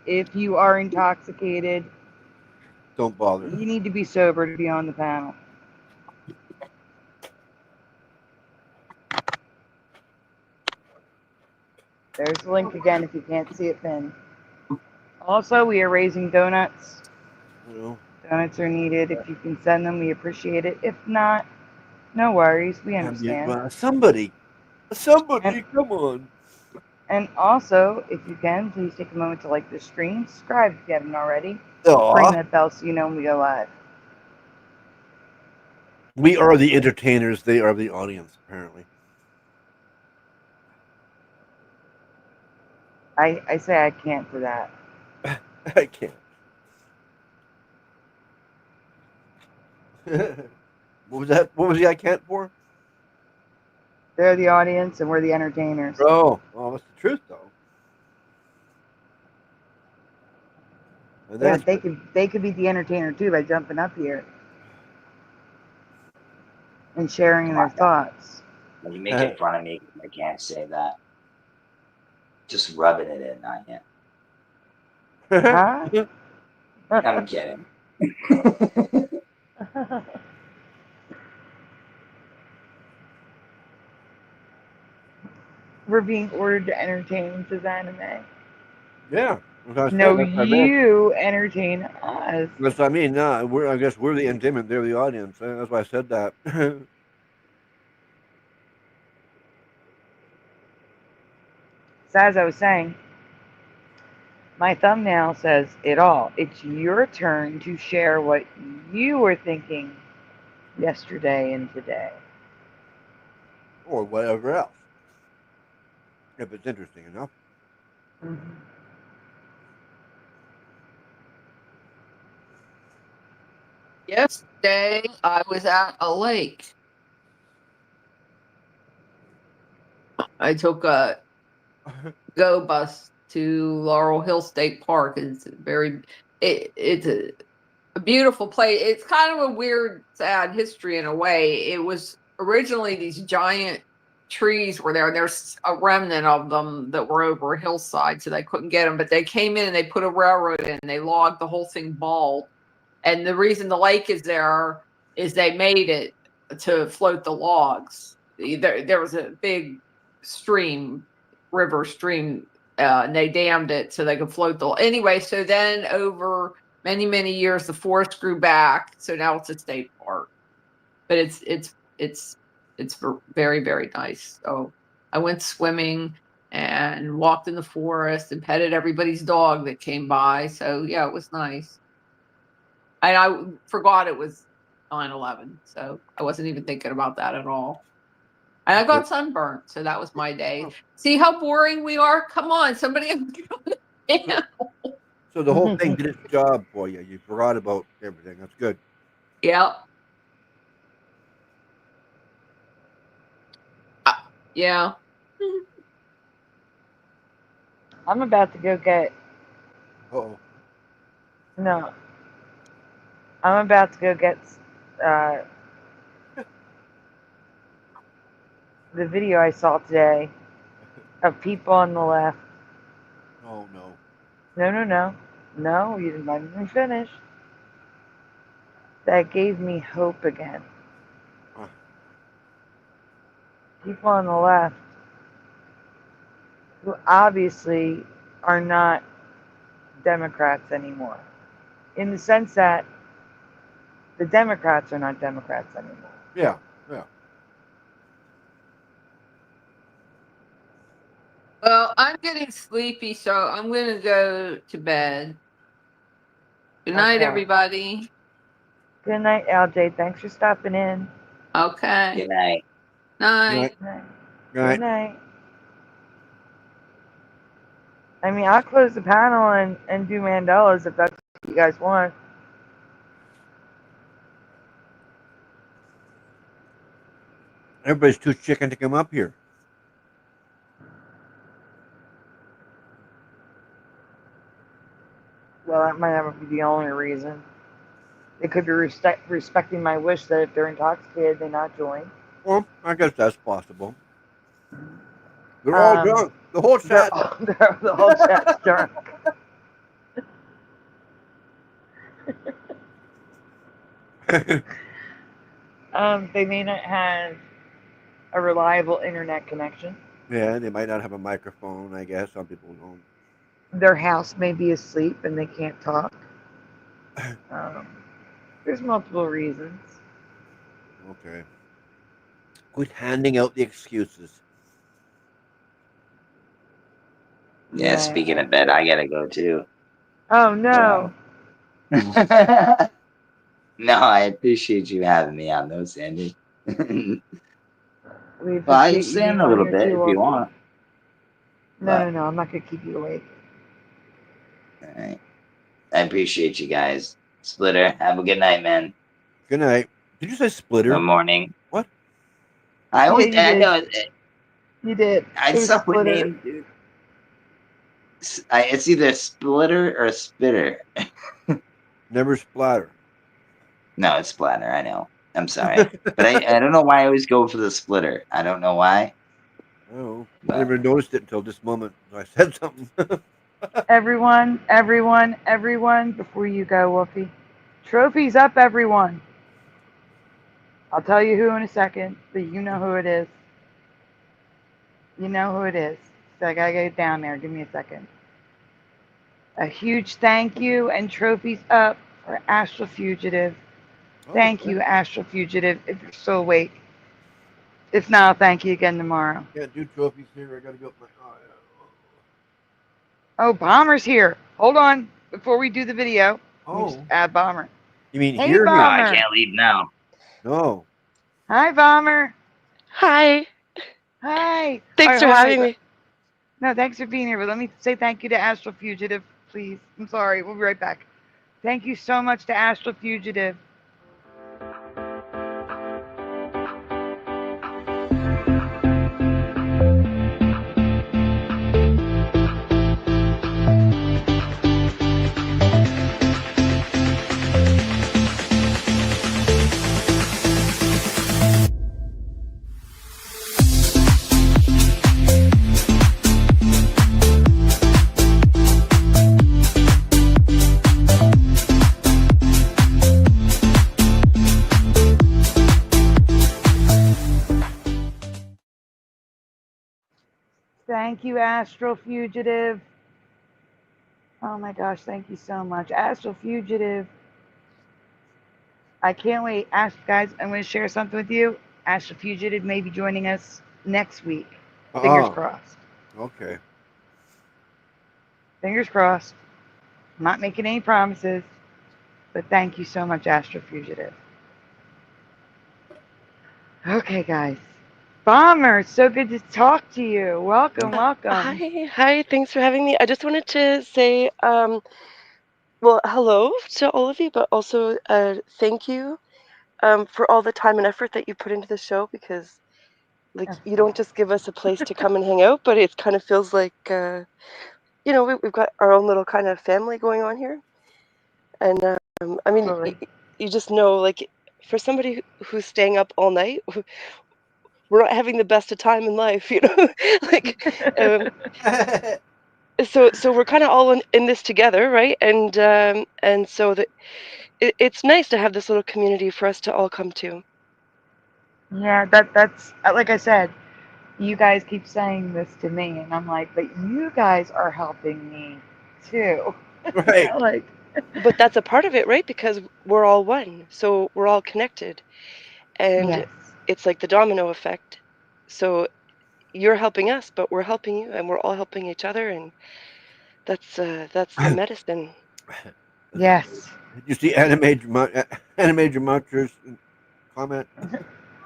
if you are intoxicated, Don't bother. you need to be sober to be on the panel. There's the link again if you can't see it pinned. Also, we are raising donuts. Donuts are needed. If you can send them, we appreciate it. If not, no worries. We understand. Somebody, come on. And also, if you can, please take a moment to like the stream. Subscribe if you haven't already. Aw. Ring that bell so you know when we go live. We are the entertainers. They are the audience, apparently. I say I can't for that. I can't. What was that? What was the I can't for? They're the audience and we're the entertainers. Oh, that's the truth, though. And Yeah, that's they could be the entertainer too by jumping up here and sharing their thoughts. When you make it fun of me, I can't say that. Just rubbing it in, not yet. Huh? I'm kidding. We're being ordered to entertain, which is anime. Yeah. No, you entertain us. That's what I mean. No, I guess we're the entertainment. They're the audience. That's why I said that. So as I was saying, my thumbnail says it all. It's your turn to share what you were thinking yesterday and today. Or whatever else. If it's interesting enough. Mm-hmm. Yesterday, I was at a lake. I took a go bus to Laurel Hill State Park. It's a beautiful place. It's kind of a weird, sad history in a way. It was originally these giant trees were there. There's a remnant of them that were over a hillside, so they couldn't get them. But they came in and they put a railroad in. And they logged the whole thing bald. And the reason the lake is there is they made it to float the logs. There was a big river stream, and they dammed it so they could float the. Anyway, so then over many, many years, the forest grew back. So now it's a state park, but it's very, very nice. So I went swimming and walked in the forest and petted everybody's dog that came by. So yeah, it was nice. And I forgot it was 9/11, so I wasn't even thinking about that at all. And I got sunburnt, so that was my day. See how boring we are? Come on, somebody. So the whole thing did its job for you. You forgot about everything. That's good. Yep. Yeah. I'm about to go get. Oh. No. I'm about to go get the video I saw today of people on the left. Oh no. No, you didn't let me finish. That gave me hope again. People on the left who obviously are not Democrats anymore. In the sense that the Democrats are not Democrats anymore. Yeah. Yeah. Well, I'm getting sleepy, so I'm going to go to bed. Good night, Okay. everybody. Good night, LJ. Thanks for stopping in. Okay. Good night. Night. Good night. Good night. Good night. I mean, I'll close the panel and do Mandelas if that's what you guys want. Everybody's too chicken to come up here. Well, that might not be the only reason. They could be respecting my wish that if they're intoxicated, they not join. Well, I guess that's possible. They're all drunk. The whole chat. The whole chat's drunk. They may not have a reliable internet connection. Yeah, they might not have a microphone, I guess. Some people don't. Their house may be asleep and they can't talk. There's multiple reasons. Okay. Quit handing out the excuses. Yeah, speaking of bed, I gotta go too. Oh no. No, I appreciate you having me on though, Sandy. We Well, I appreciate can you stay in being a on little here bit too, if you Wolfie. want. No, I'm not gonna keep you awake. All right. I appreciate you guys. Splitter, have a good night, man. Good night. Did you say Splitter? Good morning. What? I always, Yeah, you I did. know. You did. I It was suck with Splitter. names, dude. It's either Splitter or Spitter. Never Splatter. No, it's Splatter. I know. I'm sorry, but I don't know why I always go for the Splitter. I don't know why. Oh, But- I never noticed it until this moment. I said something. Everyone, before you go, Wolfie. Trophy's up, everyone. I'll tell you who in a second, but you know who it is. You know who it is. So I gotta get down there. Give me a second. A huge thank you and trophies up for Astral Fugitive. Thank you, Astral Fugitive, if you're still awake. If not, I'll thank you again tomorrow. Can't do trophies here. I gotta go. Oh, Bomber's here. Hold on. Before we do the video, let me just add Bomber. You mean Hey, here? No, Bomber. I can't leave now. No. Hi, Bomber. Hi. Hi. Thanks for having me. No, thanks for being here. But let me say thank you to Astral Fugitive, please. I'm sorry. We'll be right back. Thank you so much to Astral Fugitive. Thank you, Astral Fugitive. Oh my gosh, thank you so much. Astral Fugitive. I can't wait. Guys, I'm going to share something with you. Astral Fugitive may be joining us next week. Fingers crossed. Okay. Fingers crossed. I'm not making any promises, but thank you so much, Astral Fugitive. Okay, guys. Bomber, it's so good to talk to you. Welcome. Hi, thanks for having me. I just wanted to say, well, hello to all of you, but also thank you for all the time and effort that you put into the show, because like you don't just give us a place to come and hang out, but it kind of feels like you know, we've got our own little kind of family going on here, and I mean, Totally. you just know, like, for somebody who's staying up all night, we're not having the best of time in life, you know. Like, so we're kind of all in this together, right? And so that it's nice to have this little community for us to all come to. Yeah, that's like I said, you guys keep saying this to me, and I'm like, but you guys are helping me too. Right. Like, But that's a part of it, right? Because we're all one, so we're all connected, and yes. it's like the domino effect. So you're helping us, but we're helping you, and we're all helping each other, and that's the medicine. Yes. Did you see Animator Muncher's comment?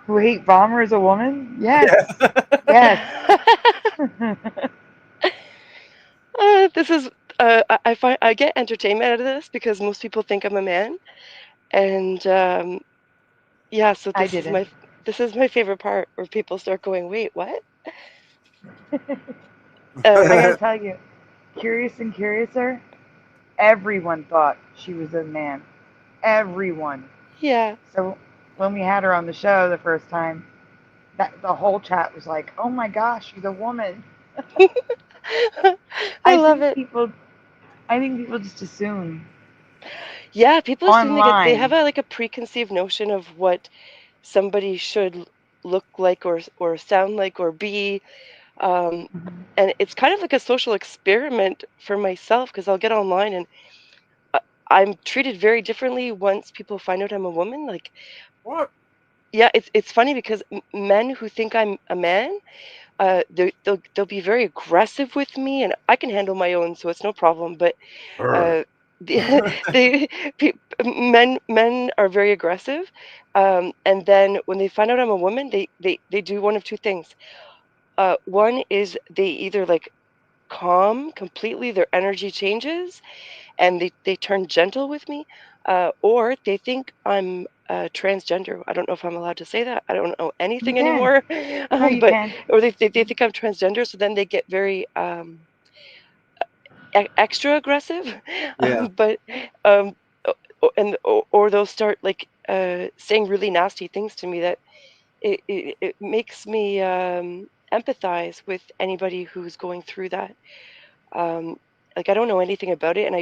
Wait, Bomber is a woman? Yes. Yeah. Yes. This is I find I get entertainment out of this because most people think I'm a man, and yeah, so I didn't. this is my favorite part where people start going, wait, what? I gotta tell you, Curious and Curiouser, everyone thought she was a man. Everyone. Yeah. So when we had her on the show the first time, that the whole chat was like, "Oh my gosh, she's a woman." I love it. I think people just assume. Yeah, people assume they have Online. like a preconceived notion of what somebody should look like or sound like or be. And it's kind of like a social experiment for myself because I'll get online and I'm treated very differently once people find out I'm a woman. Like, what? Yeah, it's funny because men who think I'm a man, they'll be very aggressive with me, and I can handle my own, so it's no problem. But Brr. uh, they men are very aggressive, and then when they find out I'm a woman, they do one of two things. One is they either like calm completely, their energy changes, and they turn gentle with me, or they think I'm transgender. I don't know if I'm allowed to say that. I don't know You anything can. anymore, No, you but can. or they think I'm transgender, so then they get very extra aggressive. Yeah. But or they'll start like saying really nasty things to me that it makes me empathize with anybody who's going through that. Um, like I don't know anything about it, and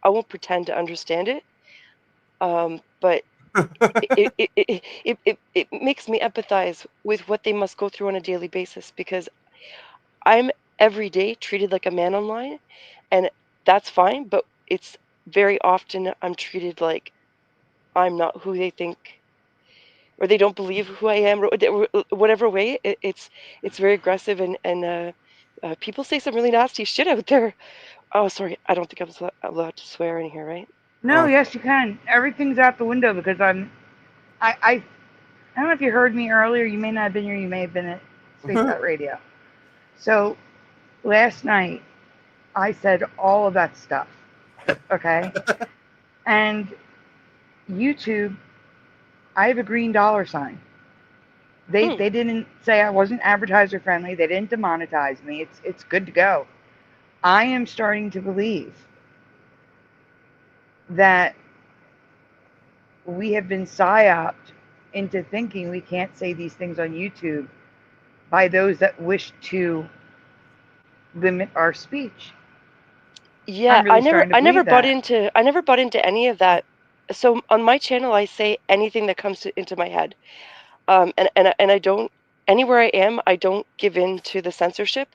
I won't pretend to understand it. But it makes me empathize with what they must go through on a daily basis because I'm every day treated like a man online, and that's fine. But it's very often I'm treated like I'm not who they think, or they don't believe who I am, or whatever way. It's very aggressive, and people say some really nasty shit out there. Oh, sorry, I don't think I was allowed to swear in here, right? No, yes, you can. Everything's out the window because I don't know if you heard me earlier. You may not have been here. You may have been at Space Out Radio. So last night I said all of that stuff. Okay. And YouTube, I have a green dollar sign. They didn't say I wasn't advertiser friendly. They didn't demonetize me. It's good to go. I am starting to believe that we have been psyoped into thinking we can't say these things on YouTube by those that wish to limit our speech. Yeah, I'm really starting to I never believe bought that. into any of that. So on my channel, I say anything that comes into my head, and I don't anywhere I am, I don't give in to the censorship,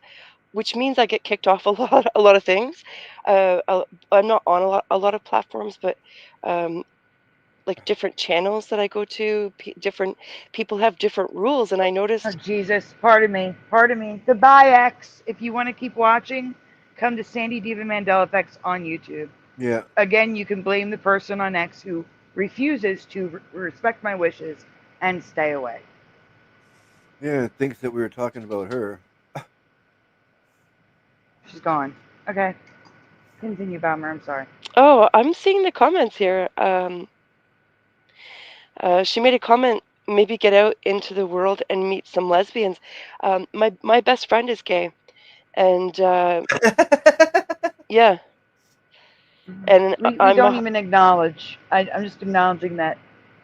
which means I get kicked off a lot of things. I'm not on a lot of platforms, but um, like different channels that I go to, different people have different rules, and I Oh, noticed. Jesus, pardon me. Goodbye, X. If you want to keep watching, come to Sandy Diva Mandela Effects on YouTube. Yeah. Again, you can blame the person on X who refuses to respect my wishes and stay away. Yeah, thinks that we were talking about her. She's gone. Okay. Continue, Bomber. I'm sorry. Oh, I'm seeing the comments here. She made a comment, maybe get out into the world and meet some lesbians. My best friend is gay, and Yeah. And We I'm don't even acknowledge. I'm just acknowledging that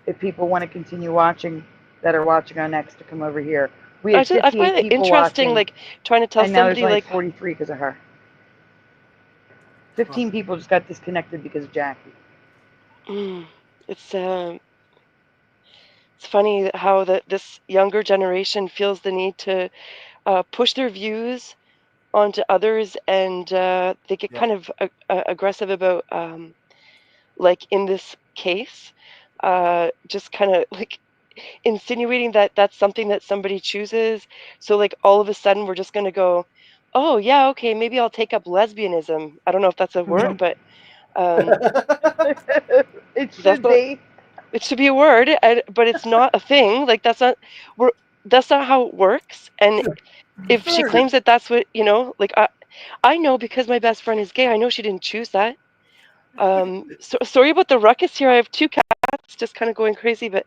if people want to continue watching, that are watching on X, to come over here. We had I 58 find it people interesting, watching, like trying to tell and now there's somebody only like 43 because of her. 15 people just got disconnected because of Jackie. it's funny how this younger generation feels the need to push their views onto others, and they get kind of aggressive about like in this case, just kind of like insinuating that that's something that somebody chooses. So like all of a sudden we're just going to go, oh yeah, okay, maybe I'll take up lesbianism. I don't know if that's a word, but it should be. It should be a word, but it's not a thing. Like that's not how it works. And if she claims that that's what, like I know because my best friend is gay. I know she didn't choose that. So sorry about the ruckus here. I have two cats just kind of going crazy, but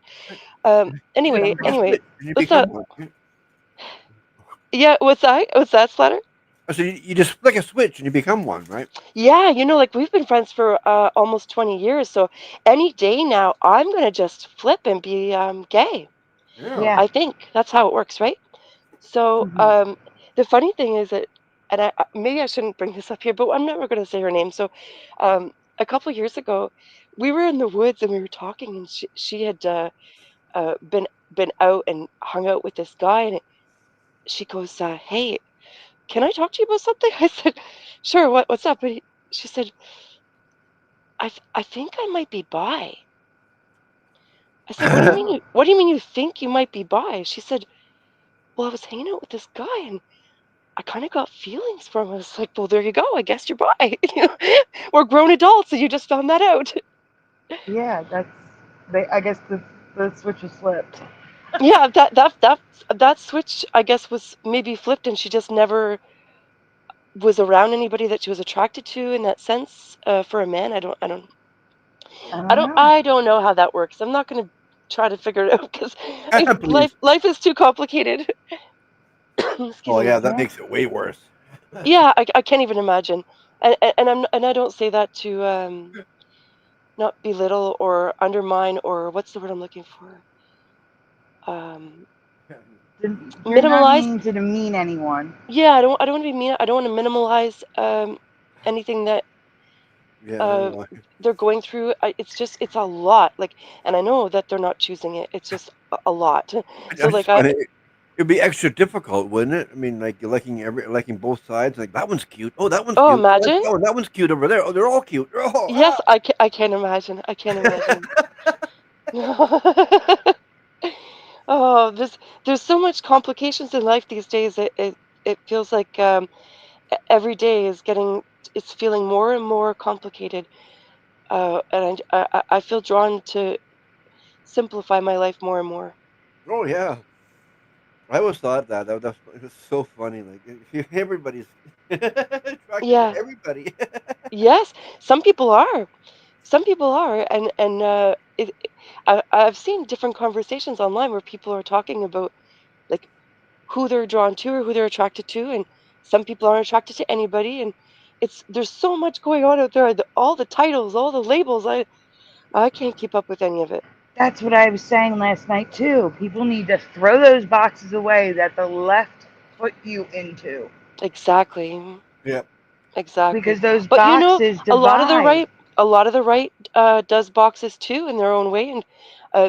anyway, You let's become one. yeah, what's that, Slatter? So you just flick a switch and you become one, right? Yeah, like we've been friends for almost 20 years. So any day now, I'm gonna just flip and be gay. Yeah. I think that's how it works, right? So the funny thing is that, and maybe I shouldn't bring this up here, but I'm never gonna say her name. So a couple years ago, we were in the woods and we were talking, and she had been out and hung out with this guy, and she goes, "Hey, can I talk to you about something?" I said, "Sure. What's up?" She said, I think I might be bi." I said, "What do you mean? What do you mean you think you might be bi?" She said, "Well, I was hanging out with this guy, and I kind of got feelings for him." I was like, "Well, there you go. I guess you're bi." We're grown adults, and you just found that out. Yeah, I guess the switch was flipped. Yeah, that switch, I guess, was maybe flipped, and she just never was around anybody that she was attracted to in that sense. For a man, I don't know. I don't know how that works. I'm not going to try to figure it out because life is too complicated. Excuse Oh me. yeah, that makes it way worse. Yeah, I can't even imagine, and I don't say that to not belittle or undermine, or what's the word I'm looking for? You're not Minimalize. meaning to demean anyone. Yeah, I don't want to be mean. I don't want to minimalize anything that they're going through. It's a lot. Like, and I know that they're not choosing it. It's just a lot. So It's like funny. It'd be extra difficult, wouldn't it? I mean, like you're liking both sides. Like that one's cute. Oh, that one's cute. Imagine. Oh, that one's cute over there. Oh, they're all cute. Oh, yes, I can't imagine. I can't imagine. Oh, there's so much complications in life these days. It feels like every day is it's feeling more and more complicated. And I feel drawn to simplify my life more and more. Oh yeah. I always thought that's so funny. Like everybody's attracted to Yeah. everybody. Yes, some people are. Some people are, and I've seen different conversations online where people are talking about like who they're drawn to or who they're attracted to, and some people aren't attracted to anybody, and there's so much going on out there. All the titles, all the labels. I can't keep up with any of it. That's what I was saying last night too. People need to throw those boxes away that the left put you into. Exactly. Yep. Exactly. Because those But boxes a lot of divide. the right does boxes too in their own way, and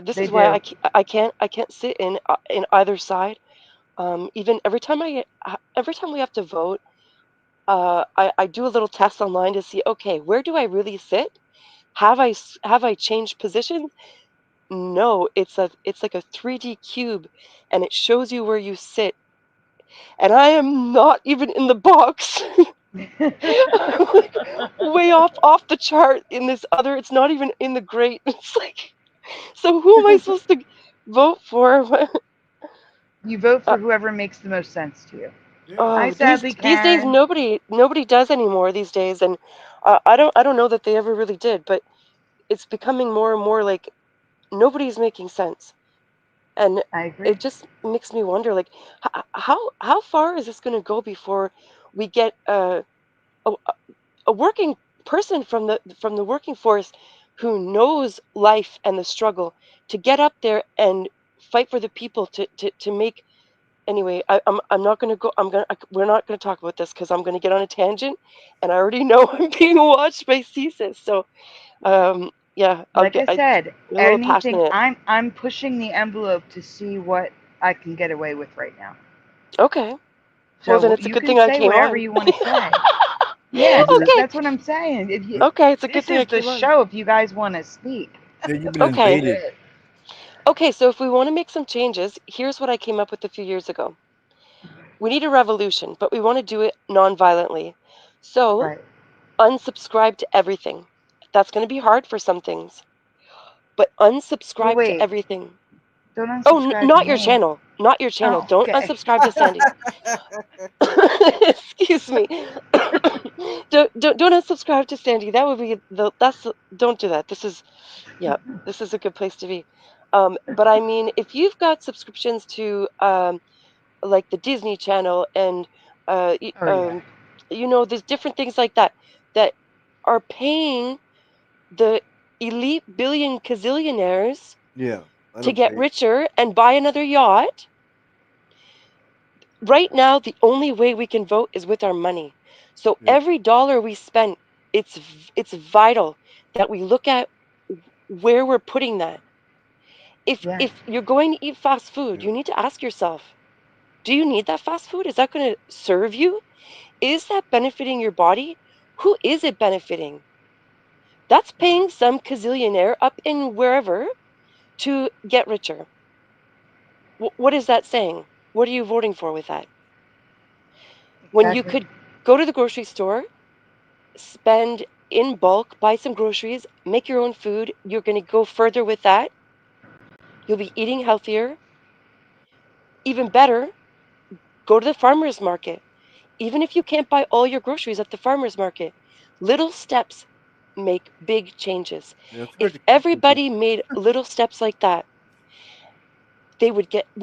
this They is why do. I can't sit in either side. Even every time we have to vote, I do a little test online to see, okay, where do I really sit? Have I changed position? No, it's like a 3D cube, and it shows you where you sit, and I am not even in the box. I'm like way off the chart in this other. It's not even in the great. It's like, so who am I supposed to vote for? You vote for whoever makes the most sense to you. I Oh, sadly these days can. nobody does anymore these days, and I don't know that they ever really did, but it's becoming more and more like nobody's making sense, and I agree. it just makes me wonder, like, how far is this going to go before we get a working person from the working force who knows life and the struggle to get up there and fight for the people to make. Anyway, I'm not going to go. We're not going to talk about this because I'm going to get on a tangent, and I already know I'm being watched by CSIS. So, yeah, Like I said, I'm a little anything. passionate. I'm pushing the envelope to see what I can get away with right now. Okay. So Well, then it's a you good can thing I say came whatever on. you want to say. Yeah, Okay. that's what I'm saying. If you, Okay, it's a good this thing I is the came on. show. If you guys want to speak. Yeah, you've been Okay. invaded. Okay, so if we want to make some changes, here's what I came up with a few years ago. We need a revolution, but we want to do it non-violently. So, Right. unsubscribe to everything. That's going to be hard for some things, but unsubscribe Well, wait. to everything. Don't Oh, unsubscribe not to your me. channel. Not your channel. Oh, Don't okay. unsubscribe to Sandy. Excuse me. don't unsubscribe to Sandy. That would be don't do that. This is a good place to be. But I mean, if you've got subscriptions to like the Disney Channel and there's different things like that that are paying the elite billion gazillionaires Yeah, I to don't get pay. richer and buy another yacht. Right now, the only way we can vote is with our money. So Yeah. every dollar we spend, it's vital that we look at where we're putting that. If you're going to eat fast food, you need to ask yourself, do you need that fast food? Is that going to serve you? Is that benefiting your body? Who is it benefiting? That's paying some gazillionaire up in wherever to get richer. What is that saying? What are you voting for with that? When you Exactly. could go to the grocery store, spend in bulk, buy some groceries, make your own food, you're going to go further with that. You'll be eating healthier. Even better, go to the farmer's market. Even if you can't buy all your groceries at the farmer's market, little steps make big changes. Yeah, it's hard If to keep from everybody made little steps like that, we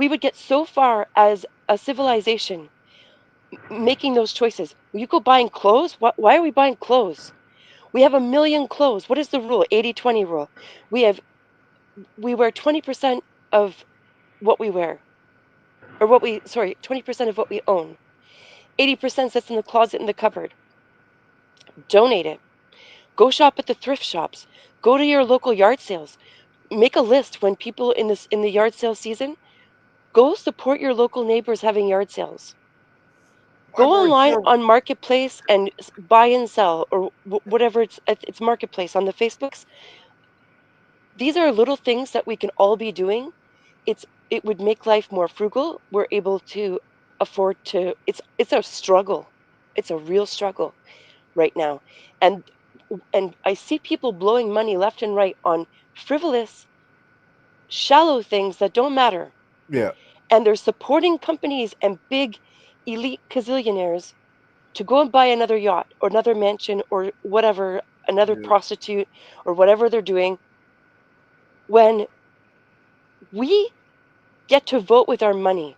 would get so far as a civilization making those choices. You go buying clothes. Why are we buying clothes? We have a million clothes. What is the rule? 80-20 rule. We wear 20% of what we wear, or 20% of what we own. 80% sits in the closet in the cupboard. Donate it. Go shop at the thrift shops. Go to your local yard sales. Make a list when people in the yard sale season. Go support your local neighbors having yard sales. Go online on Marketplace and buy and sell, or whatever it's Marketplace on the Facebooks. These are little things that we can all be doing. It would make life more frugal. We're able to afford to. It's a struggle. It's a real struggle right now, and I see people blowing money left and right on frivolous, shallow things that don't matter, Yeah. and they're supporting companies and big elite gazillionaires to go and buy another yacht or another mansion or whatever, another Yeah. prostitute or whatever they're doing, when we get to vote with our money.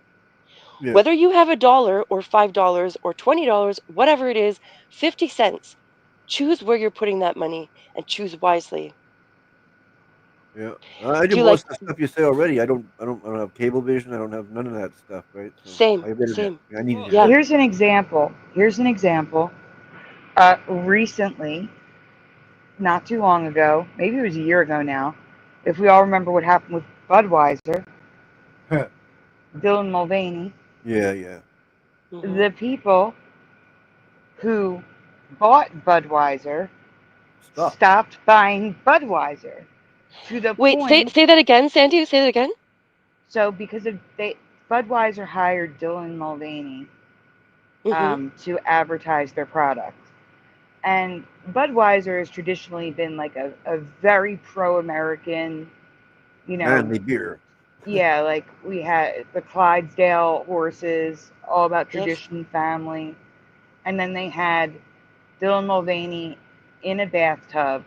Yeah. Whether you have $1 or $5 or $20, whatever it is, 50 cents, choose where you're putting that money and choose wisely. Yeah. I do Do you most like of the stuff you say already. I don't have cable vision. I don't have none of that stuff, right? So same, I have internet. same. I need Well, internet. here's an example. Recently, not too long ago, maybe it was a year ago now, if we all remember what happened with Budweiser, Dylan Mulvaney, Yeah. the people who bought Budweiser stopped buying Budweiser to the Wait, point. say that again, Sandy. Say that again. So because Budweiser hired Dylan Mulvaney to advertise their product. And Budweiser has traditionally been like a very pro-American, Manly beer. Yeah, like we had the Clydesdale horses, all about Yes. tradition, family. And then they had Dylan Mulvaney in a bathtub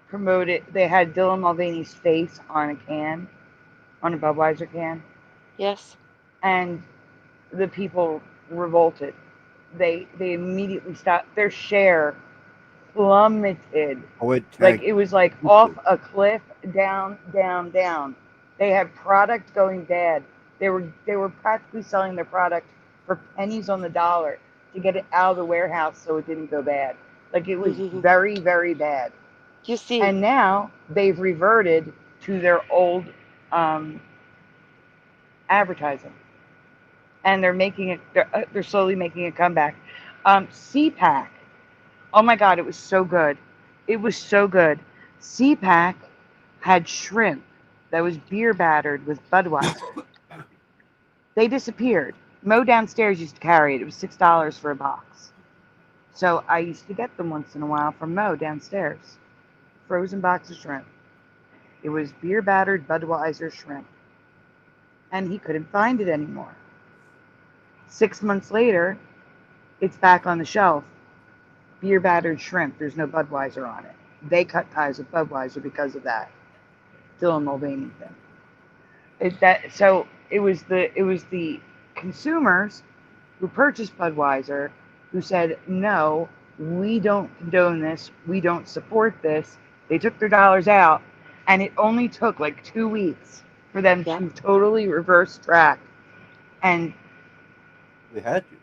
promoted. They had Dylan Mulvaney's face on a can, on a Budweiser can. Yes. And the people revolted. they immediately stopped. Their share plummeted. Oh, it Like tanked. it was like off a cliff, down, down, down. They had product going bad. They were practically selling their product for pennies on the dollar to get it out of the warehouse so it didn't go bad. Like it was very, very bad. You see, And now they've reverted to their old advertising, and they're making it. They're slowly making a comeback. CPAC. Oh my God, it was so good. It was so good. CPAC had shrimp that was beer battered with Budweiser. They disappeared. Mo downstairs used to carry it. It was $6 for a box. So I used to get them once in a while from Mo downstairs. Frozen box of shrimp. It was beer battered Budweiser shrimp. And he couldn't find it anymore. 6 months later, it's back on the shelf. Beer battered shrimp. There's no Budweiser on it. They cut ties with Budweiser because of that Dylan Mulvaney thing. So it was the consumers who purchased Budweiser who said, no, we don't condone this, we don't support this. They took their dollars out, and it only took like 2 weeks for them to totally reverse track. And they had to.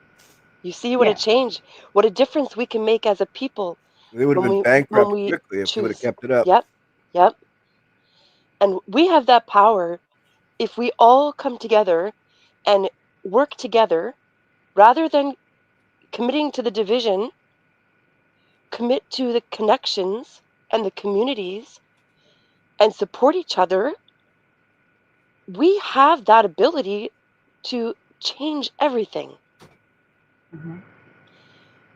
You see what a change, what a difference we can make as a people. They would have been bankrupt quickly if they would have kept it up. Yep. And we have that power if we all come together and work together rather than committing to the division, commit to the connections and the communities and support each other. We have that ability to change everything.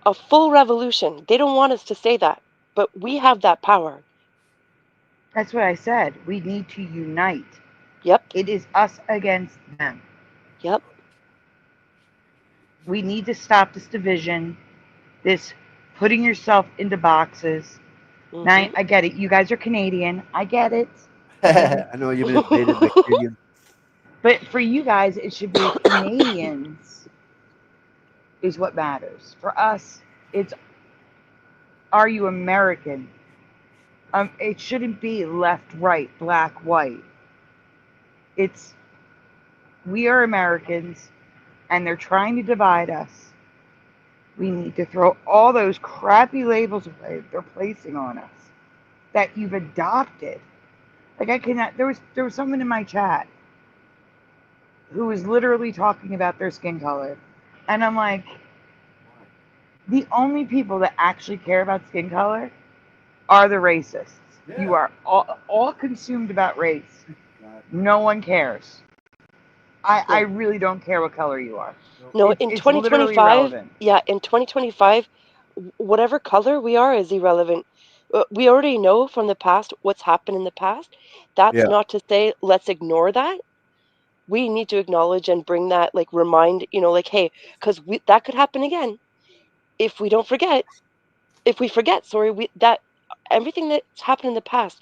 A full revolution. They don't want us to say that, but we have that power. That's what I said. We need to unite. Yep. It is us against them. Yep. We need to stop this division, this putting yourself into boxes. Now, I get it. You guys are Canadian. I get it. I know you've been invaded by Canadians. But for you guys, it should be Canadians is what matters. For us, it's, are you American? It shouldn't be left, right, black, white. It's, we are Americans, and they're trying to divide us. We need to throw all those crappy labels away they're placing on us that you've adopted. Like I cannot. There was someone in my chat who was literally talking about their skin color, and I'm like, the only people that actually care about skin color are the racists. Yeah. You are all consumed about race. No one cares. I really don't care what color you are. No, it's, in it's 2025, in 2025, whatever color we are is irrelevant. We already know from the past what's happened in the past. That's not to say let's ignore that. We need to acknowledge and bring that, like, remind, like, hey, because that could happen again if we don't forget. If we forget, that everything that's happened in the past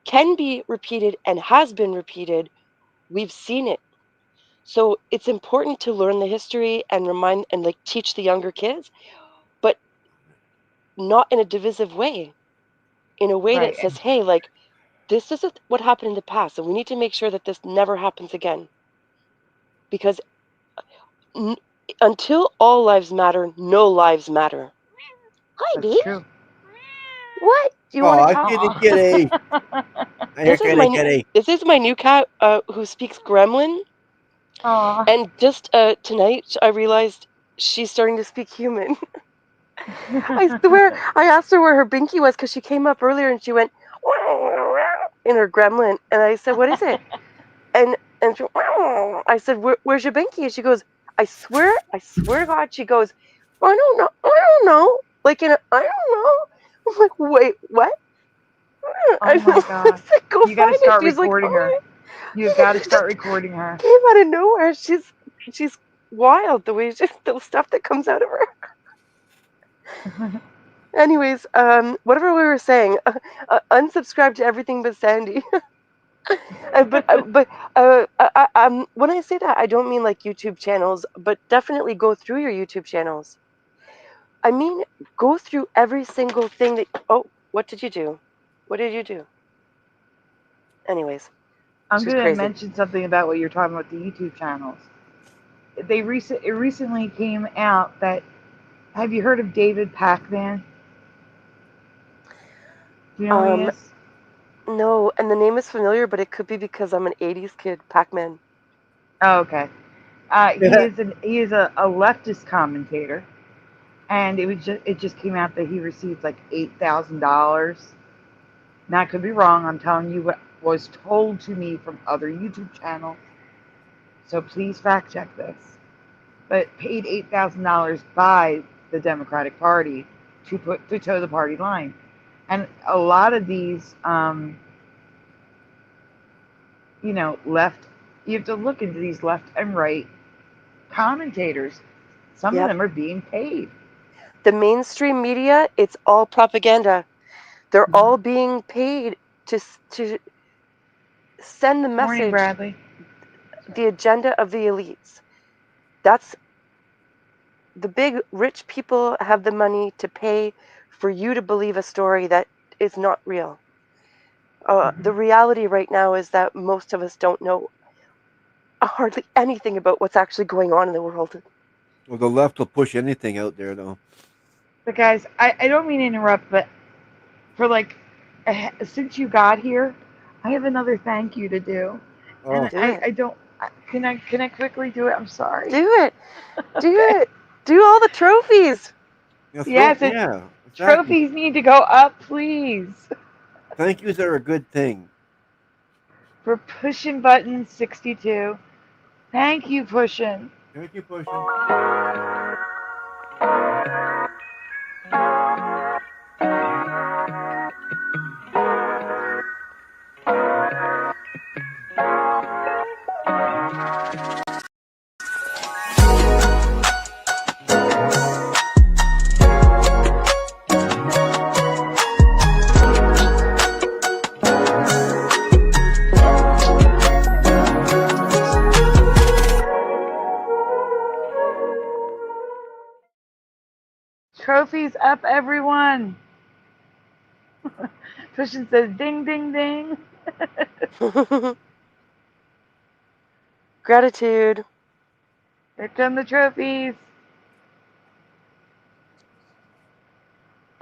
can be repeated and has been repeated. We've seen it. So it's important to learn the history and remind and like teach the younger kids, but not in a divisive way, in a way that says, hey, like, this is what happened in the past, and we need to make sure that this never happens again. Because until all lives matter, no lives matter. Hi, That's babe. true. What? Do you want to talk? Kitty. This is my new cat who speaks Gremlin. Aww. And just tonight, I realized she's starting to speak human. I swear, I asked her where her binky was because she came up earlier and she went in her Gremlin, and I said, "What is it?" and she, I said, "Where's your binky?" And she goes, I swear to God," she goes, I don't know, like I don't know. I'm like, wait, what? Oh my God! Said, you got to start She's recording her. You've got to start recording her. Came out of nowhere. She's wild the way the stuff that comes out of her. Anyways, whatever we were saying, unsubscribe to everything but Sandy. But when I say that, I don't mean like YouTube channels, but definitely go through your YouTube channels. I mean, go through every single thing that. Oh, what did you do? What did you do? Anyways, I'm she's going to crazy. mention something about what you're talking about the YouTube channels. It recently came out that. Have you heard of David Pac-Man? Do you know who he is? No, and the name is familiar, but it could be because I'm an '80s kid. Pac-Man. Oh, okay. He is a leftist commentator, and it just came out that he received like $8,000. Now I could be wrong. I'm telling you what was told to me from other YouTube channels. So please fact check this. But paid $8,000 by the Democratic Party to toe the party line, and a lot of these, left. You have to look into these left and right commentators. Some of them are being paid. The mainstream media, it's all propaganda. They're all being paid to send the message. Morning, Bradley. The agenda of the elites. That's the big rich people have the money to pay for you to believe a story that is not real. The reality right now is that most of us don't know hardly anything about what's actually going on in the world. Well, the left will push anything out there, though. But guys, I don't mean to interrupt, but for since you got here, I have another thank you to do. Oh. And I don't. Can I quickly do it? I'm sorry. Do it. Do it. Do all the trophies. Yes, exactly. Trophies need to go up, please. Thank yous are a good thing. For pushing button 62. Thank you, pushing. Thank you, pushing. Trophies up, everyone. Pushing says ding, ding, ding. Gratitude. Here come the trophies.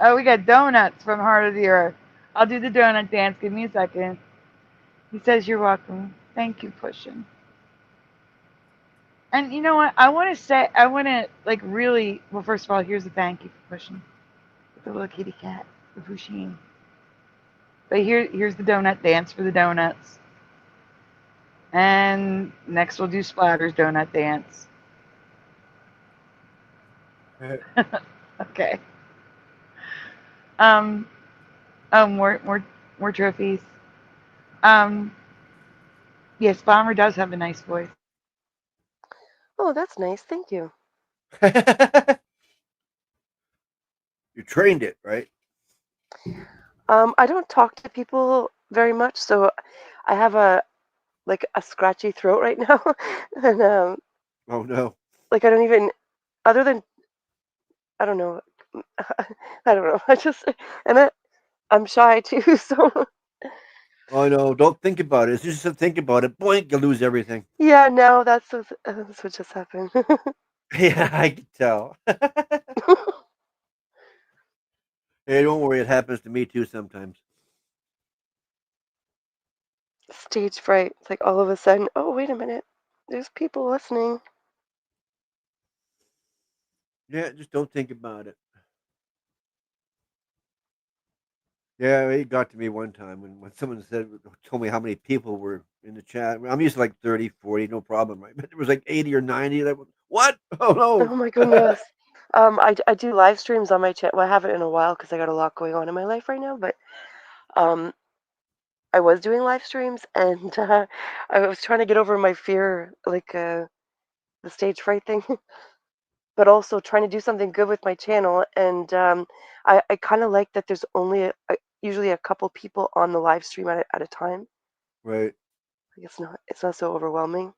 Oh, we got donuts from Heart of the Earth. I'll do the donut dance. Give me a second. He says you're welcome. Thank you, pushing. And you know what? I want to really, well, first of all, here's a thank you for pushing. With the little kitty cat, for pushing. But here's the donut dance for the donuts. And next we'll do Splatter's donut dance. Okay. More trophies. Yes, Bomber does have a nice voice. Oh, that's nice. Thank you. You trained it, right? I don't talk to people very much, so I have a scratchy throat right now, and oh no. I don't even, other than, I don't know, I don't know. I'm shy too, so. Oh no! Don't think about it. As soon as you think about it, boink, you lose everything. Yeah, now that's what just happened. Yeah, I can tell. Hey, don't worry. It happens to me too sometimes. Stage fright. It's like all of a sudden, oh, wait a minute. There's people listening. Yeah, just don't think about it. Yeah, it got to me one time when someone told me how many people were in the chat. I'm used to like 30, 40, no problem, right? But it was like 80 or 90. What? Oh no! Oh my goodness. I do live streams on my channel. Well, I haven't in a while because I got a lot going on in my life right now. But I was doing live streams, and I was trying to get over my fear, the stage fright thing, but also trying to do something good with my channel. And I kind of like that there's only usually a couple people on the live stream at a time. Right. It's not so overwhelming.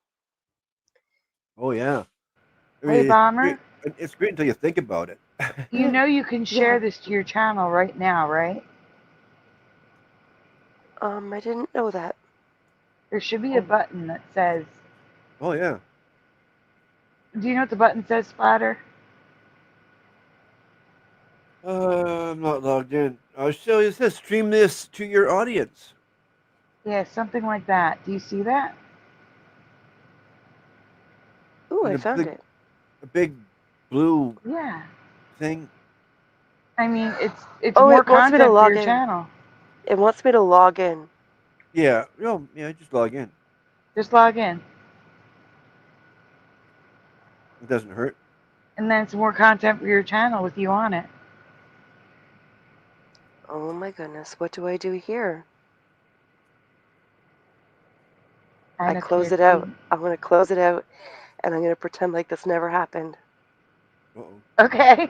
Oh yeah. I Hey, mean, Bomber. it's great until you think about it. You know you can share this to your channel right now, right? I didn't know that. There should be a button that says. Oh yeah. Do you know what the button says, Splatter? I'm not logged in. So it says stream this to your audience. Yeah, something like that. Do you see that? Ooh, And I found it. A big blue Yeah. thing. I mean, it's Oh, more it wants me to content for log your in. channel. It wants me to log in. Yeah. Oh, yeah. Just log in. Just log in. It doesn't hurt. And then it's more content for your channel with you on it. Oh my goodness, what do I do here? I close it out. I'm going to close it out, and I'm going to pretend like this never happened. Uh-oh. Okay.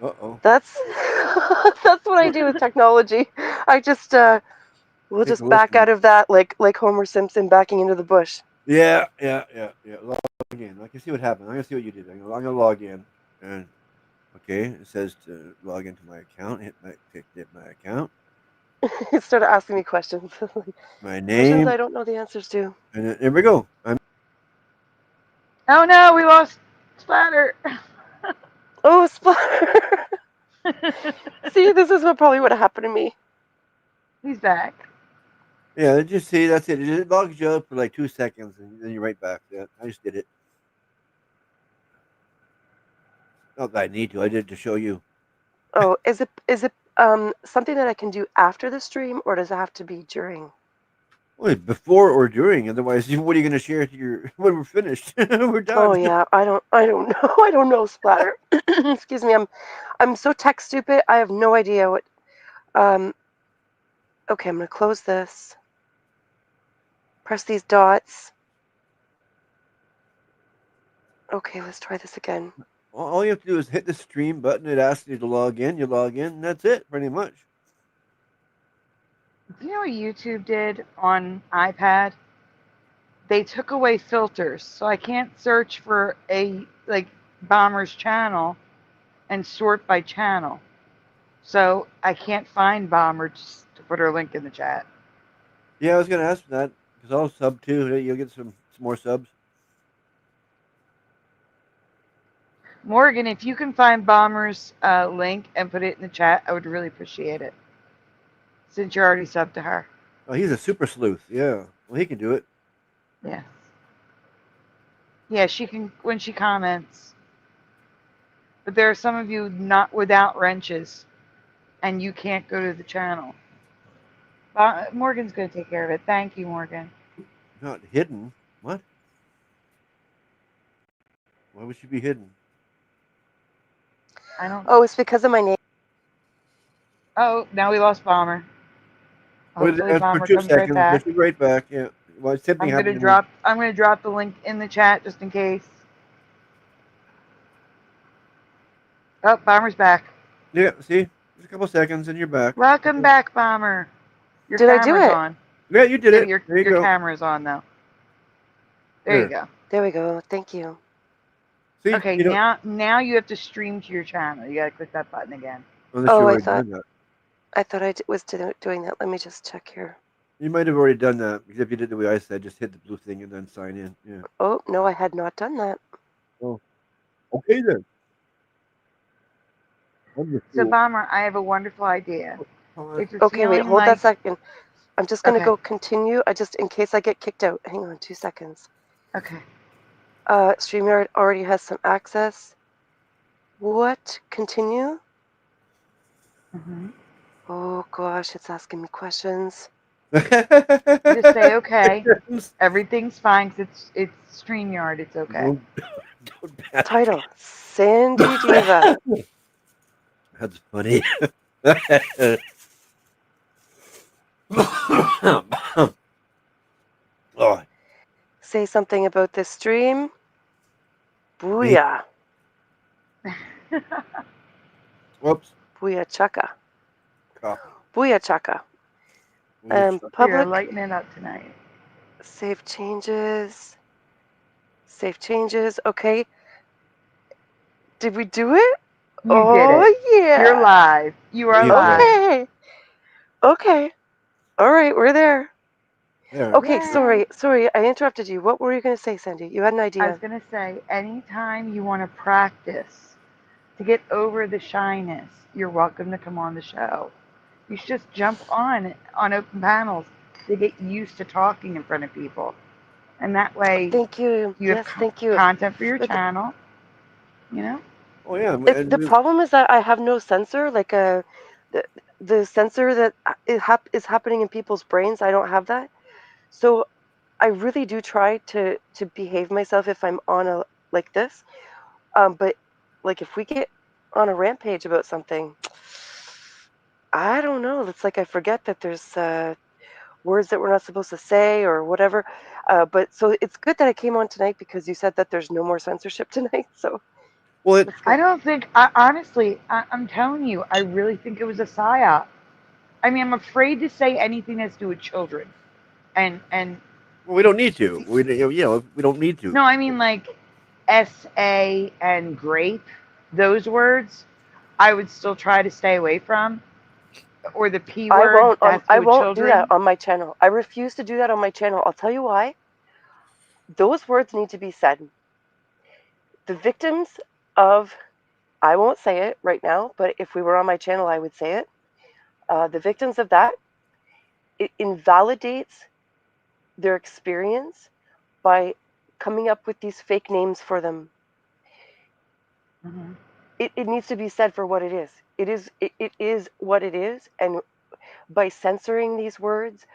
Uh-oh. That's what I do with technology. I just we'll just back out of that like Homer Simpson backing into the bush. Yeah. Log in. I can see what happened. I'm gonna see what you did. I'm gonna log in, and okay, it says to log into my account. Hit my account. He started asking me questions. My Questions name. I don't know the answers to. And there we go. Oh no, we lost Splatter. Oh, Splatter. See, this is what probably would have happened to me. He's back. Yeah, just see, that's it. It logs you up for like 2 seconds, and then you're right back. Yeah, I just did it. Not that I need to. I did it to show you. Oh, is it something that I can do after the stream, or does it have to be during? Well, before or during. Otherwise, what are you going to share to your when we're finished? We're done. Oh yeah, I don't know. I don't know, Splatter. Excuse me. I'm so tech stupid. I have no idea what. Okay, I'm gonna close this. Press these dots. Okay, let's try this again. All you have to do is hit the stream button. It asks you to log in. You log in, and that's it, pretty much. Do you know what YouTube did on iPad? They took away filters, so I can't search for a Bomber's channel and sort by channel. So I can't find Bomber just to put her link in the chat. Yeah, I was going to ask that because I'll sub too. You'll get some more subs. Morgan, if you can find Bomber's link and put it in the chat, I would really appreciate it. Since you're already subbed to her. Oh, he's a super sleuth. Yeah. Well, he can do it. Yeah. Yeah, she can when she comments. But there are some of you not without wrenches, and you can't go to the channel. Morgan's going to take care of it. Thank you, Morgan. Not hidden. What? Why would she be hidden? I don't. Oh, it's because of my name. Oh, now we lost Bomber. Hopefully, Bomber comes right back. She'll be right back. Yeah. Well, I'm going to drop the link in the chat just in case. Oh, Bomber's back. Yeah. See, just a couple seconds and you're back. Welcome back, Bomber. Your Did I do camera's it? on. Yeah, you did it. Your go. camera's on though. There you go. There we go. Thank you. See, okay, now you have to stream to your channel. You got to click that button again. Oh, I thought I was doing that. Let me just check here. You might have already done that because if you did the way I said, just hit the blue thing and then sign in. Yeah. Oh no, I had not done that. Oh, okay then. So, Bomber, I have a wonderful idea. Okay, wait, hold that second. I'm just gonna Okay. go continue. In case I get kicked out. Hang on 2 seconds. Okay. StreamYard already has some access. What? Continue? Mm-hmm. Oh gosh, it's asking me questions. Just say okay. Everything's fine. 'Cause it's StreamYard. It's okay. Title: Sandy Diva. That's funny. Oh. Say something about this stream. Booyah. Whoops. Booyah chaka. Copy. Booyah chaka. You're Public. lighting it up tonight. Save changes. Okay. Did we do it? You Oh, did it. yeah. You're live. You are You live. Okay. Okay. All right, we're there. There. Okay, Yay. sorry, I interrupted you. What were you going to say, Sandy? You had an I was idea. going to say, anytime you want to practice to get over the shyness, you're welcome to come on the show. You should just jump on open panels to get used to talking in front of people. And that way Thank you. you have Yes, thank you. content for your But channel, you know? Oh yeah. the problem is that I have no sensor, like the sensor that is happening in people's brains. I don't have that. So I really do try to behave myself if I'm on a like this. But like if we get on a rampage about something, I don't know. It's like I forget that there's words that we're not supposed to say or whatever. But so it's good that I came on tonight because you said that there's no more censorship tonight. So Well, I don't think, honestly, I'm telling you, I really think it was a psyop. I mean, I'm afraid to say anything that's to do with children. And well, we don't need to. We don't need to. no, I mean like SA and grape, those words, I would still try to stay away from. Or the P I word won't. that's I with won't do that children. on my channel. I refuse to do that on my channel. I'll tell you why. Those words need to be said. The victims of, I won't say it right now, but if we were on my channel, I would say it. The victims of that, it invalidates their experience by coming up with these fake names for them. Mm-hmm. It needs to be said for what it is. It is what it is, and by censoring these words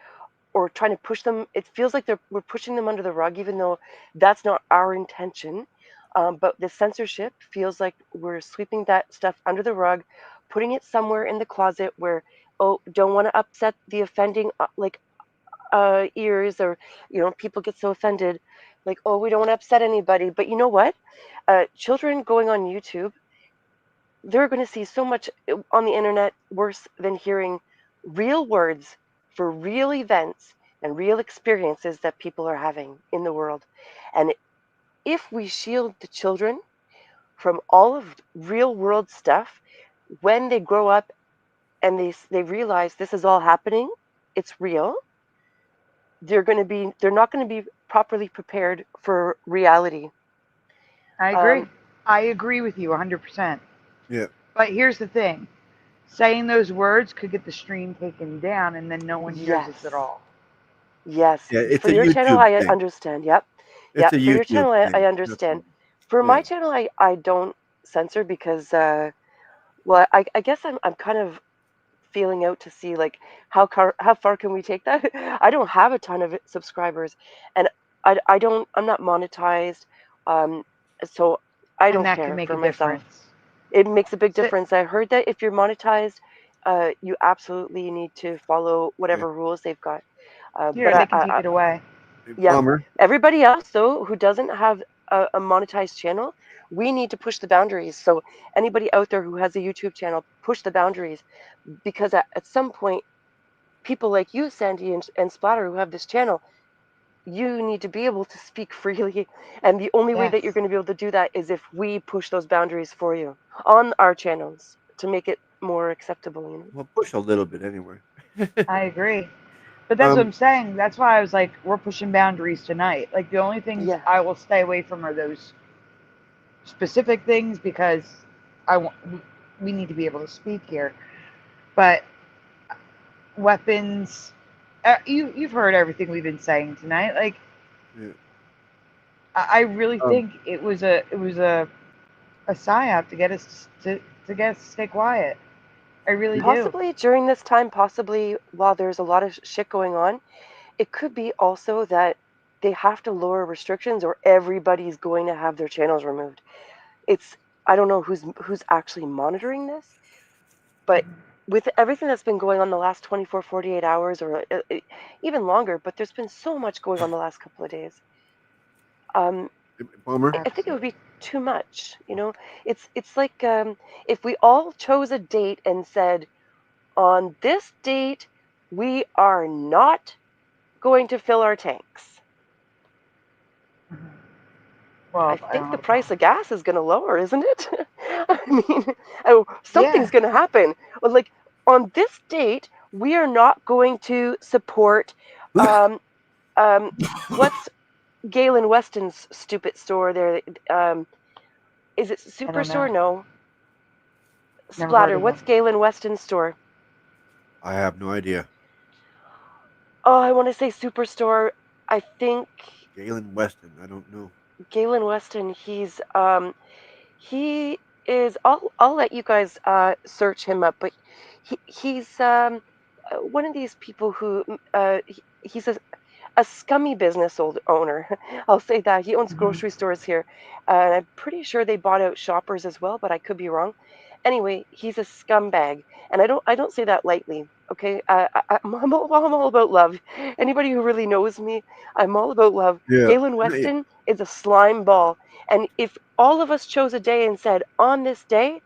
or trying to push them, it feels like we're pushing them under the rug, even though that's not our intention. But the censorship feels like we're sweeping that stuff under the rug, putting it somewhere in the closet where, oh, don't want to upset the offending ears, or people get so offended, like, oh, we don't want to upset anybody. But you know what? Children going on YouTube, they're going to see so much on the internet worse than hearing real words for real events and real experiences that people are having in the world. And if we shield the children from all of real world stuff, when they grow up and they realize this is all happening, it's real, they're not going to be properly prepared for reality. I agree. I agree with you 100%. Yeah. But here's the thing. Saying those words could get the stream taken down and then no one hears us at all. Yes. Yeah, it's For a your channel, YouTube I thing. understand. Yep. It's a For your YouTube channel, thing. I That's understand. all. For my Yeah. channel, I don't censor because, well, I guess I'm kind of feeling out to see like how far can we take that. I don't have a ton of subscribers, and I'm not monetized, so I And don't that can care make for a myself. difference. It makes a big So- difference. I heard that if you're monetized, you absolutely need to follow whatever rules they've got. Here, they can take it away. Yeah. Bummer. Everybody else, though, who doesn't have a monetized channel, we need to push the boundaries. So anybody out there who has a YouTube channel, push the boundaries, because at some point, people like you, Sandy, and Splatter, who have this channel, you need to be able to speak freely. And the only way that you're Yes. going to be able to do that is if we push those boundaries for you on our channels to make it more acceptable. Well, push a little bit anyway. I agree. But that's what I'm saying. That's why I was like, we're pushing boundaries tonight. Like, the only things Yeah. I will stay away from are those specific things because we need to be able to speak here. But weapons, you've heard everything we've been saying tonight. Like, Yeah. I really think it was a psyop to get us to get us to stay quiet. I really do. Possibly during this time, possibly while there's a lot of shit going on, it could be also that they have to lower restrictions or everybody's going to have their channels removed. I don't know who's actually monitoring this, but with everything that's been going on the last 24, 48 hours or even longer, but there's been so much going on the last couple of days. Bummer. I think it would be too much. It's like if we all chose a date and said, on this date, we are not going to fill our tanks. Well, I think the price of gas is going to lower, isn't it? I mean, something's going to happen. Like, on this date, we are not going to support, what's Galen Weston's stupid store there? Is it I don't Superstore? know. No. Never heard Splatter, of what's them. Galen Weston's store? I have no idea. Oh, I want to say Superstore. I think Galen Weston. I don't know. Galen Weston, he is, I'll let you guys search him up, but he's one of these people who he's a scummy business owner. I'll say that. He owns grocery stores here. And I'm pretty sure they bought out Shoppers as well, but I could be wrong. Anyway, he's a scumbag, and I don't say that lightly. Okay, I'm all about love. Anybody who really knows me, I'm all about love. Yeah. Galen Weston is a slime ball, and if all of us chose a day and said, on this day,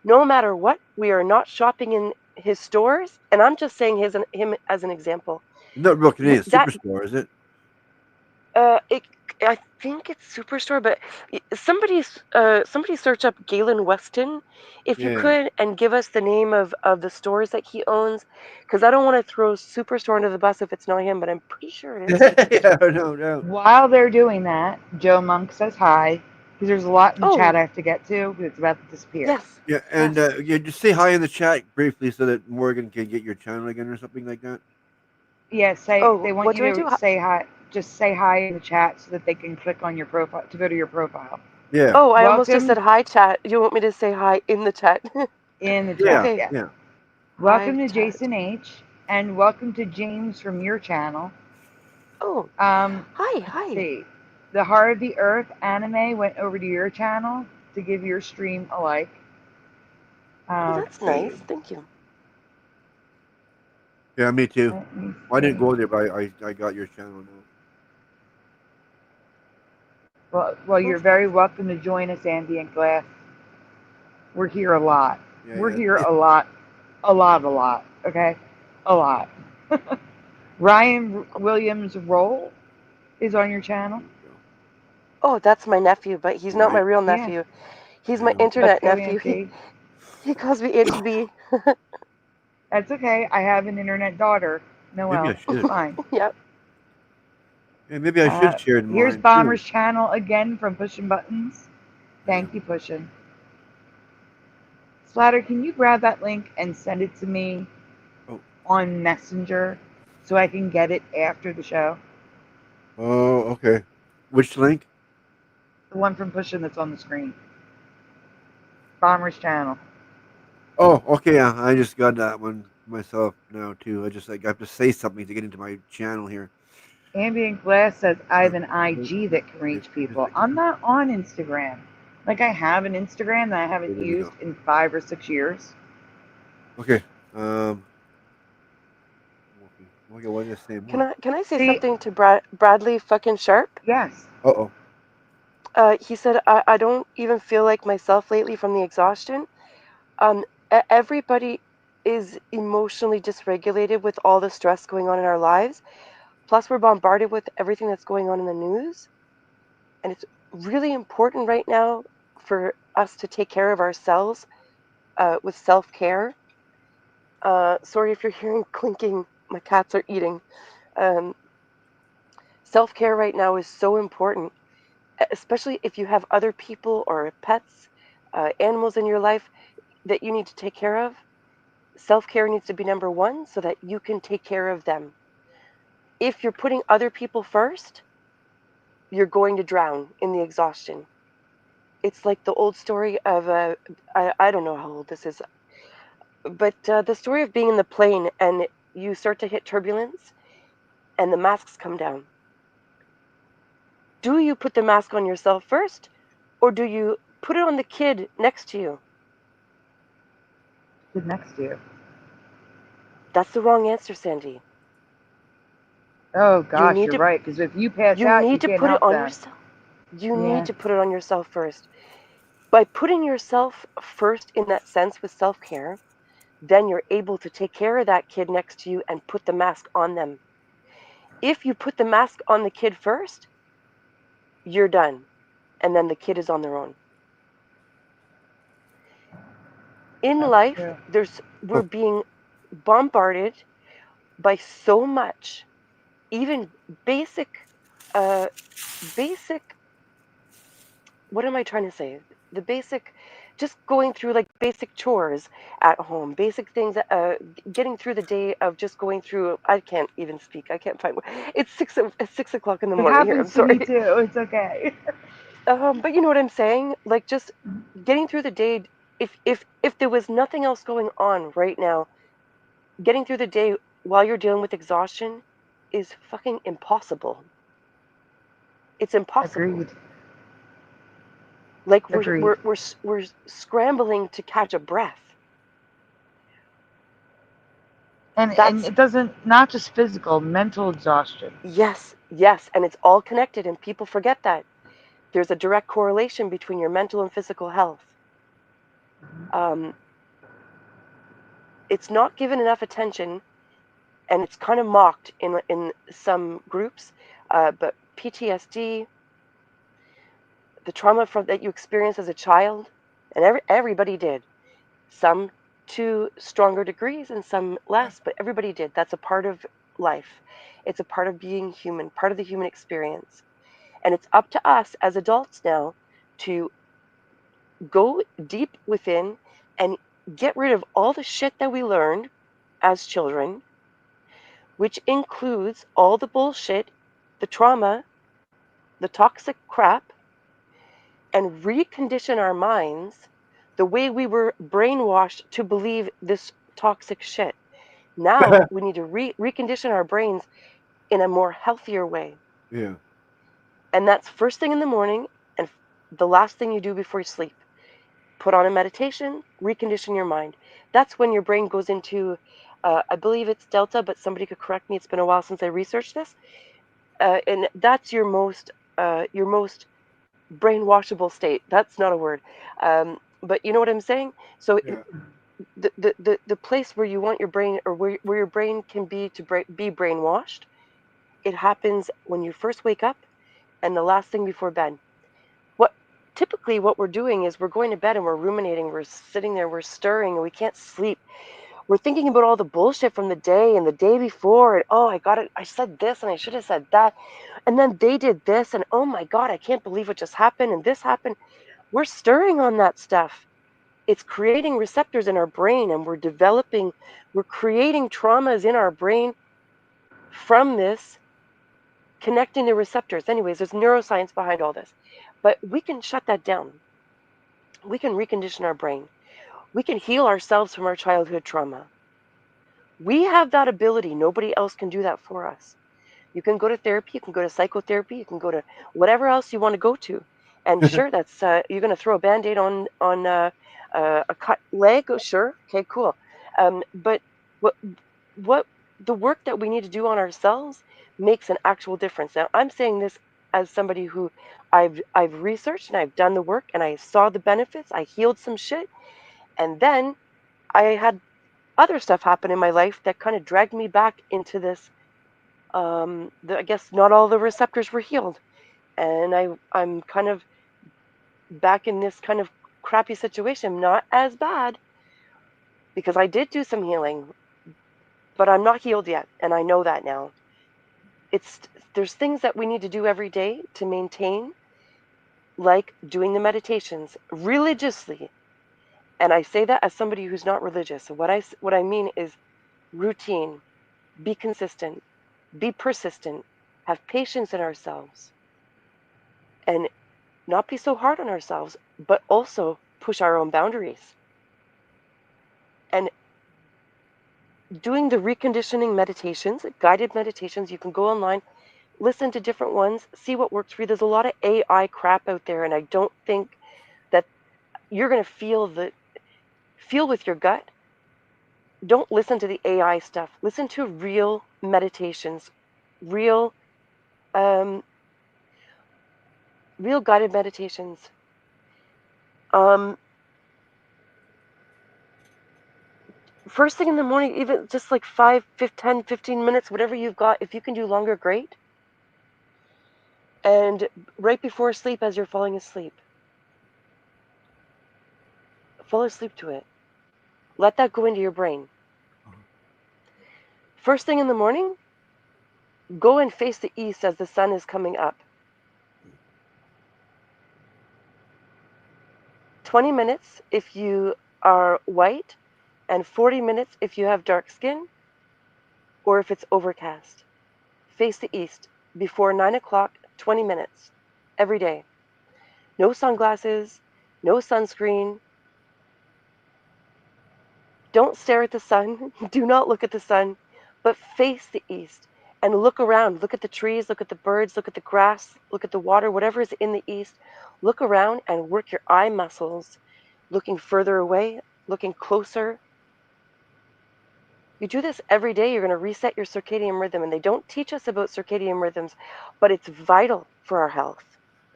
no matter what, we are not shopping in his stores, and I'm just saying him as an example. Not real Canadian That Superstore, is it? I think it's Superstore, but somebody search up Galen Weston, if you Yeah. could, and give us the name of the stores that he owns, because I don't want to throw Superstore under the bus if it's not him, but I'm pretty sure it is Superstore. No. While they're doing that, Joe Monk says hi, because there's a lot in the chat I have to get to, because it's about to disappear. Yes. Yeah, and just say hi in the chat briefly so that Morgan can get your channel again or something like that. Yeah, they want what you do I to do? say hi. Just say hi in the chat so that they can click on your profile to go to your profile. Yeah. Oh, I almost just Welcome said hi, chat. You want me to say hi in the chat? in the chat. Okay. Yeah. Welcome Hi, to chat. Jason H. and welcome to James from your channel. Oh. Hi. Hi. See, the Heart of the Earth anime went over to your channel to give your stream a like. Oh, that's nice. Thank you. Yeah, me too. Let me I didn't see. go there, but I got your channel now. Well, you're very welcome to join us, Ambient Glass. We're here a lot. We're here a lot. Okay, a lot. Ryan Williams Roll is on your channel. Oh, that's my nephew, but he's not my real Yeah. nephew. He's my internet Let's go, nephew. Auntie. He calls me Auntie B. That's okay. I have an internet daughter, Noelle. Maybe I should. It's fine. Yep. Yeah, maybe I should share mine. Here's Bomber's channel again from Pushing Buttons. Thank you, Pushing. Slatter, can you grab that link and send it to me on Messenger so I can get it after the show? Oh, okay. Which link? The one from Pushing that's on the screen. Bomber's channel. Oh, okay. Yeah, I just got that one myself now too. I have to say something to get into my channel here. Ambient Glass says I have an IG that can reach people. I'm not on Instagram. Like, I have an Instagram that I haven't used in 5 or 6 years. Okay. Okay. What did I say more? Can I say something to Bradley fucking Sharp? Yes. Uh-oh. He said, I don't even feel like myself lately from the exhaustion. Everybody is emotionally dysregulated with all the stress going on in our lives. Plus, we're bombarded with everything that's going on in the news. And it's really important right now for us to take care of ourselves with self-care. Sorry if you're hearing clinking. My cats are eating. Self-care right now is so important, especially if you have other people or pets, animals in your life that you need to take care of. Self-care needs to be number one so that you can take care of them. If you're putting other people first, you're going to drown in the exhaustion. It's like the old story of, I don't know how old this is, but the story of being in the plane and you start to hit turbulence and the masks come down. Do you put the mask on yourself first, or do you put it on the kid next to you? Kid next to you. That's the wrong answer, Sandy. Oh, gosh, you're right. Because if you pass out, you need to can't put it help on them. yourself. You Yeah. need to put it on yourself first. By putting yourself first in that sense with self-care, then you're able to take care of that kid next to you and put the mask on them. If you put the mask on the kid first, you're done. And then the kid is on their own. In That's life, true. we're being bombarded by so much, even basic, uh, basic. What am I trying to say? The basic, just going through like basic chores at home, basic things, getting through the day of just going through. I can't even speak. I can't find. It's 6 o'clock in the It morning here. I'm happens to me sorry. too. It's okay. But you know what I'm saying? Like just getting through the day. If there was nothing else going on right now, getting through the day while you're dealing with exhaustion is fucking impossible. It's impossible. Agreed. Like Agreed. we're scrambling to catch a breath. And That's it doesn't, not just physical, mental exhaustion. yes, yes, and it's all connected, and people forget that. There's a direct correlation between your mental and physical health. Um, it's not given enough attention, and it's kind of mocked in some groups. But PTSD, the trauma that you experienced as a child, and everybody did. Some to stronger degrees and some less, but everybody did. That's a part of life. It's a part of being human, part of the human experience. And it's up to us as adults now to go deep within and get rid of all the shit that we learned as children, which includes all the bullshit, the trauma, the toxic crap, and recondition our minds the way we were brainwashed to believe this toxic shit. Now we need to recondition our brains in a more healthier way. Yeah. And that's first thing in the morning and the last thing you do before you sleep. Put on a meditation, recondition your mind. That's when your brain goes into, I believe it's delta, but somebody could correct me. It's been a while since I researched this. And that's your most brainwashable state. That's not a word. But you know what I'm saying? So Yeah. the place where you want your brain, or where your brain can be to be brainwashed, it happens when you first wake up and the last thing before bed. Typically what we're doing is we're going to bed and we're ruminating, we're sitting there, we're stirring, and we can't sleep. We're thinking about all the bullshit from the day and the day before, and oh, I said this and I should have said that, and then they did this, and oh my god, I can't believe what just happened, and this happened. We're stirring on that stuff. It's creating receptors in our brain, and we're creating traumas in our brain from this, connecting the receptors. Anyways, there's neuroscience behind all this, but we can shut that down. We can recondition our brain. We can heal ourselves from our childhood trauma. We have that ability. Nobody else can do that for us. You can go to therapy, you can go to psychotherapy, you can go to whatever else you want to go to. And sure, that's you're going to throw a band-aid on a cut leg. Oh, sure, okay, cool. But what the work that we need to do on ourselves makes an actual difference. Now, I'm saying this as somebody who I've researched and I've done the work and I saw the benefits. I healed some shit, and then I had other stuff happen in my life that kind of dragged me back into this. I guess not all the receptors were healed, and I'm kind of back in this kind of crappy situation. Not as bad, because I did do some healing, but I'm not healed yet, and I know that now. There's things that we need to do every day to maintain, like doing the meditations religiously. And I say that as somebody who's not religious. So what I mean is routine, be consistent, be persistent, have patience in ourselves, and not be so hard on ourselves, but also push our own boundaries. And doing the reconditioning meditations, guided meditations, you can go online, listen to different ones, see what works for you. There's a lot of AI crap out there, and I don't think that you're going to feel with your gut. Don't listen to the AI stuff. Listen to real meditations, real real guided meditations. First thing in the morning, even just like 5, 10, 15 minutes, whatever you've got. If you can do longer, great. And right before sleep, as you're falling asleep, fall asleep to it. Let that go into your brain. First thing in the morning, go and face the east as the sun is coming up. 20 minutes if you are white, and 40 minutes if you have dark skin, or if it's overcast. Face the east before 9 o'clock, 20 minutes every day. No sunglasses, no sunscreen. Don't stare at the sun. Do not look at the sun, but face the east and look around. Look at the trees, look at the birds, look at the grass, look at the water, whatever is in the east. Look around and work your eye muscles, looking further away, looking closer. You do this every day, you're going to reset your circadian rhythm. And they don't teach us about circadian rhythms, but it's vital for our health.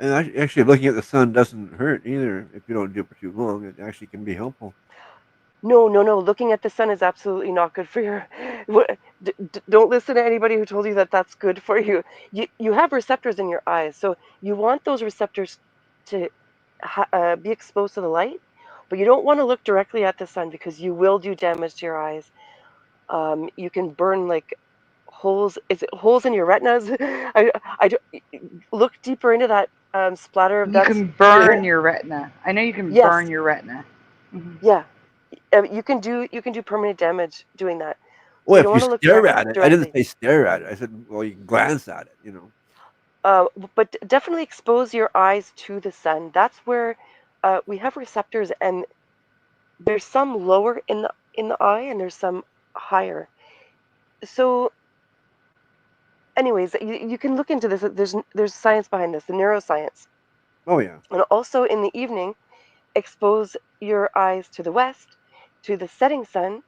And actually, looking at the sun doesn't hurt either if you don't do it for too long. It actually can be helpful. No. Looking at the sun is absolutely not good for your. Don't listen to anybody who told you that that's good for you. You have receptors in your eyes, so you want those receptors to be exposed to the light, but you don't want to look directly at the sun because you will do damage to your eyes. You can burn like holes. Is it holes in your retinas? I look deeper into that splatter of You that. can burn your retina. I know you can Yes. burn your retina. Yeah. You can do permanent damage doing that. Well, you if don't you want to look stare at it, I directly. didn't say stare at it. I said, well, you can glance at it, you know. But definitely expose your eyes to the sun. That's where we have receptors, and there's some lower in the eye, and there's some higher. So, anyways, you can look into this. There's science behind this, the neuroscience. Oh yeah. And also in the evening, expose your eyes to the west, to the setting sun,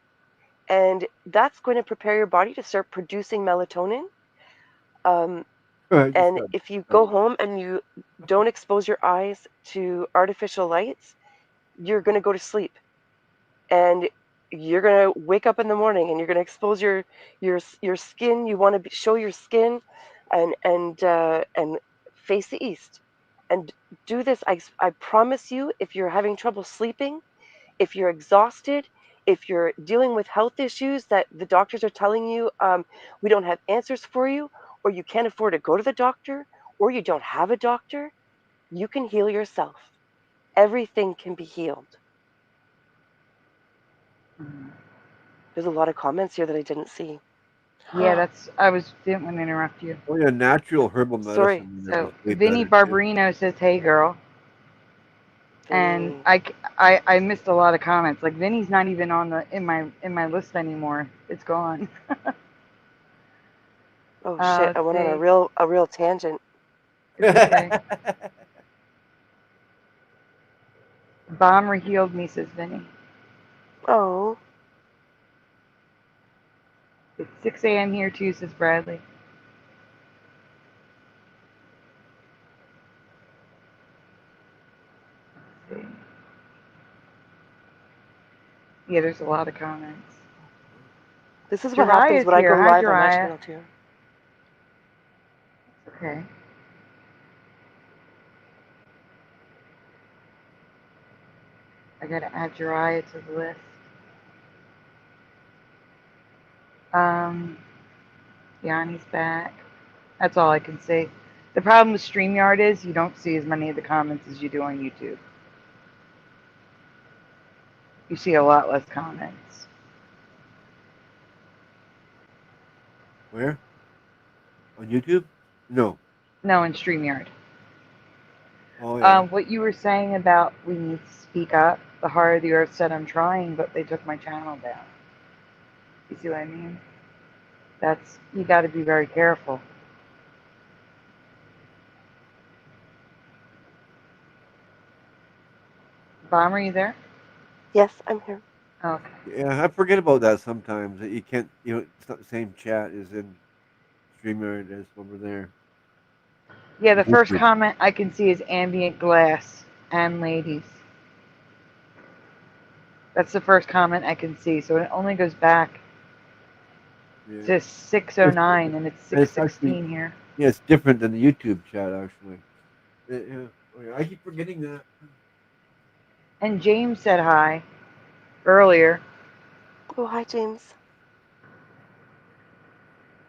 and that's going to prepare your body to start producing melatonin. And if you go home and you don't expose your eyes to artificial lights, you're going to go to sleep. And you're going to wake up in the morning and you're going to expose your skin. You want to show your skin and face the east. And do this. I promise you, if you're having trouble sleeping, if you're exhausted, if you're dealing with health issues that the doctors are telling you we don't have answers for you, or you can't afford to go to the doctor, or you don't have a doctor, you can heal yourself. Everything can be healed. There's a lot of comments here that I didn't see. Yeah, didn't want to interrupt you. Oh yeah, natural herbal medicine. Sorry. So Vinny Barbarino says, "Hey girl," and I missed a lot of comments. Like Vinny's not even on in my list anymore. It's gone. Oh shit! I went on a real tangent. It's okay. Bomber healed me, says Vinny. Oh. It's 6 a.m. here too, says Bradley. Let's see. Yeah, there's a lot of comments. This is what happens when I go live on my channel too. Okay. I gotta add Jiraiya to the list. Yanni's back. That's all I can say. The problem with StreamYard is you don't see as many of the comments as you do on YouTube. You see a lot less comments. Where? On YouTube? No. No, in StreamYard. Oh yeah. What you were saying about we need to speak up, the Heart of the Earth said I'm trying, but they took my channel down. You see what I mean? You got to be very careful. Bomber, you there? Yes, I'm here. Okay. Yeah, I forget about that sometimes. That you can't, it's not the same chat as in StreamYard as over there. Yeah, the first comment I can see is ambient glass and ladies. That's the first comment I can see. So it only goes back to 6:09, and it's 6:16 here. Yeah, it's different than the YouTube chat actually. Yeah, I keep forgetting that. And James said hi earlier. Oh, hi, James.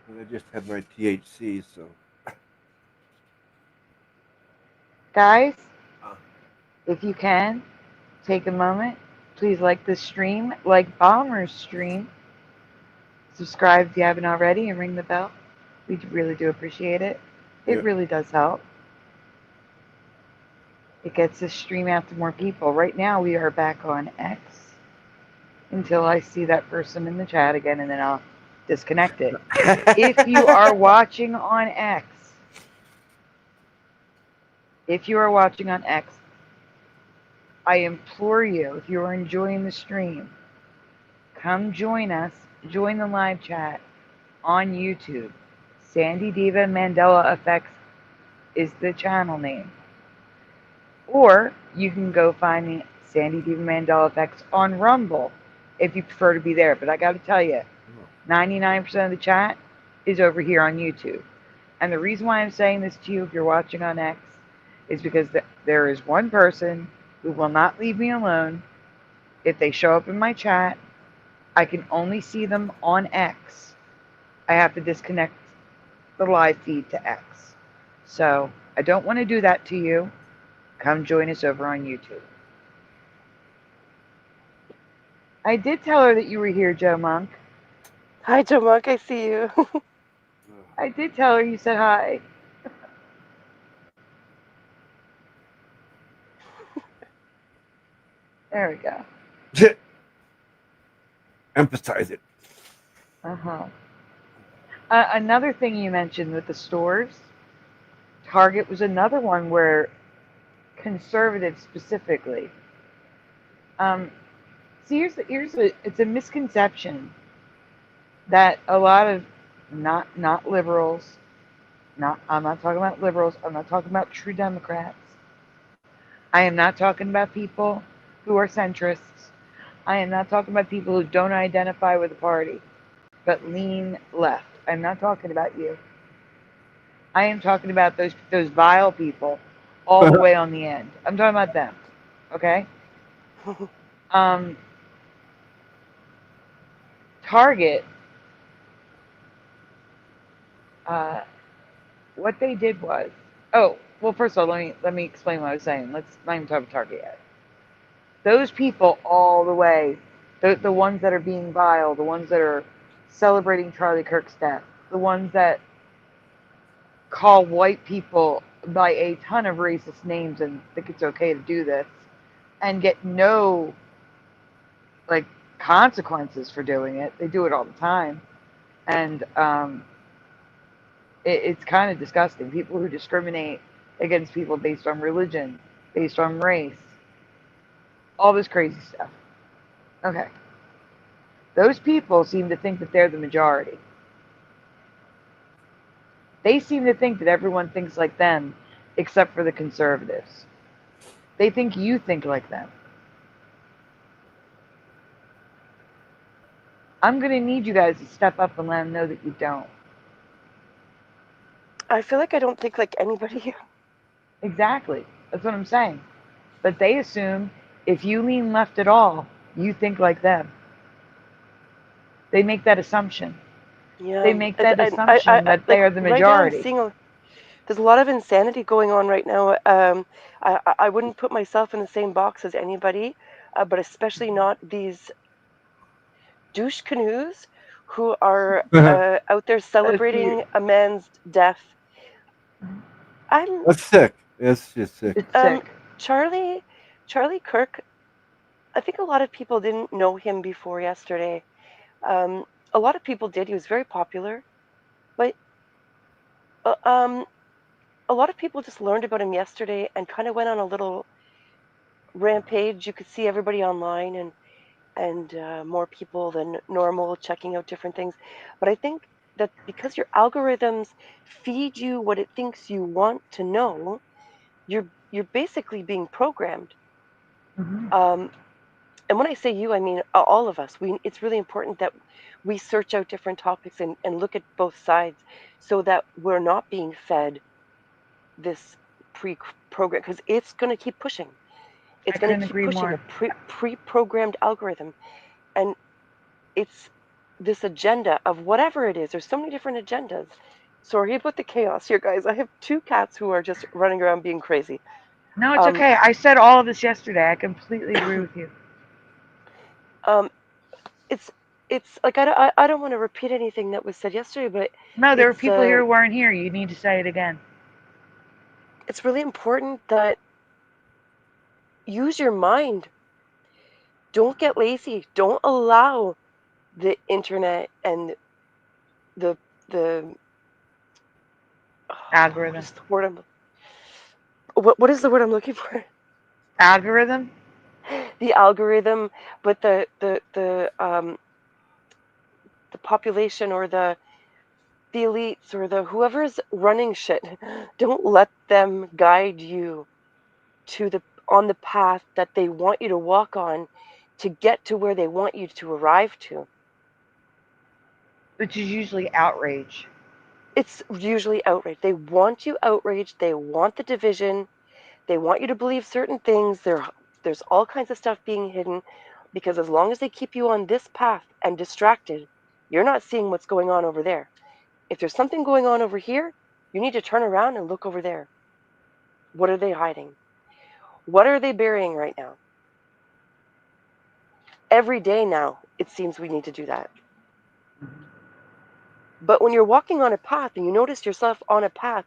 I just had my THC, so. Guys, if you can, take a moment. Please like this stream, like Bomber's stream. Subscribe if you haven't already, and ring the bell. We really do appreciate it. It really does help. It gets this stream out to more people. Right now, we are back on X until I see that person in the chat again, and then I'll disconnect it. If you are watching on X, I implore you, if you are enjoying the stream, come join us, join the live chat on YouTube. Sandy Diva Mandela Effects is the channel name. Or you can go find the Sandy Diva Mandela Effects on Rumble if you prefer to be there. But I got to tell you, 99% of the chat is over here on YouTube. And the reason why I'm saying this to you if you're watching on X is because there is one person who will not leave me alone. If they show up in my chat, I can only see them on X. I have to disconnect the live feed to X. So I don't want to do that to you. Come join us over on YouTube. I did tell her that you were here, Joe Monk. Hi, Joe Monk. I see you. I did tell her you said hi. There we go. Emphasize it. Uh-huh. Another thing you mentioned with the stores, Target was another one where conservatives specifically. See, it's a misconception that a lot of not liberals, I'm not talking about liberals, I'm not talking about true Democrats. I am not talking about people who are centrists. I am not talking about people who don't identify with the party, but lean left. I'm not talking about you. I am talking about those vile people all the way on the end. I'm talking about them. Okay? Target, what they did was, first of all, let me explain what I was saying. Let's not even talk about Target yet. Those people all the way, the ones that are being vile, the ones that are celebrating Charlie Kirk's death, the ones that call white people by a ton of racist names and think it's okay to do this, and get no consequences for doing it. They do it all the time, and it's kind of disgusting. People who discriminate against people based on religion, based on race, all this crazy stuff. Okay. Those people seem to think that they're the majority. They seem to think that everyone thinks like them, except for the conservatives. They think you think like them. I'm going to need you guys to step up and let them know that you don't. I feel like I don't think like anybody here. Exactly. That's what I'm saying. But they assume if you lean left at all, you think like them. They make that assumption. Yeah. They make that assumption that they are the majority. Right now I'm seeing there's a lot of insanity going on right now. I wouldn't put myself in the same box as anybody, but especially not these douche canoes who are out there celebrating a man's death. That's sick. It's just sick. It's sick. Charlie Kirk, I think a lot of people didn't know him before yesterday. A lot of people did. He was very popular, but a lot of people just learned about him yesterday and kind of went on a little rampage. You could see everybody online and more people than normal checking out different things. But I think that because your algorithms feed you what it thinks you want to know, you're basically being programmed. Mm-hmm. And when I say you, I mean all of us. It's really important that we search out different topics and look at both sides so that we're not being fed this pre-program, because it's going to keep pushing. It's going to keep pushing a pre-programmed algorithm. And it's this agenda of whatever it is. There's so many different agendas. Sorry about the chaos here, guys. I have 2 cats who are just running around being crazy. No, it's okay. I said all of this yesterday. I completely agree with you. It's like I don't want to repeat anything that was said yesterday, but No, there were people here who weren't here. You need to say it again. It's really important that use your mind. Don't get lazy. Don't allow the internet and the algorithm. What is the word I'm looking for? Algorithm? The algorithm, but the population or the elites or the whoever's running shit, don't let them guide you on the path that they want you to walk on to get to where they want you to arrive to. Which is usually outrage. It's usually outrage. They want you outraged. They want the division. They want you to believe certain things. There's all kinds of stuff being hidden, because as long as they keep you on this path and distracted, you're not seeing what's going on over there. If there's something going on over here, you need to turn around and look over there. What are they hiding? What are they burying right now? Every day now, it seems we need to do that. But when you're walking on a path and you notice yourself on a path,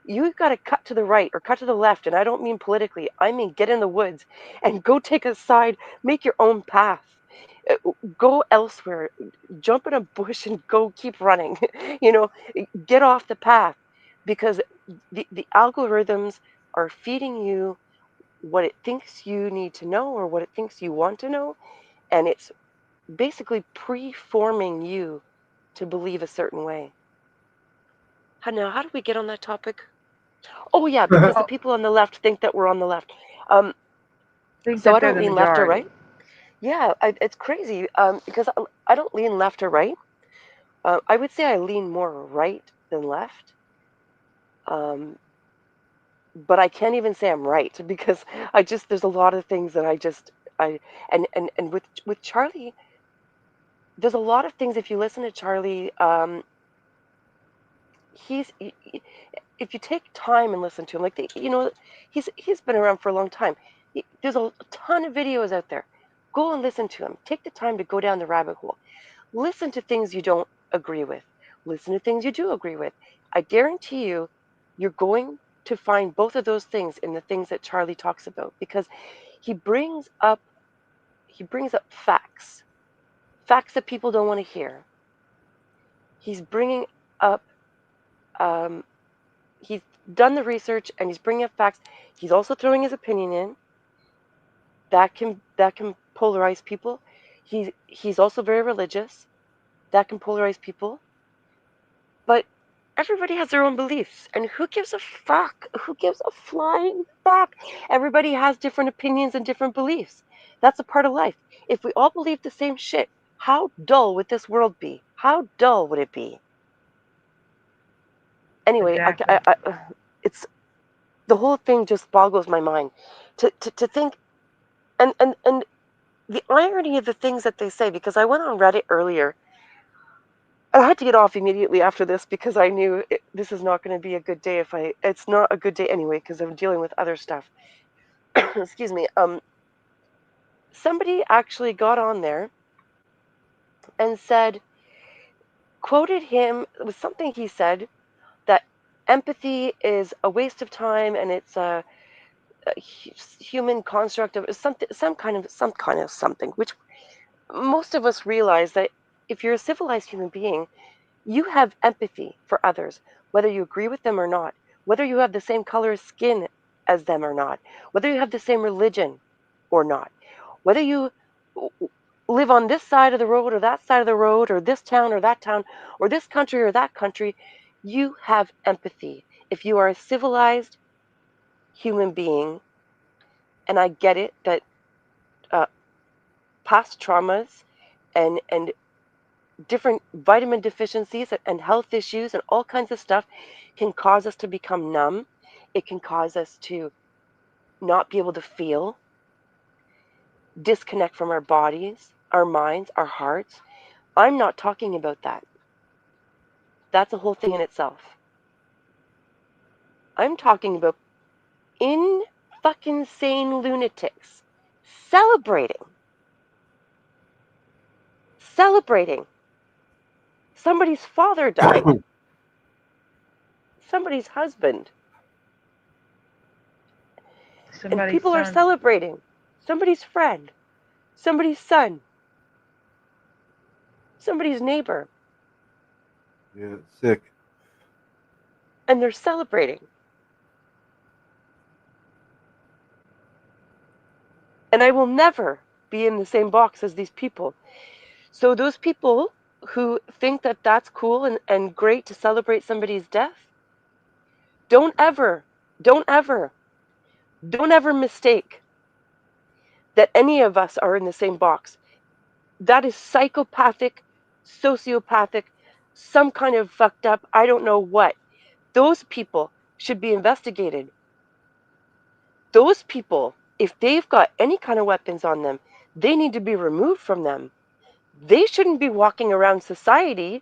you've got to cut to the right or cut to the left. And I don't mean politically. I mean get in the woods and go take a side, make your own path. Go elsewhere, jump in a bush and go keep running. Get off the path, because the algorithms are feeding you what it thinks you need to know or what it thinks you want to know. And it's basically pre-forming you to believe a certain way. Now, how do we get on that topic? Oh, yeah, because the people on the left think that we're on the left. So I don't lean left or right. Yeah, it's crazy because I don't lean left or right. I would say I lean more right than left. But I can't even say I'm right, because there's a lot of things that and with Charlie, there's a lot of things. If you listen to Charlie, if you take time and listen to him, like he's been around for a long time. There's a ton of videos out there. Go and listen to him. Take the time to go down the rabbit hole. Listen to things you don't agree with. Listen to things you do agree with. I guarantee you, you're going to find both of those things in the things that Charlie talks about, because he brings up facts that people don't want to hear. He's bringing up he's done the research and he's bringing up facts. He's also throwing his opinion in. That can polarize people. He's also very religious. That can polarize people. But everybody has their own beliefs, and who gives a fuck? Who gives a flying fuck? Everybody has different opinions and different beliefs. That's a part of life. If we all believe the same shit, how dull would this world be? How dull would it be? Anyway, Exactly. it's the whole thing just boggles my mind to think, and the irony of the things that they say, because I went on Reddit earlier. I had to get off immediately after this because I knew this is not going to be a good day it's not a good day anyway, because I'm dealing with other stuff. Excuse me. Somebody actually got on there and quoted him with something he said, that empathy is a waste of time and it's a human construct of some kind of something, which most of us realize that if you're a civilized human being, you have empathy for others, whether you agree with them or not, whether you have the same color of skin as them or not, whether you have the same religion or not, whether you live on this side of the road or that side of the road, or this town or that town, or this country or that country, you have empathy. If you are a civilized human being, and I get it that past traumas and different vitamin deficiencies and health issues and all kinds of stuff can cause us to become numb. It can cause us to not be able to feel, disconnect from our bodies, our minds, our hearts. I'm not talking about that. That's a whole thing in itself. I'm talking about fucking sane lunatics celebrating somebody's father died, somebody's husband, and people are celebrating somebody's friend, somebody's son, somebody's neighbor, Yeah, it's sick. and they're celebrating. And I will never be in the same box as these people. So those people who think that that's cool and great to celebrate somebody's death, don't ever mistake that any of us are in the same box. That is psychopathic, sociopathic, some kind of fucked up, I don't know what. Those people should be investigated. Those people, if they've got any kind of weapons on them, they need to be removed from them. They shouldn't be walking around society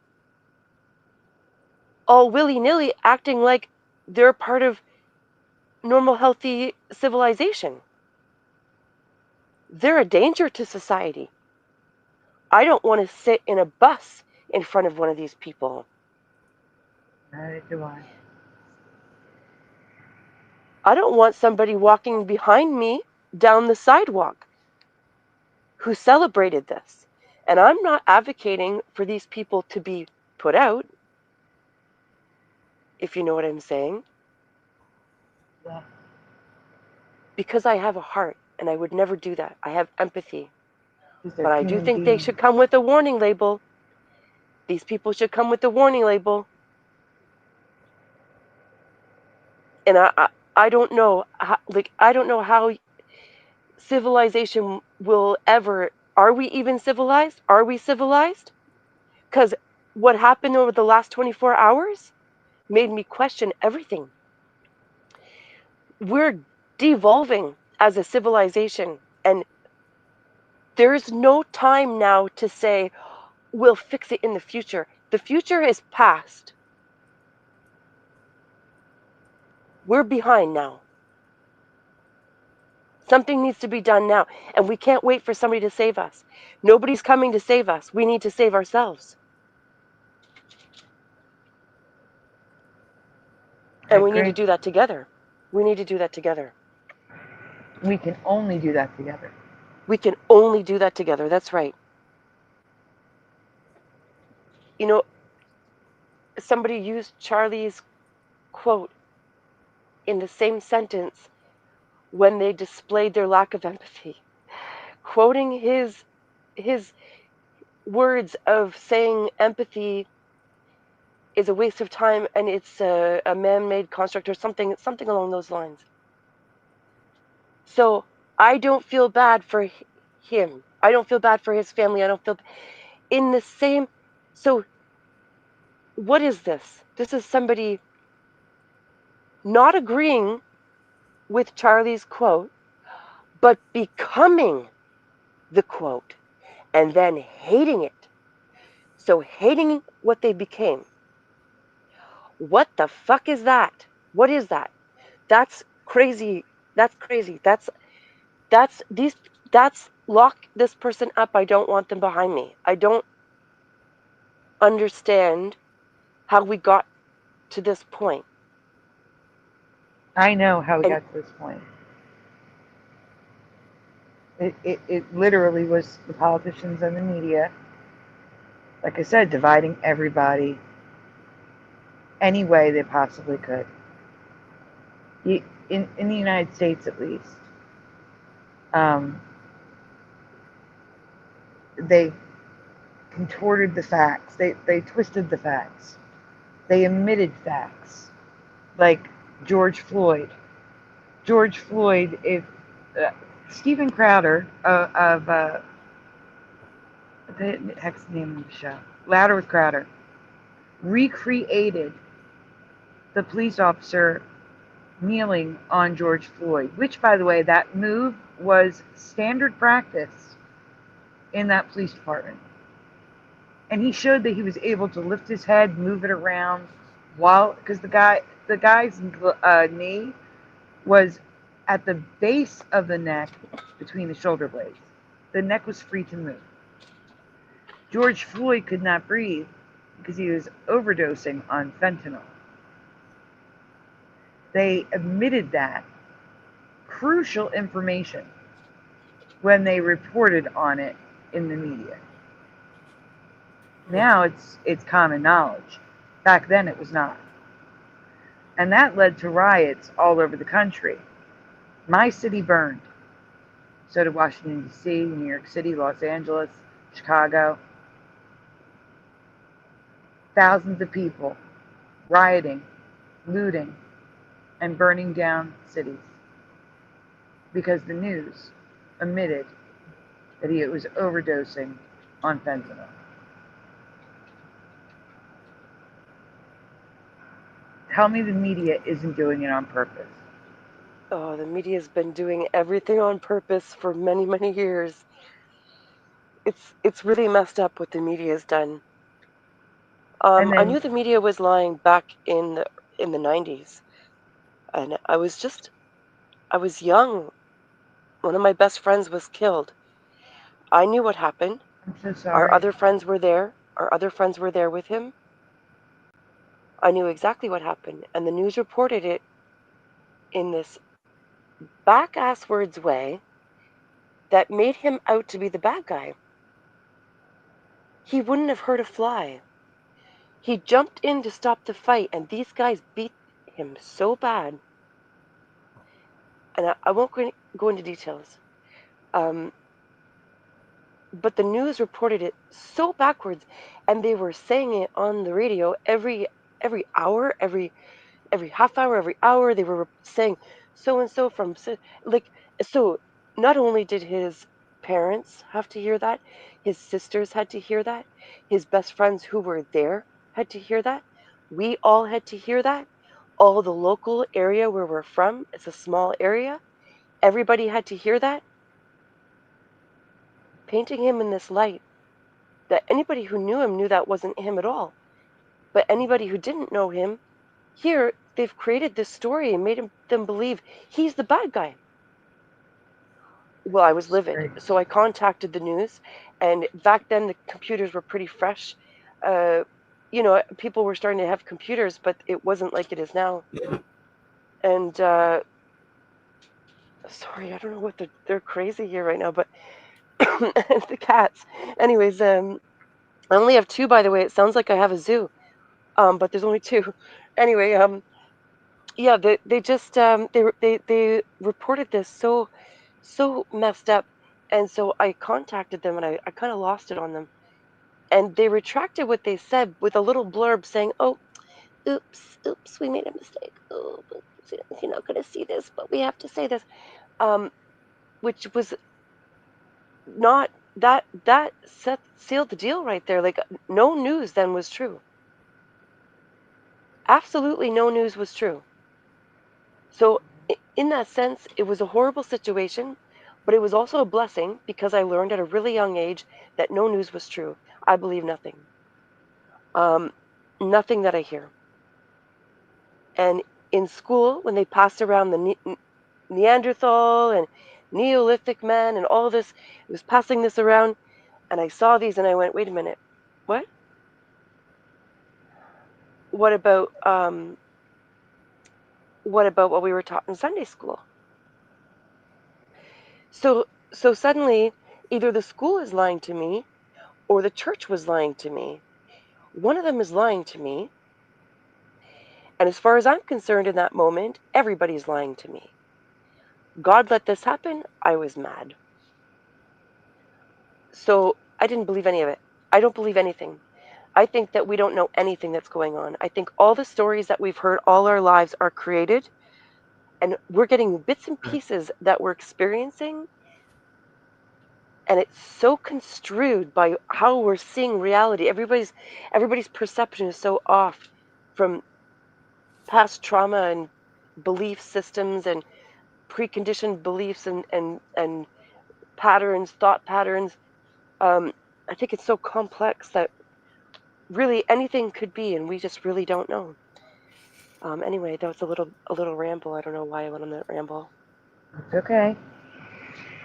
all willy-nilly acting like they're part of normal, healthy civilization. They're a danger to society. I don't want to sit in a bus in front of one of these people. Neither do I. I don't want somebody walking behind me down the sidewalk who celebrated this. And I'm not advocating for these people to be put out, if you know what I'm saying. Yeah. Because I have a heart, and I would never do that. I have empathy. But I do think they should come with a warning label. These people should come with a warning label. And I don't know how, I don't know how civilization will ever. Are we even civilized? Are we civilized? Because what happened over the last 24 hours made me question everything. We're devolving as a civilization, and there's no time now to say we'll fix it in the future. The future is past. We're behind now. Something needs to be done now, and we can't wait for somebody to save us. Nobody's coming to save us. We need to save ourselves. And we need to do that together. We need to do that together. We can only do that together. We can only do that together. That's right. You know, somebody used Charlie's quote in the same sentence when they displayed their lack of empathy. Quoting his words of saying empathy is a waste of time and it's a man-made construct or something along those lines. So I don't feel bad for him. I don't feel bad for his family. I don't feel in the same. So what is this? This is somebody not agreeing with Charlie's quote, but becoming the quote and then hating it. So hating what they became. What the fuck is that? What is that? That's crazy. That's crazy. That's lock this person up. I don't want them behind me. I don't understand how we got to this point. I know how we got to this point. It literally was the politicians and the media, like I said, dividing everybody any way they possibly could. In the United States, at least, they contorted the facts. They twisted the facts. They omitted facts, like George Floyd. George Floyd, if Stephen Crowder of the heck's the name of the show, Louder with Crowder, recreated the police officer kneeling on George Floyd, which, by the way, that move was standard practice in that police department. And he showed that he was able to lift his head, move it around, while because the guy's knee was at the base of the neck between the shoulder blades. The neck was free to move. George Floyd could not breathe because he was overdosing on fentanyl. They admitted that crucial information when they reported on it in the media. Now it's common knowledge. Back then it was not. And that led to riots all over the country. My city burned. So did Washington, D.C., New York City, Los Angeles, Chicago. Thousands of people rioting, looting, and burning down cities because the news admitted that he was overdosing on fentanyl. Tell me the media isn't doing it on purpose. Oh, the media's been doing everything on purpose for many, many years. It's really messed up what the media's done. I knew the media was lying back in the 90s, and I was young. One of my best friends was killed. I knew what happened. I'm so sorry. Our other friends were there. Our other friends were there with him. I knew exactly what happened, and the news reported it in this back-ass-words way that made him out to be the bad guy. He wouldn't have hurt a fly. He jumped in to stop the fight, and these guys beat him so bad. And I won't go into details. But the news reported it so backwards, and they were saying it on the radio every hour, every half hour, every hour. They were saying so and so from so. Not only did his parents have to hear that, his sisters had to hear that, his best friends who were there had to hear that. We all had to hear that. All the local area where we're from, it's a small area. Everybody had to hear that. Painting him in this light that anybody who knew him knew that wasn't him at all. But anybody who didn't know him, here they've created this story and made them believe he's the bad guy. Well, I was livid, so I contacted the news, and back then the computers were pretty fresh. People were starting to have computers, but it wasn't like it is now. And sorry, I don't know what they're crazy here right now, but the cats. Anyways, I only have 2, by the way. It sounds like I have a zoo, but there's only 2. Anyway, yeah, they just they reported this so messed up, and so I contacted them, and I kind of lost it on them, and they retracted what they said with a little blurb saying, "Oh, oops, we made a mistake. Oh, you're not going to see this, but we have to say this," which was not that sealed the deal right there. Like no news then was true. Absolutely no news was true. So in that sense, it was a horrible situation, but it was also a blessing because I learned at a really young age that no news was true. I believe nothing. Nothing that I hear. And in school, when they passed around the Neanderthal and Neolithic men and all this, it was passing this around, and I saw these and I went, wait a minute, what? What about what we were taught in Sunday school? So suddenly, either the school is lying to me or the church was lying to me. One of them is lying to me. And as far as I'm concerned in that moment, everybody's lying to me. God let this happen. I was mad. So I didn't believe any of it. I don't believe anything. I think that we don't know anything that's going on. I think all the stories that we've heard all our lives are created, and we're getting bits and pieces that we're experiencing, and it's so construed by how we're seeing reality. Everybody's perception is so off from past trauma and belief systems and preconditioned beliefs and patterns, thought patterns. I think it's so complex that really anything could be, and we just really don't know. Anyway, that was a little ramble. I don't know why I went on that ramble. It's okay.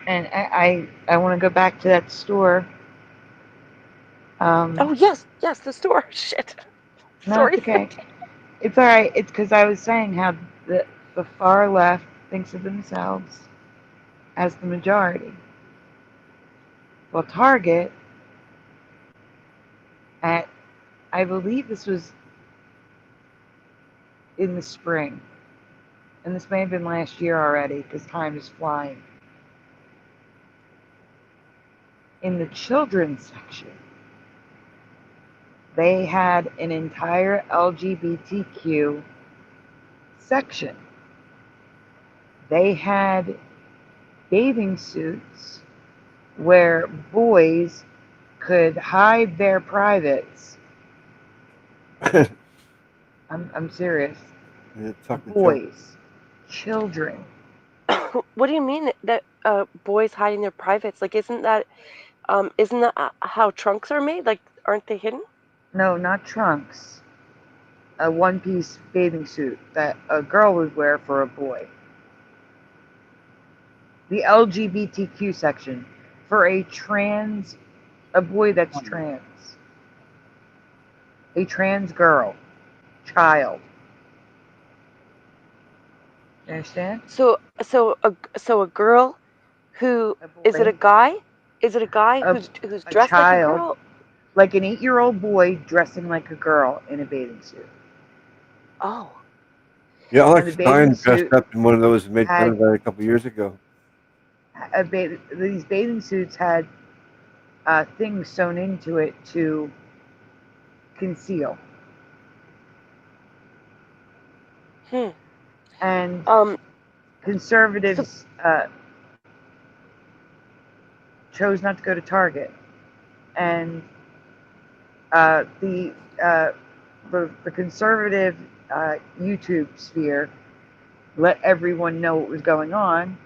And I want to go back to that store. Oh yes, the store. Shit. No, Sorry. it's okay. It's all right. It's because I was saying how the far left thinks of themselves as the majority. Well, Target at, I believe this was in the spring, and this may have been last year already because time is flying. In the children's section, they had an entire LGBTQ section. They had bathing suits where boys could hide their privates. I'm serious. Yeah, tuck the Boys, children. What do you mean that boys hiding their privates? Like, isn't that how trunks are made? Like, aren't they hidden? No, not trunks. A one-piece bathing suit that a girl would wear for a boy. The LGBTQ section for a boy that's trans. A trans girl, child. You understand? So a girl who is it a guy? Is it a guy who's dressed like a girl? Like an 8-year-old boy dressing like a girl in a bathing suit. Oh. Yeah, And Alex the bathing Stein dressed suit up in one of those and made fun had- of that a couple years ago. These bathing suits had things sewn into it to conceal. And conservatives chose not to go to Target, and the conservative YouTube sphere let everyone know what was going on,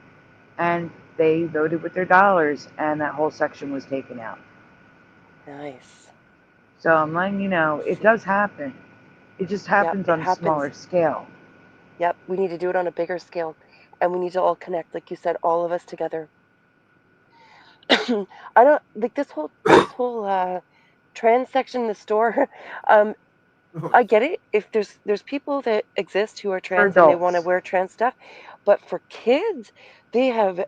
and they voted with their dollars, and that whole section was taken out. Nice. So I'm letting you know, it does happen. It just happens on a smaller scale. Yep, we need to do it on a bigger scale, and we need to all connect, like you said, all of us together. I don't like this whole trans section in the store. I get it. If there's people that exist who are trans and they want to adults. wear trans stuff, but for kids, there's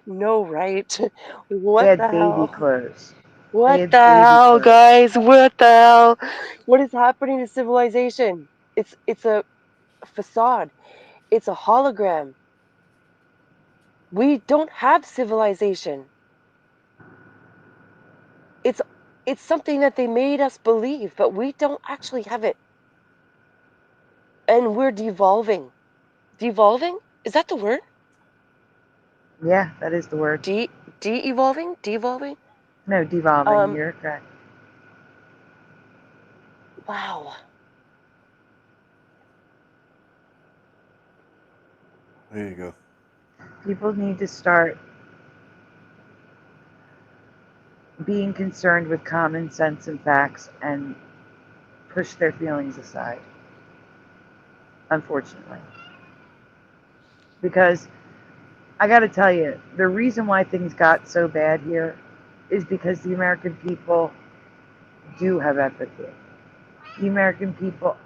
no right. What They had the hell? baby clothes. What the hell, guys? What the hell? What is happening to civilization? It's a facade. It's a hologram. We don't have civilization. It's something that they made us believe, but we don't actually have it. And we're devolving. Devolving? Is that the word? Yeah, that is the word. De-evolving? Devolving? No, devolving. You're correct. Wow. There you go. People need to start being concerned with common sense and facts and push their feelings aside. Unfortunately. Because I got to tell you, the reason why things got so bad here is because the American people do have empathy. The American people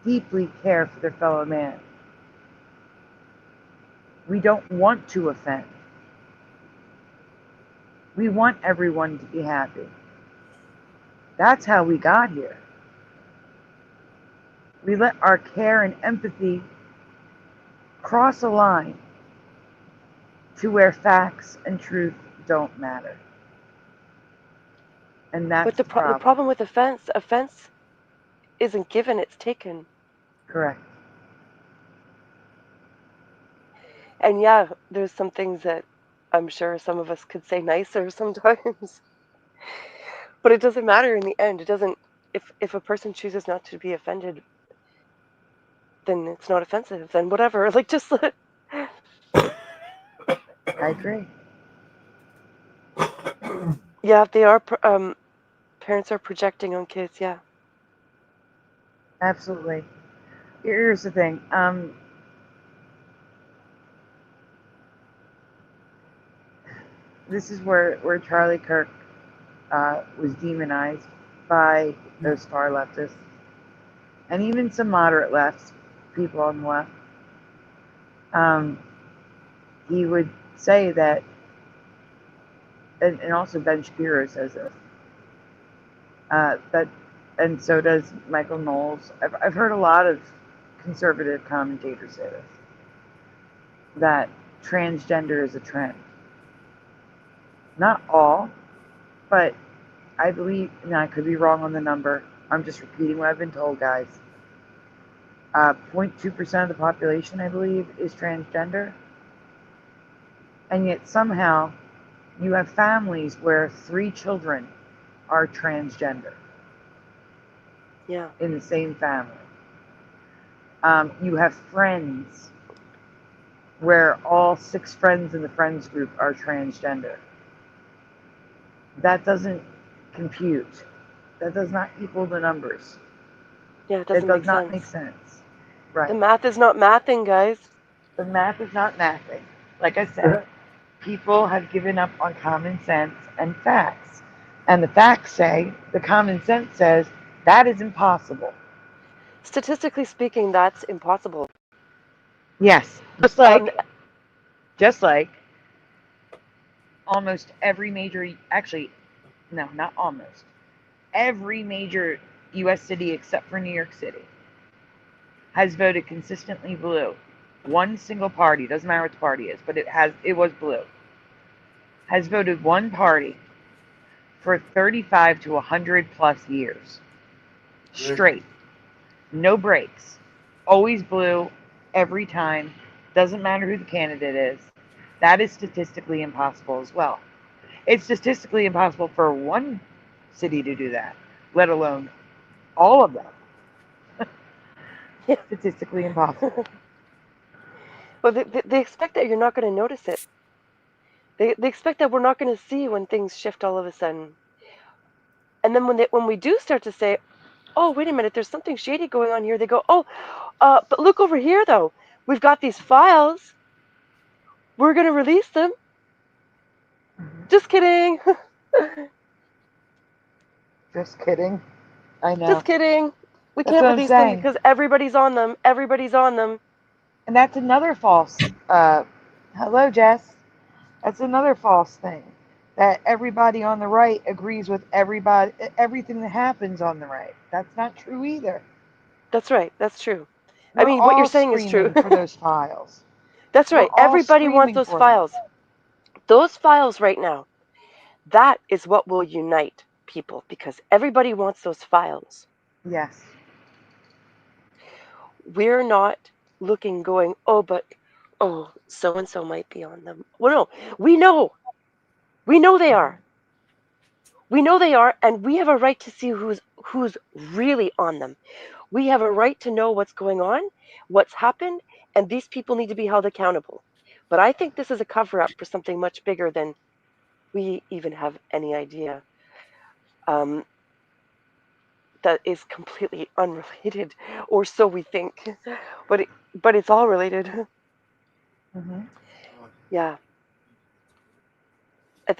deeply care for their fellow man. We don't want to offend. We want everyone to be happy. That's how we got here. We let our care and empathy cross a line to where facts and truth don't matter. And that's But the problem with offense isn't given, it's taken. Correct. And yeah, there's some things that I'm sure some of us could say nicer sometimes. But it doesn't matter in the end. It doesn't if a person chooses not to be offended, then it's not offensive. Then whatever. Like just let I agree. Yeah, they are Parents are projecting on kids, yeah. Absolutely. Here's the thing. This is where Charlie Kirk was demonized by those far leftists, and even some moderate lefts, people on the left. He would say that, and also Ben Shapiro says this, that, and so does Michael Knowles. I've heard a lot of conservative commentators say this, that transgender is a trend. Not all, but I believe, and I could be wrong on the number, I'm just repeating what I've been told, guys. 0.2% of the population, I believe, is transgender. And yet somehow you have families where 3 children are transgender. Yeah. In the same family. You have friends where all 6 friends in the friends group are transgender. That doesn't compute. That does not equal the numbers. Yeah, it doesn't does make not sense. make sense. Right. The math is not mathing, guys. The math is not mathing. Like I said, people have given up on common sense and facts. And the facts say, the common sense says, that is impossible. Statistically speaking, that's impossible. Yes. Just like almost every major, actually, no, not almost, every major U.S. city except for New York City has voted consistently blue. One single party, doesn't matter what the party is, but it was blue, has voted one party for 35 to 100 plus years. Straight. No breaks. Always blue, every time. Doesn't matter who the candidate is. That is statistically impossible as well. It's statistically impossible for one city to do that, let alone all of them. Statistically impossible. Well, they expect that you're not going to notice it. They expect that we're not going to see when things shift all of a sudden. And then when we do start to say, oh, wait a minute, there's something shady going on here, they go, oh, but look over here, though. We've got these files. We're going to release them. Just kidding. Just kidding. I know. Just kidding. We That's can't what I'm release them saying. because everybody's on them. Everybody's on them. And that's another false. Hello, Jess. That's another false thing. That everybody on the right agrees with everything that happens on the right. That's not true either. That's right. That's true. We're I mean, what you're all saying is true. screaming for those files. That's We're right. all Everybody wants screaming those for files. them. Those files right now, that is what will unite people because everybody wants those files. Yes. We're not looking going, oh, but, oh, so-and-so might be on them. Well, no, we know. We know they are. We know they are, and we have a right to see who's really on them. We have a right to know what's going on, what's happened, and these people need to be held accountable. But I think this is a cover-up for something much bigger than we even have any idea. That is completely unrelated, or so we think. But it's all related. Mm-hmm. Yeah.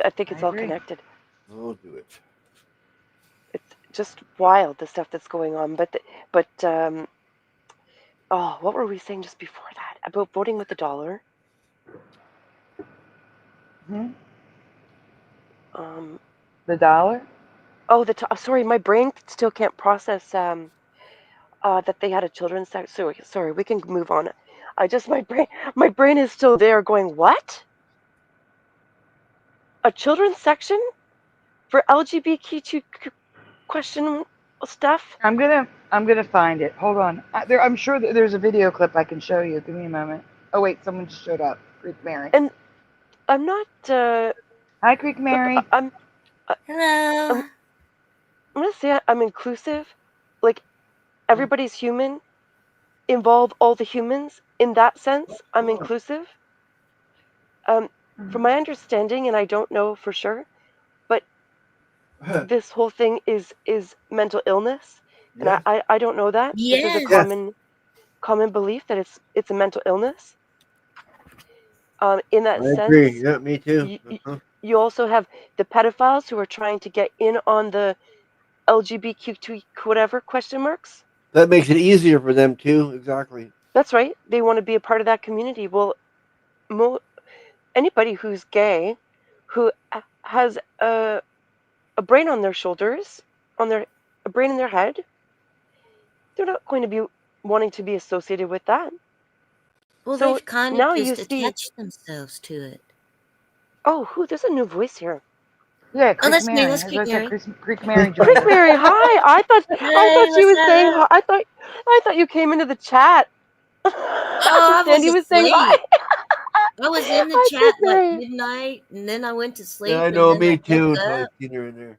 I think it's all agree. connected. I'll do it. It's just wild, the stuff that's going on. Oh, what were we saying just before that about voting with the dollar? Hmm? The dollar? Oh, sorry, my brain still can't process that they had a children's section. Sorry, we can move on. My brain is still there going, what? A children's section for LGBTQ question stuff? I'm gonna find it. Hold on. I'm sure that there's a video clip I can show you. Give me a moment. Oh wait, someone just showed up. Creek Mary. And I'm not. Hi, Creek Mary. Hello. I'm gonna say I'm inclusive. Like everybody's human. Involve all the humans. In that sense, I'm inclusive. From my understanding, and I don't know for sure, but this whole thing is mental illness, and Yes. I don't know that. This is a Yes. common belief that it's a mental illness. In that I agree. sense, Yeah, me too. you also have the pedophiles who are trying to get in on the LGBTQ whatever question marks. That makes it easier for them too. Exactly. That's right. They want to be a part of that community. Well, anybody who's gay, who has a brain on their shoulders, a brain in their head, they're not going to be wanting to be associated with that. Well, So they've kind of now you just see. attached themselves to it. Oh, there's a new voice here. Yeah, Oh, Creek that's me. Mary. That's As Creek I said, Mary. Creek Mary joined Creek us. Mary, hi. I thought she what's was saying up? hi. I thought you came into the chat. Oh, I was Sandy was saying hi. asleep. I was in the Hi, chat Creek like Mary. midnight, and then I went to Yeah, sleep, I and know. then I Me woke too. Until I up. seen her in there.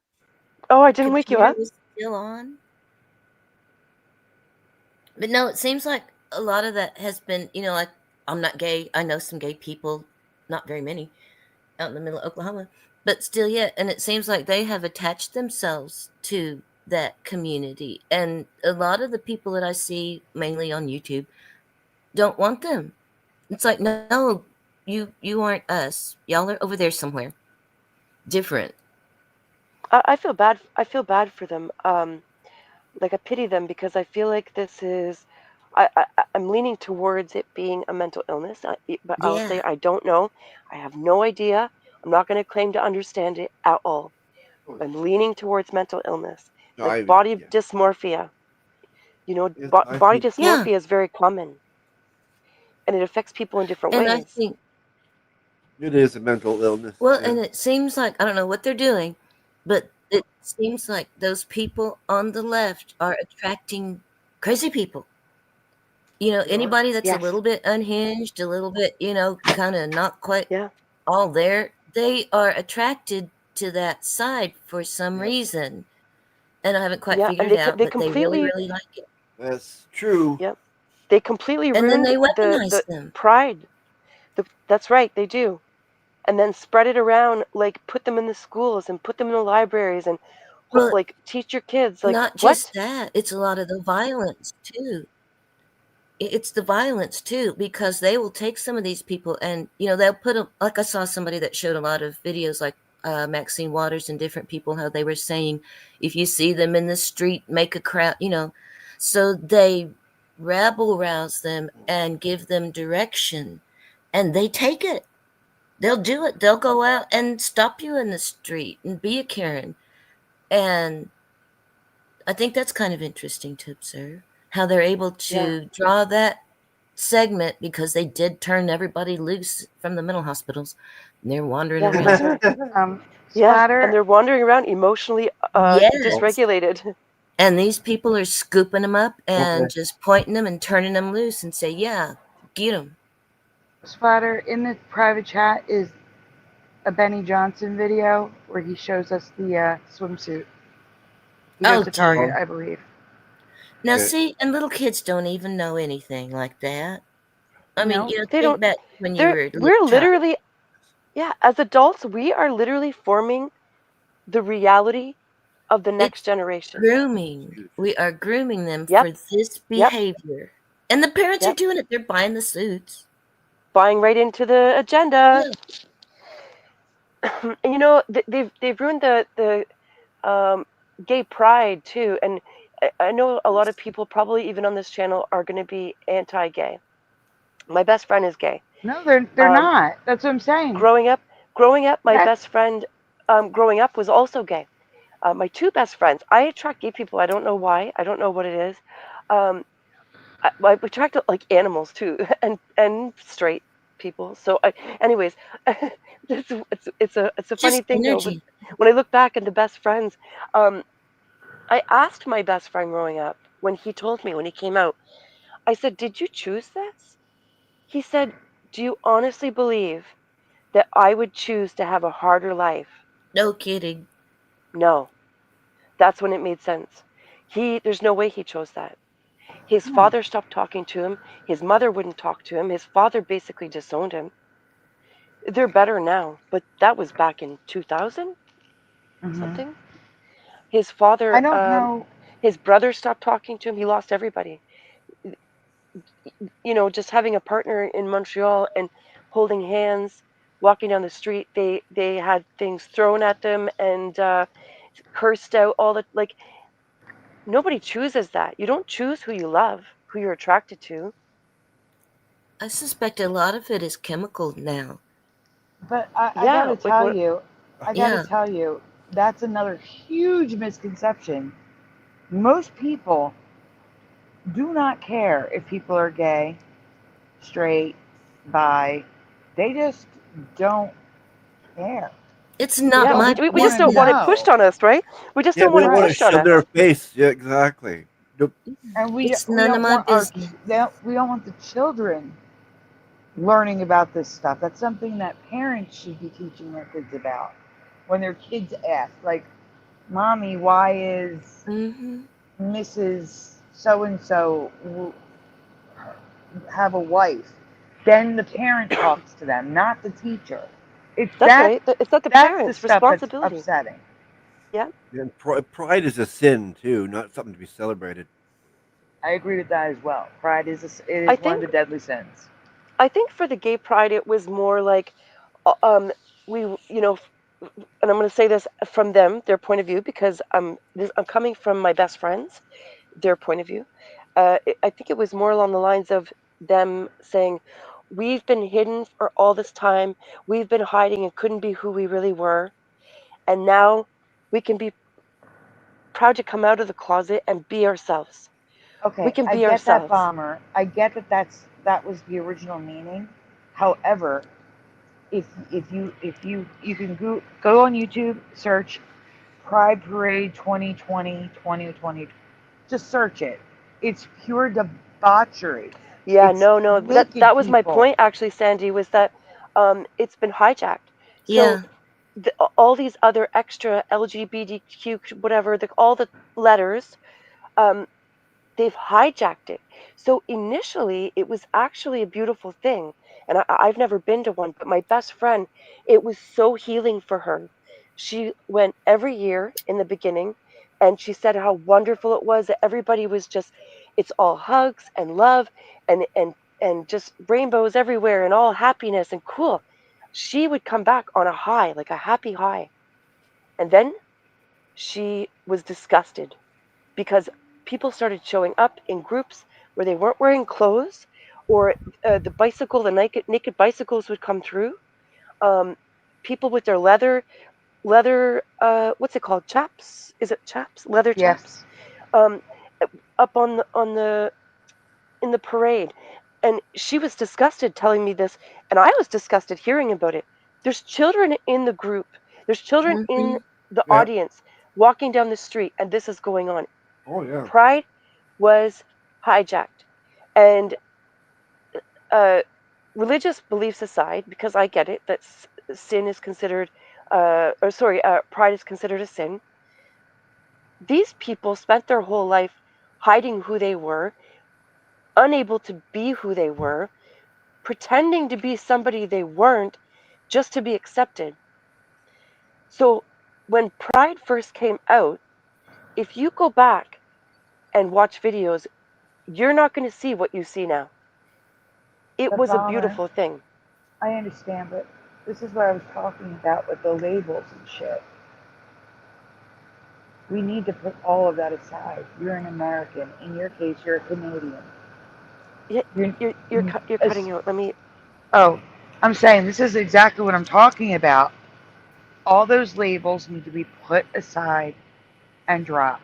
Oh, I The didn't wake you computer up. was still on. But no, it seems like a lot of that has been, like, I'm not gay. I know some gay people, not very many, out in the middle of Oklahoma, but still, yeah. And it seems like they have attached themselves to that community. And a lot of the people that I see, mainly on YouTube, don't want them. It's like, no, you aren't us. Y'all are over there somewhere different. I feel bad. I feel bad for them. Like I pity them because I feel like this is. I'm leaning towards it being a mental illness, but I'll say Yeah. I don't know. I have no idea. I'm not going to claim to understand it at all. I'm leaning towards mental illness, like body dysmorphia. Body dysmorphia is very common, and it affects people in different And I ways. think, It is a mental illness. well, Yeah. and it seems like, I don't know what they're doing, but it seems like those people on the left are attracting crazy people. Anybody that's a little bit unhinged, a little bit, kind of not quite all there, they are attracted to that side for some reason. And I haven't quite Yeah, figured and it out, they but they really, completely. really like it. That's true. Yep, they completely And then ruined they weaponize the them. pride. That's right, they do. And then spread it around, like put them in the schools and put them in the libraries and Well, like teach your kids. Like not what? just that, it's a lot of the violence too. It's the violence too, because they will take some of these people and, they'll put them, like I saw somebody that showed a lot of videos like Maxine Waters and different people, how they were saying, if you see them in the street, make a crowd, so they rabble rouse them and give them direction, and they take it. They'll do it. They'll go out and stop you in the street and be a Karen. And I think that's kind of interesting to observe, how they're able to draw that segment, because they did turn everybody loose from the mental hospitals. And they're wandering around. And they're wandering around emotionally dysregulated. And these people are scooping them up and just pointing them and turning them loose and say, yeah, get them. Splatter, in the private chat is a Benny Johnson video where he shows us the swimsuit. He goes to Target, I believe. Now, see, and little kids don't even know anything like that. I mean, They think don't. back when you were a We're little child. literally, as adults, we are literally forming the reality of the next generation. Grooming. We are grooming them for this behavior. And the parents are doing it. They're buying the suits. Buying right into the agenda. They've ruined the gay pride too, and I know a lot of people probably even on this channel are going to be anti-gay. My best friend is gay. No, they're not. That's what I'm saying. Growing up, my best friend growing up was also gay. My two best friends, I attract gay people. I don't know why. I don't know what it is. I attract like animals too, and straight people. So, anyways, it's a funny thing though. When I look back into best friends, I asked my best friend growing up when he told me when he came out. I said, "Did you choose this?" He said, "Do you honestly believe that I would choose to have a harder life?" No kidding. No. That's when it made sense. There's no way he chose that. His father stopped talking to him. His mother wouldn't talk to him. His father basically disowned him. They're better now, but that was back in 2000 something. His father, I don't know. his brother stopped talking to him. He lost everybody. You know, just having a partner in Montreal and holding hands, walking down the street. They had things thrown at them and cursed out all the like. Nobody chooses that. You don't choose who you love, who you're attracted to. I suspect a lot of it is chemical now. But I Yeah, gotta like tell what? you, Yeah. that's another huge misconception. Most people do not care if people are gay, straight, bi. They just don't care. It's They not Yeah, don't my we just want to don't want business. it pushed know. on us, right? We just Yeah, don't we want don't it want Right. to pushed on shove us. their face. Yeah, exactly. Nope. And It's we none of don't my want our business. we don't want the children learning about this stuff. That's something that parents should be teaching their kids about. When their kids ask, like, "Mommy, why is Hmm. Mrs. So and so have a wife?" Then the parent talks to them, not the teacher. It's That's right. It's not the that's the parents' stuff that's responsibility. upsetting. Yeah. And pride is a sin too, not something to be celebrated. I agree with that as well. Pride is it I is one of think the deadly sins. for the gay pride, it was more like, we, you know, and I'm going to say this from them, their point of view, because I'm coming from my best friends, their point of view. I think it was more along the lines of them saying, "We've been hidden for all this time. We've been hiding and couldn't be who we really were, and now we can be proud to come out of the closet and be ourselves. We Okay, can I be get that, ourselves." Bomber. I get that that was the original meaning. However, if you can go on YouTube, search Pride Parade 2020 2020, just search it. It's pure debauchery. Yeah, It's no, naked that was my people. point actually, Sandy, was that it's been hijacked. So Yeah. all these other extra LGBTQ whatever, all the letters, um, they've hijacked it. So initially, it was actually a beautiful thing, and I've never been to one, but my best friend, it was so healing for her. She went every year in the beginning, and she said how wonderful it was that everybody was just, it's all hugs and love and just rainbows everywhere and all happiness and cool. She would come back on a high, like a happy high, and then she was disgusted because people started showing up in groups where they weren't wearing clothes, or the naked bicycles would come through. Um, People with their leather, what's it called? Chaps? Is it chaps? Leather chaps? Yes. Um, Up on the in the parade, and she was disgusted telling me this, and I was disgusted hearing about it. There's children in the group. There's children in Hmm. the Yeah. audience walking down the street, and this is going on. Oh yeah. Pride was hijacked. And religious beliefs aside, because I get it that sin is considered, pride is considered a sin. These people spent their whole life hiding who they were, unable to be who they were, pretending to be somebody they weren't just to be accepted. So when Pride first came out, if you go back and watch videos, you're not going to see what you see now. It But was a Bomber, beautiful thing. I understand, but this is what I was talking about with the labels and shit. We need to put all of that aside. You're an American. In your case, you're a Canadian. Yeah, you're As- cutting out. Let me. Oh, I'm saying this is exactly what I'm talking about. All those labels need to be put aside and dropped.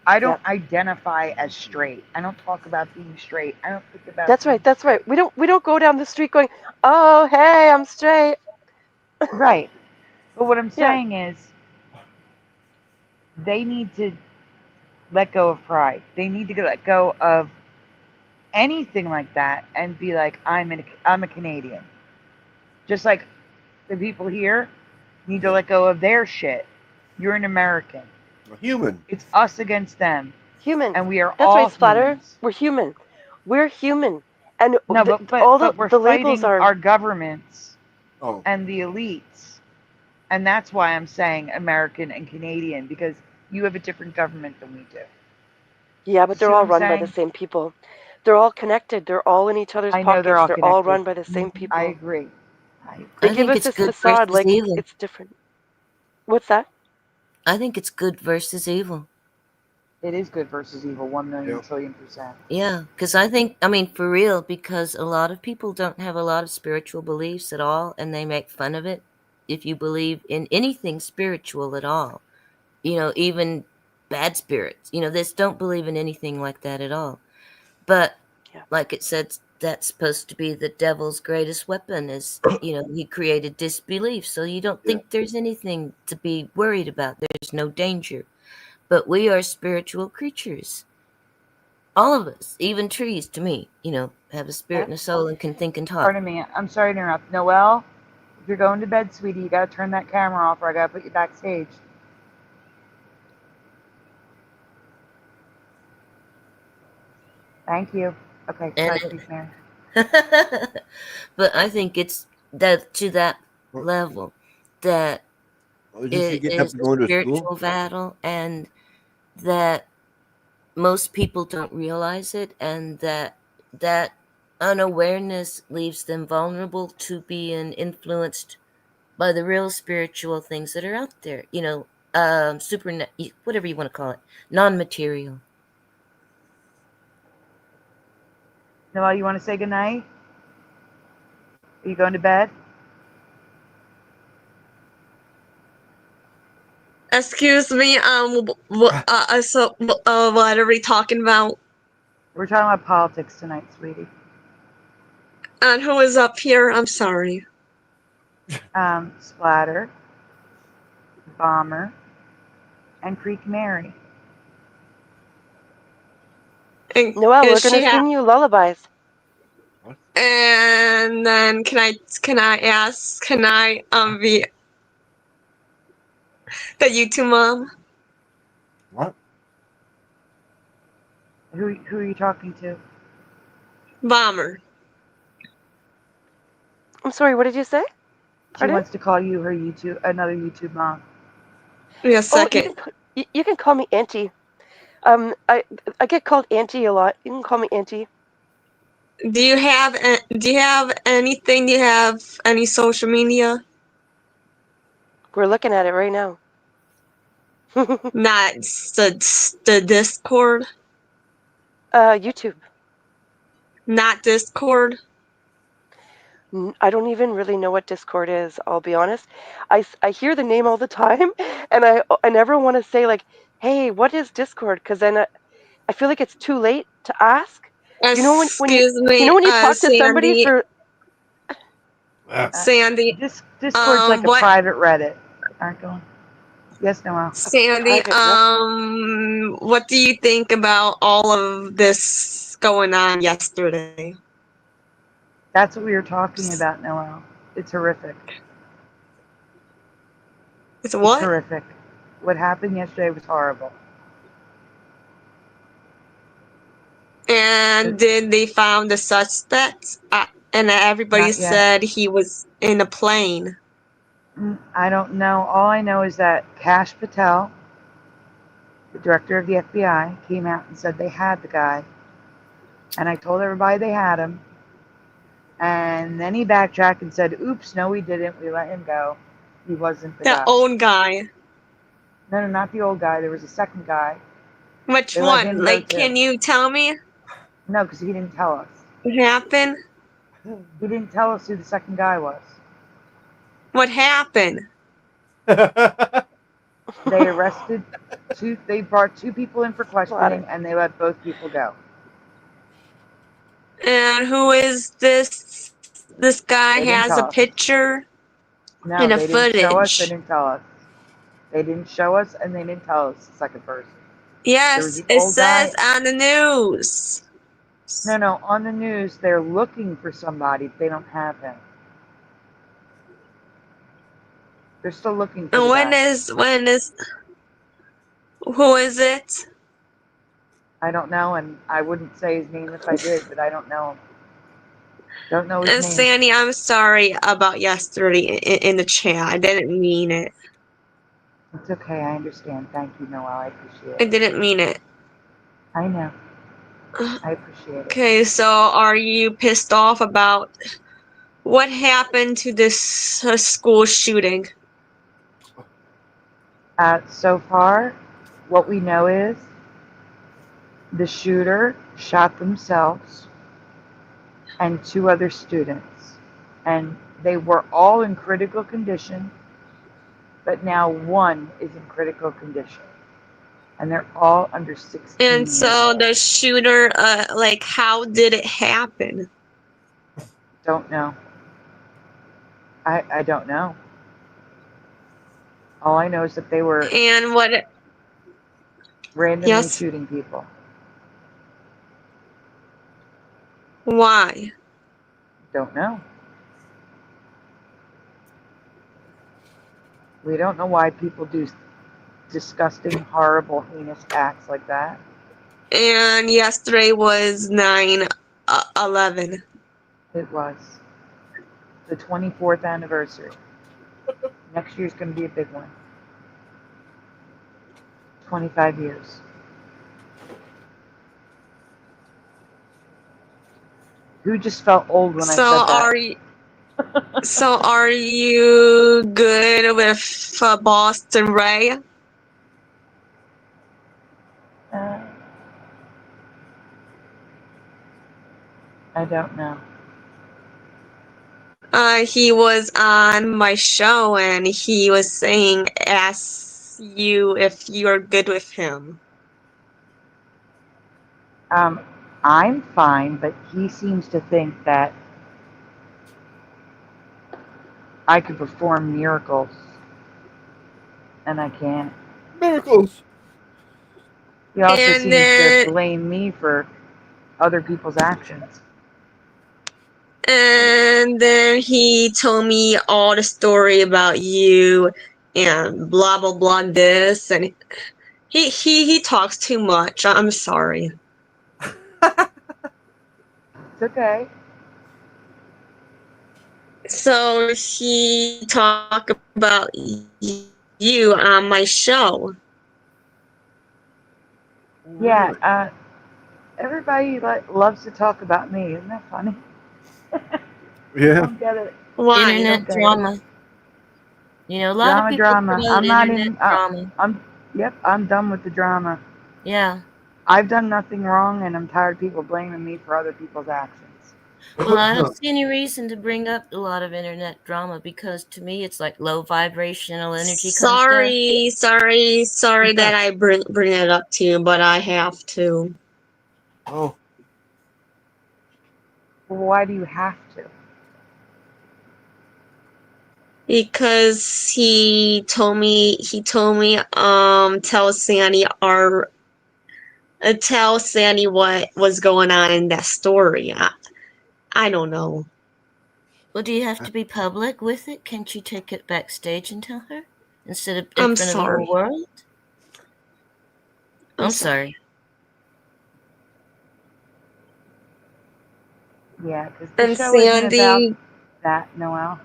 I don't Yep. identify as straight. I don't talk about being straight. I don't think about That's being right. That's right. straight. We don't go down the street going, "Oh, hey, I'm straight." Right. But what I'm Yeah. saying is they need to let go of pride. They need to let go of anything like that and be like, I'm a Canadian. Just like the people here need to let go of their shit. You're an American. A human. It's us against them. Human. And we are That's all right, Splatter. humans. We're human. We're human. And No, but all we're the labels fighting are. our governments Oh. and the elites. And that's why I'm saying American and Canadian, because You have a different government than we do. Yeah, but You they're see what all I'm run by the saying? same people. They're all connected. They're all in each other's I know they're pockets. all They're all connected. run by the same people. I agree. They I give think us it's this good facade versus like evil. it's different. What's that? I think it's good versus evil. It is good versus evil, 1,000,000 trillion %. Yeah, because I mean, for real, because a lot of people don't have a lot of spiritual beliefs at all, and they make fun of it. If you believe in anything spiritual at all, even bad spirits, they don't believe in anything like that at all. But like it said, that's supposed to be the devil's greatest weapon is, he created disbelief. So you don't think there's anything to be worried about. There's no danger. But we are spiritual creatures. All of us, even trees, to me, have a spirit and a soul and can think and talk. Pardon me. I'm sorry to interrupt. Noelle, if you're going to bed, sweetie, you got to turn that camera off or I got to put you backstage. Thank you. Okay, sorry, please, Mary. But I think it's that to that level that it is a spiritual battle, and that most people don't realize it, and that unawareness leaves them vulnerable to being influenced by the real spiritual things that are out there. Whatever you want to call it, non-material. Noelle, you want to say goodnight? Are you going to bed? Excuse me. What are we talking about? We're talking about politics tonight, sweetie. And who is up here? I'm sorry. Splatter, Bomber, and Creek Mary. And Noelle, we're gonna sing you lullabies. And then can I be the YouTube mom? What? Who are you talking to? Bomber. I'm sorry, what did you say? She wants to call you her another YouTube mom. Yeah, second. You can call me Auntie. I get called Auntie a lot. You can call me Auntie. Do you have anything? Do you have any social media? We're looking at it right now. Not the Discord. YouTube. Not Discord. I don't even really know what Discord is. I'll be honest. I hear the name all the time, and I never want to say like, "Hey, what is Discord?" Because then I feel like it's too late to ask. You know when you talk to somebody Sandy. for Sandy. Discord's like a private Reddit. Aren't going. Yes, Noelle. Sandy, what do you think about all of this going on yesterday? That's what we were talking about, Noelle. It's horrific. It's what? It's horrific. What happened yesterday was horrible. And did they found the suspect? And everybody said he was in a plane. I don't know. All I know is that Kash Patel, the director of the FBI, came out and said they had the guy. And I told everybody they had him. And then he backtracked and said, oops, no, we didn't. We let him go. He wasn't the guy. The old guy. No, not the old guy. There was a second guy. Which one? Like, can you tell me? No, because he didn't tell us. What happened? He didn't tell us who the second guy was. What happened? They arrested they brought 2 people in for questioning and they let both people go. And who is this? This guy has a picture and a they footage. Didn't show us, they didn't tell us. They didn't show us and they didn't tell us the second person. Yes, it says on the news. No, on the news they're looking for somebody, but they don't have him. They're still looking for and the when guy. is who is it? I don't know, and I wouldn't say his name if I did, but I don't know him. Don't know his And name. Sandy, I'm sorry about yesterday in the chat. I didn't mean it. It's okay. I understand. Thank you, Noel. I appreciate I it. didn't mean it. I know. I appreciate it. Okay, so are you pissed off about what happened to this school shooting? So far, what we know is the shooter shot themselves and 2 other students. And they were all in critical condition, but now 1 is in critical condition. And they're all under 16 And years so old. the shooter, like, how did it happen? Don't know. I don't know. All I know is that they were And what? randomly Yes. shooting people. Why? Don't know. We don't know why people do disgusting, horrible, heinous acts like that. And yesterday was 9/11. It was the 24th anniversary. Next year's going to be a big one. 25 years. Who just felt old when I So said that? are you? So are you good with Boston Ray? I don't know. He was on my show and he was saying, ask you if you're good with him. I'm fine, but he seems to think that I could perform miracles, and I can't. Miracles. He also And seems then- to blame me for other people's actions. And then he told me all the story about you and blah blah blah this, and he talks too much. I'm sorry. It's okay. So he talked about you on my show. Yeah, everybody loves to talk about me. Isn't that funny? Yeah. Don't get it. Why? Internet Don't get drama. it. You know, a lot of people promote I'm not internet in. drama. I'm done with the drama. Yeah. I've done nothing wrong, and I'm tired of people blaming me for other people's actions. Well, I don't see any reason to bring up a lot of internet drama because to me it's like low vibrational energy. Sorry that I bring it up to you, but I have to. Oh. Well, why do you have to? Because he told me tell Sandy what was going on in that story. I don't know. Well, do you have to be public with it? Can't you take it backstage and tell her instead of in I'm front of the sorry. whole world? I'm sorry. Yeah, because the And show isn't about Sandy, that, Noel.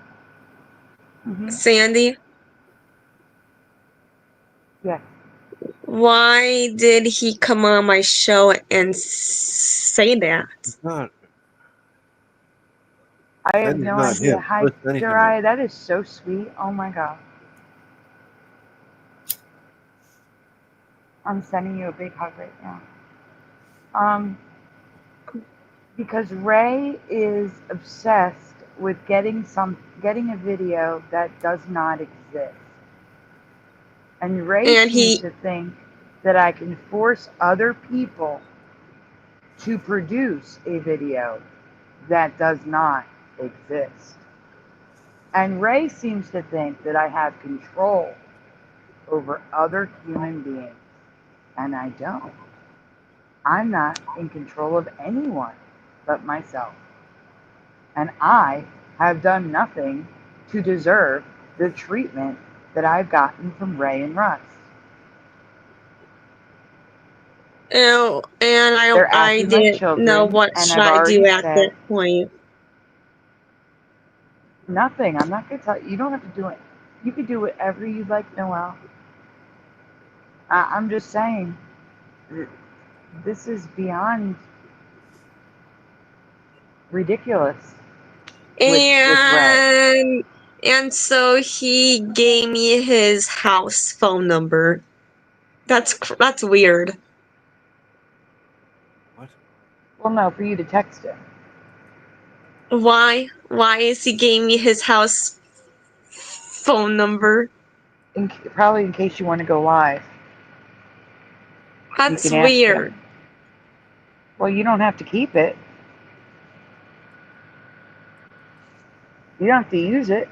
Sandy, Yeah. why did he come on my show and say that? Not. I have That is no not idea. him. Hi, Listen, anything Jirai, that is so sweet. Oh my god. I'm sending you a big hug right now. Because Ray is obsessed with getting a video that does not exist. And Ray And seems he- to think that I can force other people to produce a video that does not exist. And Ray seems to think that I have control over other human beings. And I don't. I'm not in control of anyone but myself. And I have done nothing to deserve the treatment that I've gotten from Ray and Russ. Oh, and They're I acting like didn't children, know what and should I've I do already at said that point. nothing. I'm not going to tell you. You don't have to do it. You can do whatever you like, Noel. I'm just saying, this is beyond ridiculous. And so he gave me his house phone number. That's weird. Well, no, for you to text him. Why? Why is he gave me his house phone number? Probably in case you want to go live. That's You can ask him. weird. Well, you don't have to keep it. You don't have to use it.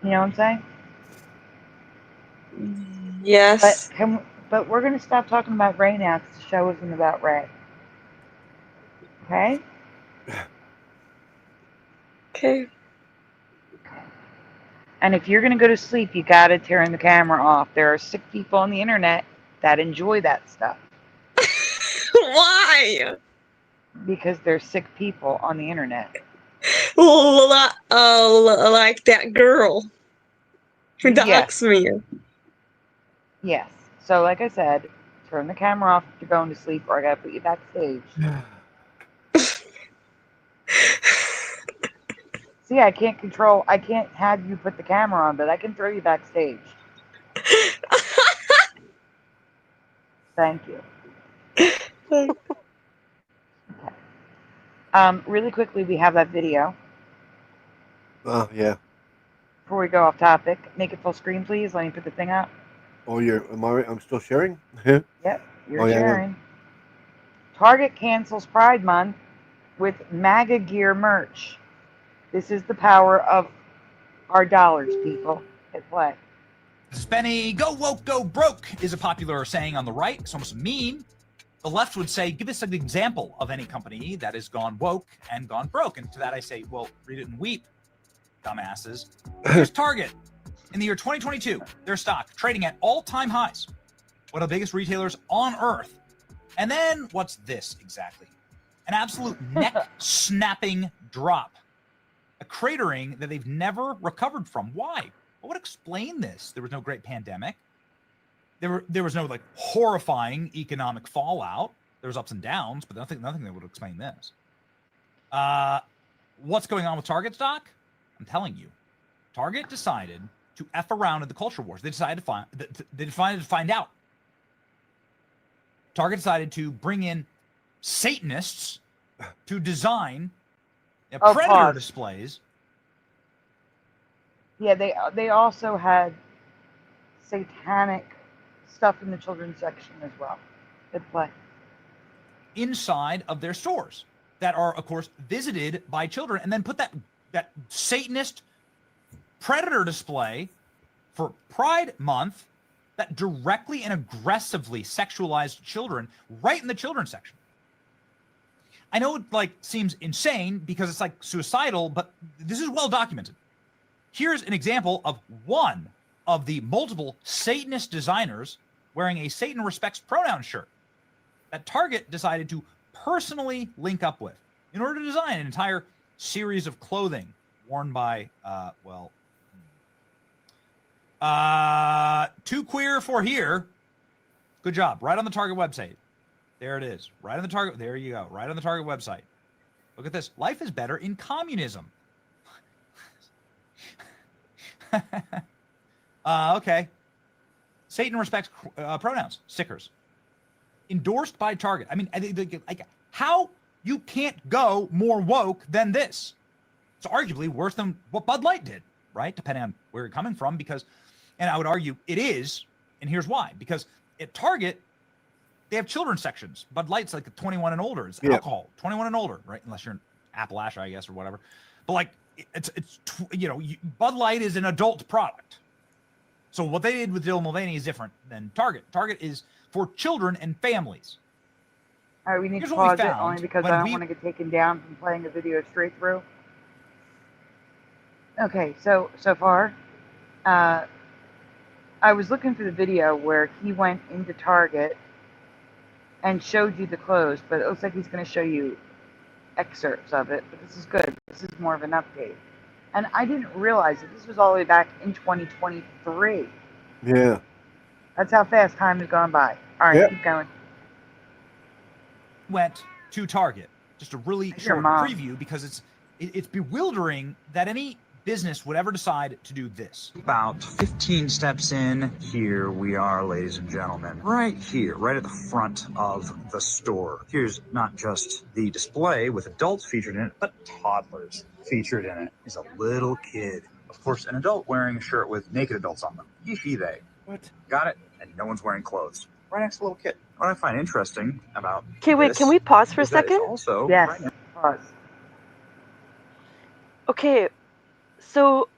You know what I'm saying? Yes. But we're going to stop talking about Ray now because the show isn't about Ray. Okay? Okay. And if you're going to go to sleep, you got to turn the camera off. There are sick people on the internet that enjoy that stuff. Why? Because they're sick people on the internet. Like that girl who doxed me. Yes. So, like I said, turn the camera off if you're going to sleep, or I got to put you backstage. See, I can't have you put the camera on, but I can throw you backstage. Thank you. Okay. Really quickly, we have that video. Oh, yeah. Before we go off topic, make it full screen, please. Let me put the thing up. Oh, I'm still sharing? Yep, you're sharing. Yeah. Target cancels Pride Month with MAGA gear merch. This is the power of our dollars, people. Hit play. Spenny, go woke, go broke is a popular saying on the right. It's almost a meme. The left would say, give us an example of any company that has gone woke and gone broke. And to that I say, well, read it and weep, dumbasses. Here's Target. In the year 2022, their stock trading at all-time highs. One of the biggest retailers on earth. And then what's this exactly? An absolute neck-snapping drop. A cratering that they've never recovered from. Why? What would explain this? There was no great pandemic. There was no like horrifying economic fallout. There was ups and downs, but nothing that would explain this. What's going on with Target stock? I'm telling you, Target decided to F around in the culture wars. They decided to find out. Target decided to bring in Satanists to design predator displays. Yeah, they also had satanic stuff in the children's section as well. Hit play. Inside of their stores that are, of course, visited by children, and then put that Satanist predator display for Pride Month that directly and aggressively sexualized children right in the children's section. I know it seems insane because it's suicidal, but this is well documented. Here's an example of one of the multiple Satanist designers wearing a Satan Respects Pronoun shirt that Target decided to personally link up with in order to design an entire series of clothing worn by, too queer for here. Good job. Right on the Target website. There it is. Right on the Target. There you go. Right on the Target website. Look at this. Life is better in communism. Okay. Satan Respects Pronouns stickers. Endorsed by Target. I mean, how you can't go more woke than this? It's arguably worse than what Bud Light did, right? Depending on where you're coming from, and I would argue it is, and here's why. Because at Target, they have children's sections. Bud Light's like 21 and older. It's alcohol, 21 and older, right? Unless you're in Appalachia, I guess, or whatever. But Bud Light is an adult product. So what they did with Dylan Mulvaney is different than Target. Target is for children and families. All right, we need to pause it only because I don't want to get taken down from playing the video straight through. Okay, so far, I was looking for the video where he went into Target and showed you the clothes, but it looks like he's going to show you excerpts of it. But this is good. This is more of an update. And I didn't realize that this was all the way back in 2023. Yeah. That's how fast time has gone by. All right, Yep. keep going. Went to Target. Just a really Your short mom. preview because it's bewildering that any business would ever decide to do this. About 15 steps in, here we are, ladies and gentlemen, right here, right at the front of the store. Here's not just the display with adults featured in it, but toddlers featured in it. Is a little kid. Of course, an adult wearing a shirt with naked adults on them. He, she, they. What? Got it? And no one's wearing clothes. Right next to a little kid. What I find interesting about Okay, wait, can we pause for a is that it's second? also Yes. right Pause. Okay, so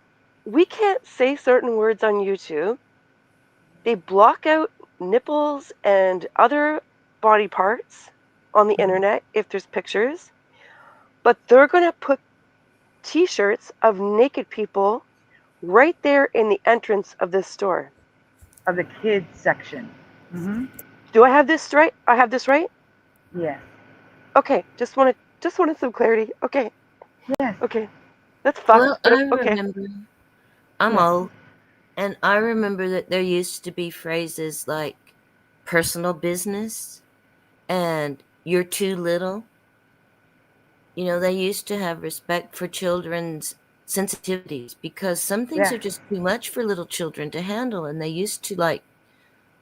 we can't say certain words on YouTube. They block out nipples and other body parts on the internet if there's pictures. But they're going to put t-shirts of naked people right there in the entrance of this store. Of the kids section. Mm-hmm. Do I have this right? I have this right? Yes. Okay, just wanted some clarity. Okay. Yes. Okay. That's fucked, Well, but I okay. remember. I'm Yes. old, and I remember that there used to be phrases like personal business and you're too little. You know, they used to have respect for children's sensitivities because some things Yeah. are just too much for little children to handle, and they used to like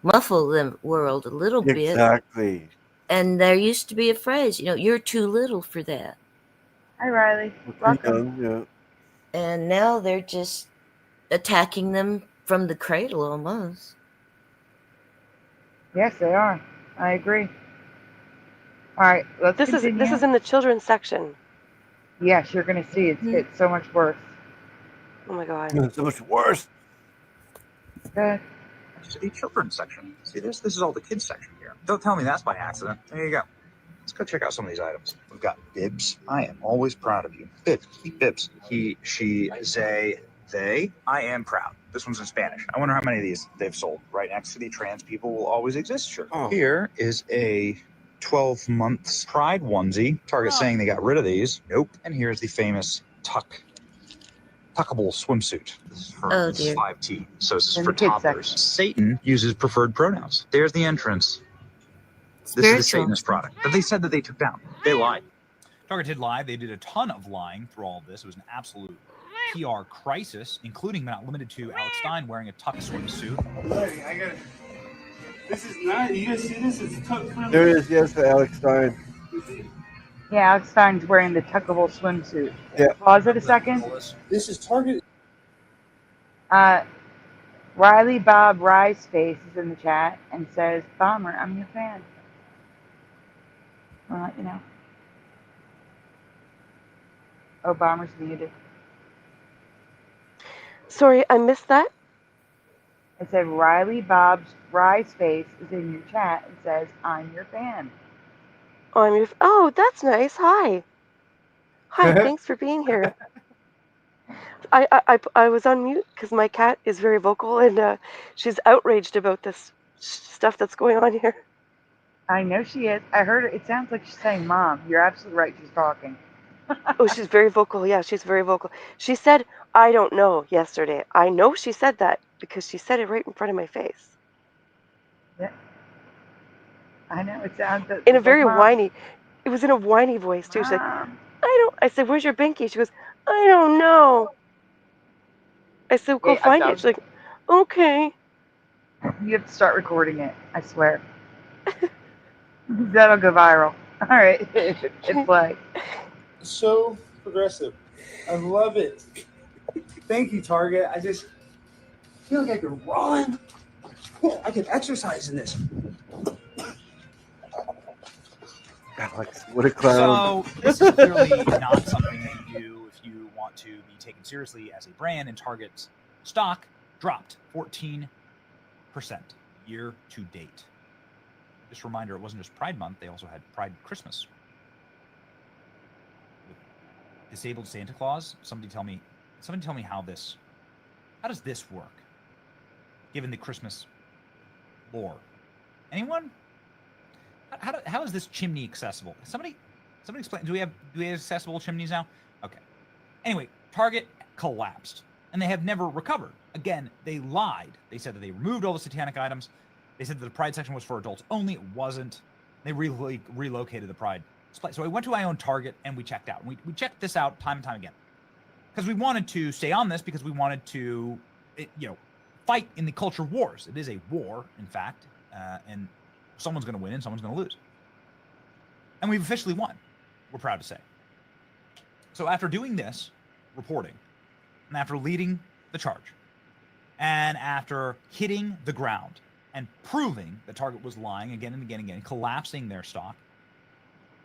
muffle the world a little bit. Exactly. And there used to be a phrase, you know, you're too little for that. Hi, Riley. Pretty Welcome. young, yeah. And now they're just attacking them from the cradle almost. Yes, they are. I agree. All right, let's This continue. is in the children's section. Yes, you're going to see it gets so much worse. Oh my god. So much worse. Good. It's a children's section. See this? This is all the kids section here. Don't tell me that's by accident. There you go. Let's go check out some of these items. We've got bibs. I am always proud of you. Bibs. Bibs. He, she, they, they. I am proud. This one's in Spanish. I wonder how many of these they've sold. Right next to the trans people will always exist shirt. Oh. Here is a 12 months Pride onesie. Target saying they got rid of these. Nope. And here's the famous tuckable swimsuit. This is for Oh, this is dear. 5T. So this is In for the kids toddlers. section. Satan uses preferred pronouns. There's the entrance. This is the Spiritual. Satanist product that they said that they took down. They lied. Target did lie. They did a ton of lying through all of this. It was an absolute PR crisis, including but not limited to Alex Stein wearing a tuck swimsuit. I got it. This is not. You guys see this? It's tucked kind of. There it is, yes, Alex Stein. Yeah, Alex Stein's wearing the tuckable swimsuit. Yeah. Pause it a second. This is Target. Riley Bob Rye's face is in the chat and says, Bomber, I'm your fan. I'll let you know. Oh, Bomber's muted. Sorry, I missed that. I said Riley Bob's Rye's face is in your chat and says, I'm your fan. Oh, that's nice. Hi. Hi, thanks for being here. I was on mute because my cat is very vocal and she's outraged about this stuff that's going on here. I know she is. I heard her. It sounds like she's saying, Mom. You're absolutely right. She's talking. Oh, she's very vocal. Yeah, she's very vocal. She said, I don't know yesterday. I know she said that because she said it right in front of my face. Yeah. I know. It sounds In a very like, Mom. whiny, it was in a whiny voice too. She's like, Mom. I said, where's your binky? She goes, I don't know. I said, go Yeah, find it. She's like, okay. You have to start recording it. I swear. That'll go viral. All right. Hit play. So progressive. I love it. Thank you, Target. I just feel like I could run. I could exercise in this. Alex, what a clown. So this is clearly not something that you do if you want to be taken seriously as a brand, and Target's stock dropped 14% year to date. Just a reminder, it wasn't just Pride Month, they also had Pride Christmas. With disabled Santa Claus, somebody tell me how does this work? Given the Christmas lore. Anyone? How is this chimney accessible? Somebody explain. Do we have accessible chimneys now? Okay. Anyway, Target collapsed, and they have never recovered. Again, they lied. They said that they removed all the satanic items. They said that the Pride section was for adults only. It wasn't. They relocated the Pride display. So I went to my own Target and we checked out. We checked this out time and time again because we wanted to stay on this, because we wanted to, fight in the culture wars. It is a war, in fact, and someone's going to win and someone's going to lose. And we've officially won, we're proud to say. So after doing this reporting, and after leading the charge, and after hitting the ground and proving that Target was lying again and again and again, collapsing their stock,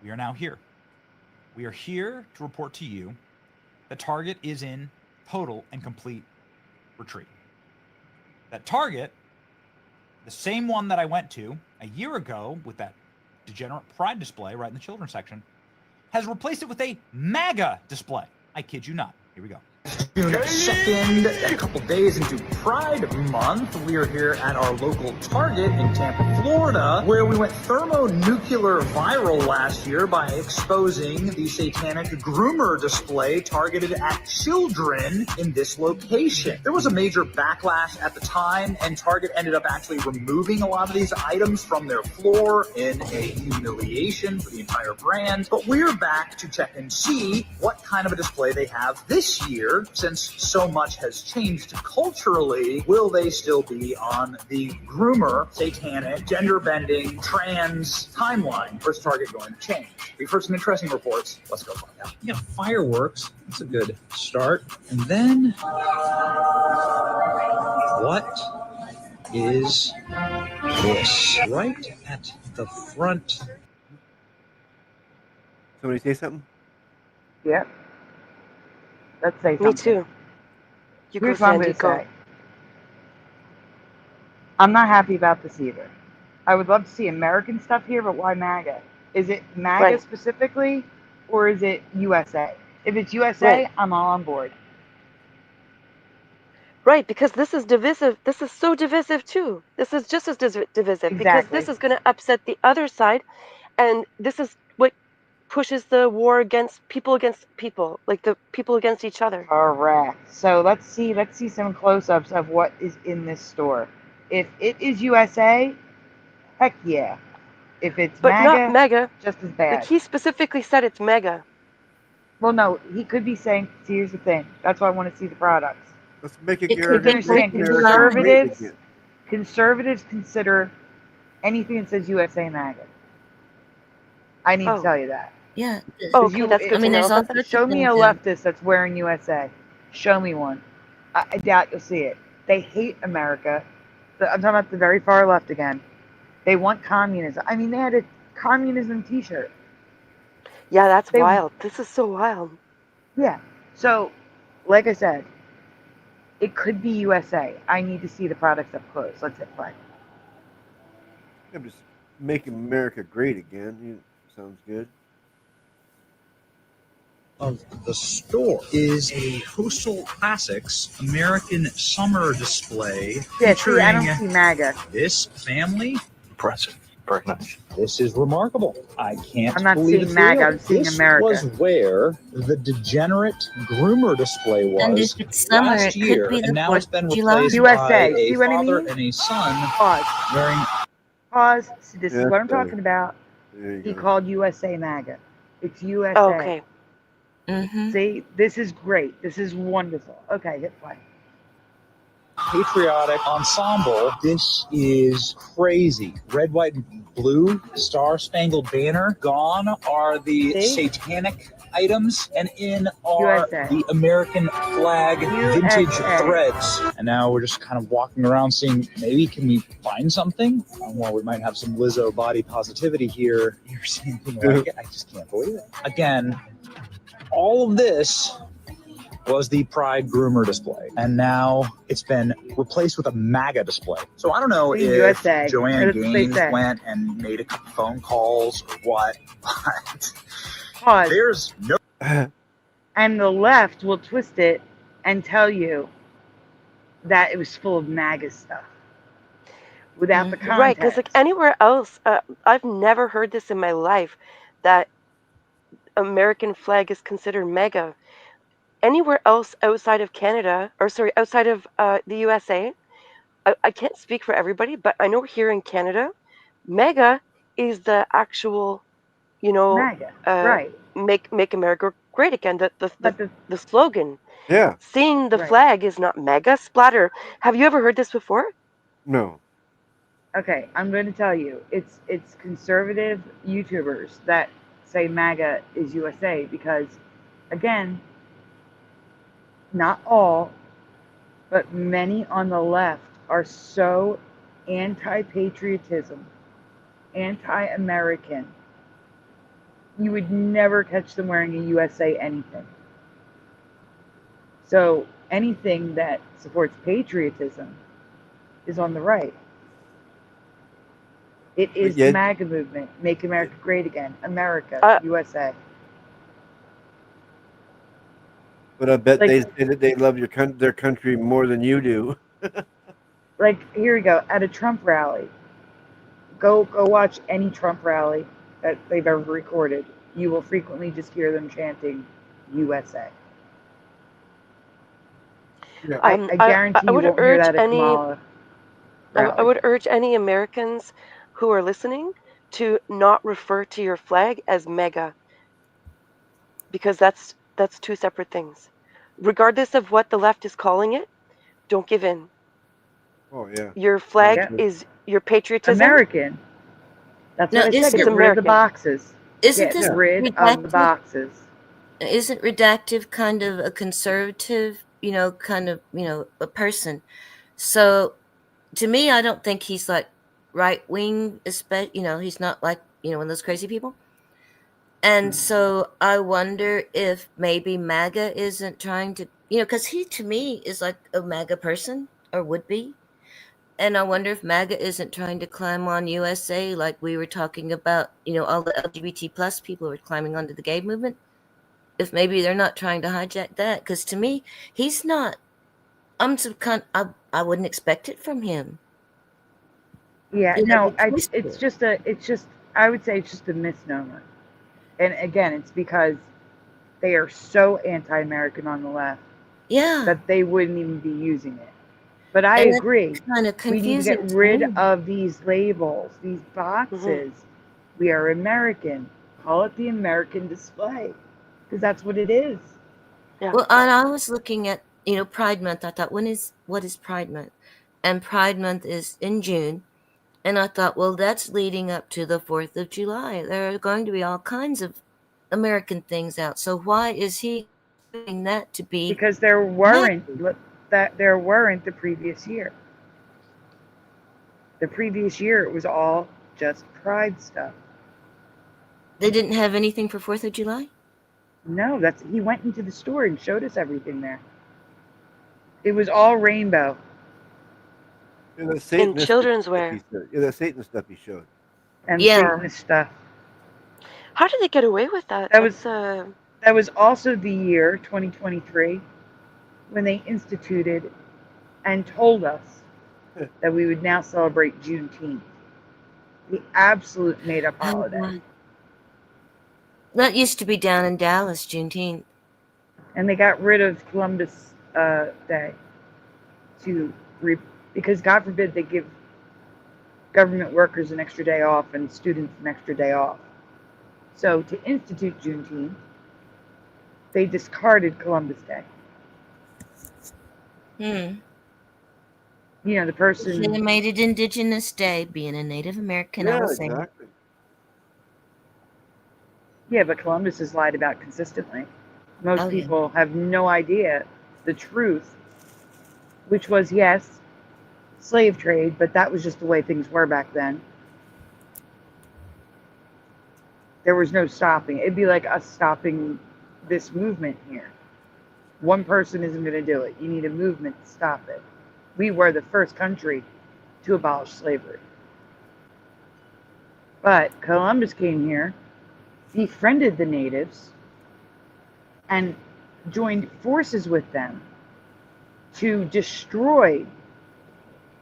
we are now here. We are here to report to you that Target is in total and complete retreat. That Target, the same one that I went to a year ago with that degenerate Pride display right in the children's section, has replaced it with a MAGA display. I kid you not. Here we go. June 2nd, a couple days into Pride Month, we are here at our local Target in Tampa, Florida, where we went thermonuclear viral last year by exposing the satanic groomer display targeted at children in this location. There was a major backlash at the time, and Target ended up actually removing a lot of these items from their floor in a humiliation for the entire brand. But we're back to check and see what kind of a display they have this year. Since so much has changed culturally, will they still be on the groomer, satanic, gender-bending, trans timeline? Or is Target going to change? We've heard some interesting reports. Let's go find out. Yeah, fireworks. That's a good start. And then, what is this? Right at the front. Somebody say something? Yep. Let's say something. Me too. You Here's go, what I'm Sandy, gonna go. say. I'm not happy about this either. I would love to see American stuff here, but why MAGA? Is it MAGA Right. specifically, or is it USA? If it's USA, I'm all on board. Right, because this is divisive. This is so divisive too. This is just as divisive because this is going to upset the other side, and this is what pushes the war against people, like the people against each other. Correct. So let's see some close-ups of what is in this store. If it is USA, heck yeah. If it's But MAGA, not mega. just as bad. Like he specifically said it's mega. Well, no, he could be saying, see, here's the thing. That's why I want to see the products. Let's make You have to understand, conservatives consider anything that says USA MAGA. I need to tell you that. Yeah. Oh, okay, that's good I mean, to there's know. all sorts Show of me a things. leftist that's wearing USA. Show me one. I doubt you'll see it. They hate America. I'm talking about the very far left again. They want communism. I mean, they had a communism T-shirt. Yeah, that's wild. This is so wild. Yeah. So, like I said, it could be USA. I need to see the products up close. Let's hit play. I'm just making America great again. Sounds good. Of the store is a Coastal Classics American Summer display Yeah, see, I don't featuring see MAGA. this family. Impressive. Very nice. This is remarkable. I can't I'm not believe seeing it's MAGA, real. I'm seeing This America. was where the degenerate groomer display was And if it's summer, last it could year, be the and now 4th it's been of July. replaced USA. by a See what I father mean? and a son Pause. wearing. Pause. See, this is Yeah, what I'm better. talking about. There you He go. called USA MAGA. It's USA. Oh, okay. See, this is great. This is wonderful. Okay, hit play. Patriotic ensemble. This is crazy. Red, white, and blue, Star-Spangled Banner. Gone are the satanic items, and in are USA. the American flag vintage USA. threads. And now we're just kind of walking around seeing, maybe can we find something? Well, we might have some Lizzo body positivity here. You're seeing anything like it? I just can't believe it. Again, all of this was the Pride groomer display, and now it's been replaced with a MAGA display. So I don't know See, if USA. Joanna That's what they Gaines say. went and made a couple phone calls or what, but Pause. there's no. And the left will twist it and tell you that it was full of MAGA stuff without the context. Right, because like anywhere else, I've never heard this in my life that American flag is considered mega. anywhere else outside of Canada, or sorry, outside of the USA, I can't speak for everybody, but I know here in Canada, MAGA is the actual, you know, MAGA, right? make America great again. But The slogan. Yeah. Seeing the Right. flag is not MAGA splatter. Have you ever heard this before? No. Okay, I'm going to tell you, it's conservative YouTubers that say MAGA is USA because, again, not all, but many on the left are so anti-patriotism, anti-American. You would never catch them wearing a USA anything. So anything that supports patriotism is on the right. It is the MAGA movement. Make America great again. America, USA. But I bet Like- they say that they love their country more than you do. Like, here we go. At a Trump rally, go watch any Trump rally that they've ever recorded. You will frequently just hear them chanting USA. Yeah. I guarantee you would won't hear urge that at any. Kamala I rally. would urge any Americans who are listening to not refer to your flag as MAGA, because that's two separate things. Regardless of what the left is calling it, don't give in. Oh yeah. Your flag Yeah. is your patriotism. American. That's No, what I said. isn't Get it rid of the American? boxes. Isn't Get this rid of the redacted? boxes. Isn't redactive kind of a conservative, kind of, a person? So to me, I don't think he's like right wing, he's not like, one of those crazy people. And so I wonder if maybe MAGA isn't trying to, because he to me is like a MAGA person or would be. And I wonder if MAGA isn't trying to climb on USA like we were talking about, all the LGBT plus people were climbing onto the gay movement. If maybe they're not trying to hijack that. Because to me, he's not, I wouldn't expect it from him. Yeah, You know, no, I would say it's just a misnomer. And again, it's because they are so anti-American on the left Yeah. that they wouldn't even be using it. But I And agree. it's kind of We need to confusing get to rid me. of these labels, these boxes. We are American. Call it the American display, because that's what it is. Yeah. Well, and I was looking at, Pride Month. I thought, what is Pride Month? And Pride Month is in June. And I thought, well, that's leading up to the 4th of July. There are going to be all kinds of American things out. So why is he doing that to be? Because there weren't the previous year. The previous year it was all just Pride stuff. They didn't have anything for 4th of July? No, he went into the store and showed us everything there. It was all rainbow. In children's wear. Yeah, the Satan stuff he showed. And Yeah. Satanist stuff. How did they get away with that? That was also the year 2023 when they instituted and told us that we would now celebrate Juneteenth, the absolute made-up holiday. That used to be down in Dallas, Juneteenth. And they got rid of Columbus Day because God forbid they give government workers an extra day off and students an extra day off. So to institute Juneteenth, they discarded Columbus Day. The person... Should have made it Indigenous Day, being a Native American. Yeah, I was saying. exactly. Yeah, but Columbus is lied about consistently. Most people have no idea the truth, which was, yes, slave trade, but that was just the way things were back then. There was no stopping. It'd be like us stopping this movement here. One person isn't going to do it. You need a movement to stop it. We were the first country to abolish slavery. But Columbus came here, befriended the natives, and joined forces with them to destroy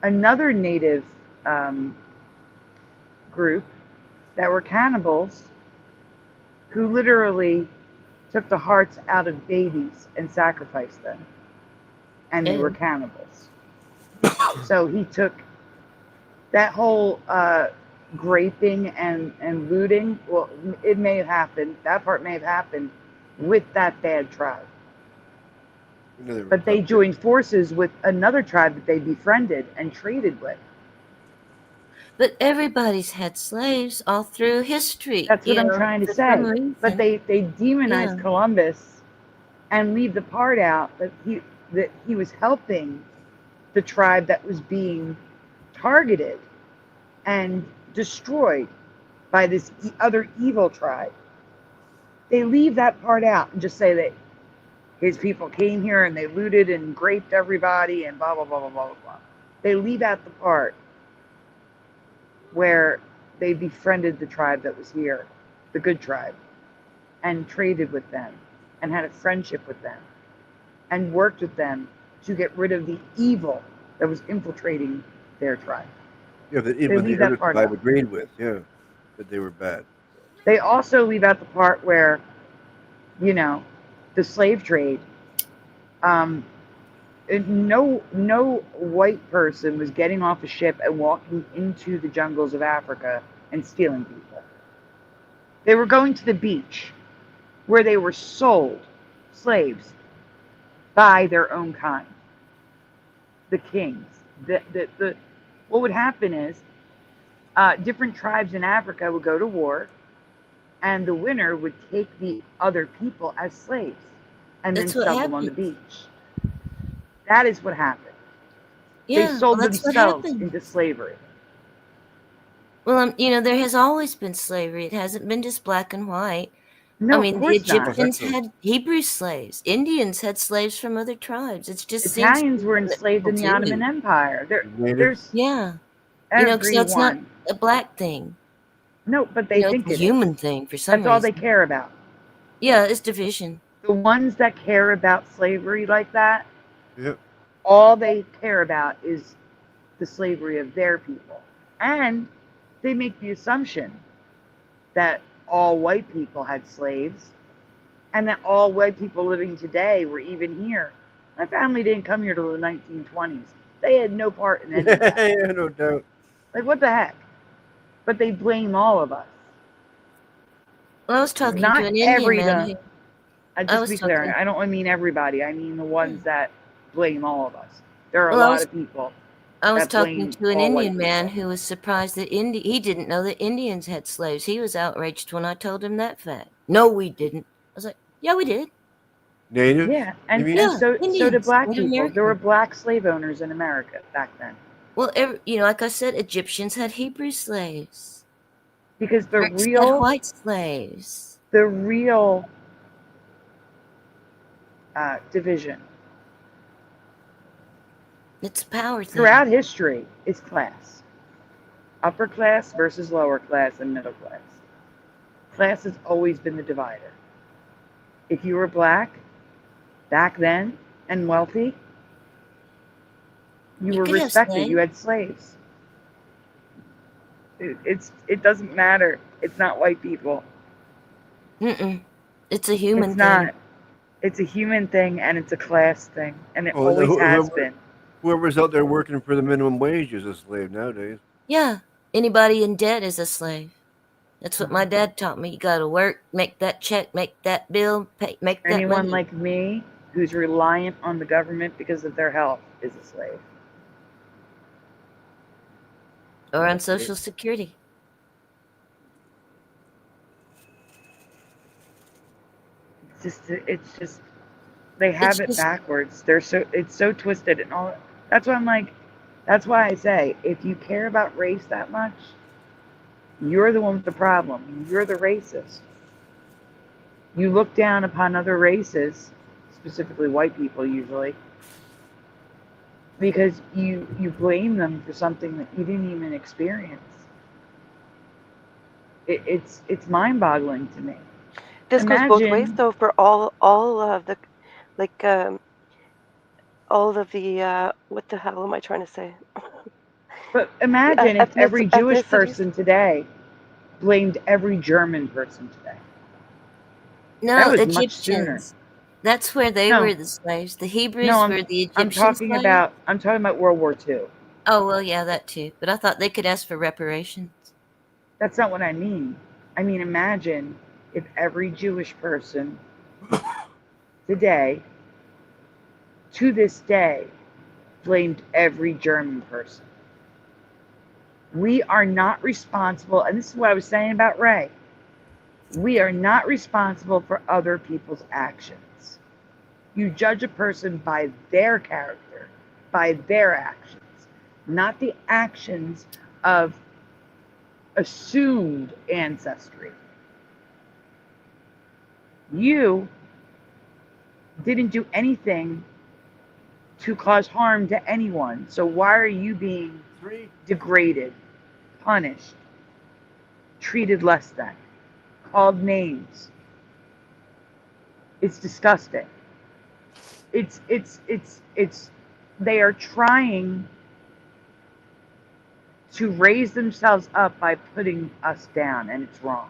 another native group that were cannibals who literally took the hearts out of babies and sacrificed them, and they were Ew. cannibals. So he took that whole graping and looting. Well, it may have happened. That part may have happened with that bad tribe. But they joined forces with another tribe that they befriended and traded with. But everybody's had slaves all through history. That's what you I'm know, trying to for some say. reason. But they demonize Yeah. Columbus and leave the part out that he was helping the tribe that was being targeted and destroyed by this other evil tribe. They leave that part out and just say that his people came here and they looted and raped everybody and blah, blah, blah, blah, blah, blah. They leave out the part where they befriended the tribe that was here, the good tribe, and traded with them and had a friendship with them and worked with them to get rid of the evil that was infiltrating their tribe. Yeah, that They even the leave that other part tribe out. agreed with, yeah, that they were bad. They also leave out the part where, you know, the slave trade, no white person was getting off a ship and walking into the jungles of Africa and stealing people. They were going to the beach where they were sold slaves by their own kind. The kings. What would happen is different tribes in Africa would go to war, and the winner would take the other people as slaves and That's then what sell them on the happened. beach. That is what happened. They Yeah, sold well, that's what themselves happened. into slavery. Well, you know, there has always been slavery. It hasn't been just black and white. No, I of mean, the course not. Egyptians had Hebrew slaves. Indians had slaves from other tribes. It just seems Italians were that enslaved in the people Ottoman do. Empire. There's Yeah. You know, so it's not everyone. a black thing. No, but You they know, think it's a it human is. thing for some That's all they reason. care about. Yeah, it's division. The ones that care about slavery like that, Yep. all they care about is the slavery of their people. And they make the assumption that all white people had slaves and that all white people living today were even here. My family didn't come here till the 1920s. They had no part in any of that. Yeah, no doubt. Like, what the heck? But they blame all of us. Well, I was talking Not to an Indian man who just to be clear, I don't mean everybody. I mean the ones that blame all of us. There are a Well, lot of people I was that talking blame to an all white Indian man people. who was surprised that he didn't know that Indians had slaves. He was outraged when I told him that fact. No, we didn't. I was like, yeah, we did. Natives? Yeah, You and mean? so did Indians, black Native people. There were Americans. black slave owners in America back then. Well, you know, like I said, Egyptians had Hebrew slaves. Because the Turks had real white slaves. Division It's a power thing. throughout history is class. Upper class versus lower class and middle class. Class has always been the divider. If you were black back then and wealthy, you were could have respected. slaves. You had slaves. It doesn't matter. It's not white people. Mm-mm. It's a human It's thing. not. It's a human thing and it's a class thing, and it always has been. Whoever's out there working for the minimum wage is a slave nowadays. Yeah. Anybody in debt is a slave. That's what my dad taught me. You got to work, make that check, make that bill, make that Anyone money. like me who's reliant on the government because of their health is a slave. Or on Social Security. It's just they have it backwards. It's so twisted and all. That's why I'm like, that's why I say, if you care about race that much, you're the one with the problem. You're the racist. You look down upon other races, specifically white people usually, because you blame them for something that you didn't even experience. It's mind-boggling to me. This goes both ways, though, for all of the, like, all of the, what the hell am I trying to say? But imagine if every Jewish person today blamed every German person today. No, That was much sooner. Egyptians. That's where they No. were the slaves. The Hebrews No, were the I'm Egyptian talking slaves. about World War II. Oh, well, yeah, that too. But I thought they could ask for reparations. That's not what I mean. I mean, imagine if every Jewish person today, to this day, blamed every German person. We are not responsible, and this is what I was saying about Ray. We are not responsible for other people's actions. You judge a person by their character, by their actions, not the actions of assumed ancestry. You didn't do anything to cause harm to anyone, so why are you being degraded, punished, treated less than, called names? It's disgusting. It's they are trying to raise themselves up by putting us down, and it's wrong.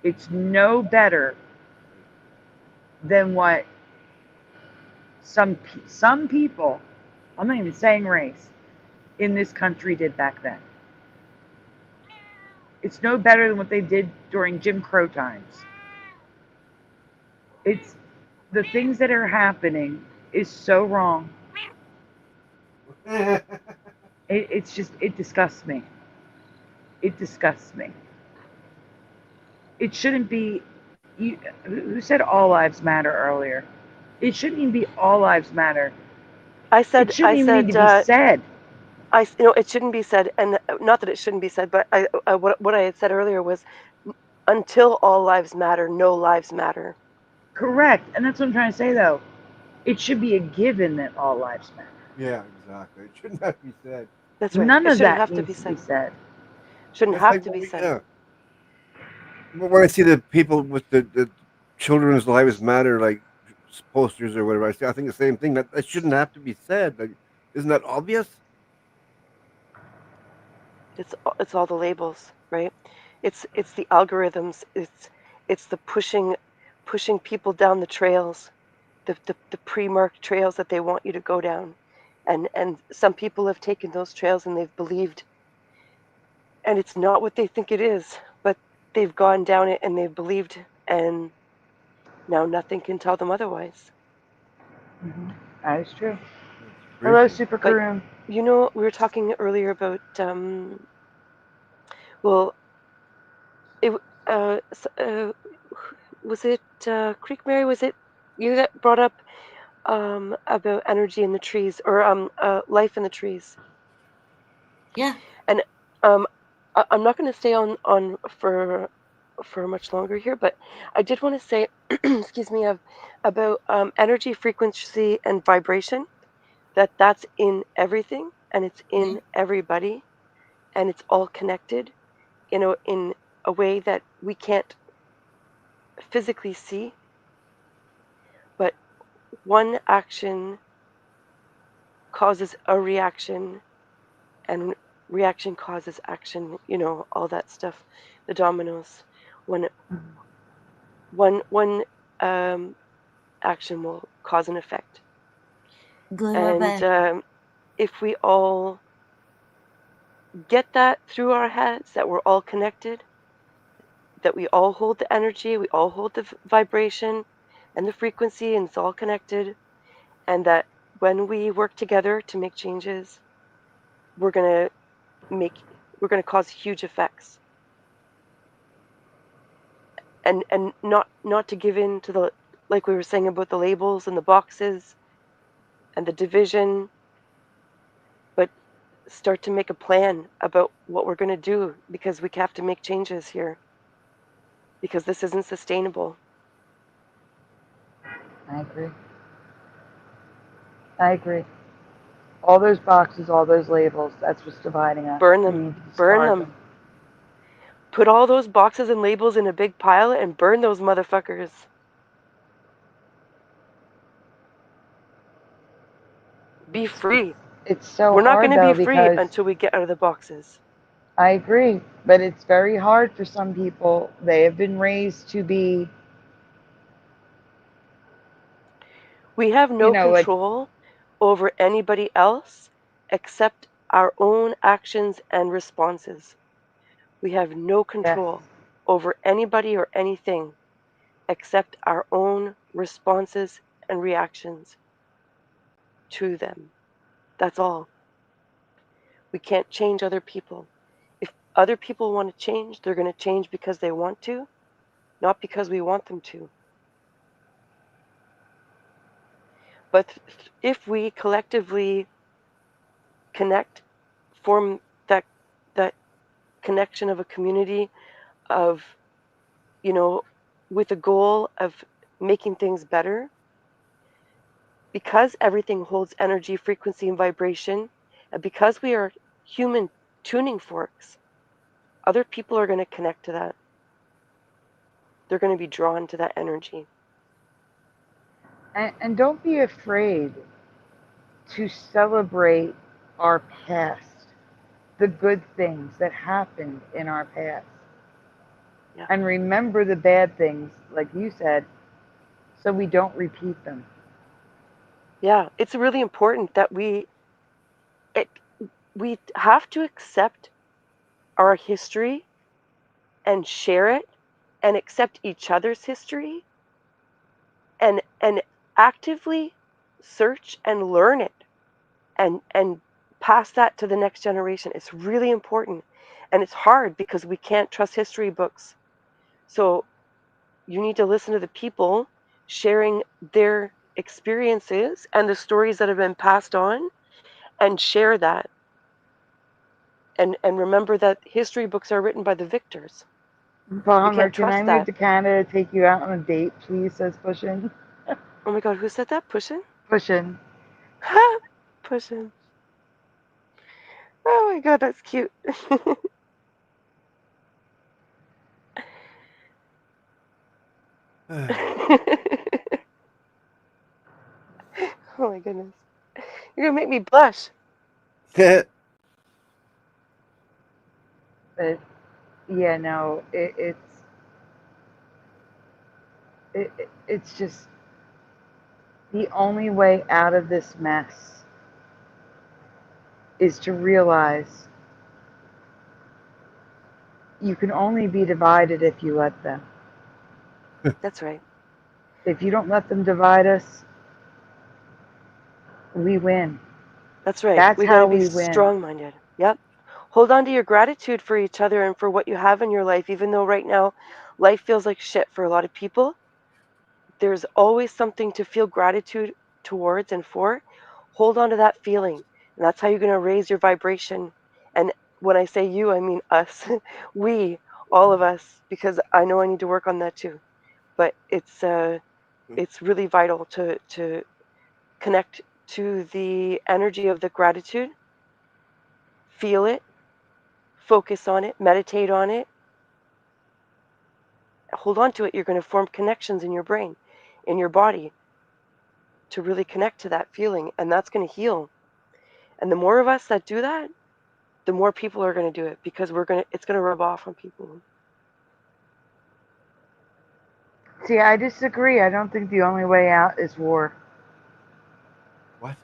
It's no better than what some people, I'm not even saying race, in this country did back then. It's no better than what they did during Jim Crow times. It's the things that are happening is so wrong. It's just, it disgusts me. It disgusts me. It shouldn't be, who said all lives matter earlier? It shouldn't even be all lives matter. I said, it shouldn't even need to be said. It shouldn't be said, and not that it shouldn't be said, but what I had said earlier was, until all lives matter, no lives matter. Correct, and that's what I'm trying to say, though. It should be a given that all lives matter. Yeah, exactly. It shouldn't have to be said. That's right. None it of shouldn't that have needs to be said. Shouldn't It's have like, to be well, said. yeah. But when I see the people with the children's lives matter, like posters or whatever, I think the same thing. That shouldn't have to be said. Like, isn't that obvious? It's all the labels, right? It's the algorithms. It's the pushing people down the trails, the pre-marked trails that they want you to go down, and some people have taken those trails and they've believed, and it's not what they think it is, but they've gone down it and they've believed, and now nothing can tell them otherwise. That is true. Hello, Super Karoon. You know, we were talking earlier about well, it was it Creek Mary? Was it you that brought up about energy in the trees, or life in the trees? Yeah. And I'm not going to stay on for much longer here, but I did want to say, excuse me, about energy, frequency, and vibration. That's in everything, and it's in everybody, and it's all connected, in a way that we can't physically see, but one action causes a reaction, and reaction causes action, all that stuff, the dominoes. When one action will cause an effect. Good or bad. And if we all get that through our heads, that we're all connected, that we all hold the energy, we all hold the vibration and the frequency, and it's all connected, and that when we work together to make changes, we're going to cause huge effects. And not to give in to the, like we were saying about the labels and the boxes and the division, but start to make a plan about what we're going to do, because we have to make changes here, because this isn't sustainable. I agree. All those boxes, all those labels, that's what's dividing us. Burn them. Put all those boxes and labels in a big pile and burn those motherfuckers. Be free. It's so We're not hard, going to though, be free because until we get out of the boxes. I agree, but it's very hard for some people. They have been raised to be, We have you no know, like, control over anybody else except our own actions and responses. We have no yes. control over anybody or anything except our own responses and reactions to them. That's all. We can't change other people. If other people want to change, they're going to change because they want to, not because we want them to. But if we collectively connect, form that connection of a community of, you know, with a goal of making things better, because everything holds energy, frequency, and vibration, and because we are human tuning forks, other people are going to connect to that. They're going to be drawn to that energy. And don't be afraid to celebrate our past, the good things that happened in our past. Yeah. And remember the bad things, like you said, so we don't repeat them. Yeah, it's really important that we have to accept our history and share it and accept each other's history and actively search and learn it and pass that to the next generation. It's really important. And it's hard because we can't trust history books. So you need to listen to the people sharing their experiences and the stories that have been passed on and share that. And remember that history books are written by the victors. Palmer, can't can I trust move that. to Canada to take you out on a date, please? Says Pushin. Oh my God, who said that? Pushin? Pushin. Pushin. Oh my God, that's cute. Oh my goodness. You're going to make me blush. But yeah, no, it's just the only way out of this mess is to realize you can only be divided if you let them. That's right. If you don't let them divide us, we win. That's right. That's We got how to be we win. strong-minded. Yep. Hold on to your gratitude for each other and for what you have in your life, even though right now life feels like shit for a lot of people. There's always something to feel gratitude towards and for. Hold on to that feeling. And that's how you're going to raise your vibration. And when I say you, I mean us. We, all of us, because I know I need to work on that too. But it's really vital to connect to the energy of the gratitude, feel it, focus on it, meditate on it, hold on to it. You're going to form connections in your brain, in your body, to really connect to that feeling, and that's going to heal. And the more of us that do that, the more people are going to do it, because it's going to rub off on people. See, I disagree. I don't think the only way out is war. What?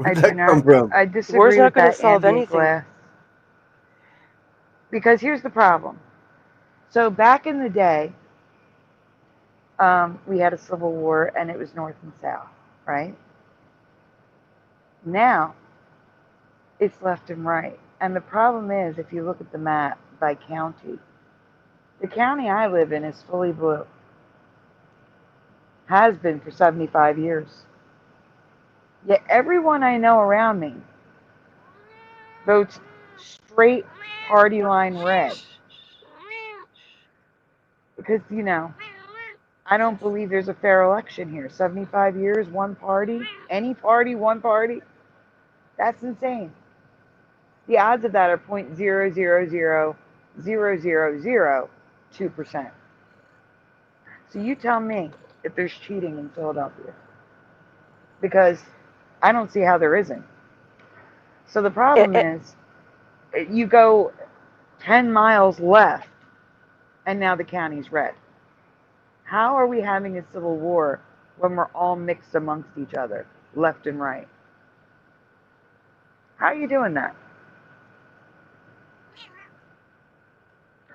I Where'd do that come not. from? I War's disagree not with going to that solve ambient anything. glass. Because here's the problem. So back in the day, we had a civil war, and it was North and South, right? Now, it's left and right. And the problem is, if you look at the map by county, the county I live in is fully blue. Has been for 75 years. Yet everyone I know around me votes straight party line red. Because, you know, I don't believe there's a fair election here. 75 years, one party, any party, one party. That's insane. The odds of that are 0.0000002%. So you tell me if there's cheating in Philadelphia. Because I don't see how there isn't. So the problem is, you go 10 miles left, and now the county's red. How are we having a civil war when we're all mixed amongst each other, left and right? How are you doing that?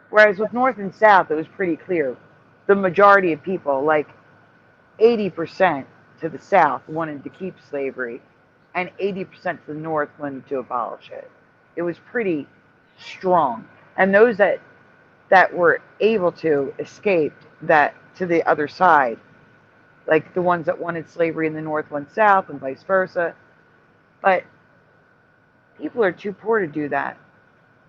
Whereas with North and South, it was pretty clear. The majority of people, like 80% to the South, wanted to keep slavery, and 80% to the North wanted to abolish it. It was pretty strong. And those that were able to escape that to the other side, like the ones that wanted slavery in the North went South and vice versa. But people are too poor to do that,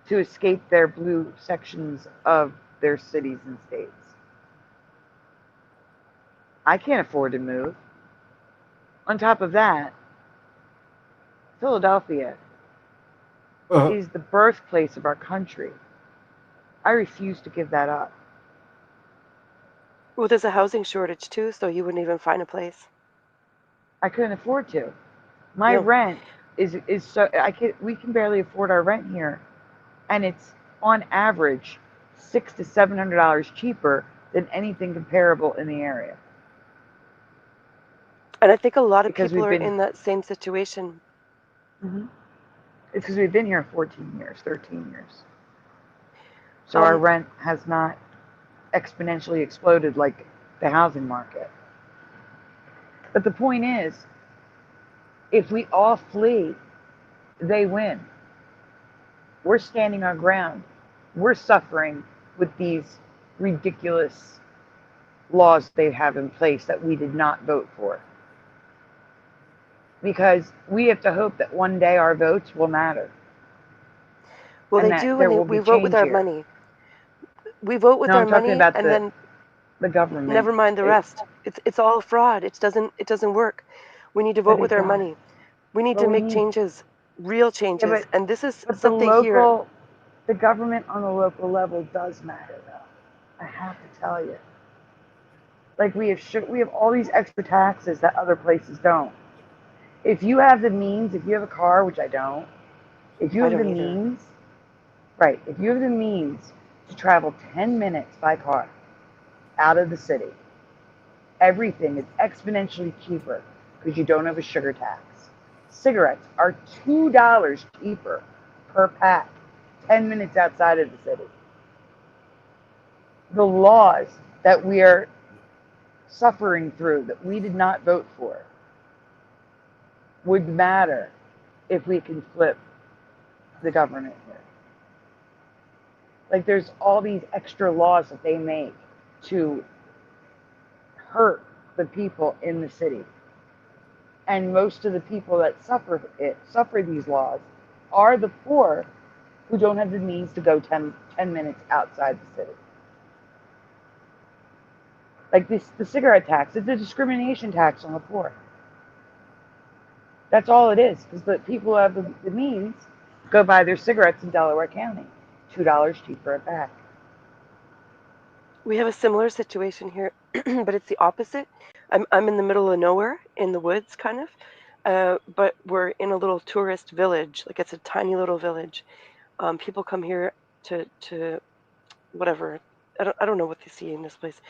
to escape their blue sections of their cities and states. I can't afford to move. On top of that, Philadelphia is the birthplace of our country. I refuse to give that up. Well, there's a housing shortage too, so you wouldn't even find a place. I couldn't afford to. My No. rent is so we can barely afford our rent here, and it's on average $600 to $700 cheaper than anything comparable in the area. And I think a lot of Because people we've are been- in that same situation. Mm-hmm. It's because we've been here 14 years, 13 years. So our rent has not exponentially exploded like the housing market. But the point is, if we all flee, they win. We're standing our ground. We're suffering with these ridiculous laws they have in place that we did not vote for. Because we have to hope that one day our votes will matter. Well, and they that do there when will we be vote with change our here. money. We vote with No, our I'm talking money, about and then the government. never mind the rest. It's all fraud. It doesn't work. We need to vote But with it our does. money. We need But to we make need- changes, real changes, but- and this is But something here. the government on the local level does matter, though. I have to tell you. Like we have all these extra taxes that other places don't. If you have the means, if you have a car, which I don't, if you I have the don't either. means, right, if you have the means to travel 10 minutes by car out of the city, everything is exponentially cheaper because you don't have a sugar tax. Cigarettes are $2 cheaper per pack 10 minutes outside of the city. The laws that we are suffering through that we did not vote for would matter if we can flip the government here. Like there's all these extra laws that they make to hurt the people in the city. And most of the people that suffer these laws are the poor who don't have the means to go 10 minutes outside the city. Like the cigarette tax, it's a discrimination tax on the poor. That's all it is, because the people who have the means go buy their cigarettes in Delaware County, $2 cheaper a pack. We have a similar situation here, but it's the opposite. I'm in the middle of nowhere, in the woods, kind of, but we're in a little tourist village. Like it's a tiny little village. People come here to whatever. I don't know what they see in this place.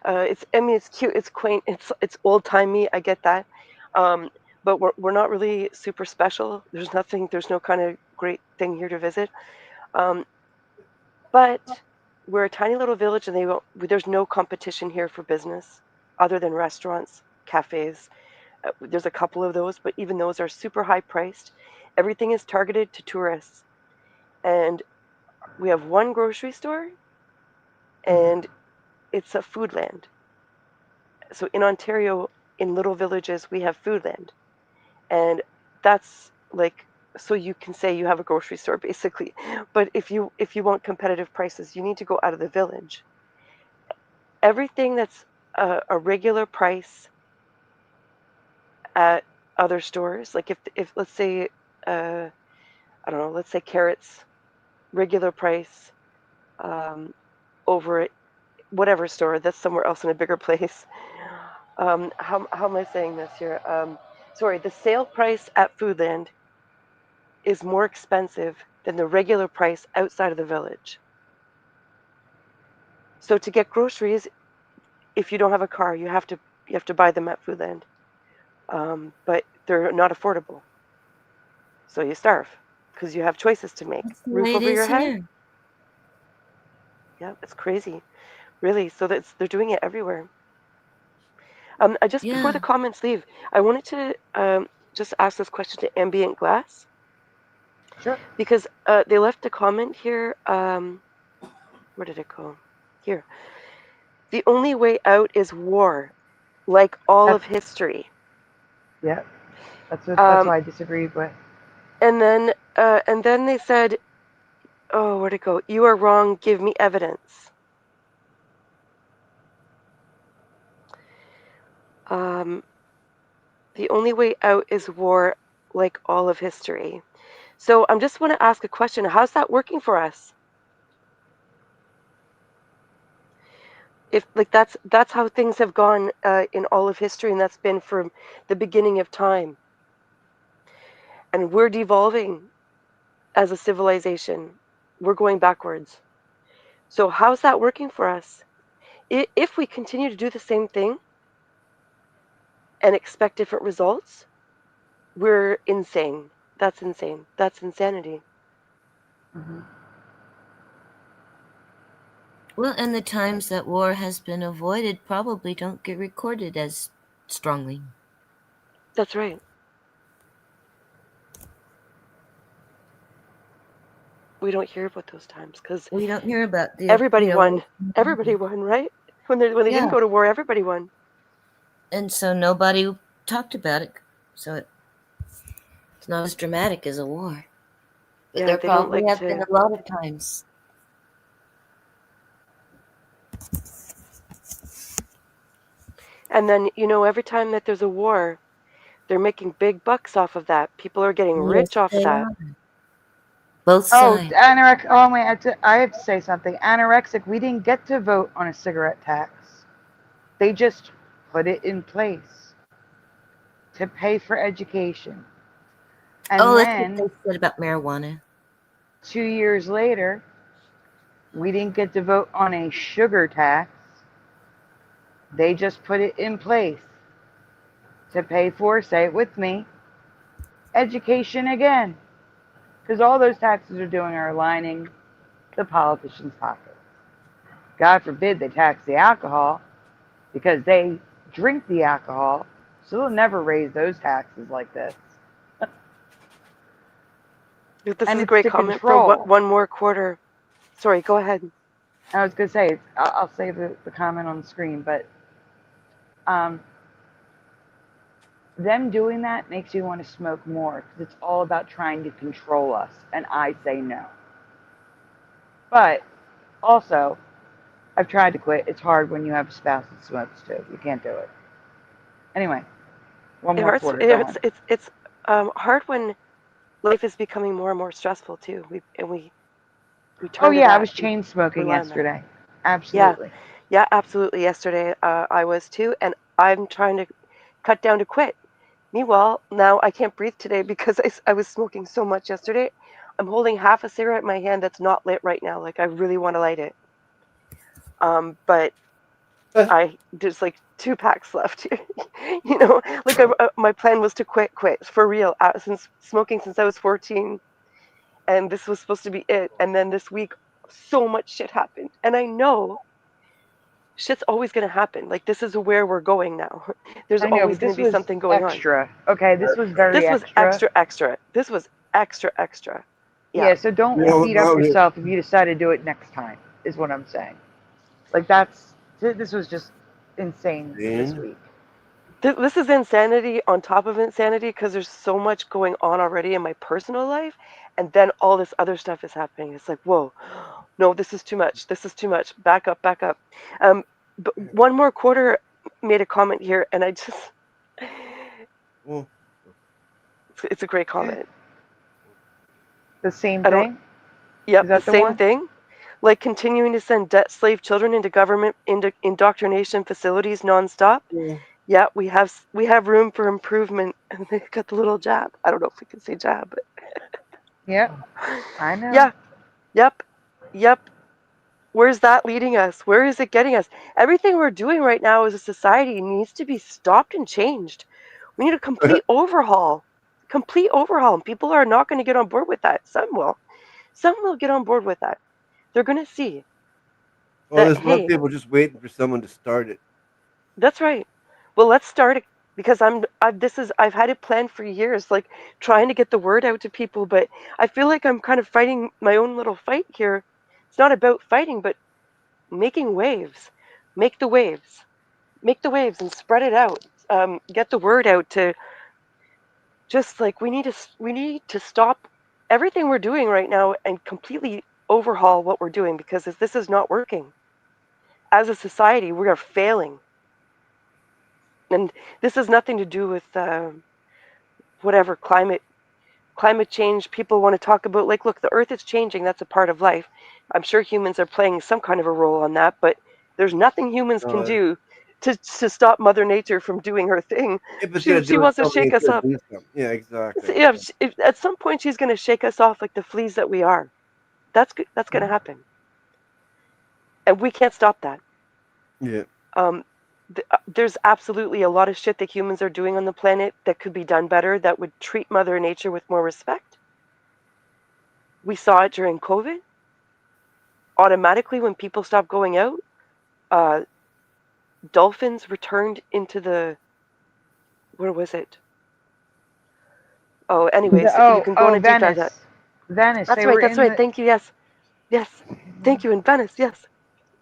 It's cute, it's quaint, it's old timey. I get that, but we're not really super special. There's no kind of great thing here to visit. But we're a tiny little village, and there's no competition here for business other than restaurants, cafes. There's a couple of those, but even those are super high priced. Everything is targeted to tourists. And we have one grocery store, and it's a food land. So in Ontario, in little villages, we have food land. And that's like, so you can say you have a grocery store basically. But if you want competitive prices, you need to go out of the village. Everything that's a regular price at other stores, like if let's say I don't know, let's say carrots, regular price, over at whatever store that's somewhere else in a bigger place. How am I saying this here? Sorry, the sale price at Foodland is more expensive than the regular price outside of the village. So to get groceries, if you don't have a car, you have to buy them at Foodland. But they're not affordable. So you starve because you have choices to make. That's the Roof way it over your is head. here. Yeah, it's crazy, really. So they're doing it everywhere. I just before the Yeah. comments leave, I wanted to just ask this question to Ambient Glass. Sure. Because they left a comment here. Where did it go? Here. The only way out is war, like all of history. Yeah, that's why I disagreed with. And then they said, "Oh, where'd it go? You are wrong. Give me evidence." The only way out is war, like all of history. So I just want to ask a question. How's that working for us? If like that's how things have gone in all of history, and that's been from the beginning of time. And we're devolving as a civilization. We're going backwards. So how's that working for us? If we continue to do the same thing and expect different results, we're insane. That's insane. That's insanity. Mm-hmm. Well, and the times that war has been avoided probably don't get recorded as strongly. That's right. We don't hear about those times because we don't hear about the everybody won. Everybody won, right? When they didn't go to war, everybody won. And so nobody talked about it. So it's not as dramatic as a war. But Yeah, there they don't probably like have to. been a lot of times. And then, every time that there's a war, they're making big bucks off of that. People are getting rich off of that. Both sides. Anorexic. Oh, wait, I have to say something. Anorexic, we didn't get to vote on a cigarette tax. They just put it in place to pay for education. And that's then, what they said about marijuana. 2 years later, we didn't get to vote on a sugar tax. They just put it in place to pay for, say it with me, education again. Because all those taxes are doing are lining the politicians' pockets. God forbid they tax the alcohol, because they drink the alcohol, so they'll never raise those taxes like this. This And is a it's great to comment control. for one more quarter. Sorry, go ahead. I was going to say, I'll save the comment on the screen, but them doing that makes you want to smoke more, because it's all about trying to control us, and I say no. But also, I've tried to quit. It's hard when you have a spouse that smokes too. You can't do it. Anyway, one more quarter. It's hard when life is becoming more and more stressful too. We turn to that. I was chain smoking yesterday. Absolutely. Yeah, absolutely. Yesterday I was too, and I'm trying to cut down to quit. Meanwhile, now I can't breathe today because I was smoking so much yesterday. I'm holding half a cigarette in my hand that's not lit right now. Like I really want to light it. But there's like 2 packs left. Like my plan was to quit for real. Since smoking since I was 14, and this was supposed to be it. And then this week, so much shit happened, and I know shit's always gonna happen. Like this is where we're going now. There's always gonna be something going extra. on. Okay, this was very This was extra. This was extra. Yeah, so don't beat up yourself if you decide to do it next time, is what I'm saying. Like this was just insane this week. This is insanity on top of insanity because there's so much going on already in my personal life, and then all this other stuff is happening. It's like, whoa, no, this is too much. This is too much. Back up. But one more quarter made a comment here, and I just, it's a great comment. The same thing? Yep, the same thing. Like continuing to send debt slave children into government indoctrination facilities nonstop. Yeah, we have room for improvement. And they got the little jab. I don't know if we can say jab, but Yep. I know. Yeah. Yep. Where's that leading us? Where is it getting us? Everything we're doing right now as a society needs to be stopped and changed. We need a complete overhaul. Complete overhaul. And people are not going to get on board with that. Some will. Some will get on board with that. They're going to see Well, that, there's a lot of hey, people just waiting for someone to start it. that's right. Well, let's start it because I've had it planned for years, like trying to get the word out to people, but I feel like I'm kind of fighting my own little fight here. It's not about fighting, but making waves. Make the waves. Make the waves and spread it out. Get the word out to just like we need to stop everything we're doing right now and completely overhaul what we're doing because this is not working. As a society, we are failing. And this has nothing to do with whatever climate change people want to talk about. Like, look, the earth is changing. That's a part of life. I'm sure humans are playing some kind of a role on that, but there's nothing humans can do to stop Mother Nature from doing her thing. If it's She gonna do it, wants to somebody shake needs us to up. do something. Yeah, exactly. Yeah, at some point she's going to shake us off like the fleas that we are. That's going to happen, and we can't stop that. Yeah. There's absolutely a lot of shit that humans are doing on the planet that could be done better, that would treat Mother Nature with more respect. We saw it during COVID. Automatically, when people stopped going out, dolphins returned into the, where was it? Oh, anyways, you can go on a deep dive. Venice. Venice. That's They right. were That's in right. the. Thank you. Yes. Thank you. In Venice. Yes.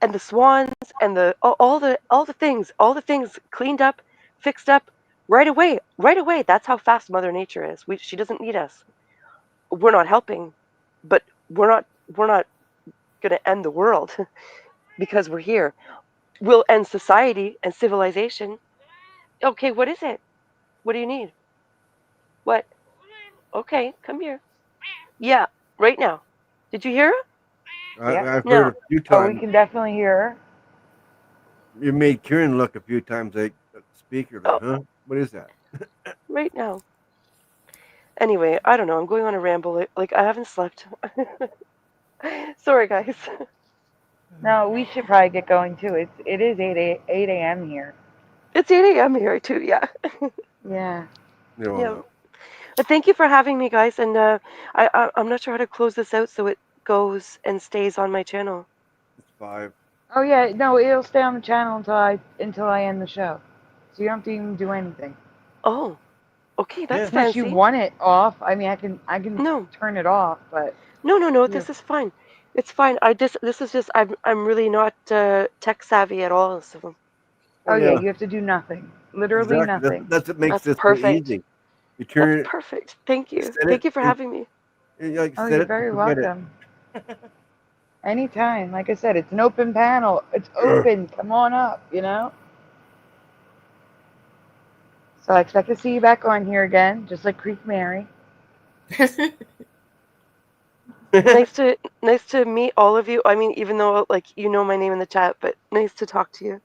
And the swans and all the things cleaned up, fixed up right away. Right away. That's how fast Mother Nature is. She doesn't need us. We're not helping, but we're not going to end the world because we're here. We'll end society and civilization. Okay, what is it? What do you need? What? Okay, come here. Yeah, right now. Did you hear her? I've heard No. a few Oh, we times. can definitely hear her. You made Kieran look a few times like the speaker. Like, huh? What is that? Right now. Anyway, I don't know. I'm going on a ramble. Like I haven't slept. Sorry, guys. No, we should probably get going too. It is 8 a.m. here. It's 8 a.m. here too. Yeah. Yeah. Yeah. But thank you for having me, guys. And I'm not sure how to close this out so it goes and stays on my channel. It's 5. Oh yeah, no, it'll stay on the channel until I end the show. So you don't have to even do anything. Oh, okay, that's Unless you fancy. want it off. I mean, I can No. turn it off, but No. yeah. This is fine. It's fine. This is just I'm really not tech savvy at all. So. Oh yeah, you have to do nothing. Literally Exactly. nothing. That's what makes That's this so perfect. easy. You turn That's it. perfect. Thank you. Set Thank it, you for having me. Like, Oh, set you're it, very forget it. welcome. Anytime. Like I said, it's an open panel. It's open. Come on up, you know? So I expect to see you back on here again, just like Creek Mary. nice to meet all of you. I mean, even though like you know my name in the chat, but nice to talk to you.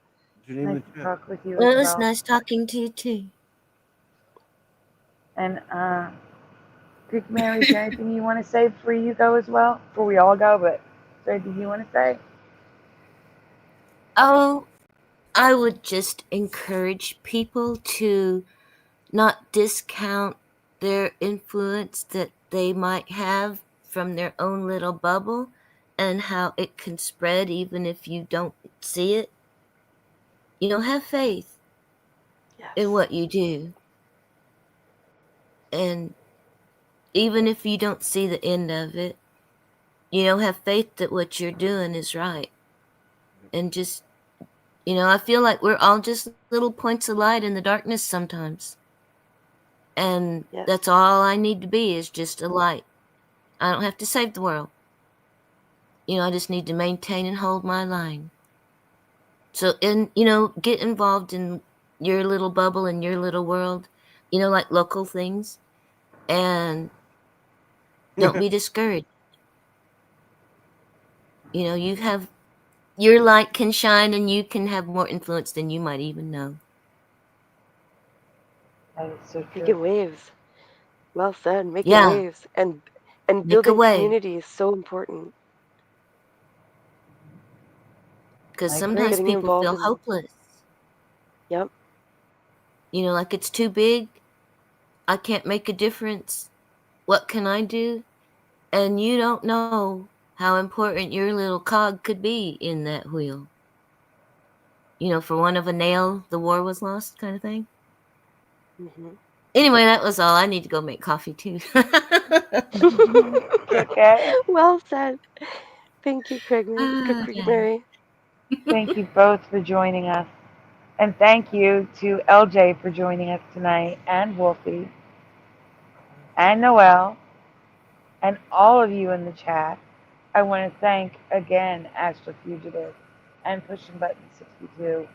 Nice to talk with you Well, as it was well. nice talking to you too. And Creek Mary, is there anything you want to say before you go as well? Before we all go, but is there anything you want to say? Oh, I would just encourage people to not discount their influence that they might have from their own little bubble and how it can spread even if you don't see it. You know, have faith in what you do. And even if you don't see the end of it, you know, have faith that what you're doing is right. And just, you know, I feel like we're all just little points of light in the darkness sometimes. And that's all I need to be is just a light. I don't have to save the world. You know, I just need to maintain and hold my line. So, you know, get involved in your little bubble and your little world, you know, like local things. And don't be discouraged. You know, you have, your light can shine and you can have more influence than you might even know. That is so true. Making waves. Well said. Making Yeah. waves and And Make a building way. community is so important. Because I agree. sometimes Getting people involved feel in. hopeless. Yep. You know, like it's too big. I can't make a difference. What can I do? And you don't know how important your little cog could be in that wheel. You know, for one of a nail, the war was lost kind of thing. Mm-hmm. Anyway, that was all. I need to go make coffee too. Okay. Well said. Thank you, Craig Okay. Mary. Thank you both for joining us. And thank you to LJ for joining us tonight, and Wolfie, and Noelle, and all of you in the chat. I want to thank again Astro Fugitive and Pushing Button 62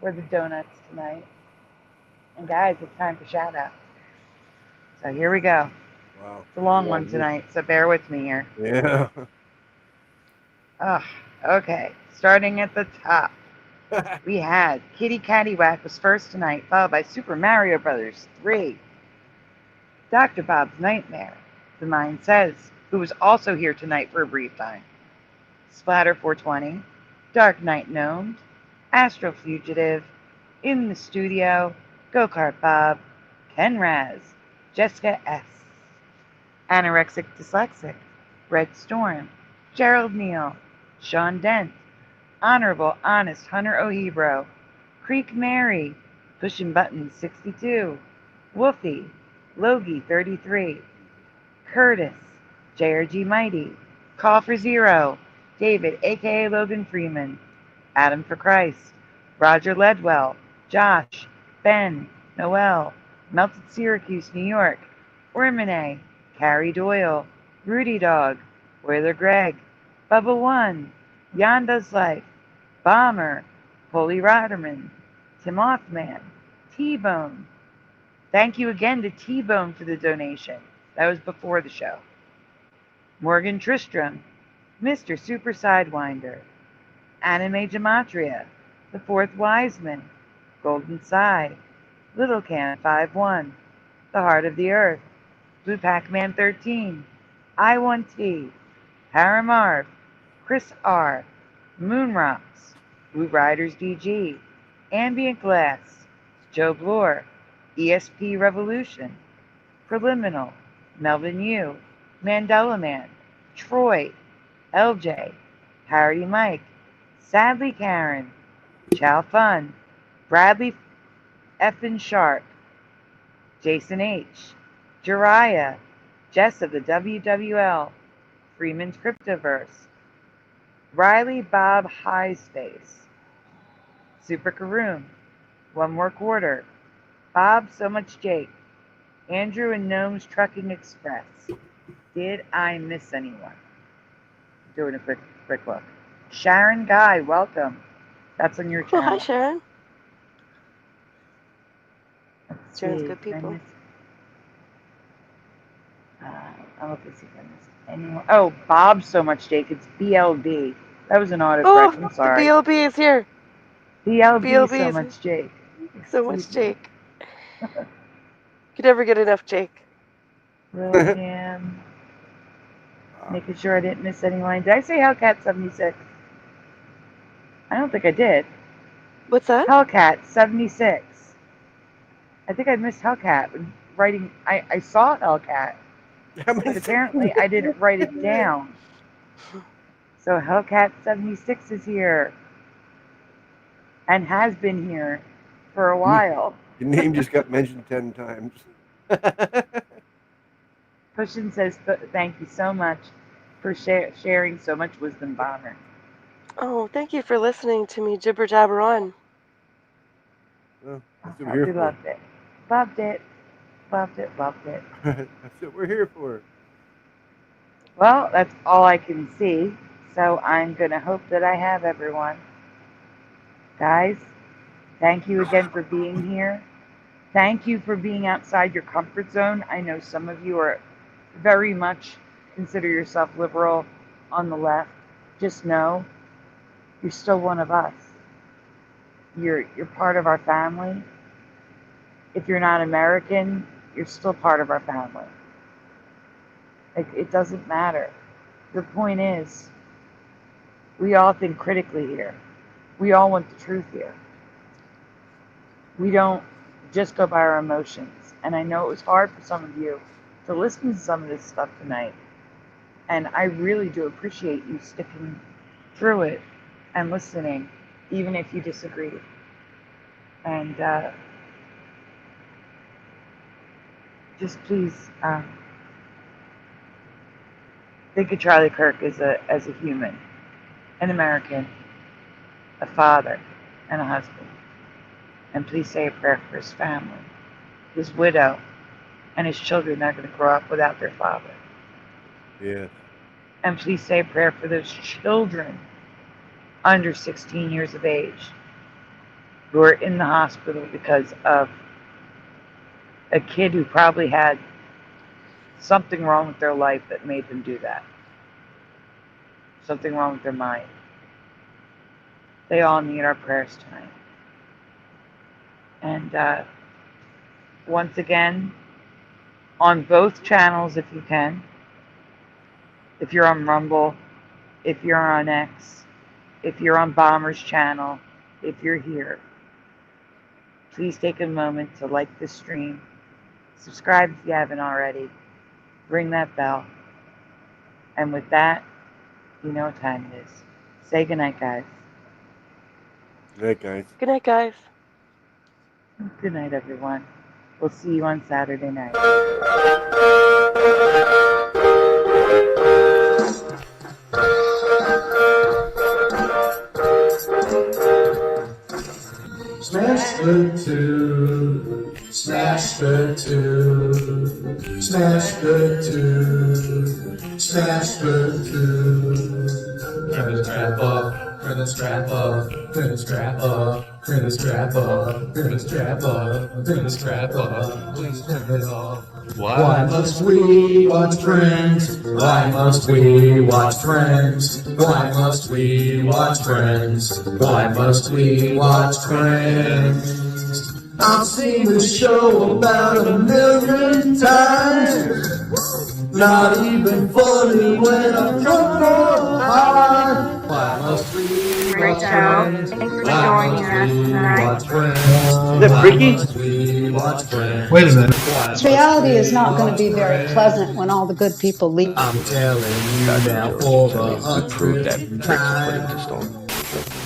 for the donuts tonight. And guys, it's time for shout out. So here we go. Wow. It's a long Yeah, one tonight, so bear with me here. Yeah. Okay. Starting at the top. We had Kitty Caddywhack was first tonight, followed by Super Mario Brothers 3. Dr. Bob's Nightmare, The Mind Says, who was also here tonight for a brief time. Splatter 420, Dark Knight Gnomes, Astro Fugitive, In the Studio, Go-Kart Bob, Ken Raz, Jessica S., Anorexic Dyslexic, Red Storm, Gerald Neal, Sean Dent, Honorable Honest Hunter O'Hebro, Creek Mary, Pushing Buttons 62, Wolfie, Logie 33, Curtis, JRG Mighty, Call for Zero, David aka Logan Freeman, Adam for Christ, Roger Ledwell, Josh, Ben, Noel, Melted Syracuse, New York, Ormine, Carrie Doyle, Rudy Dog, Boiler Greg, Bubba One, Yonda's Life, Bomber, Holy Rotterman, Tim Othman, T-Bone. Thank you again to T-Bone for the donation. That was before the show. Morgan Tristram, Mr. Super Sidewinder, Anime Gematria, The Fourth Wiseman, Golden Sai, Little Can 51, The Heart of the Earth, Blue Pac-Man 13, I1T, Paramarv, Chris R, Moonrocks, Blue Riders DG, Ambient Glass, Joe Bloor, ESP Revolution, Preliminal, Melvin Yu, Mandela Man, Troy, LJ, Harry Mike, Sadly Karen, Chow Fun, Bradley Effin Sharp, Jason H, Jariah, Jess of the WWL, Freeman's Cryptoverse, Riley Bob High Space, Super Karoom, One More Quarter, Bob So Much Jake, Andrew and Gnome's Trucking Express. Did I miss anyone? Doing a quick look. Sharon Guy, welcome. That's on your Oh, channel. hi, Sharon. Let's Sharon's see. good Did I people. miss- I'll look to see if I missed anyone. Oh, Bob So Much Jake. It's BLB. That was an autocorrect. I'm The sorry. BLB is here. BLB So Much Jake. So much Excuse me. Jake. Could never get enough Jake. Real Jam. Making sure I didn't miss anyone. Did I say Hellcat 76? I don't think I did. What's that? Hellcat 76. I think I missed Hellcat. Writing, I saw Hellcat, but apparently I didn't write it down. So Hellcat 76 is here and has been here for a while. Your name just got mentioned 10 times. Pushin says, thank you so much for sharing so much wisdom, Bomber. Oh, thank you for listening to me jibber jabber on. Well, that's what Oh, we're here we for. loved it. Loved it. Loved it. Loved it. That's what we're here for. Well, that's all I can see. So I'm going to hope that I have everyone. Guys, thank you again for being here. Thank you for being outside your comfort zone. I know some of you are very much consider yourself liberal on the left. Just know you're still one of us. You're part of our family. If you're not American, you're still part of our family. Like, it doesn't matter. The point is, we all think critically here. We all want the truth here. We don't just go by our emotions. And I know it was hard for some of you to listen to some of this stuff tonight. And I really do appreciate you sticking through it and listening, even if you disagree. And just please think of Charlie Kirk as a human, an American, a father, and a husband. And please say a prayer for his family, his widow, and his children are going to grow up without their father. Yeah. And please say a prayer for those children under 16 years of age who are in the hospital because of a kid who probably had something wrong with their life that made them do that. Something wrong with their mind. They all need our prayers tonight. And once again, on both channels if you can, if you're on Rumble, if you're on X, if you're on Bomber's channel, if you're here, please take a moment to like this stream, subscribe if you haven't already, ring that bell, and with that, you know what time it is. Say goodnight, guys. Good night, guys. Good night, guys. Good night, everyone. We'll see you on Saturday night. Smash the two, smash the two, smash the two, smash the two. Turn the strap up, turn the strap up, turn the strap up, turn the strap up, turn the strap up, turn the strap up. Please turn it off. Why must we watch Friends? Why must we watch Friends? Why must we watch Friends? Why must we watch Friends? I've seen this show about 1,000,000 times. Not even funny when I'm drunk or high. Why must we watch Friends? Why must we watch Friends? Is that freaky? Why must we watch Friends? Wait a minute. Reality is not going to be very pleasant when all the good people leave. I'm telling you now for the 100th time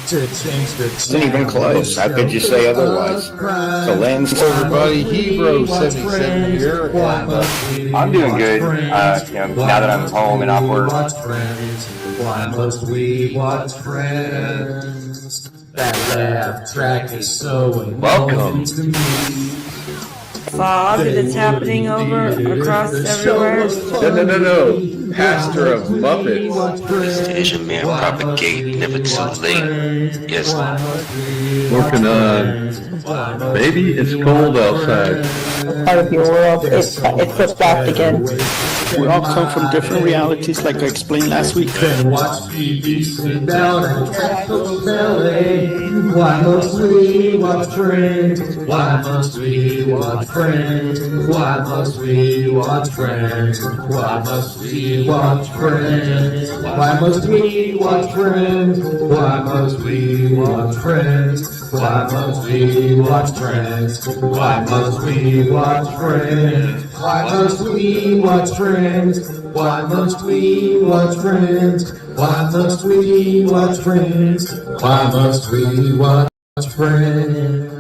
to change the Isn't even close. How could you say otherwise? The lens. Everybody, Hero 77 here. I'm doing good. Now that I'm home and off work. Why must we watch Friends? That laugh track is so annoying to me. Fog that's happening over across everywhere. No. Pastor of Muppets. This Asian man propagate never too late. Yes. Working on. Maybe it's cold outside. Part of your world, it flipped again. We all come from different realities, like I explained last week. Then watch TV, sit down and tackle belly. Why must we watch Friends? Why must we watch Friends? Why must we watch Friends? Why must we watch Friends? Why must we watch Friends? Why must we watch Friends? Why must we watch Friends? Why must we watch Friends? Why must we watch Friends? Why must we watch Friends? Why must we watch Friends? Why must we watch Friends?